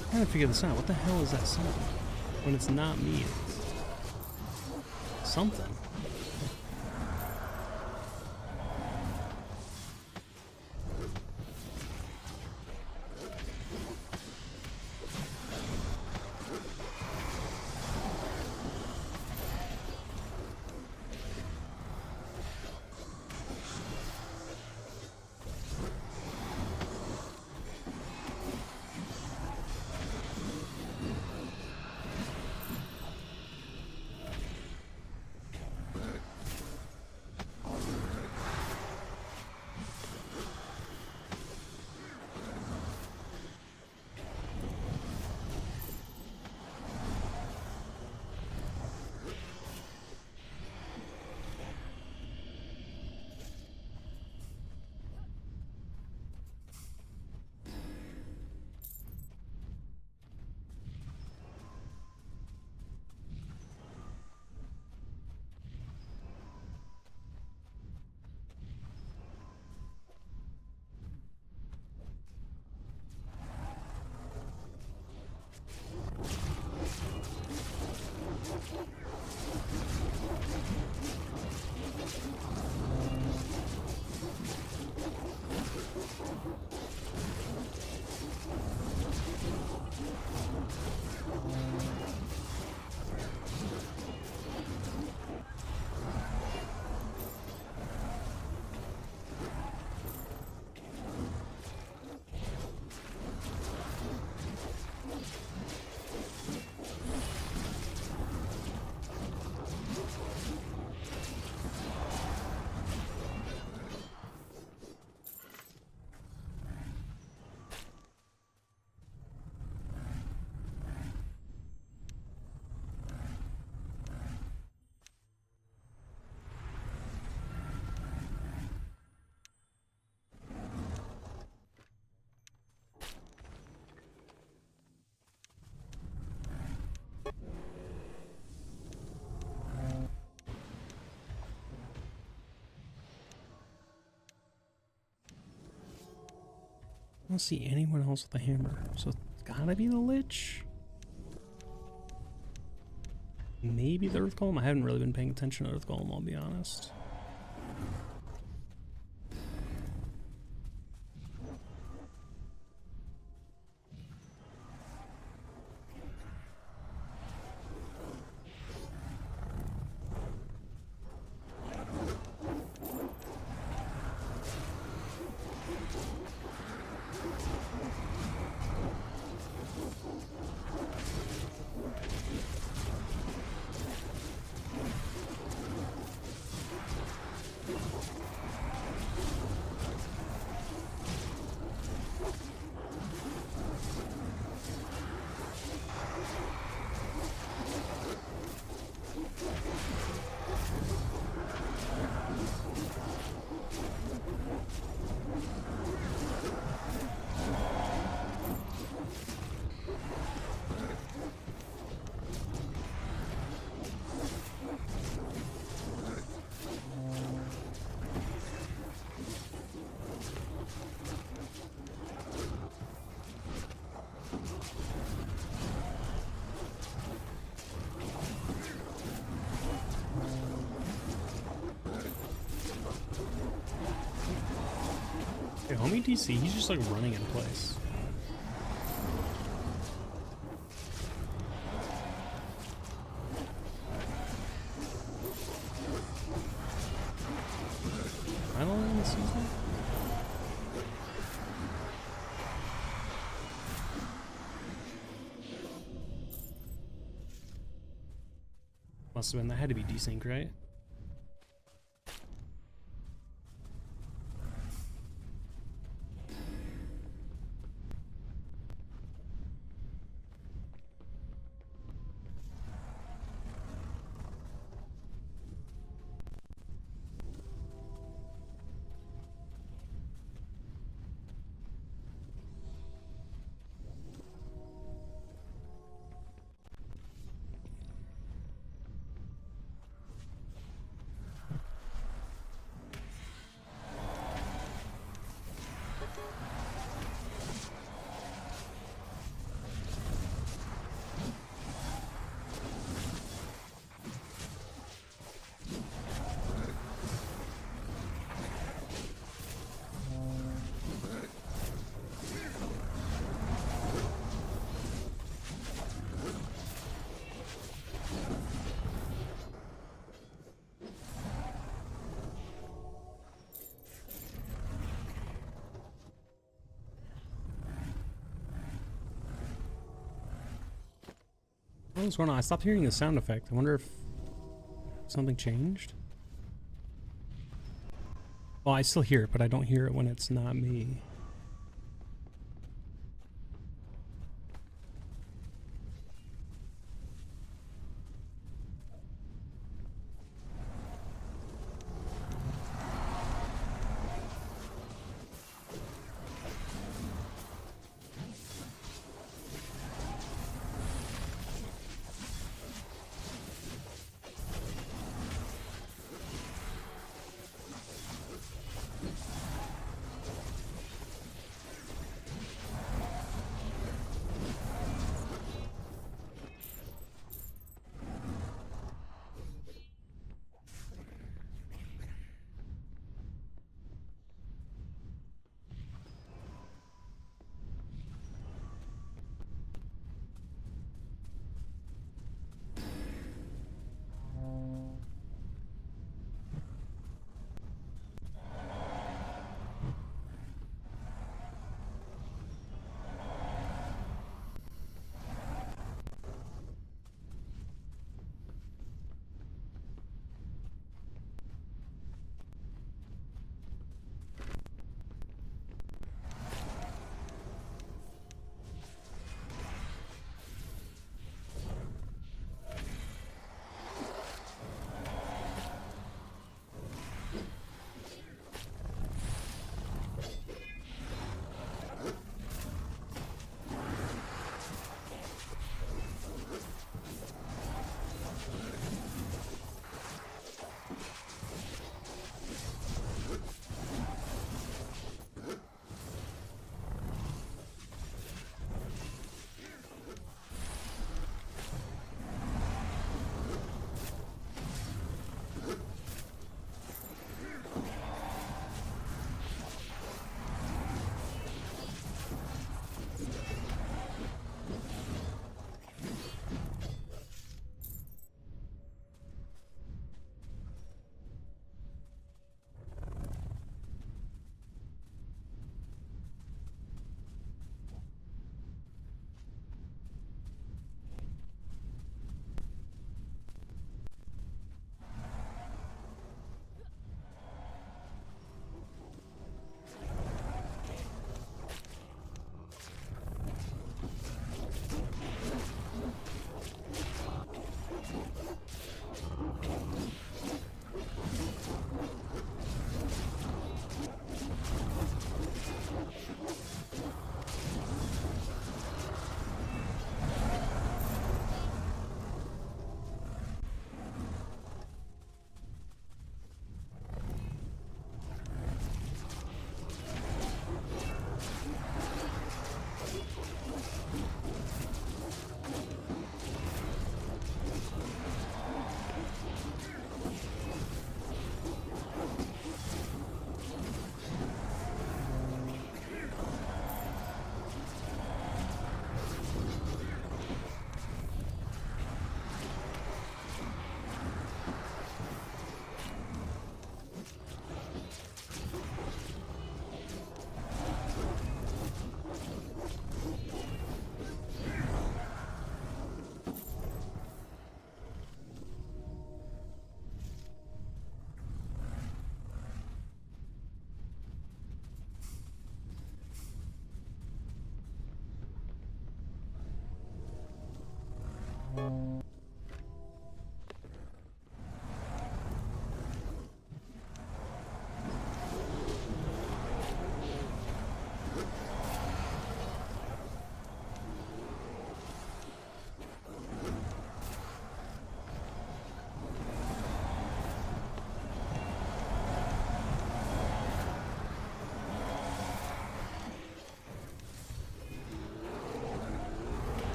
I'm trying to figure this out. What the hell is that sound? When it's not me, it's something. I don't see anyone else with a hammer, so it's gotta be the Lich. Maybe the Earth Golem? I haven't really been paying attention to Earth Golem, I'll be honest. Hey, homie DC, he's just like running in place. Finally in the season? Must have been, that had to be desync, right? What's going on? I stopped hearing the sound effect. I wonder if something changed. Well, I still hear it, but I don't hear it when it's not me.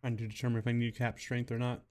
Trying to determine if I need cap strength or not.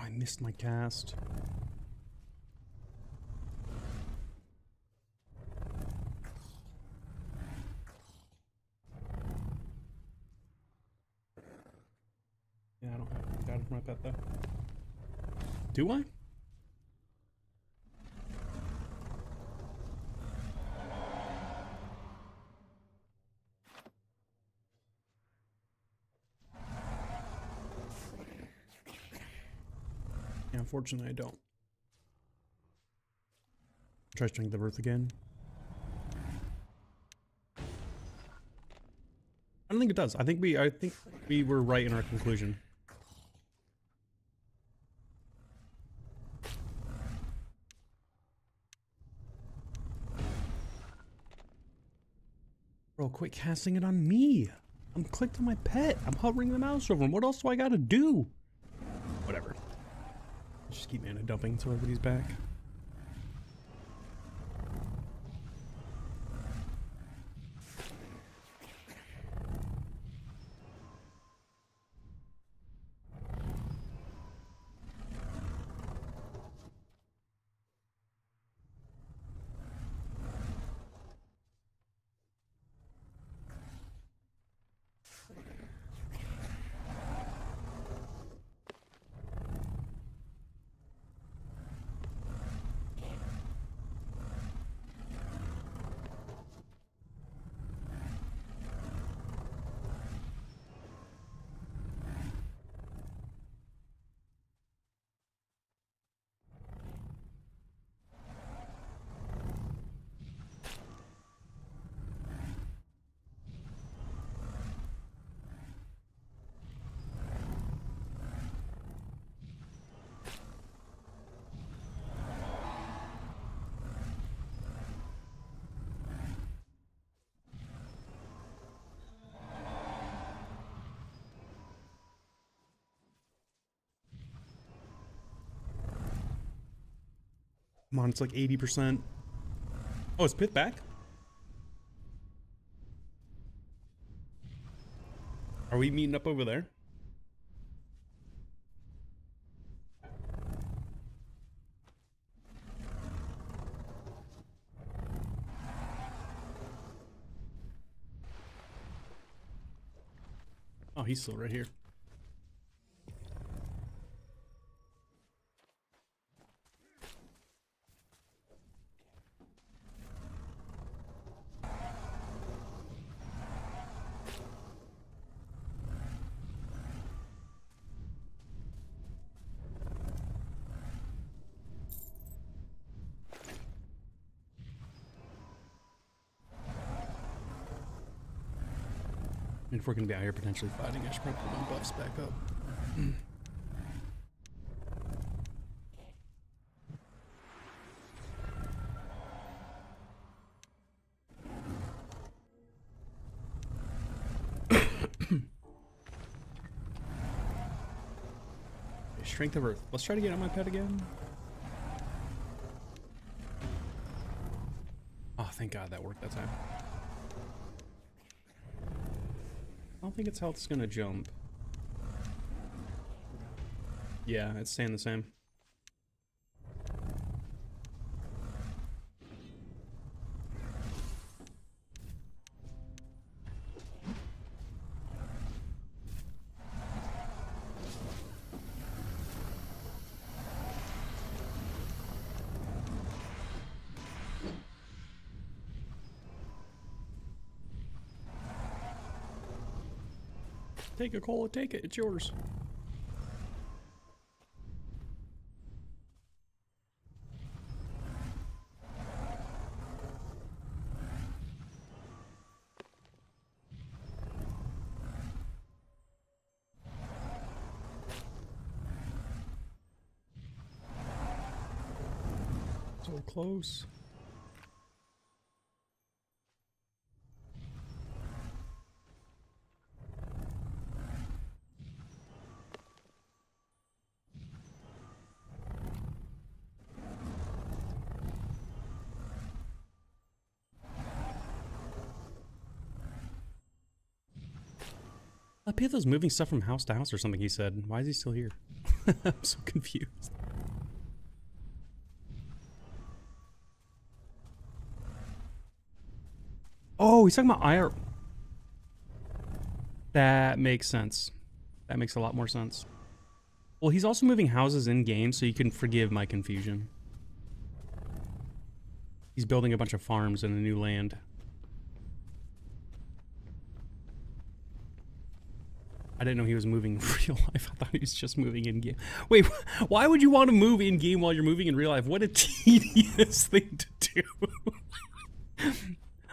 I missed my cast. Yeah, I don't have got it for my pet though. Do I? Yeah, unfortunately I don't. Try Strength of Earth again. I don't think it does. I think we were right in our conclusion. Bro, quit casting it on me. I'm clicked on my pet. I'm hovering the mouse over him. What else do I gotta do? Whatever. Just keep mana dumping until everybody's back. Come on, it's like 80%. Oh, is Pith back? Are we meeting up over there? Oh, he's still right here. If we're gonna be out here potentially fighting, I should probably put my buffs back up. Strength of Earth. Let's try to get on my pet again. Oh, thank God that worked that time. I don't think its health's gonna jump. Yeah, it's staying the same. Take it, Cola, take it. It's yours. So close. Pithos moving stuff from house to house or something, he said. Why is he still here? I'm so confused. Oh, he's talking about IR. That makes sense. That makes a lot more sense. Well, he's also moving houses in game, so you can forgive my confusion. He's building a bunch of farms in a new land. I didn't know he was moving in real life. I thought he was just moving in game. Wait, why would you want to move in game while you're moving in real life? What a tedious thing to do.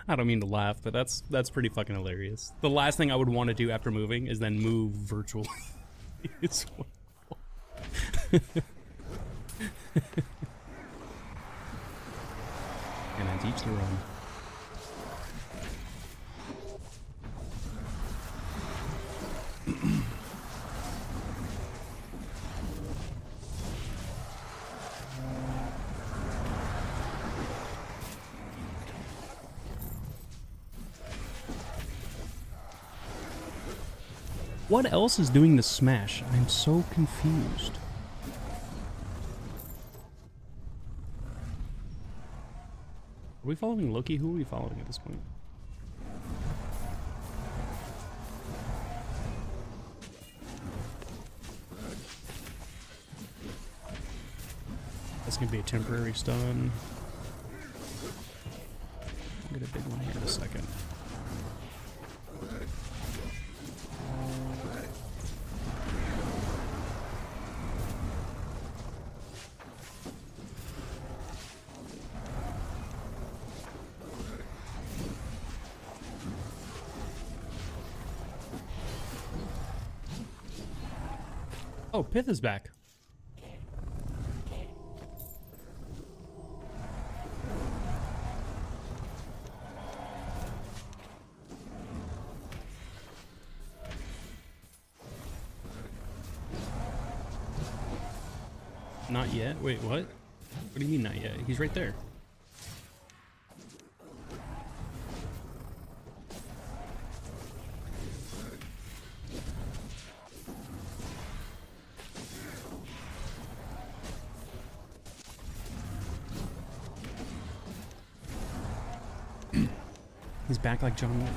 I don't mean to laugh, but that's pretty fucking hilarious. The last thing I would want to do after moving is then move virtually. It's and then each their own. What else is doing the smash? I'm so confused. Are we following Loki? Who are we following at this point? That's gonna be a temporary stun. I'll get a big one here in a second. Oh, Pith is back. Not yet? Wait, what? What do you mean not yet? He's right there. He's back like John Wick.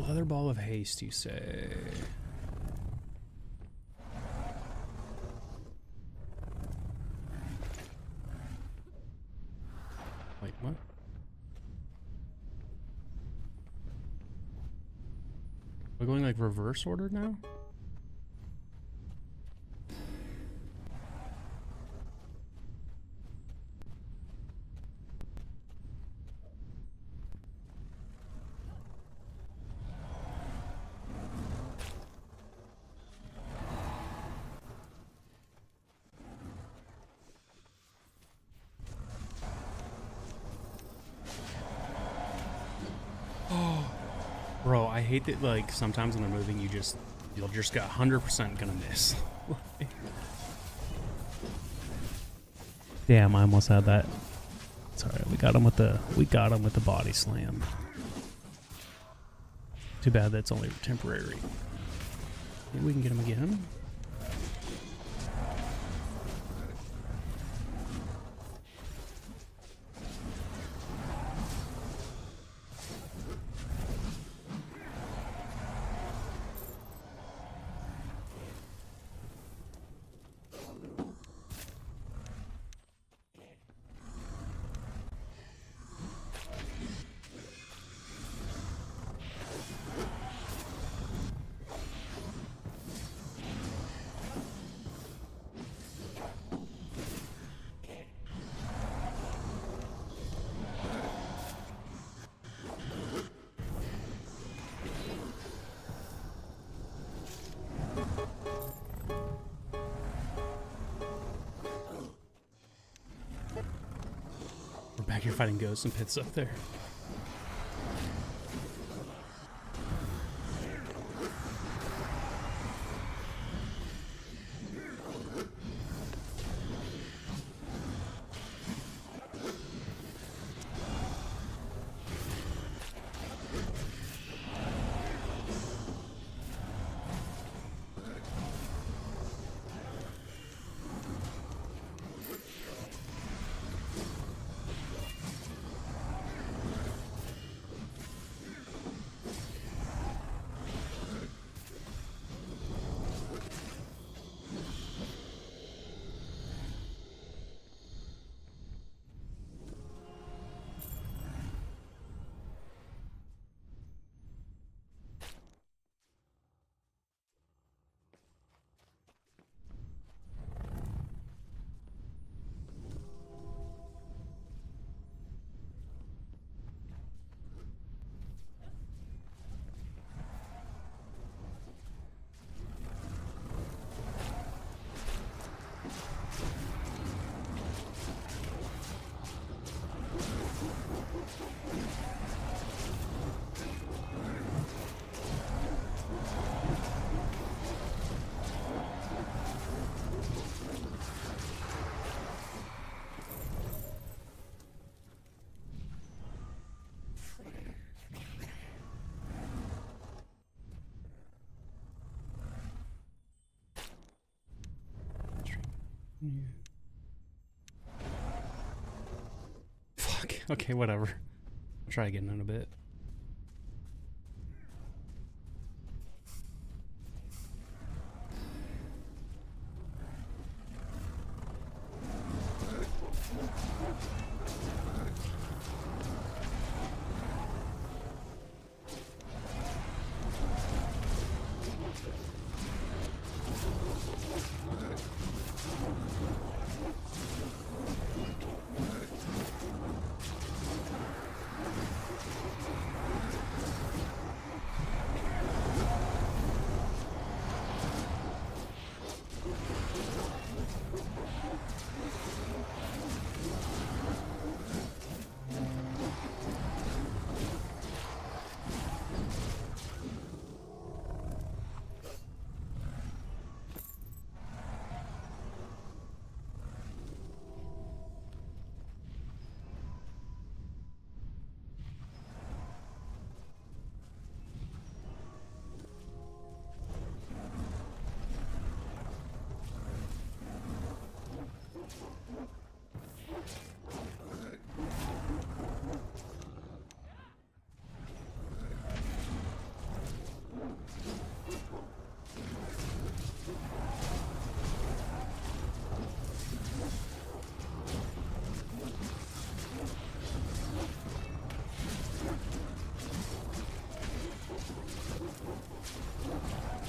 Leather ball of haste, you say? Wait, what? We're going like reverse order now? Bro, I hate that, like, sometimes when they're moving, you'll just get 100% gonna miss. Damn, I almost had that. It's alright, we got him with the body slam. Too bad that's only temporary. Maybe we can get him again. We're back here fighting ghosts and Pith's up there. Fuck. Okay, whatever. I'll try again in a bit.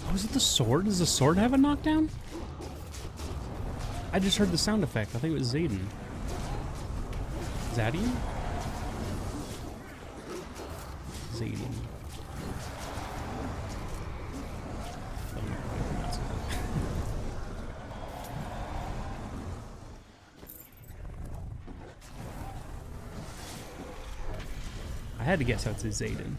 Oh, is it the sword? Does the sword have a knockdown? I just heard the sound effect. I think it was Zayden. Zadian? Zayden. I had to guess how to say Zayden.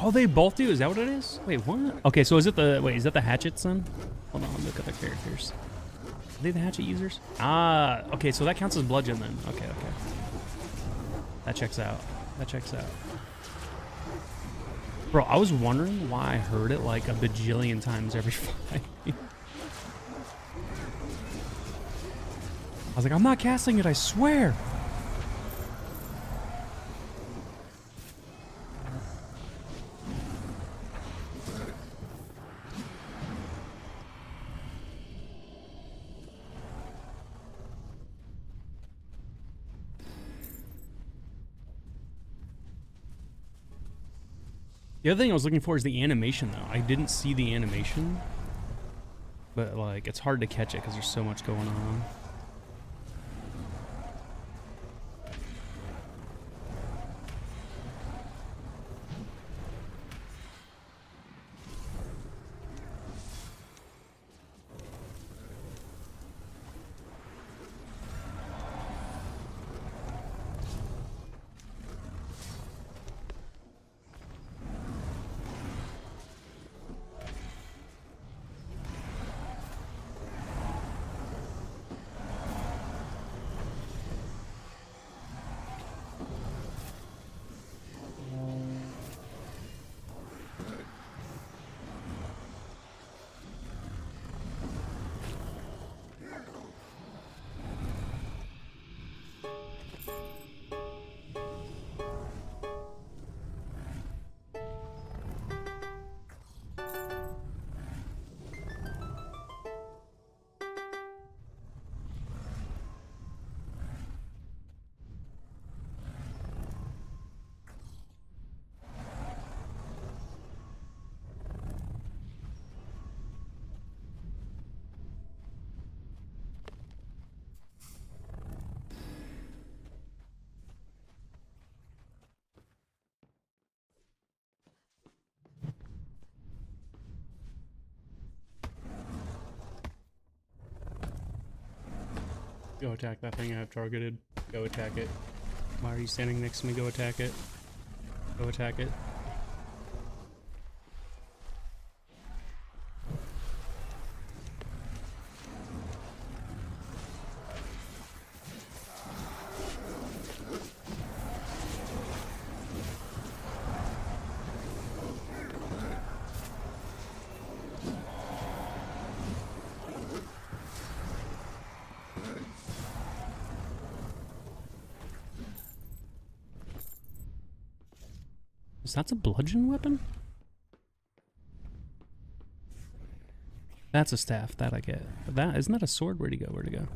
Oh, they both do? Is that what it is? Wait, what? Okay, so is it the... Wait, is that the hatchet son? Hold on, let me look at the characters. Are they the hatchet users? Ah, okay, so that counts as bludgeon then. Okay, okay. That checks out. That checks out. Bro, I was wondering why I heard it like a bajillion times every fight. I was like, I'm not casting it, I swear. The other thing I was looking for is the animation, though. I didn't see the animation, but like it's hard to catch it because there's so much going on. Go attack that thing I have targeted. Go attack it. Why are you standing next to me? Go attack it. Go attack it. Is that a bludgeon weapon? That's a staff, that I get. But that, isn't that a sword? Where'd he go? Where'd he go?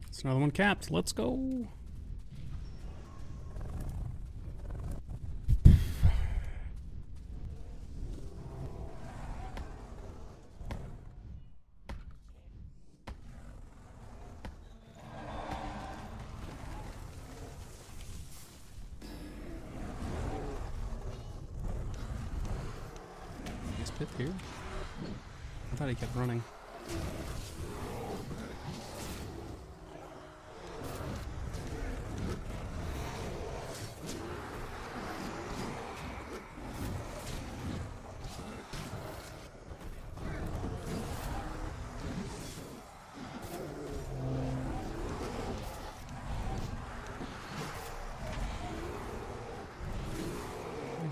It's another one capped. Let's go. Is Pip here? I thought he kept running.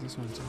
This one's in.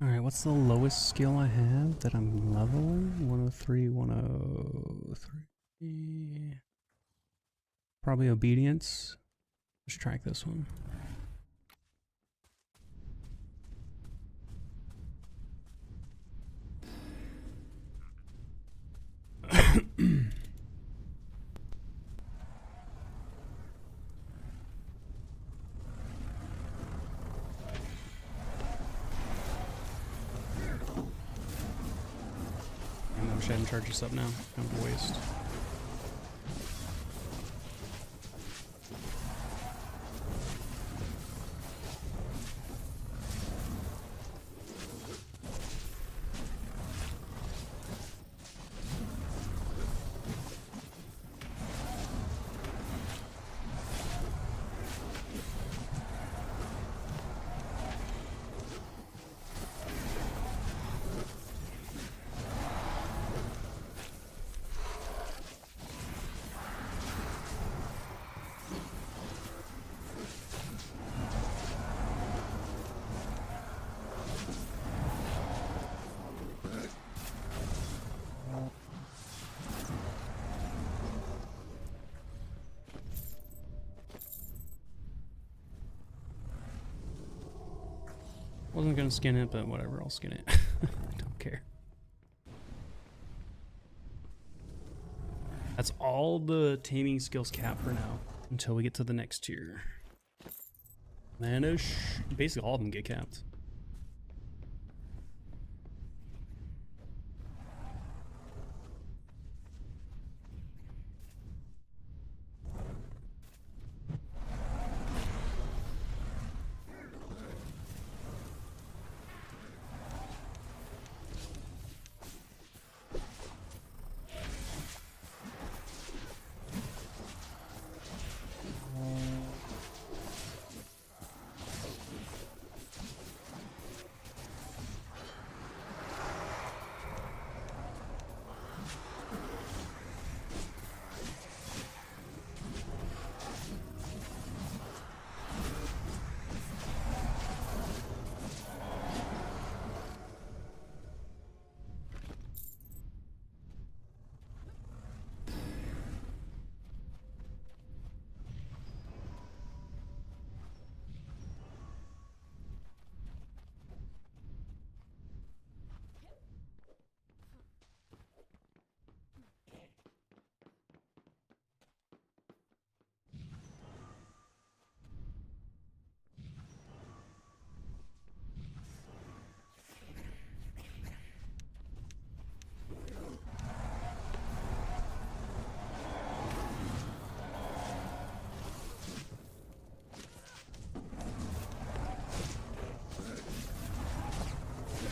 Alright, what's the lowest skill I have that I'm leveling? 103, 103. Probably obedience. Let's track this one. I wish I hadn't charged this up now. Kind of a waste. Wasn't gonna skin it, but whatever, I'll skin it. I don't care. That's all the taming skills cap for now, until we get to the next tier. Then basically all of them get capped.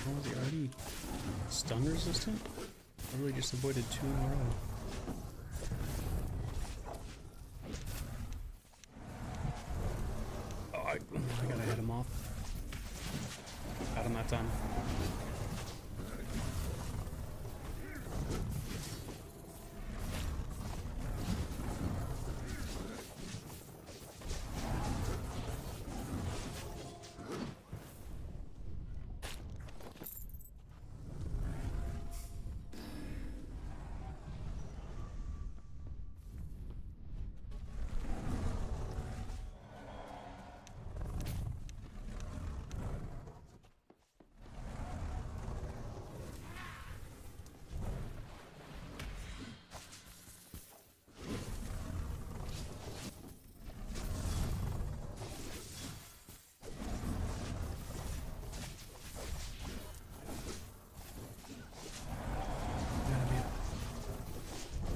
Was he already stun resistant? I really just avoided 2 in a row. Oh, I gotta head him off. Got him that time.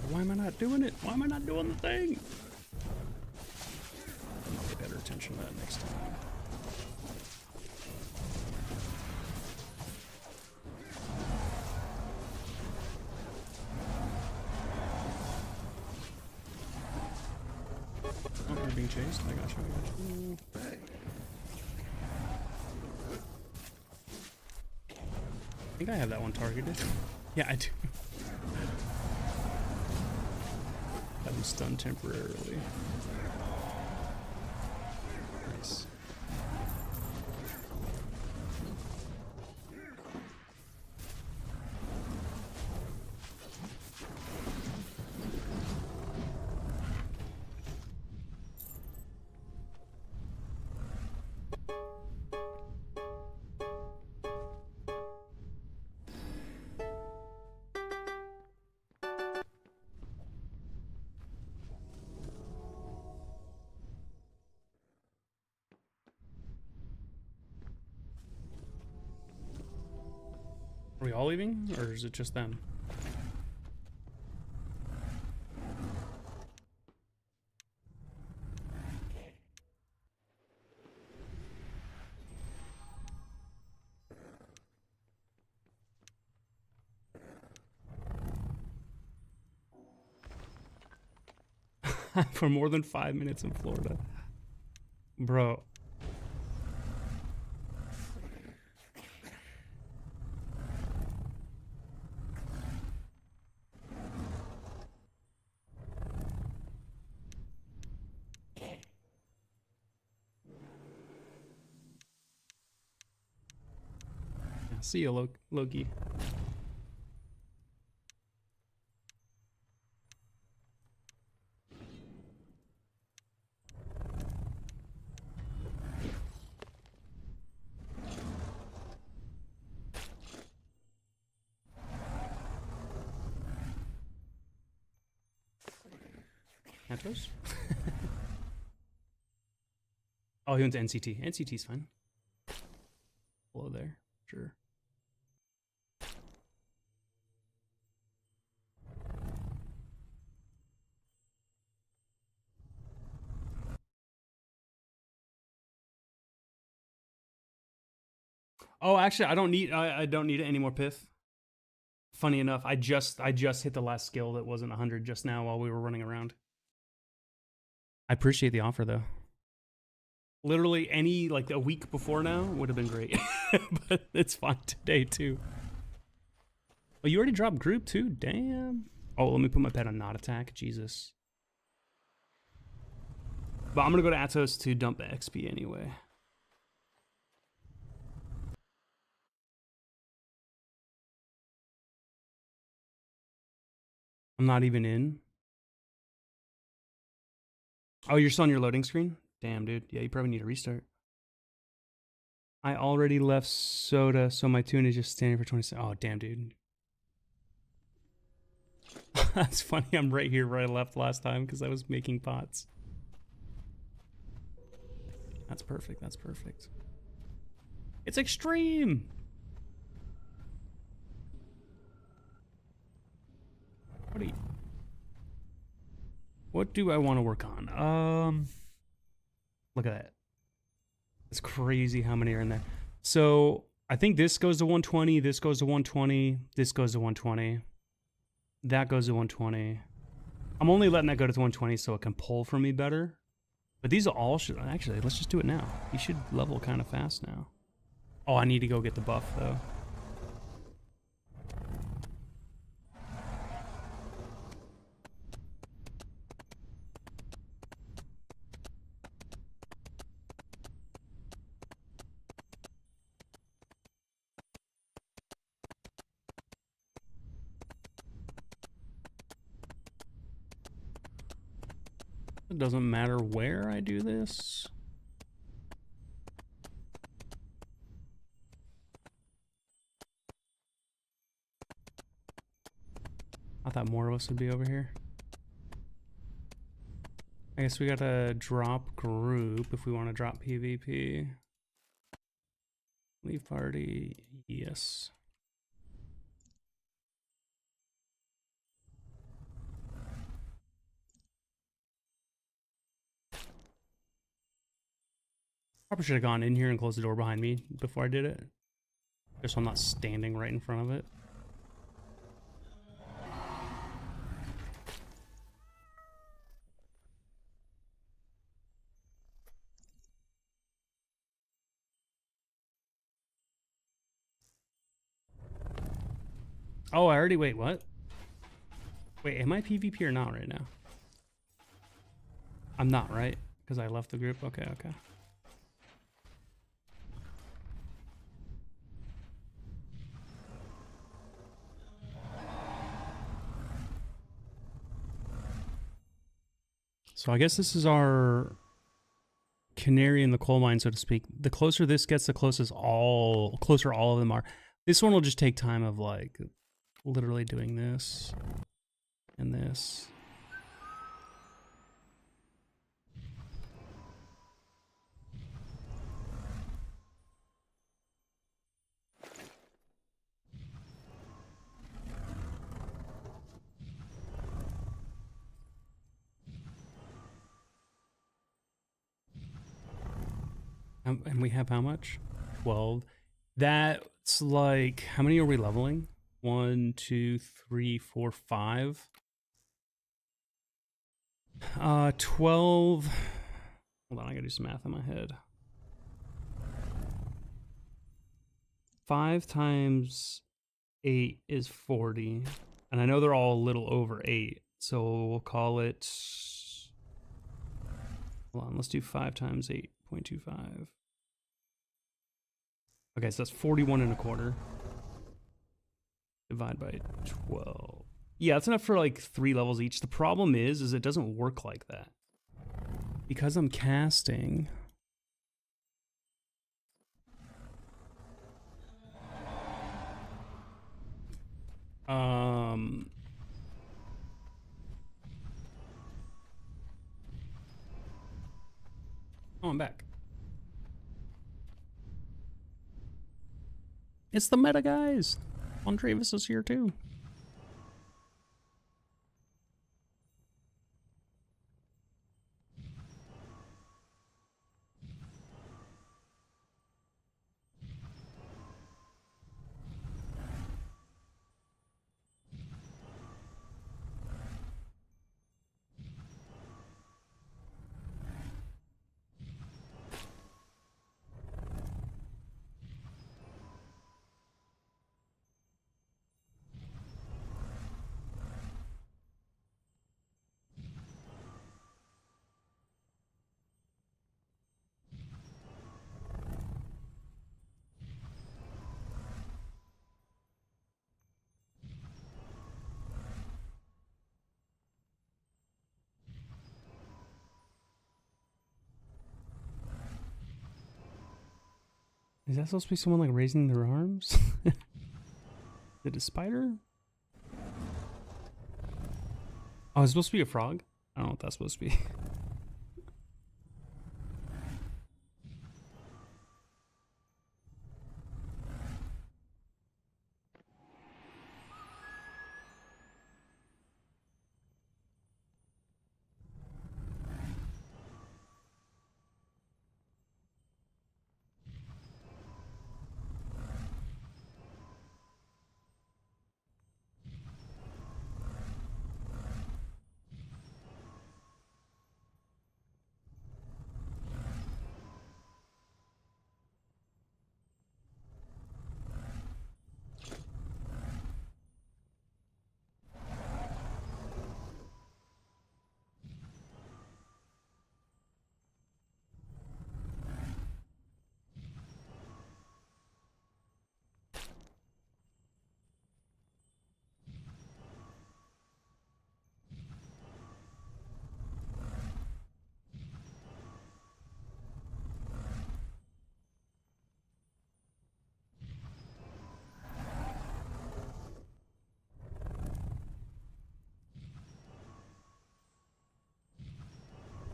Why am I not doing it? Why am I not doing the thing? I'll pay better attention to that next time. Oh, you're being chased? I got you, I got you. I think I have that one targeted. Yeah, I do. Have him stunned temporarily. Nice. Are we all leaving, or is it just them? For more than 5 minutes in Florida. Bro. See you, Loki. Atos? Oh, he went to NCT. NCT's fine. Hello there. Sure. Oh, actually, I don't need any more pith. Funny enough, I just hit the last skill that wasn't 100 just now while we were running around. I appreciate the offer though. Literally any like a week before now would have been great, but it's fine today too. Oh, you already dropped group too? Damn. Oh, let me put my pet on not attack. Jesus. But I'm gonna go to Atos to dump XP anyway. I'm not even in. Oh, you're still on your loading screen? Damn, dude. Yeah, you probably need to restart. I already left soda, so my tune is just standing for 20 seconds. Oh, damn, dude. That's funny. I'm right here where I left last time because I was making pots. That's perfect. That's perfect. It's extreme. What do I want to work on? Look at that. It's crazy how many are in there. So I think this goes to 120. This goes to 120. This goes to 120. That goes to 120. I'm only letting that go to 120 so it can pull for me better. But these all should... Actually, let's just do it now. He should level kind of fast now. Oh, I need to go get the buff, though. It doesn't matter where I do this. I thought more of us would be over here. I guess we gotta drop group if we want to drop PvP. Leave party, yes. Probably should have gone in here and closed the door behind me before I did it. Just so I'm not standing right in front of it. Oh, I already, wait, what? Wait, am I PvP or not right now? I'm not, right? Because I left the group? Okay, okay. So I guess this is our canary in the coal mine, so to speak. The closer this gets, the closer all of them are. This one will just take time of like literally doing this and this. And we have how much? 12. That's like, how many are we leveling? 1, 2, 3, 4, 5. 12. Hold on, I gotta do some math in my head. 5 times 8 is 40. And I know they're all a little over 8. So we'll call it... Hold on, let's do 5 times 8.25. Okay, so that's 41 and a quarter. Divide by 12. Yeah, that's enough for like 3 levels each. The problem is it doesn't work like that. Because I'm casting... I'm back. It's the meta guys. Travis is here too. Is that supposed to be someone like raising their arms? Is it a spider? Oh, it's supposed to be a frog? I don't know what that's supposed to be.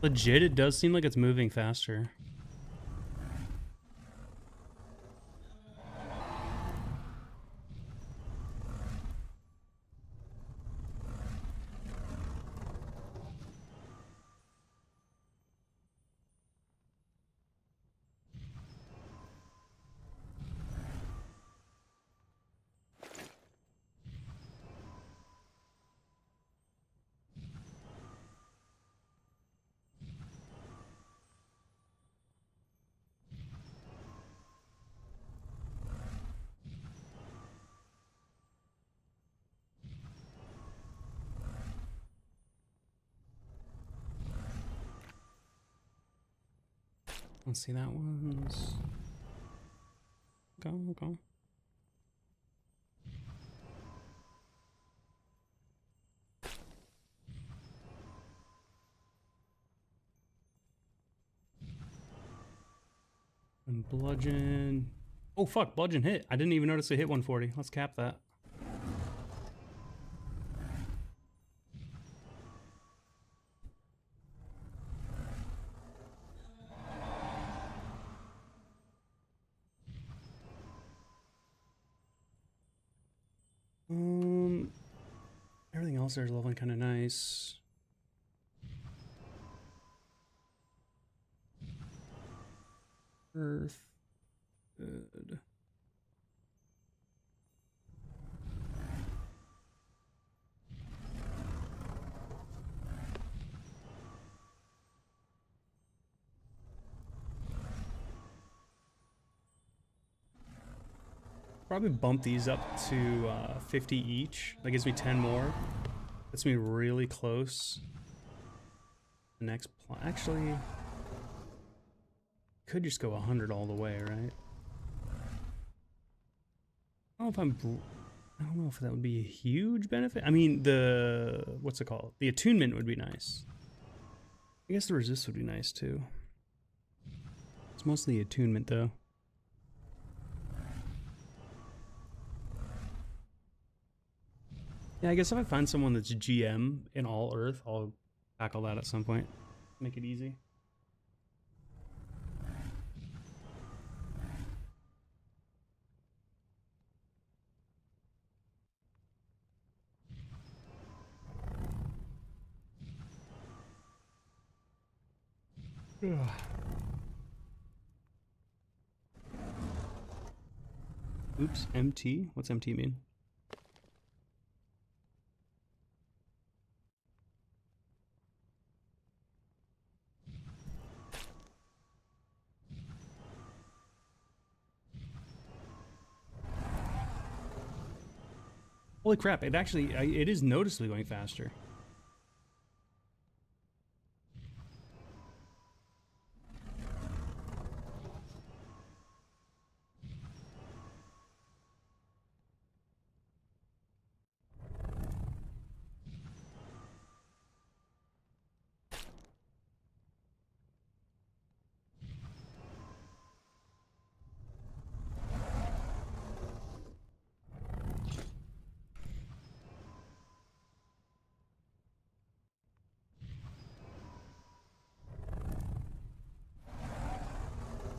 Legit, it does seem like it's moving faster. Let's see, that one's... Go. And bludgeon... Oh fuck, bludgeon hit. I didn't even notice it hit 140. Let's cap that. Everything else there is leveling kind of nice. Earth. Good. Probably bump these up to 50 each. That gives me 10 more. That's me really close. The next actually could just go 100 all the way, right? I don't know if that would be a huge benefit. I mean, what's it called? The attunement would be nice. I guess the resist would be nice too. It's mostly attunement though. Yeah, I guess if I find someone that's GM in all Earth, I'll tackle that at some point. Make it easy. Ugh. Oops, MT? What's MT mean? Holy crap, it actually, it is noticeably going faster.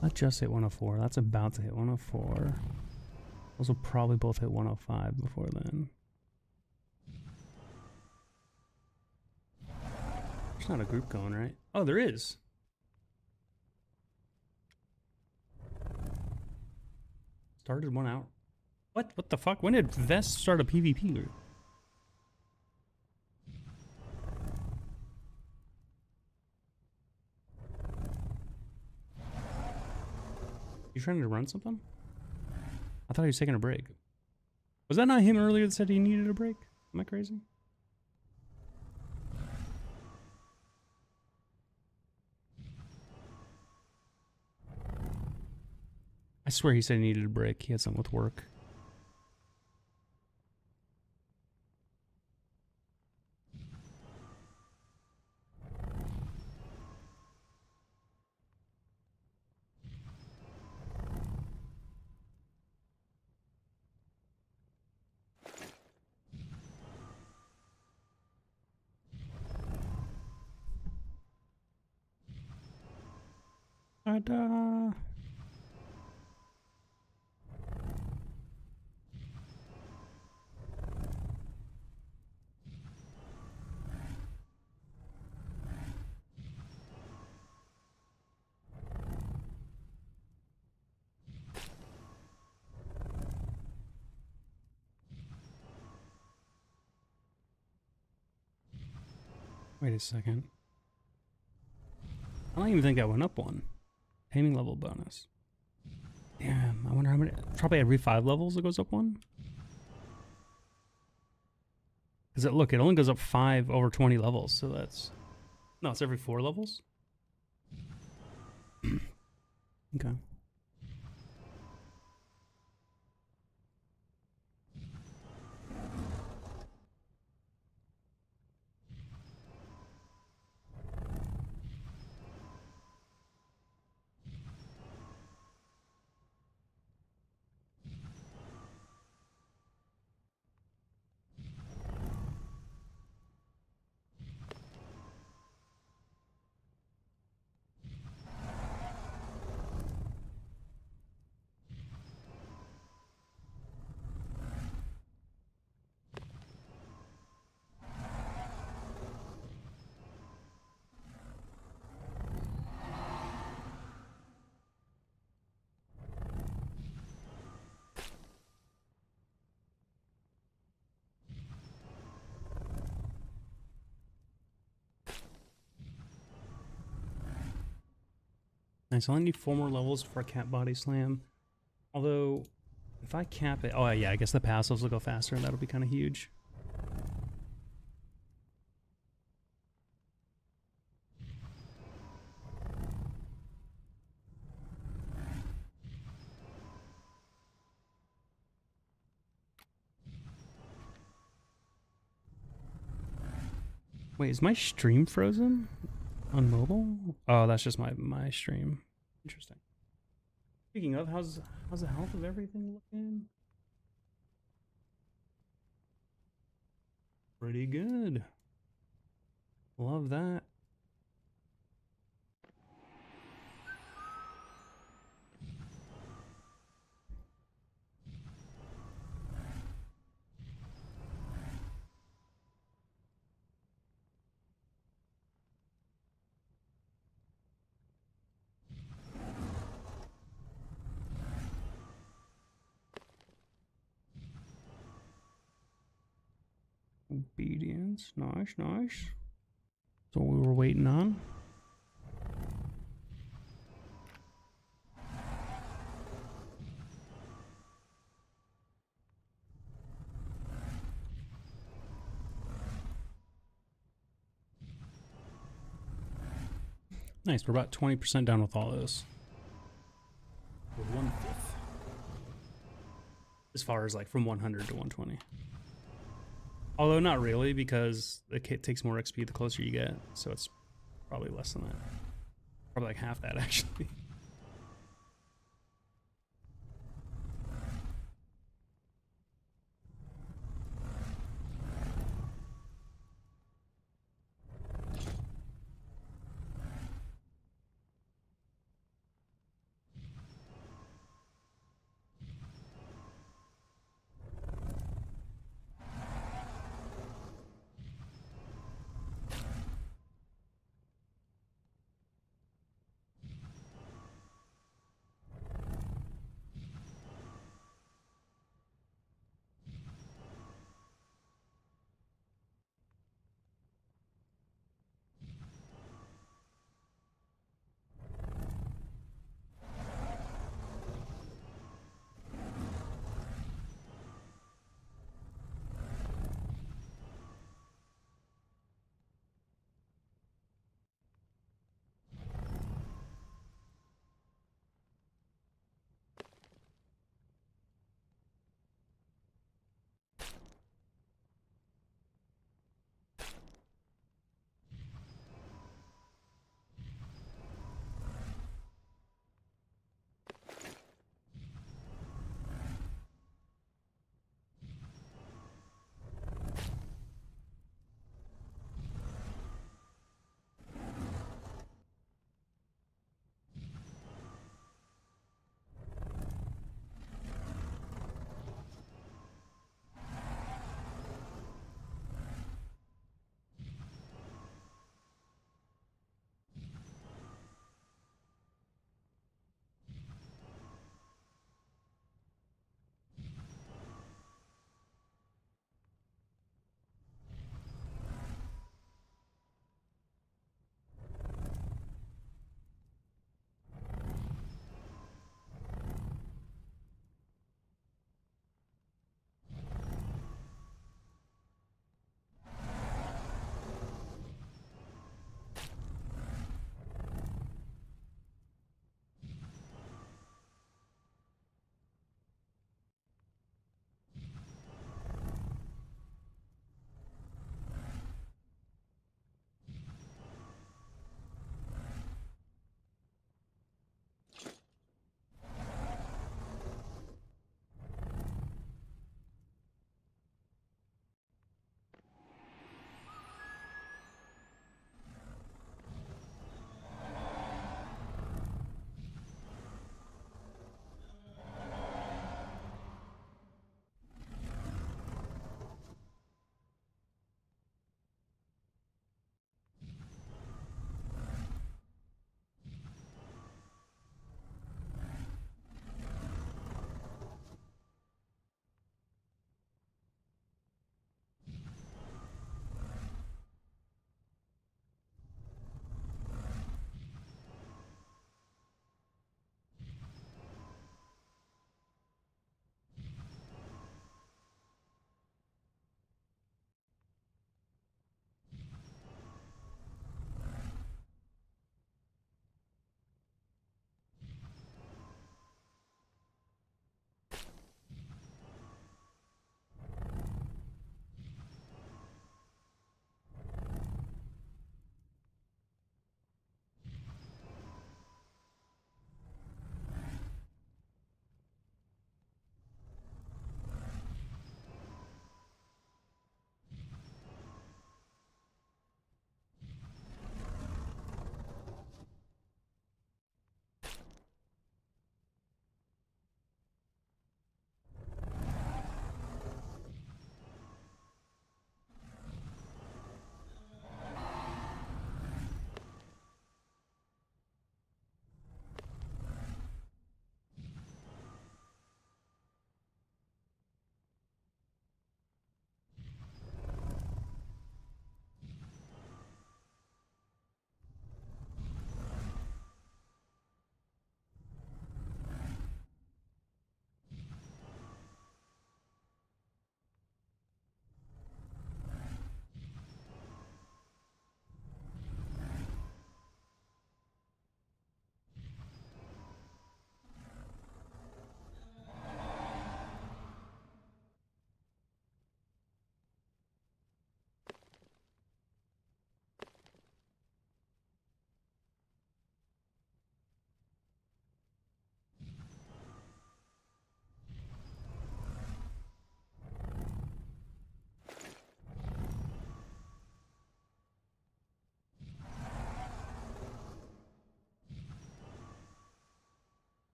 That just hit 104. That's about to hit 104. Those will probably both hit 105 before then. There's not a group going, right? Oh, there is. Started 1 hour. What? What the fuck? When did Vest start a PvP group? You trying to run something? I thought he was taking a break. Was that not him earlier that said he needed a break? Am I crazy? I swear he said he needed a break. He had something with work. Ta-da! Wait a second. I don't even think I went up one. Taming level bonus. Damn, I wonder how many. Probably every 5 levels it goes up one. Because look, it only goes up 5 over 20 levels, so that's. No, it's every 4 levels? Okay. Nice, I only need 4 more levels for a cat body slam. Although, if I cap it... Oh yeah, I guess the passives will go faster and that'll be kind of huge. Wait, is my stream frozen? On mobile? Oh, that's just my stream. Interesting. Speaking of, how's the health of everything looking? Pretty good. Love that. Obedience. Nice, nice. That's what we were waiting on. Nice, we're about 20% done with all this. We're 1/5. As far as like from 100 to 120. Although not really, because the kit takes more XP the closer you get, so it's probably less than that. Probably like half that, actually.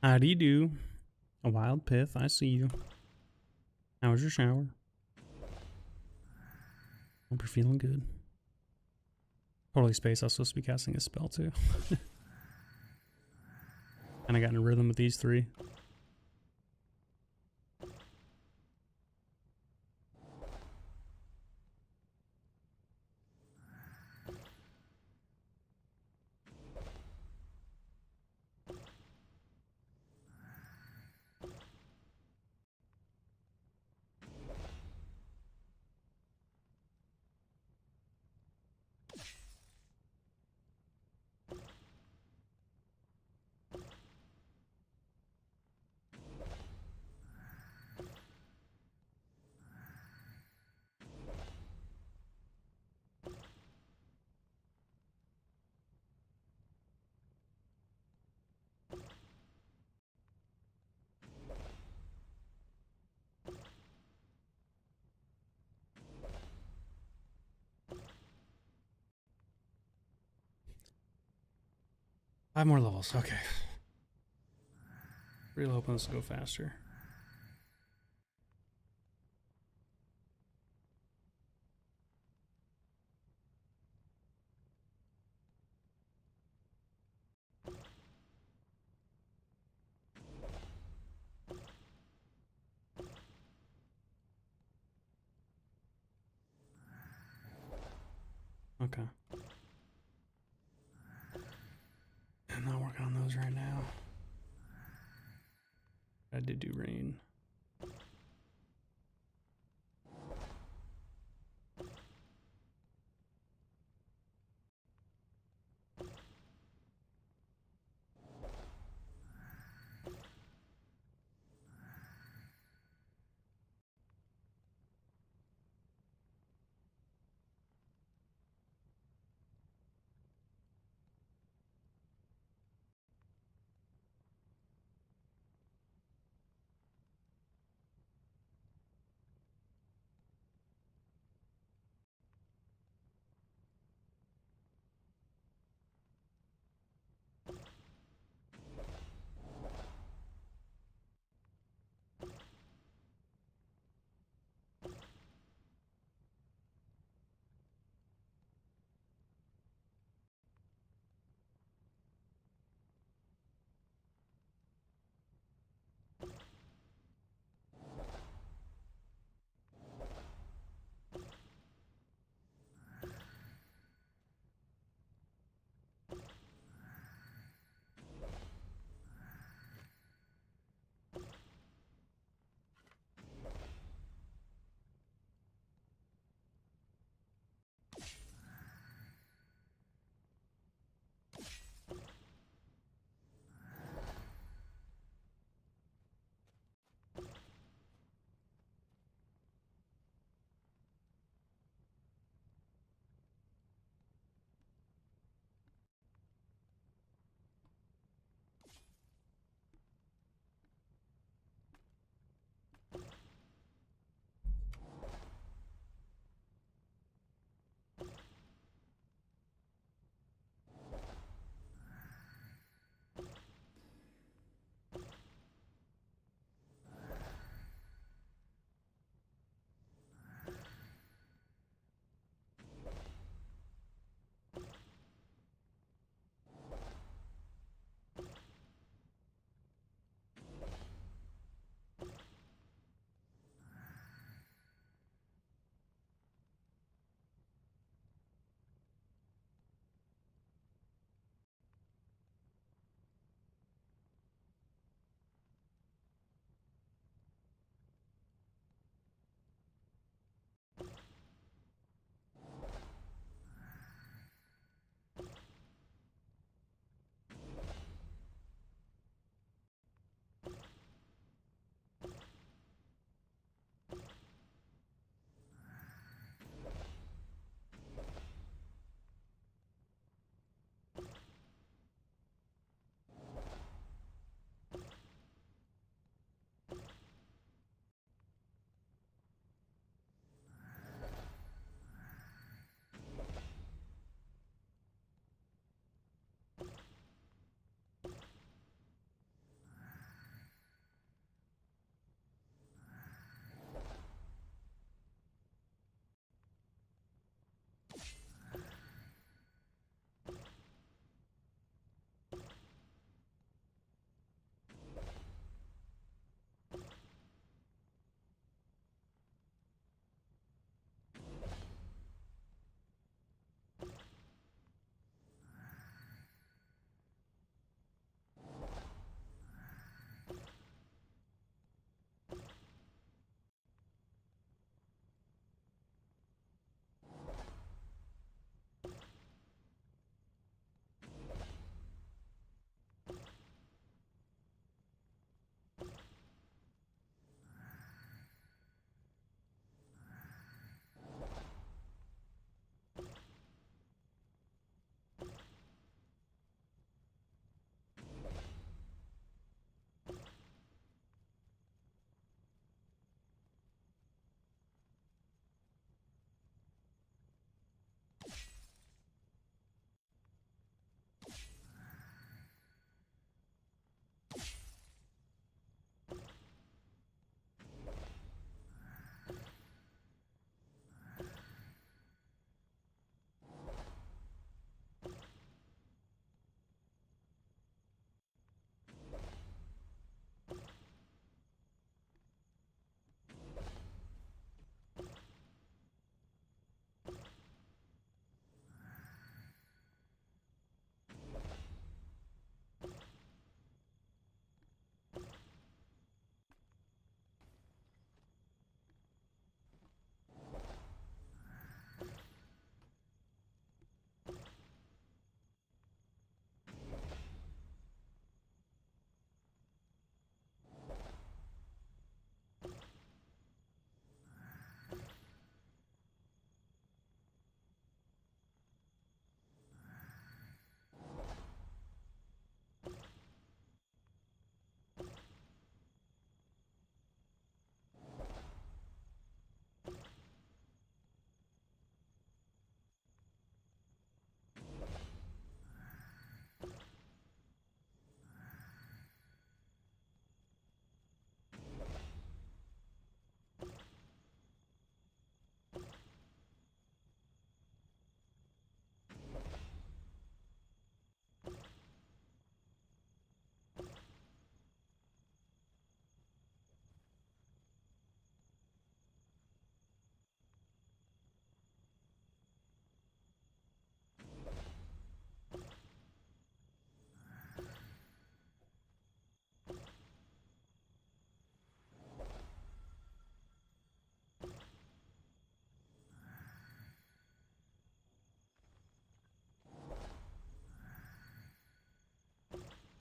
How do you do? A wild pith, I see you. How was your shower? Hope you're feeling good. Totally spaced. I was supposed to be casting a spell too. And I got in a rhythm with these three. Five more levels. Okay. Really hoping this will go faster. Okay. I'm not working on those right now. I did do rain.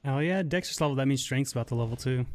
Oh yeah, Dexter's level, that means Strength's about to level too.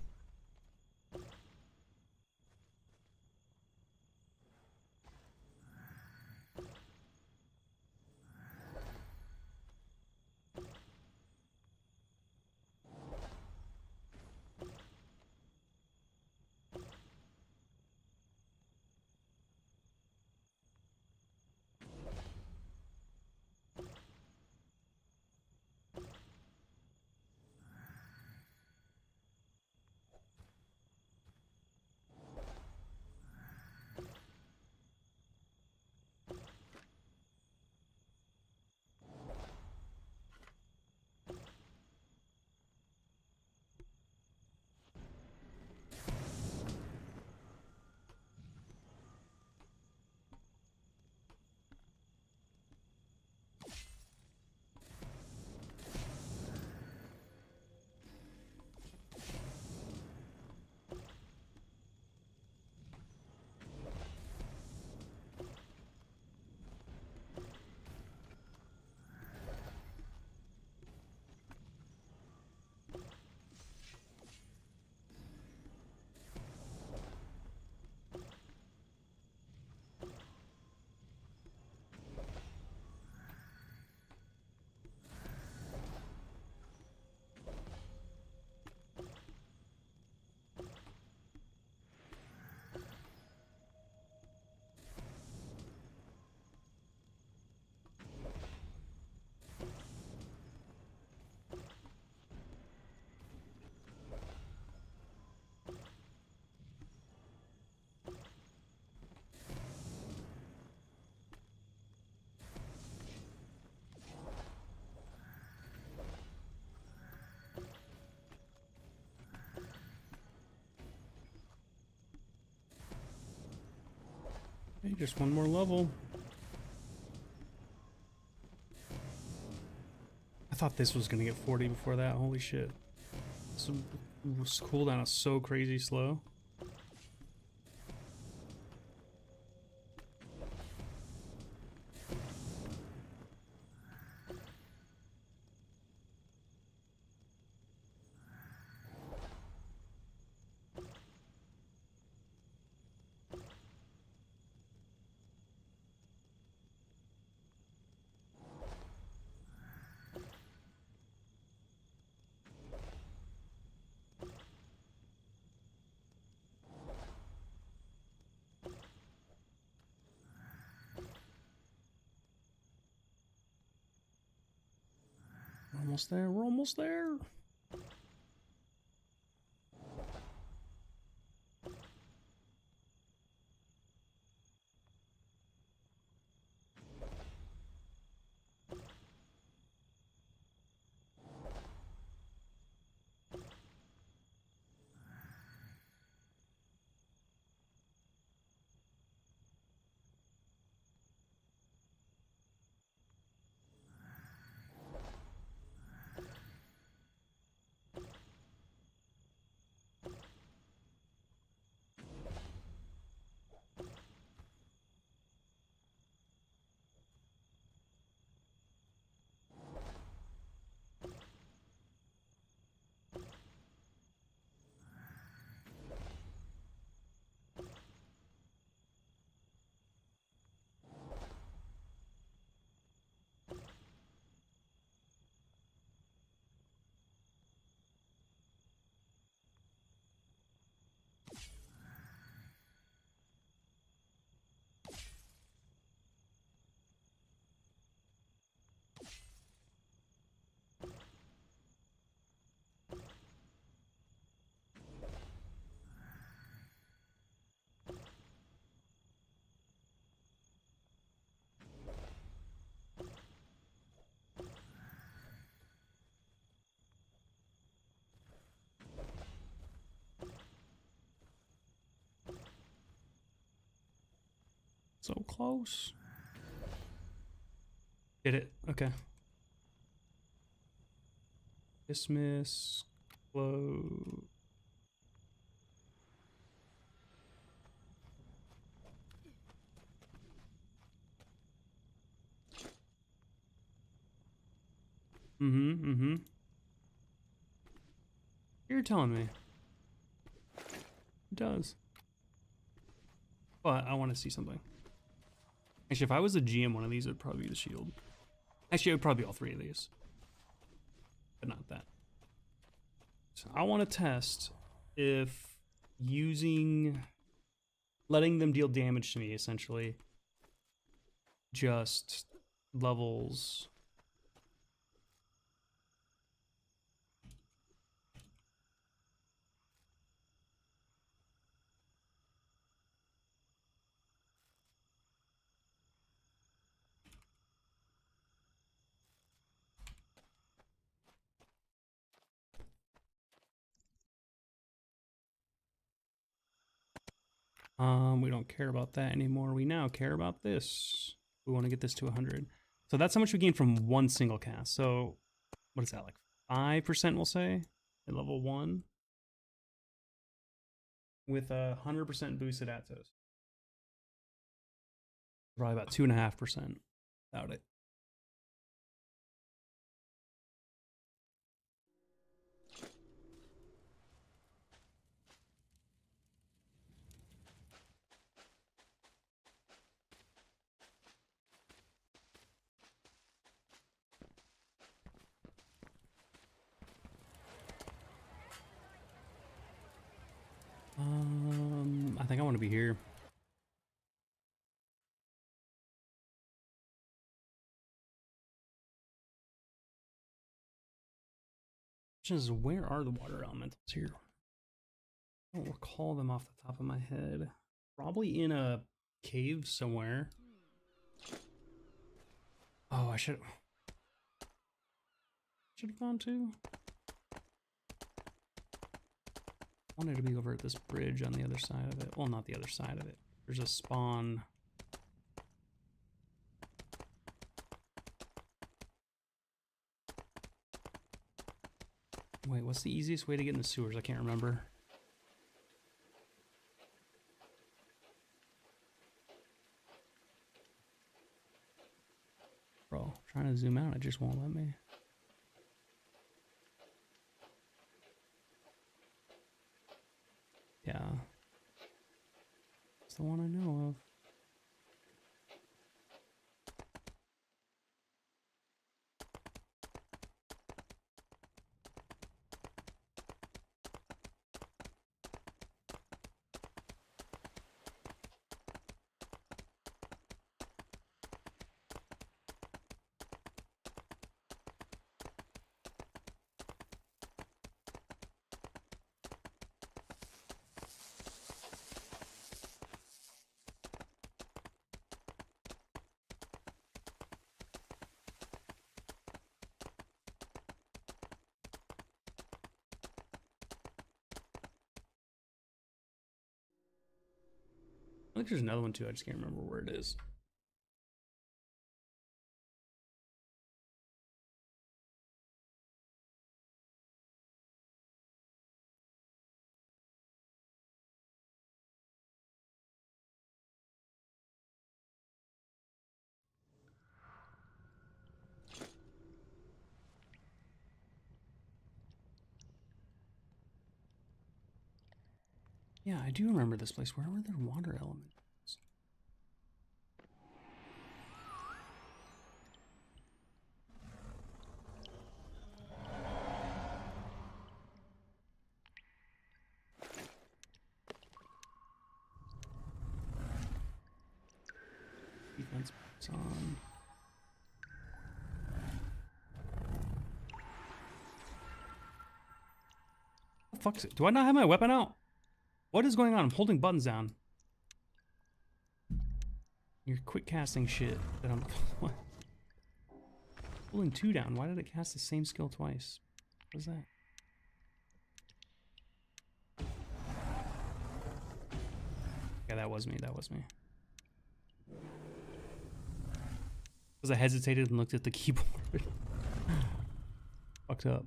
Hey, just one more level. I thought this was gonna get 40 before that. Holy shit. This cooldown is so crazy slow. We're almost there. We're almost there. So close. Did it. Okay. Dismiss. Close. Mm-hmm. Mm-hmm. You're telling me. It does. But I want to see something. Actually, if I was a GM, one of these would probably be the shield. Actually, it would probably be all three of these. But not that. So I want to test if letting them deal damage to me, essentially, just levels. We don't care about that anymore. We now care about this. We want to get this to 100. So that's how much we gain from one single cast. So what is that, like 5% we'll say at level 1 with a 100% boosted Atos. Probably about 2.5% without it. I think I want to be here. Just where are the water elementals here? I don't recall them off the top of my head. Probably in a cave somewhere. Oh, I should have gone to. I wanted to be over at this bridge on the other side of it. Well, not the other side of it. There's a spawn. Wait, what's the easiest way to get in the sewers? I can't remember. Bro, trying to zoom out, it just won't let me. Yeah. It's the one I know of. I think there's another one too, I just can't remember where it is. Yeah, I do remember this place. Where were there water elements? Defense box on. What the fuck's it? Do I not have my weapon out? What is going on? I'm holding buttons down. You're quick casting shit that I'm what? Holding 2 down. Why did it cast the same skill twice? What is that? Yeah, that was me. That was me. Because I hesitated and looked at the keyboard. Fucked up.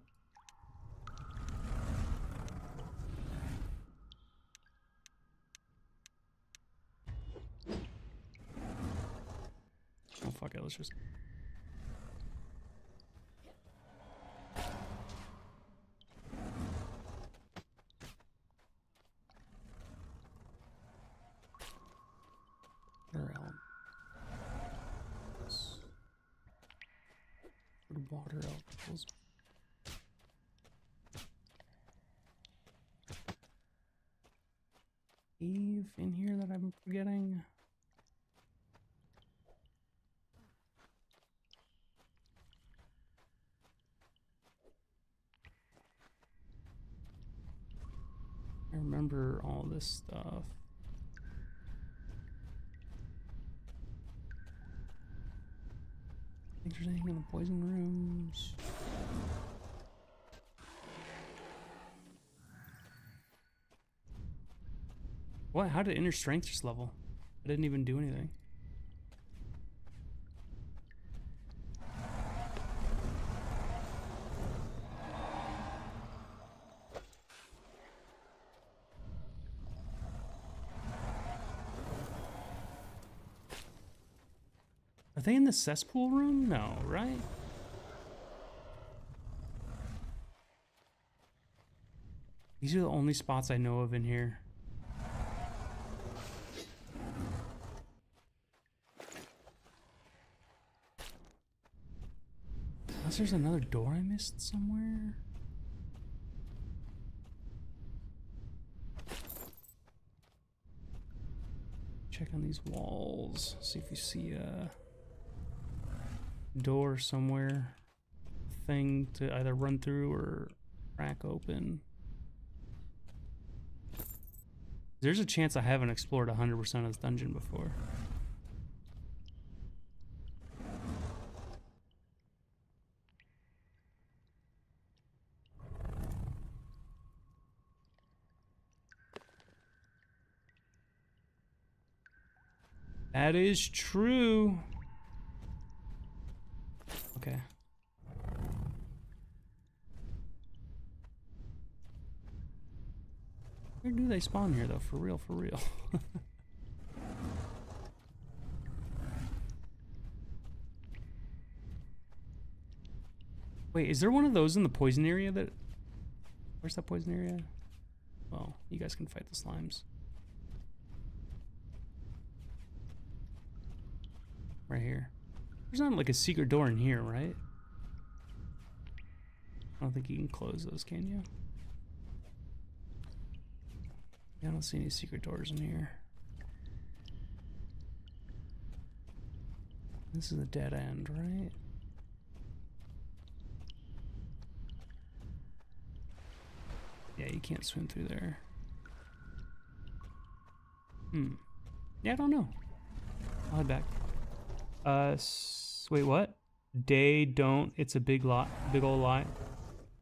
Oh, fuck it. Let's just... water elementals? Cave in here that I'm forgetting? I remember all this stuff. I think there's anything in the poison rooms. What? How did inner strength just level? I didn't even do anything. Are they in the cesspool room? No, right? These are the only spots I know of in here. Unless there's another door I missed somewhere. Check on these walls. See if you see a door somewhere. Thing to either run through or crack open. There's a chance I haven't explored 100% of this dungeon before. That is true. Okay. Where do they spawn here, though? For real, for real. Wait, is there one of those in the poison area that... Where's that poison area? Well, you guys can fight the slimes. Right here. There's not like a secret door in here, right? I don't think you can close those, can you? Yeah, I don't see any secret doors in here. This is a dead end, right? Yeah, you can't swim through there. Yeah, I don't know. I'll head back. Wait, what? They don't. It's a big lot. Big old lie.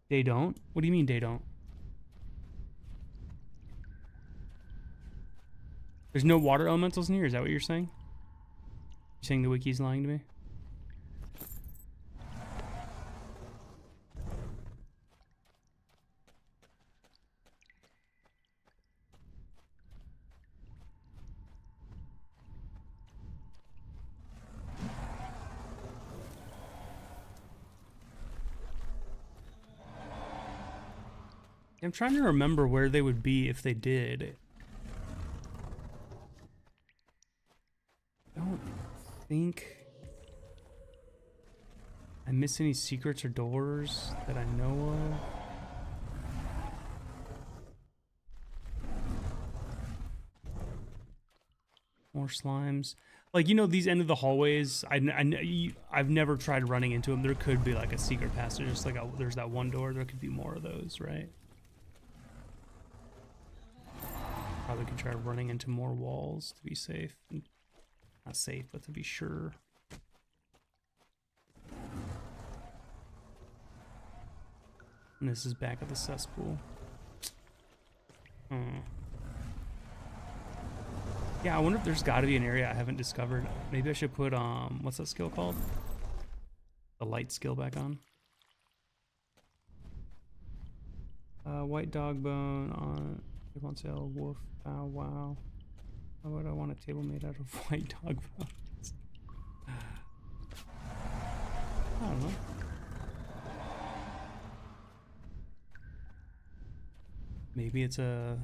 They don't? What do you mean they don't? There's no water elementals in here? Is that what you're saying? You're saying the wiki's lying to me? I'm trying to remember where they would be if they did. I don't think I miss any secrets or doors that I know of. More slimes. Like, you know, these end of the hallways, I've never tried running into them. There could be like a secret passage, just like there's that one door. There could be more of those, right? Probably could try running into more walls to be safe. Not safe, but to be sure. And this is back at the cesspool. Yeah, I wonder if there's gotta be an area I haven't discovered. Maybe I should put, what's that skill called? The light skill back on. White dog bone on... on sale, wolf, bow wow. Why would I want a table made out of white dog bones? I don't know. Maybe it's a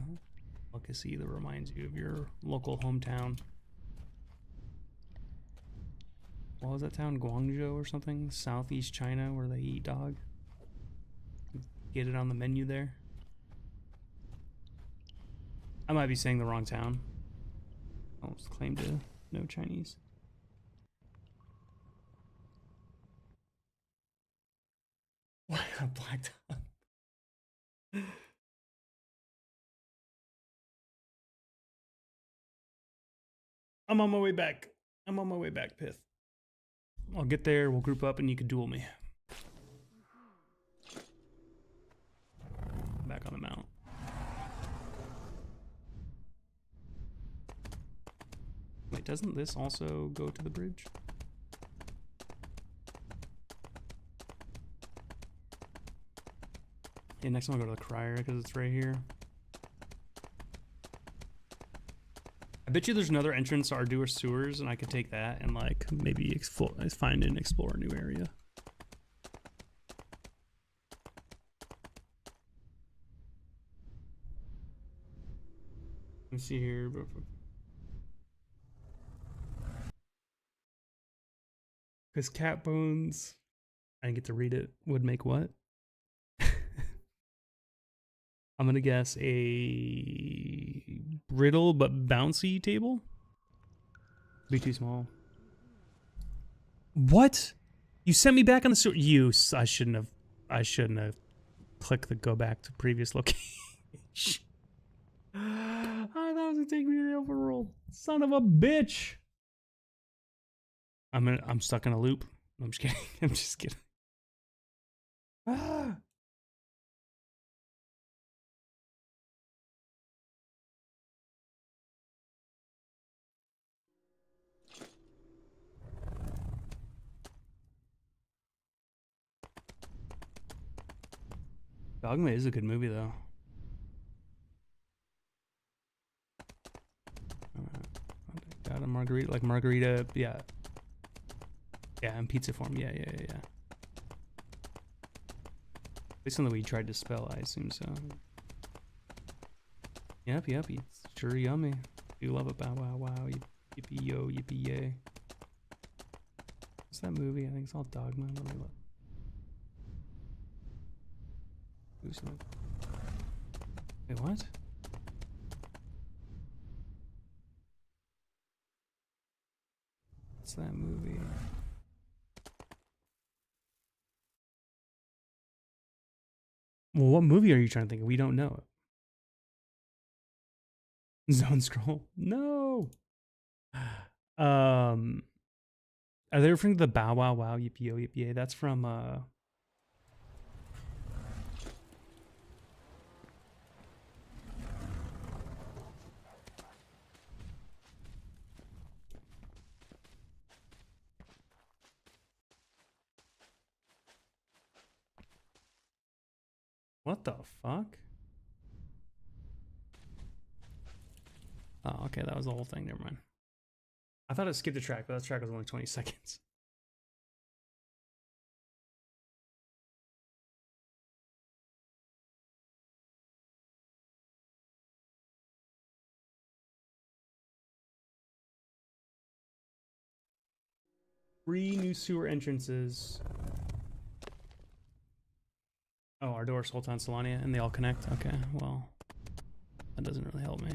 delicacy that reminds you of your local hometown. what was that town? Guangzhou or something? Southeast China where they eat dog. Get it on the menu there. I might be saying the wrong town. Almost claim to know Chinese. Why I blacked out? I'm on my way back. I'm on my way back, Pith. I'll get there, we'll group up, and you can duel me. Back on the mount. Wait, doesn't this also go to the bridge? Yeah, next time I'll go to the crier because it's right here. I bet you there's another entrance to Arduous Sewers, and I could take that and like maybe explore, find and explore a new area. Let me see here. Because cat bones, I didn't get to read it, would make what? I'm gonna guess a brittle but bouncy table. Be too small. What? You sent me back on the sewer. I shouldn't have clicked the go back to previous location. I thought it was gonna take me to the overworld. Son of a bitch. I'm stuck in a loop. I'm just kidding. I'm just kidding. Ah. Dogma is a good movie, though. Got a margarita, like margarita, yeah. Yeah, in pizza form, yeah. Based on the way you tried to spell, I assume so. Yep, it's sure yummy. You love it, bow wow wow, yippee yo, yippee yay. What's that movie? I think it's all Dogma. Let me look. Wait, what? What's that movie? Well, what movie are you trying to think of? We don't know it. Zone Scroll? No. Are they referring to the Bow Wow Wow Yippee Yo Yippee Yay? That's from what the fuck? Oh, okay, that was the whole thing. Never mind. I thought it skipped a track, but that track was only 20 seconds. Three new sewer entrances. Oh, Ardor, Sultan, Solania, and they all connect? Okay, well, that doesn't really help me.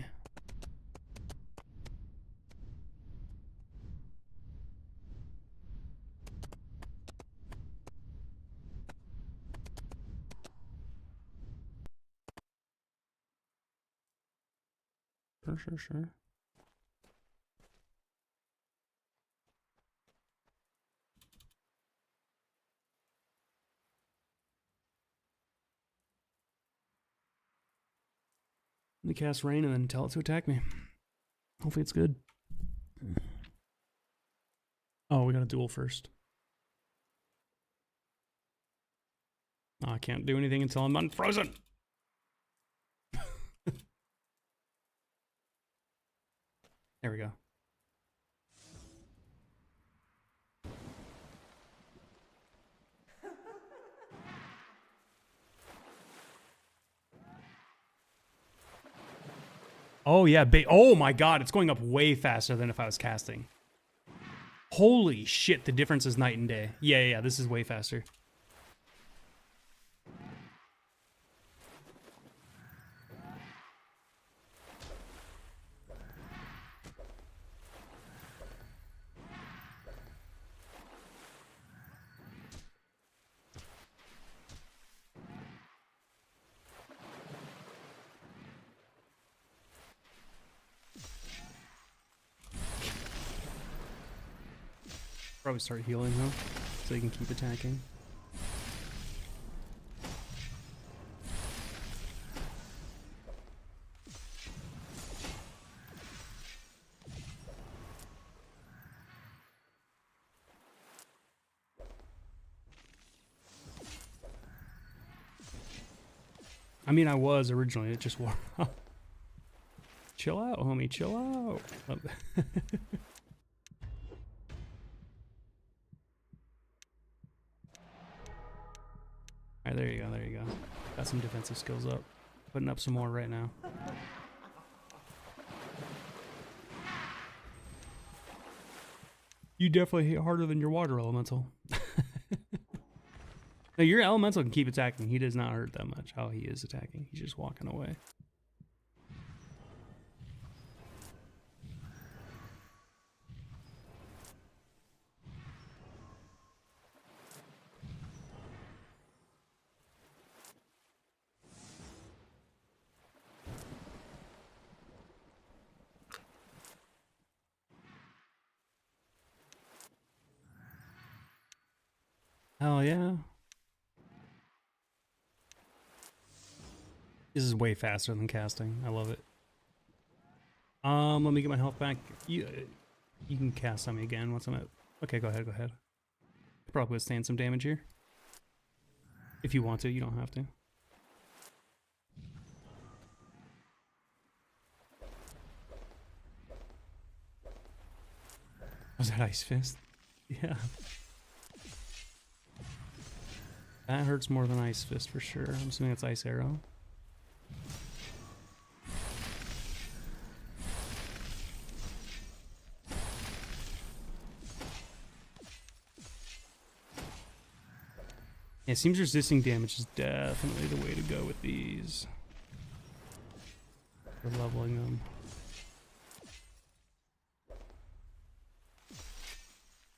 Sure. Let me cast Rain and then tell it to attack me. Hopefully it's good. Oh, we got a duel first. Oh, I can't do anything until I'm unfrozen. There we go. Oh yeah, oh my god, it's going up way faster than if I was casting. Holy shit, the difference is night and day. Yeah, this is way faster. Probably start healing though, so you can keep attacking. I mean, I was originally, it just wore off. Chill out, homie, chill out. Oh. Alright, there you go, there you go. Got some defensive skills up. Putting up some more right now. You definitely hit harder than your water elemental. No, your elemental can keep attacking. He does not hurt that much. How he is attacking. He's just walking away. Hell yeah. This is way faster than casting. I love it. Let me get my health back. You can cast on me again once I'm at. Okay, go ahead, go ahead. Probably withstand some damage here. If you want to, you don't have to. Was that Ice Fist? Yeah. That hurts more than Ice Fist for sure. I'm assuming it's Ice Arrow. Yeah, it seems resisting damage is definitely the way to go with these. For leveling them.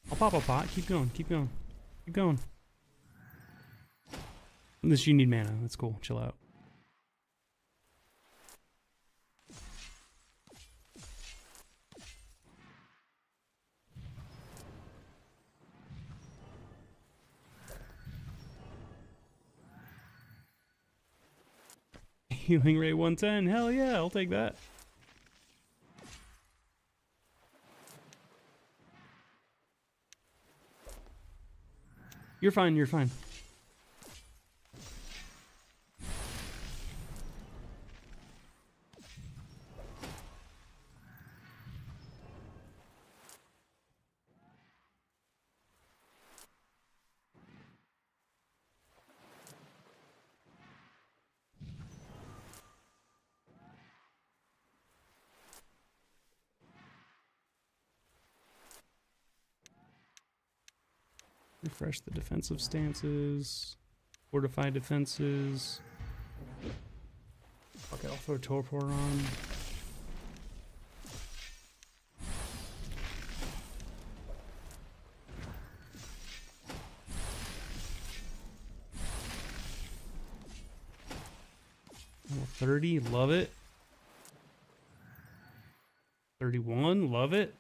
I'll pop a pot. Keep going, keep going, keep going. Unless you need mana, that's cool. Chill out. Healing rate 110. Hell yeah, I'll take that. You're fine, you're fine. Refresh the defensive stances. Fortify defenses. Okay, I'll throw Torpor on. Level 30, love it. 31, love it.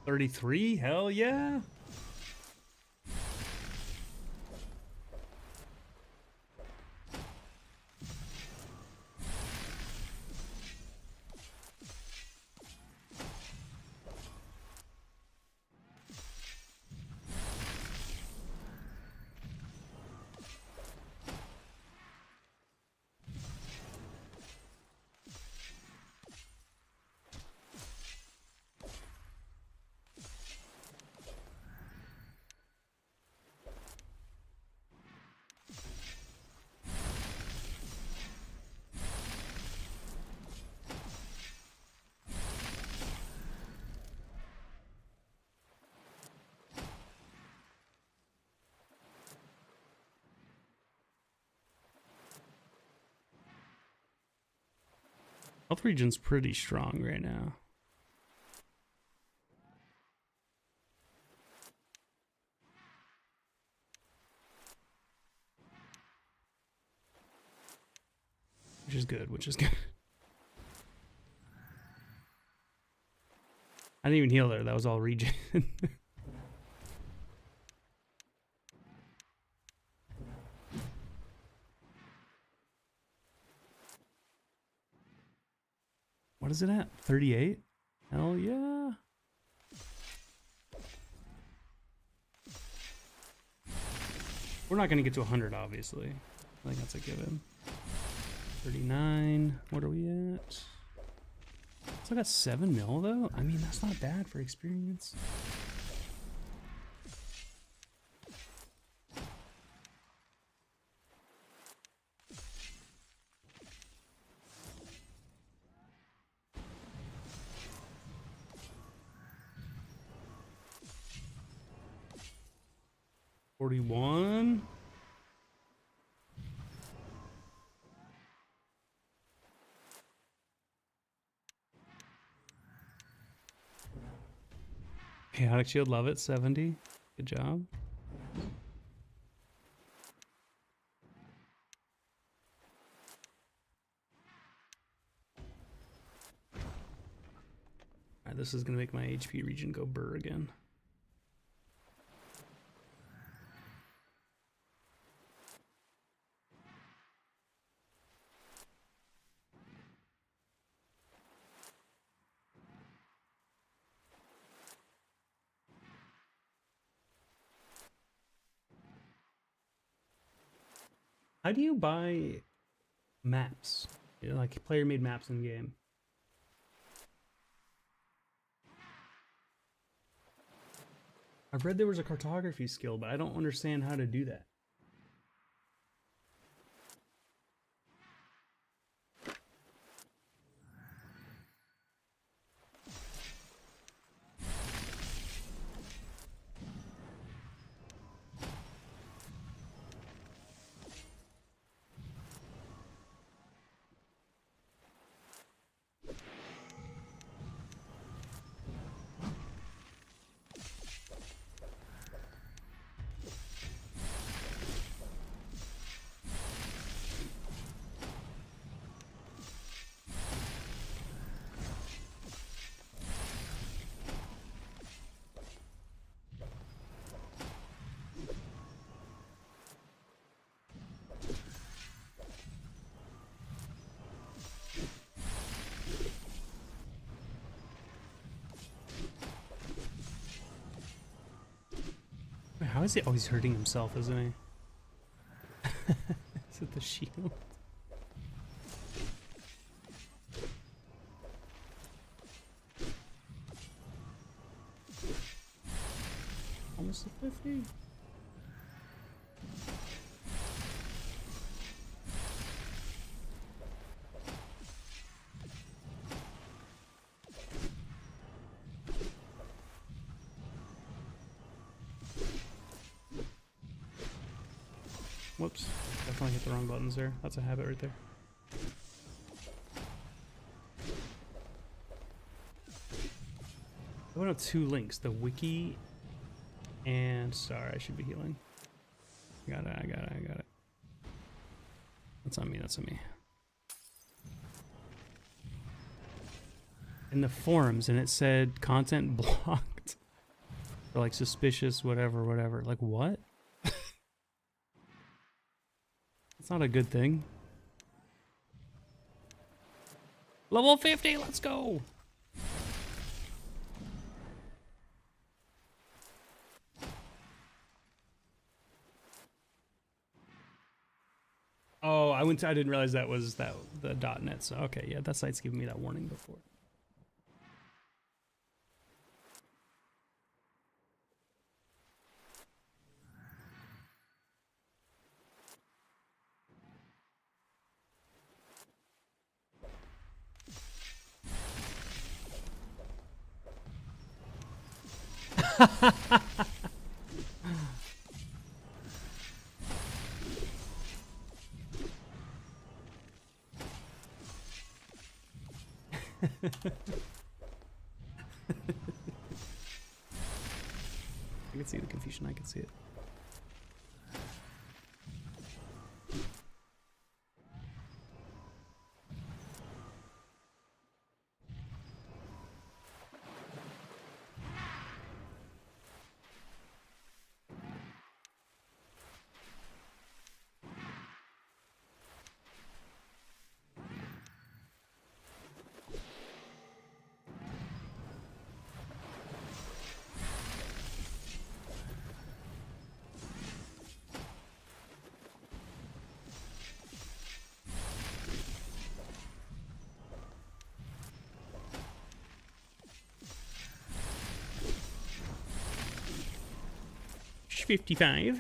$33, hell yeah. Health region's pretty strong right now. Which is good, which is good. I didn't even heal there, that was all regen. What is it at? 38? Hell yeah. We're not gonna get to 100, obviously. I think that's a given. 39. What are we at? Still got 7 mil though? I mean, that's not bad for experience. $41. Chaotic Shield, love it. 70. Good job. Alright, this is gonna make my HP region go burr again. How do you buy maps? You know, like player-made maps in game. I've read there was a cartography skill, but I don't understand how to do that. How is he? Oh, he's hurting himself, isn't he? Is it the shield? Almost a 50. Whoops, definitely hit the wrong buttons there. That's a habit right there. I went on 2 links, the wiki and sorry, I should be healing. I got it. That's on me, that's on me. In the forums, and it said content blocked. Or like suspicious, whatever. Like what? It's not a good thing. Level 50, let's go! Oh, I didn't realize that was the .net. So okay, yeah, that site's giving me that warning before. can see the confusion. I can see it. $55.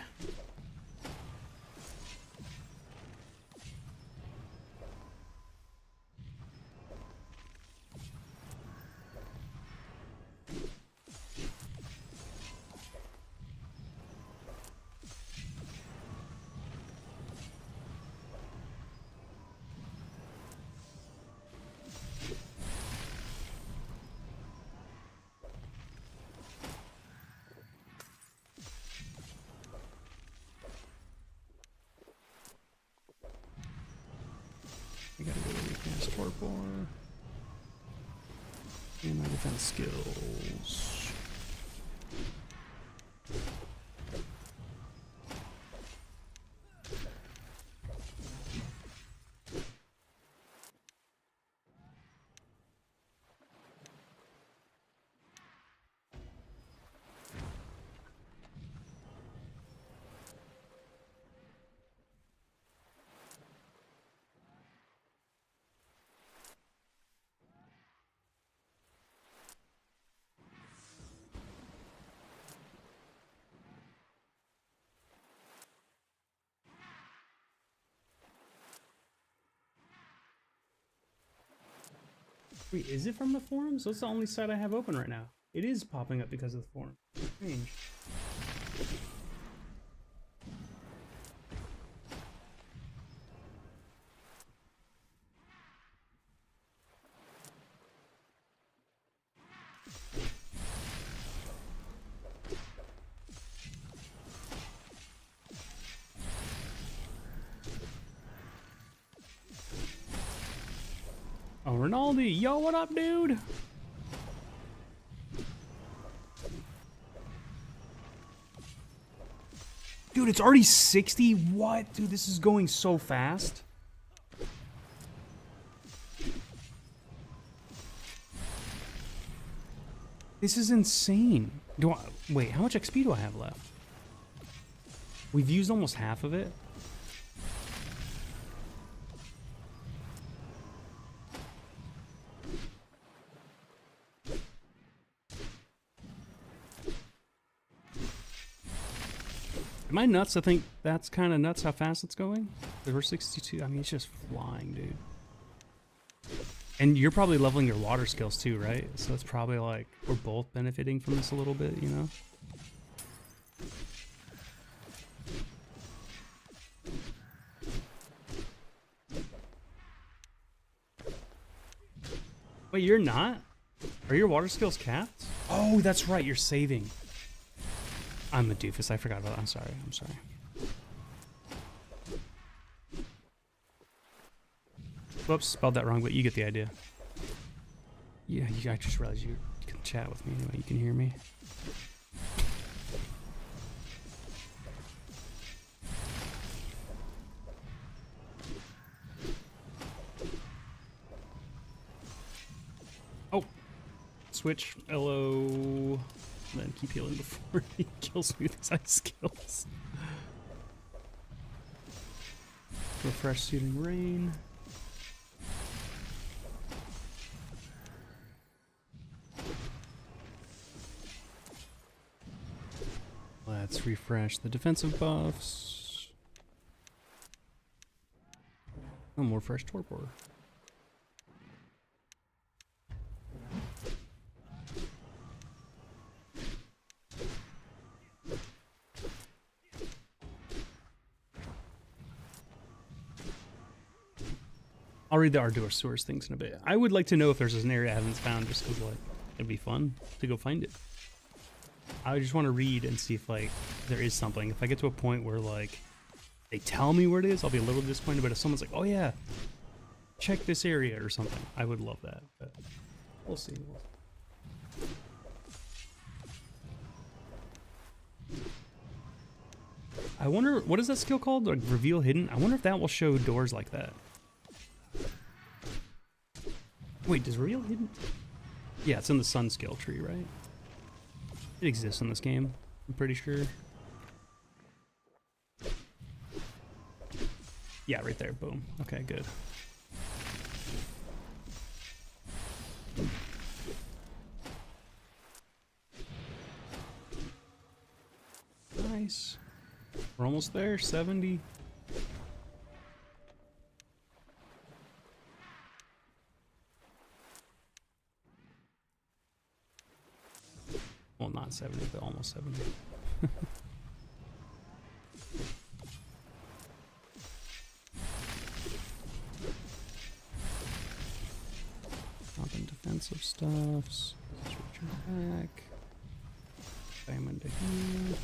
I gotta go to recast torpor. And my defense skills. Wait, is it from the forums? That's the only site I have open right now. It is popping up because of the forum. Strange. Oh, Rinaldi, yo, what up, dude? Dude, it's already 60? What? Dude, this is going so fast. This is insane. Wait, how much XP do I have left? We've used almost half of it. Am I nuts? I think that's kind of nuts how fast it's going. We're 62. I mean, it's just flying, dude. And you're probably leveling your water skills too, right? So it's probably like we're both benefiting from this a little bit, you know? Wait, you're not? Are your water skills capped? Oh, that's right. You're saving. I'm a doofus. I forgot about that. I'm sorry. I'm sorry. Whoops, spelled that wrong, but you get the idea. Yeah, I just realized you can chat with me anyway. You can hear me. Oh, switch LO. And then keep healing before he kills me with his ice skills. Refresh Soothing Rain. Let's refresh the defensive buffs. Oh, more fresh torpor. I'll read the Arduosaurus things in a bit. I would like to know if there's an area I haven't found, just because like it'd be fun to go find it. I just want to read and see if like there is something. If I get to a point where like they tell me where it is, I'll be a little disappointed. But if someone's like, "Oh yeah, check this area" or something, I would love that. But we'll see. I wonder, what is that skill called? Like reveal hidden? I wonder if that will show doors like that. Wait, does reveal hidden? Yeah, it's in the sun skill tree, right? It exists in this game, I'm pretty sure. Yeah, right there, boom. Okay, good. Nice. We're almost there, 70. Well, not 70, but almost 70. Nothing defensive stuffs. Switch her back. Bam into here.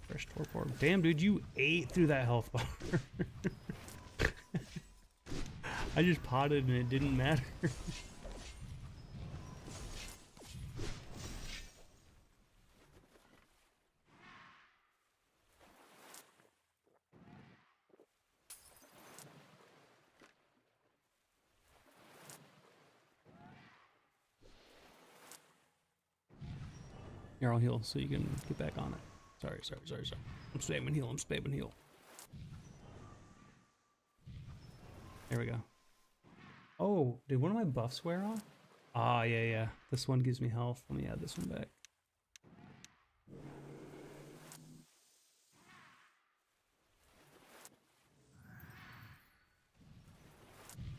Fresh torpor. Damn, dude, you ate through that health bar. I just potted and it didn't matter. Here, I'll heal so you can get back on it. Sorry. I'm spamming heal. There we go. Oh, did one of my buffs wear off? Ah, yeah. This one gives me health. Let me add this one back.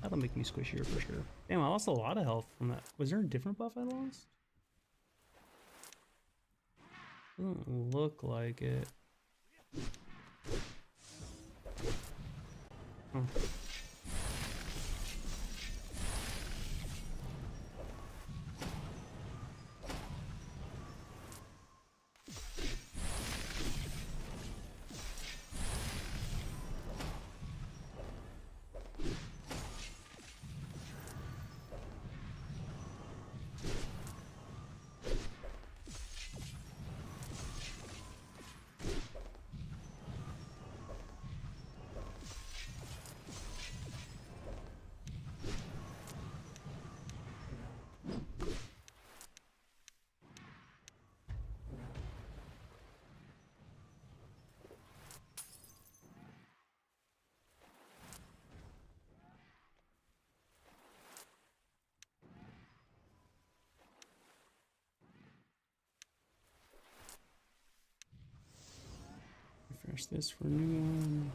That'll make me squishier for sure. Damn, I lost a lot of health from that. Was there a different buff I lost? Doesn't look like it. Huh. Refresh this for a new one.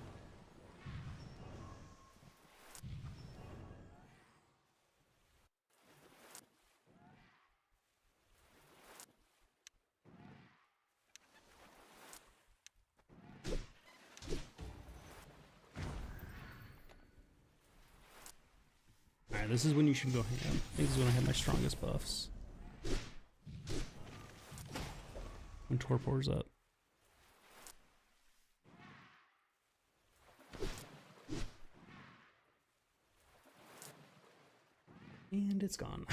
Alright, this is when you should go ham. I think this is when I have my strongest buffs. When torpor's up. And it's gone.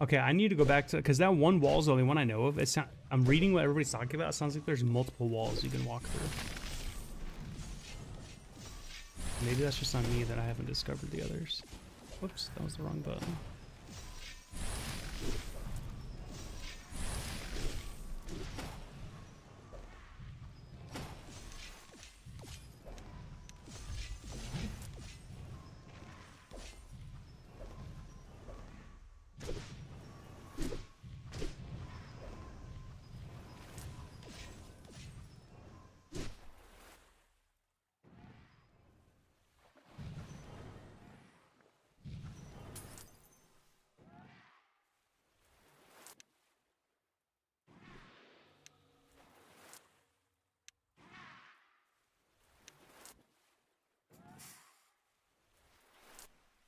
Okay, I need to go back to, because that one wall is the only one I know of. It's not, I'm reading what everybody's talking about. It sounds like there's multiple walls you can walk through. Maybe that's just on me that I haven't discovered the others. Whoops, that was the wrong button.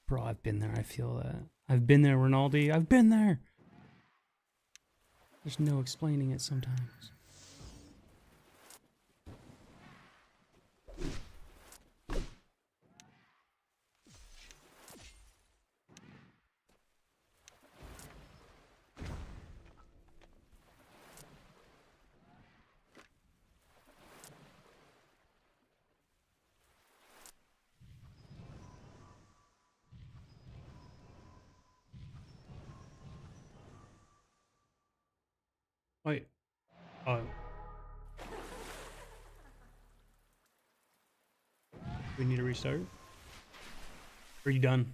Bro, I've been there. I feel that. I've been there, Rinaldi. I've been there. There's no explaining it sometimes. Wait. We need to restart? Are you done?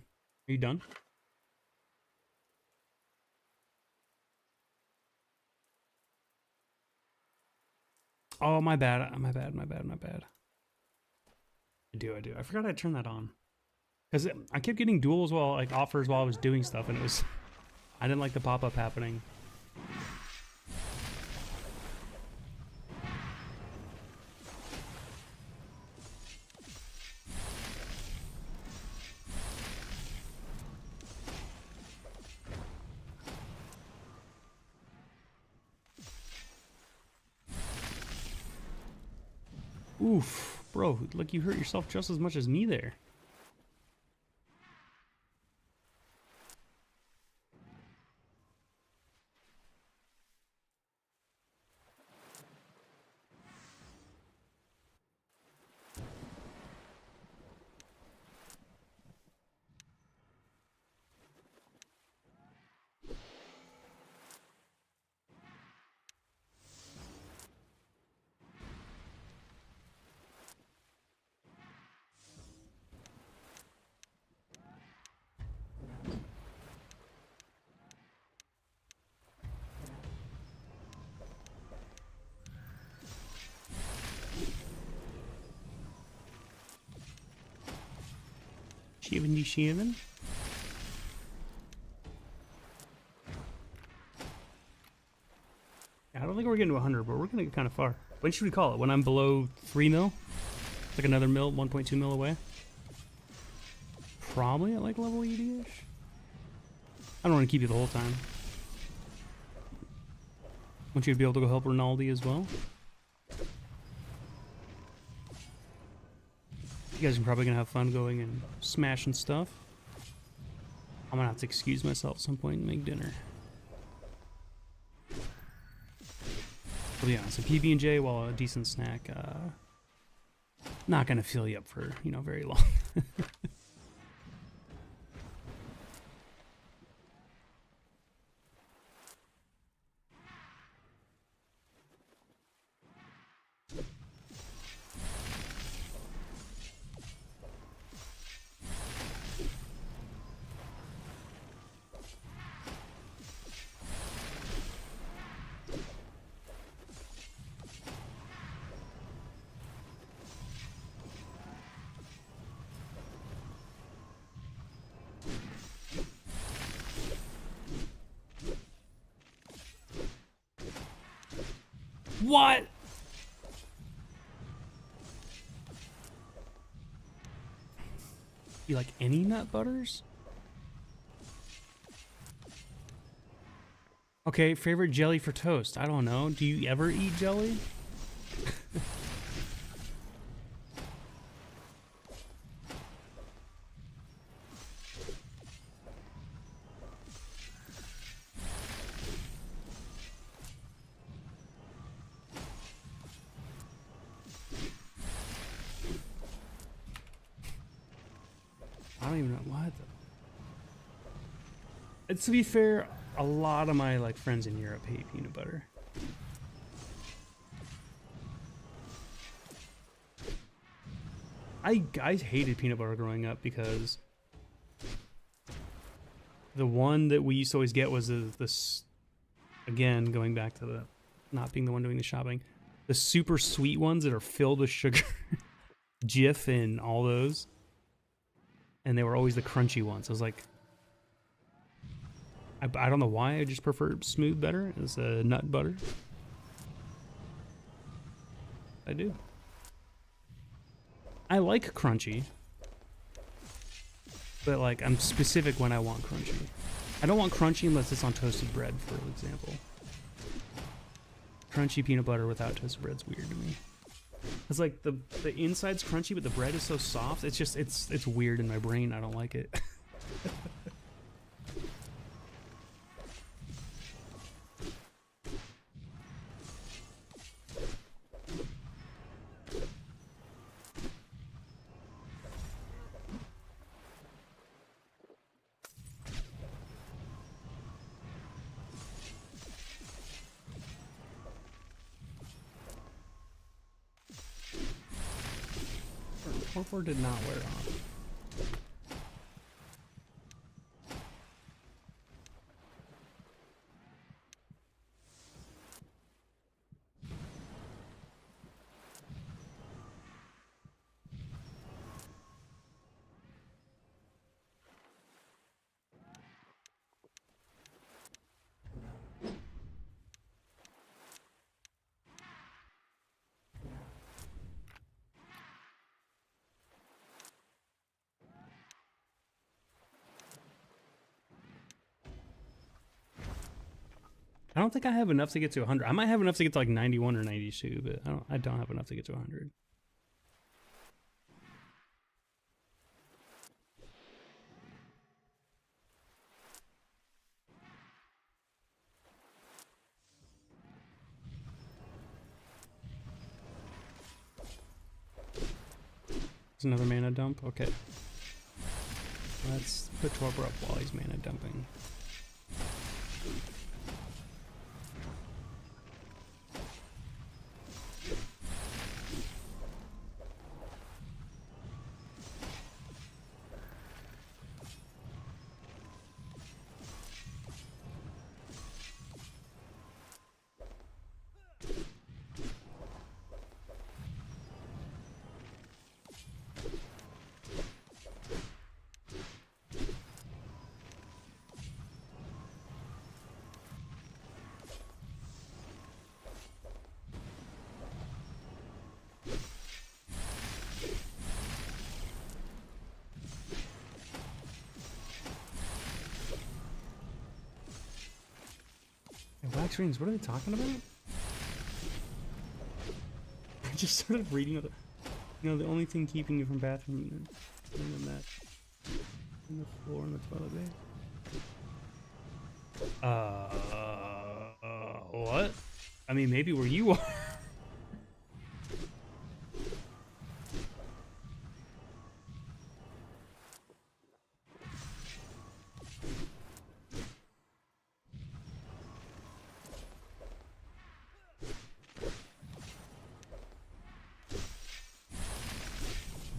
Are you done? Oh, my bad. My bad. I do. I forgot I turned that on. Because I kept getting duels offers while I was doing stuff, and I didn't like the pop-up happening. Oof, bro, look, you hurt yourself just as much as me there. Shivan. I don't think we're getting to 100, but we're gonna get kind of far. When should we call it? When I'm below 3 mil? It's like another mil, 1.2 mil away. Probably at like level 80-ish. I don't want to keep you the whole time. I want you to be able to go help Rinaldi as well. You guys are probably gonna have fun going and smashing stuff. I'm gonna have to excuse myself at some point and make dinner. But yeah, so PB&J while a decent snack. Not gonna fill you up for, very long. What? You like any nut butters? Okay, favorite jelly for toast. I don't know. Do you ever eat jelly? I don't even know what. To be fair, a lot of my like friends in Europe hate peanut butter. I hated peanut butter growing up because the one that we used to always get was this, again, going back to the not being the one doing the shopping, the super sweet ones that are filled with sugar, Jif and all those, and they were always the crunchy ones. I was like, I don't know why, I just prefer smooth better as a nut butter. I do. I like crunchy, but like I'm specific when I want crunchy. I don't want crunchy unless it's on toasted bread, for example. Crunchy peanut butter without toasted bread's weird to me. It's like the inside's crunchy, but the bread is so soft. It's just it's weird in my brain. I don't like it. Torpor did not wear off. I don't think I have enough to get to 100. I might have enough to get to like 91 or 92, but I don't have enough to get to 100. There's another mana dump? Okay. Let's put Torpor up while he's mana dumping. Wax rings, what are they talking about? I just started reading the, the only thing keeping you from bathroom and that in the floor in the toilet bay. What? I mean, maybe where you are.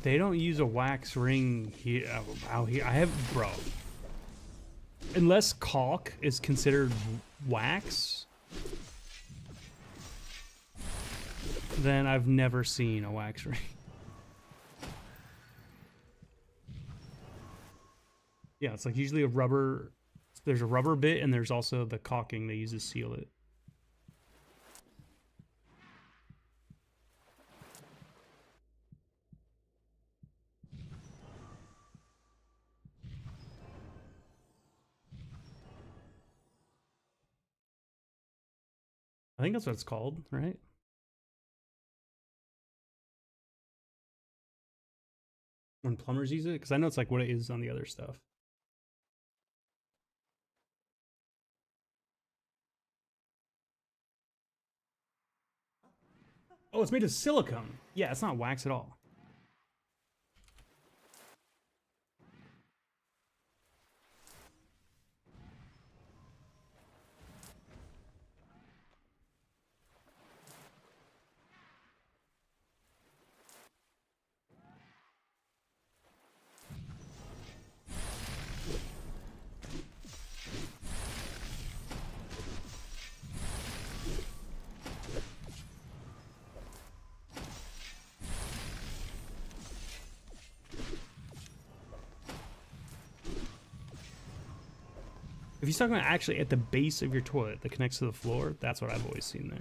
They don't use a wax ring here. Out here, I have, bro. Unless caulk is considered wax, then I've never seen a wax ring. Yeah, it's like usually a rubber. There's a rubber bit, and there's also the caulking they use to seal it. I think that's what it's called, right? When plumbers use it? Because I know it's like what it is on the other stuff. Oh, it's made of silicone. Yeah, it's not wax at all. If he's talking about actually at the base of your toilet that connects to the floor, that's what I've always seen there.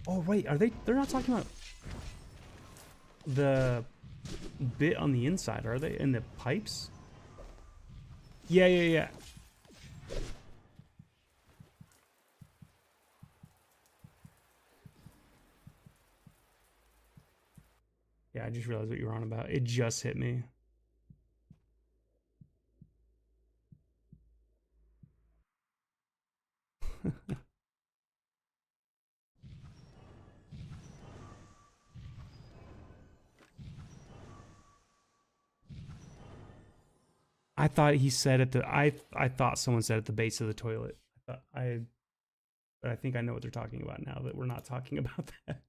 Oh wait, they're not talking about the bit on the inside, are they? In the pipes? Yeah. Yeah, I just realized what you were on about. It just hit me. I thought he said at the I thought someone said at the base of the toilet. But I think I know what they're talking about now that we're not talking about that.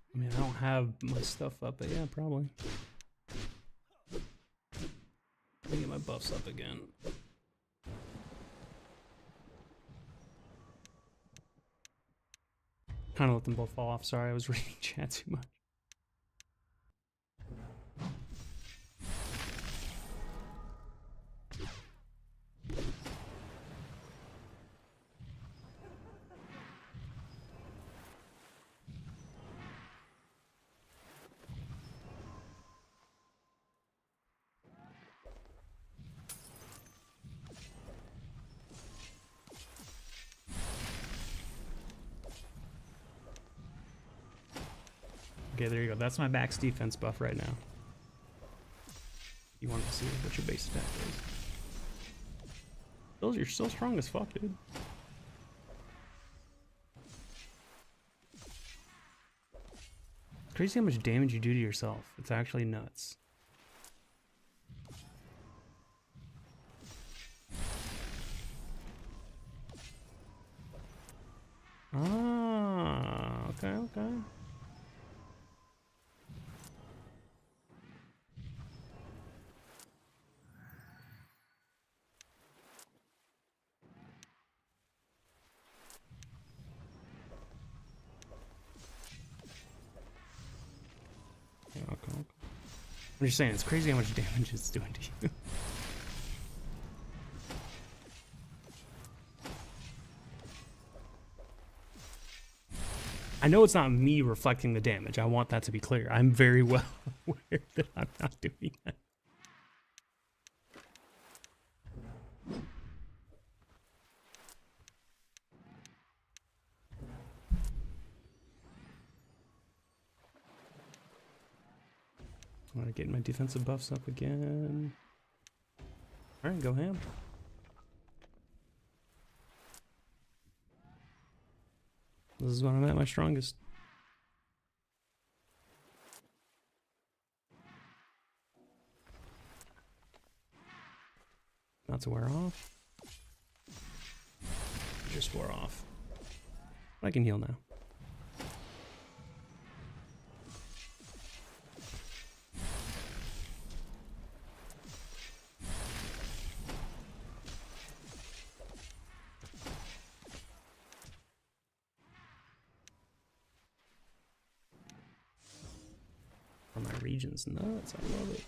I mean, I don't have my stuff up, but yeah, probably. Let me get my buffs up again. Kind of let them both fall off. Sorry, I was reading chat too much. Okay, there you go. That's my max defense buff right now. You want to see what your base attack is. You're still strong as fuck, dude. It's crazy how much damage you do to yourself. It's actually nuts. Ah, okay. I'm just saying, it's crazy how much damage it's doing to you. I know it's not me reflecting the damage. I want that to be clear. I'm very well aware that I'm not doing that. I'm gonna get my defensive buffs up again. Alright, go ham. This is when I'm at my strongest. Not to wear off. Just wore off. I can heal now. Oh, my region's nuts. I love it.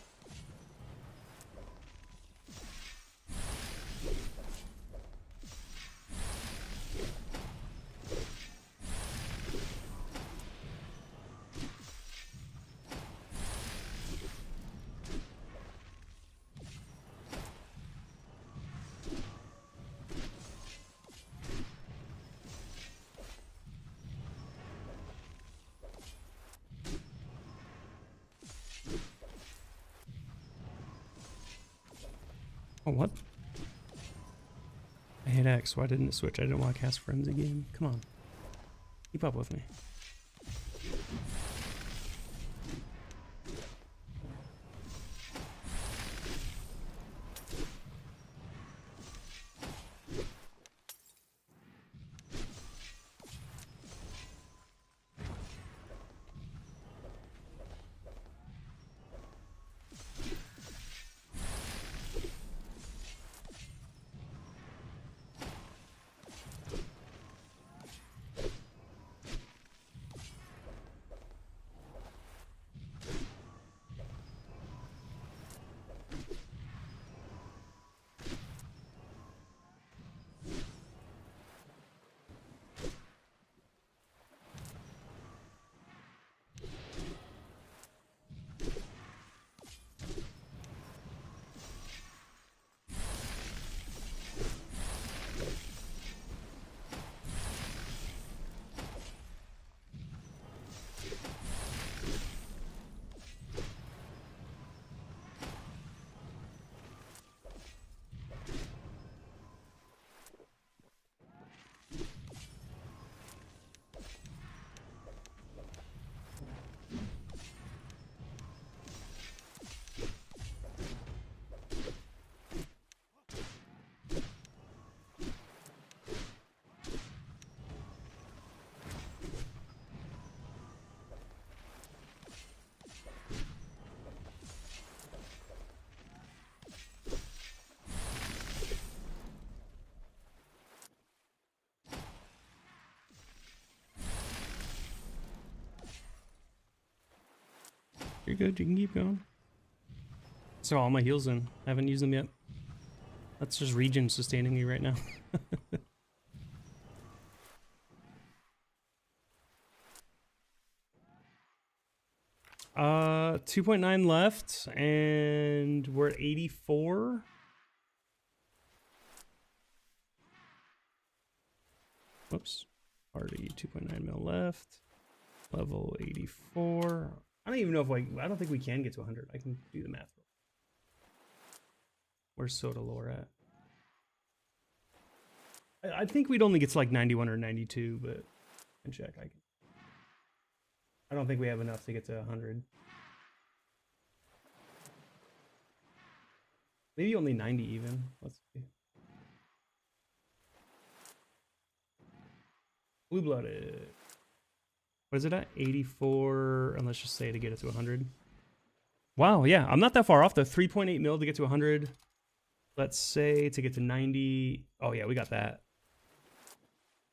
Oh, what? I hit X. Why didn't it switch? I didn't want to cast Frenzy game. Come on. Keep up with me. You're good. You can keep going. So all my heals in. I haven't used them yet. That's just regen sustaining me right now. 2.9 left, and we're at 84. Whoops. Already 2.9 mil left. Level 84. I don't even know if I don't think we can get to 100. I can do the math. Where's Soda Lore at? I think we'd only get to like 91 or 92, but I can check. I don't think we have enough to get to 100. Maybe only 90 even. Let's see. Blue Blooded. What is it at? 84, and let's just say to get it to 100. Wow, yeah, I'm not that far off. The 3.8 mil to get to 100. Let's say to get to 90. Oh yeah, we got that.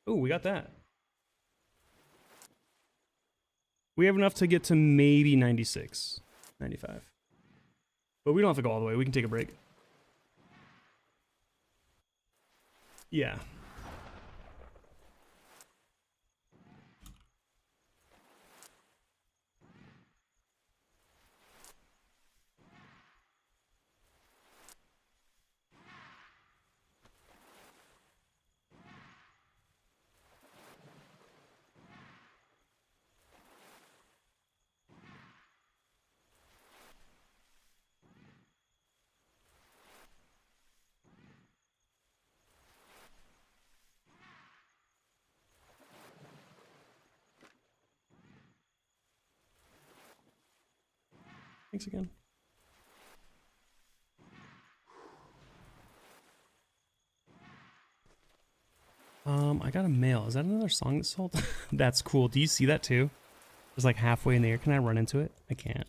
Oh, we got that. We have enough to get to maybe 96, 95. But we don't have to go all the way. We can take a break. Yeah. Thanks again. I got a mail. Is that another song that's sold? That's cool. Do you see that too? It's like halfway in the air. Can I run into it? I can't.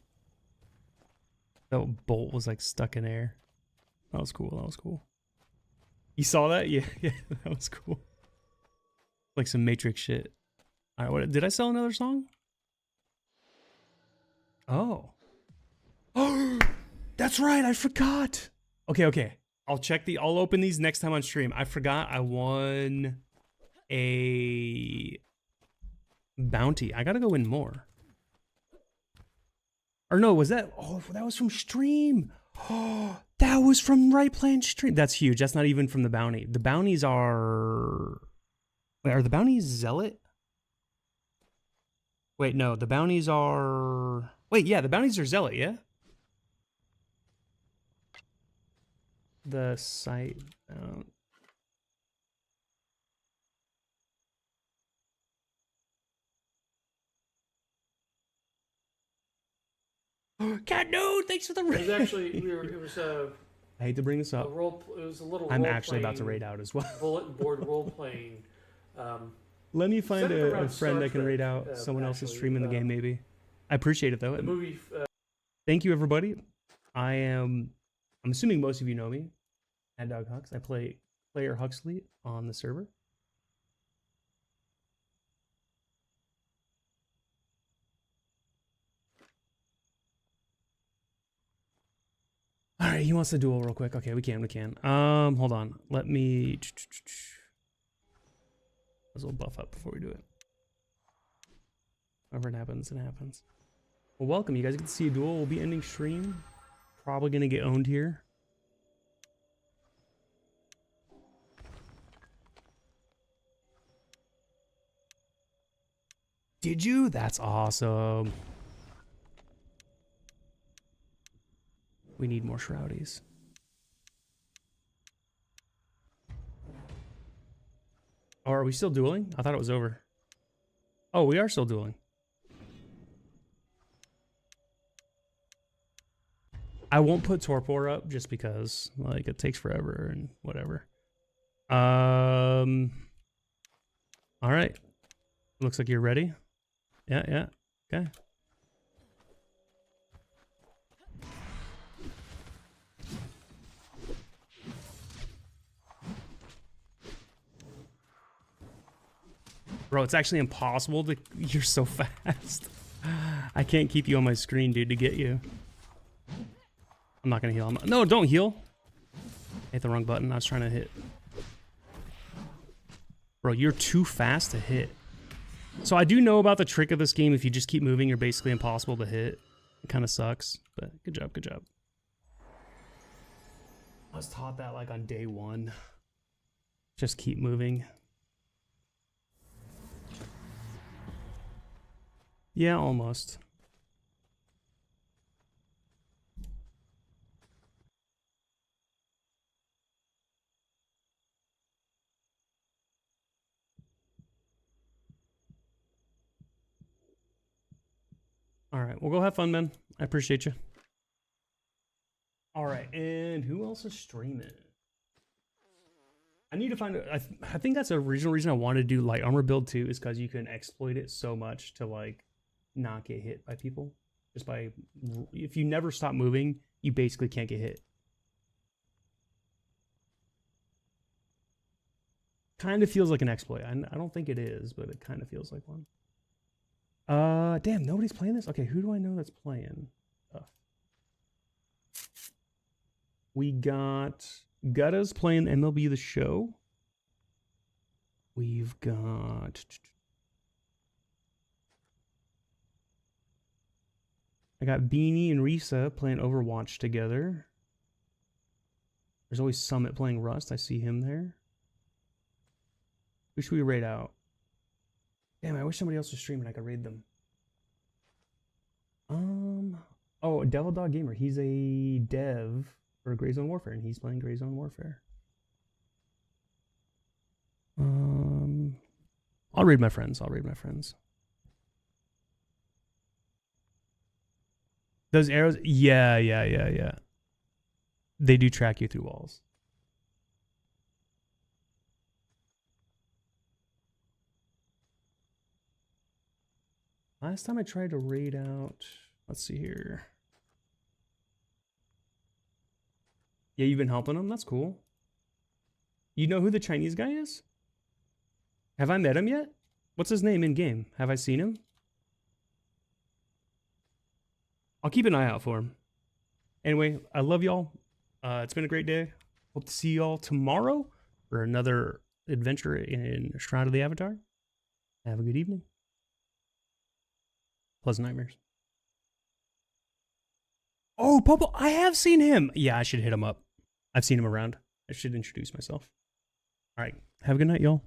That bolt was like stuck in air. That was cool. That was cool. You saw that? Yeah, yeah, that was cool. Like some Matrix shit. All right, what did I sell another song? Oh. Oh, that's right. I forgot. Okay. I'll open these next time on stream. I forgot I won a bounty. I gotta go win more. Or no, was that? Oh, that was from stream. Oh, that was from Right Plan stream. That's huge. That's not even from the bounty. The bounties are. Wait, are the bounties Zealot? Wait, no. The bounties are. Wait, yeah, the bounties are Zealot, yeah? The site. Cat Dude, thanks for the raid. It was actually it was I hate to bring this up. it was a little. I'm actually about to raid out as well. Bulletin board role playing. Let me find a friend Star I can raid Trek, out. Someone else is actually, streaming the game, maybe. I appreciate it though. The movie. Thank you, everybody. I'm assuming most of you know me. Mad Dog Hux. I play Player Huxley on the server. All right, he wants to duel real quick. Okay, we can. Hold on. Let me. Let's a little buff up before we do it. Whatever it happens, it happens. Well, welcome. You guys get to see a duel. We'll be ending stream. Probably gonna get owned here. Did you? That's awesome. We need more shroudies. Oh, are we still dueling? I thought it was over. Oh, we are still dueling. I won't put Torpor up just because, like, it takes forever and whatever. All right. Looks like you're ready. Yeah. Okay. Bro, it's actually impossible to... You're so fast. I can't keep you on my screen, dude, to get you. I'm not gonna heal. No, don't heal. I hit the wrong button. I was trying to hit. Bro, you're too fast to hit. So I do know about the trick of this game. If you just keep moving, you're basically impossible to hit. It kind of sucks, but good job, good job. I was taught that like on day one. Just keep moving. Yeah, almost. All right, well, go have fun, man. I appreciate you. All right, and who else is streaming? I need to find. I think that's the original reason I wanted to do light armor build too, is because you can exploit it so much to like not get hit by people. Just by, if you never stop moving, you basically can't get hit. Kind of feels like an exploit. I don't think it is, but it kind of feels like one. Damn, nobody's playing this? Okay, who do I know that's playing? We got Gutta's playing MLB The Show. We've got... I got Beanie and Risa playing Overwatch together. There's always Summit playing Rust. I see him there. Who should we raid out? Damn, I wish somebody else was streaming. I could raid them. Oh, Devil Dog Gamer. He's a dev for Grey Zone Warfare, and he's playing Grey Zone Warfare. I'll raid my friends. Those arrows, yeah. They do track you through walls. Last time I tried to raid out, let's see here. Yeah, you've been helping them? That's cool. You know who the Chinese guy is? Have I met him yet? What's his name in game? Have I seen him? I'll keep an eye out for him. Anyway, I love y'all. It's been a great day. Hope to see y'all tomorrow for another adventure in Shroud of the Avatar. Have a good evening. Pleasant nightmares. Oh, Popo, I have seen him. Yeah, I should hit him up. I've seen him around. I should introduce myself. All right. Have a good night, y'all.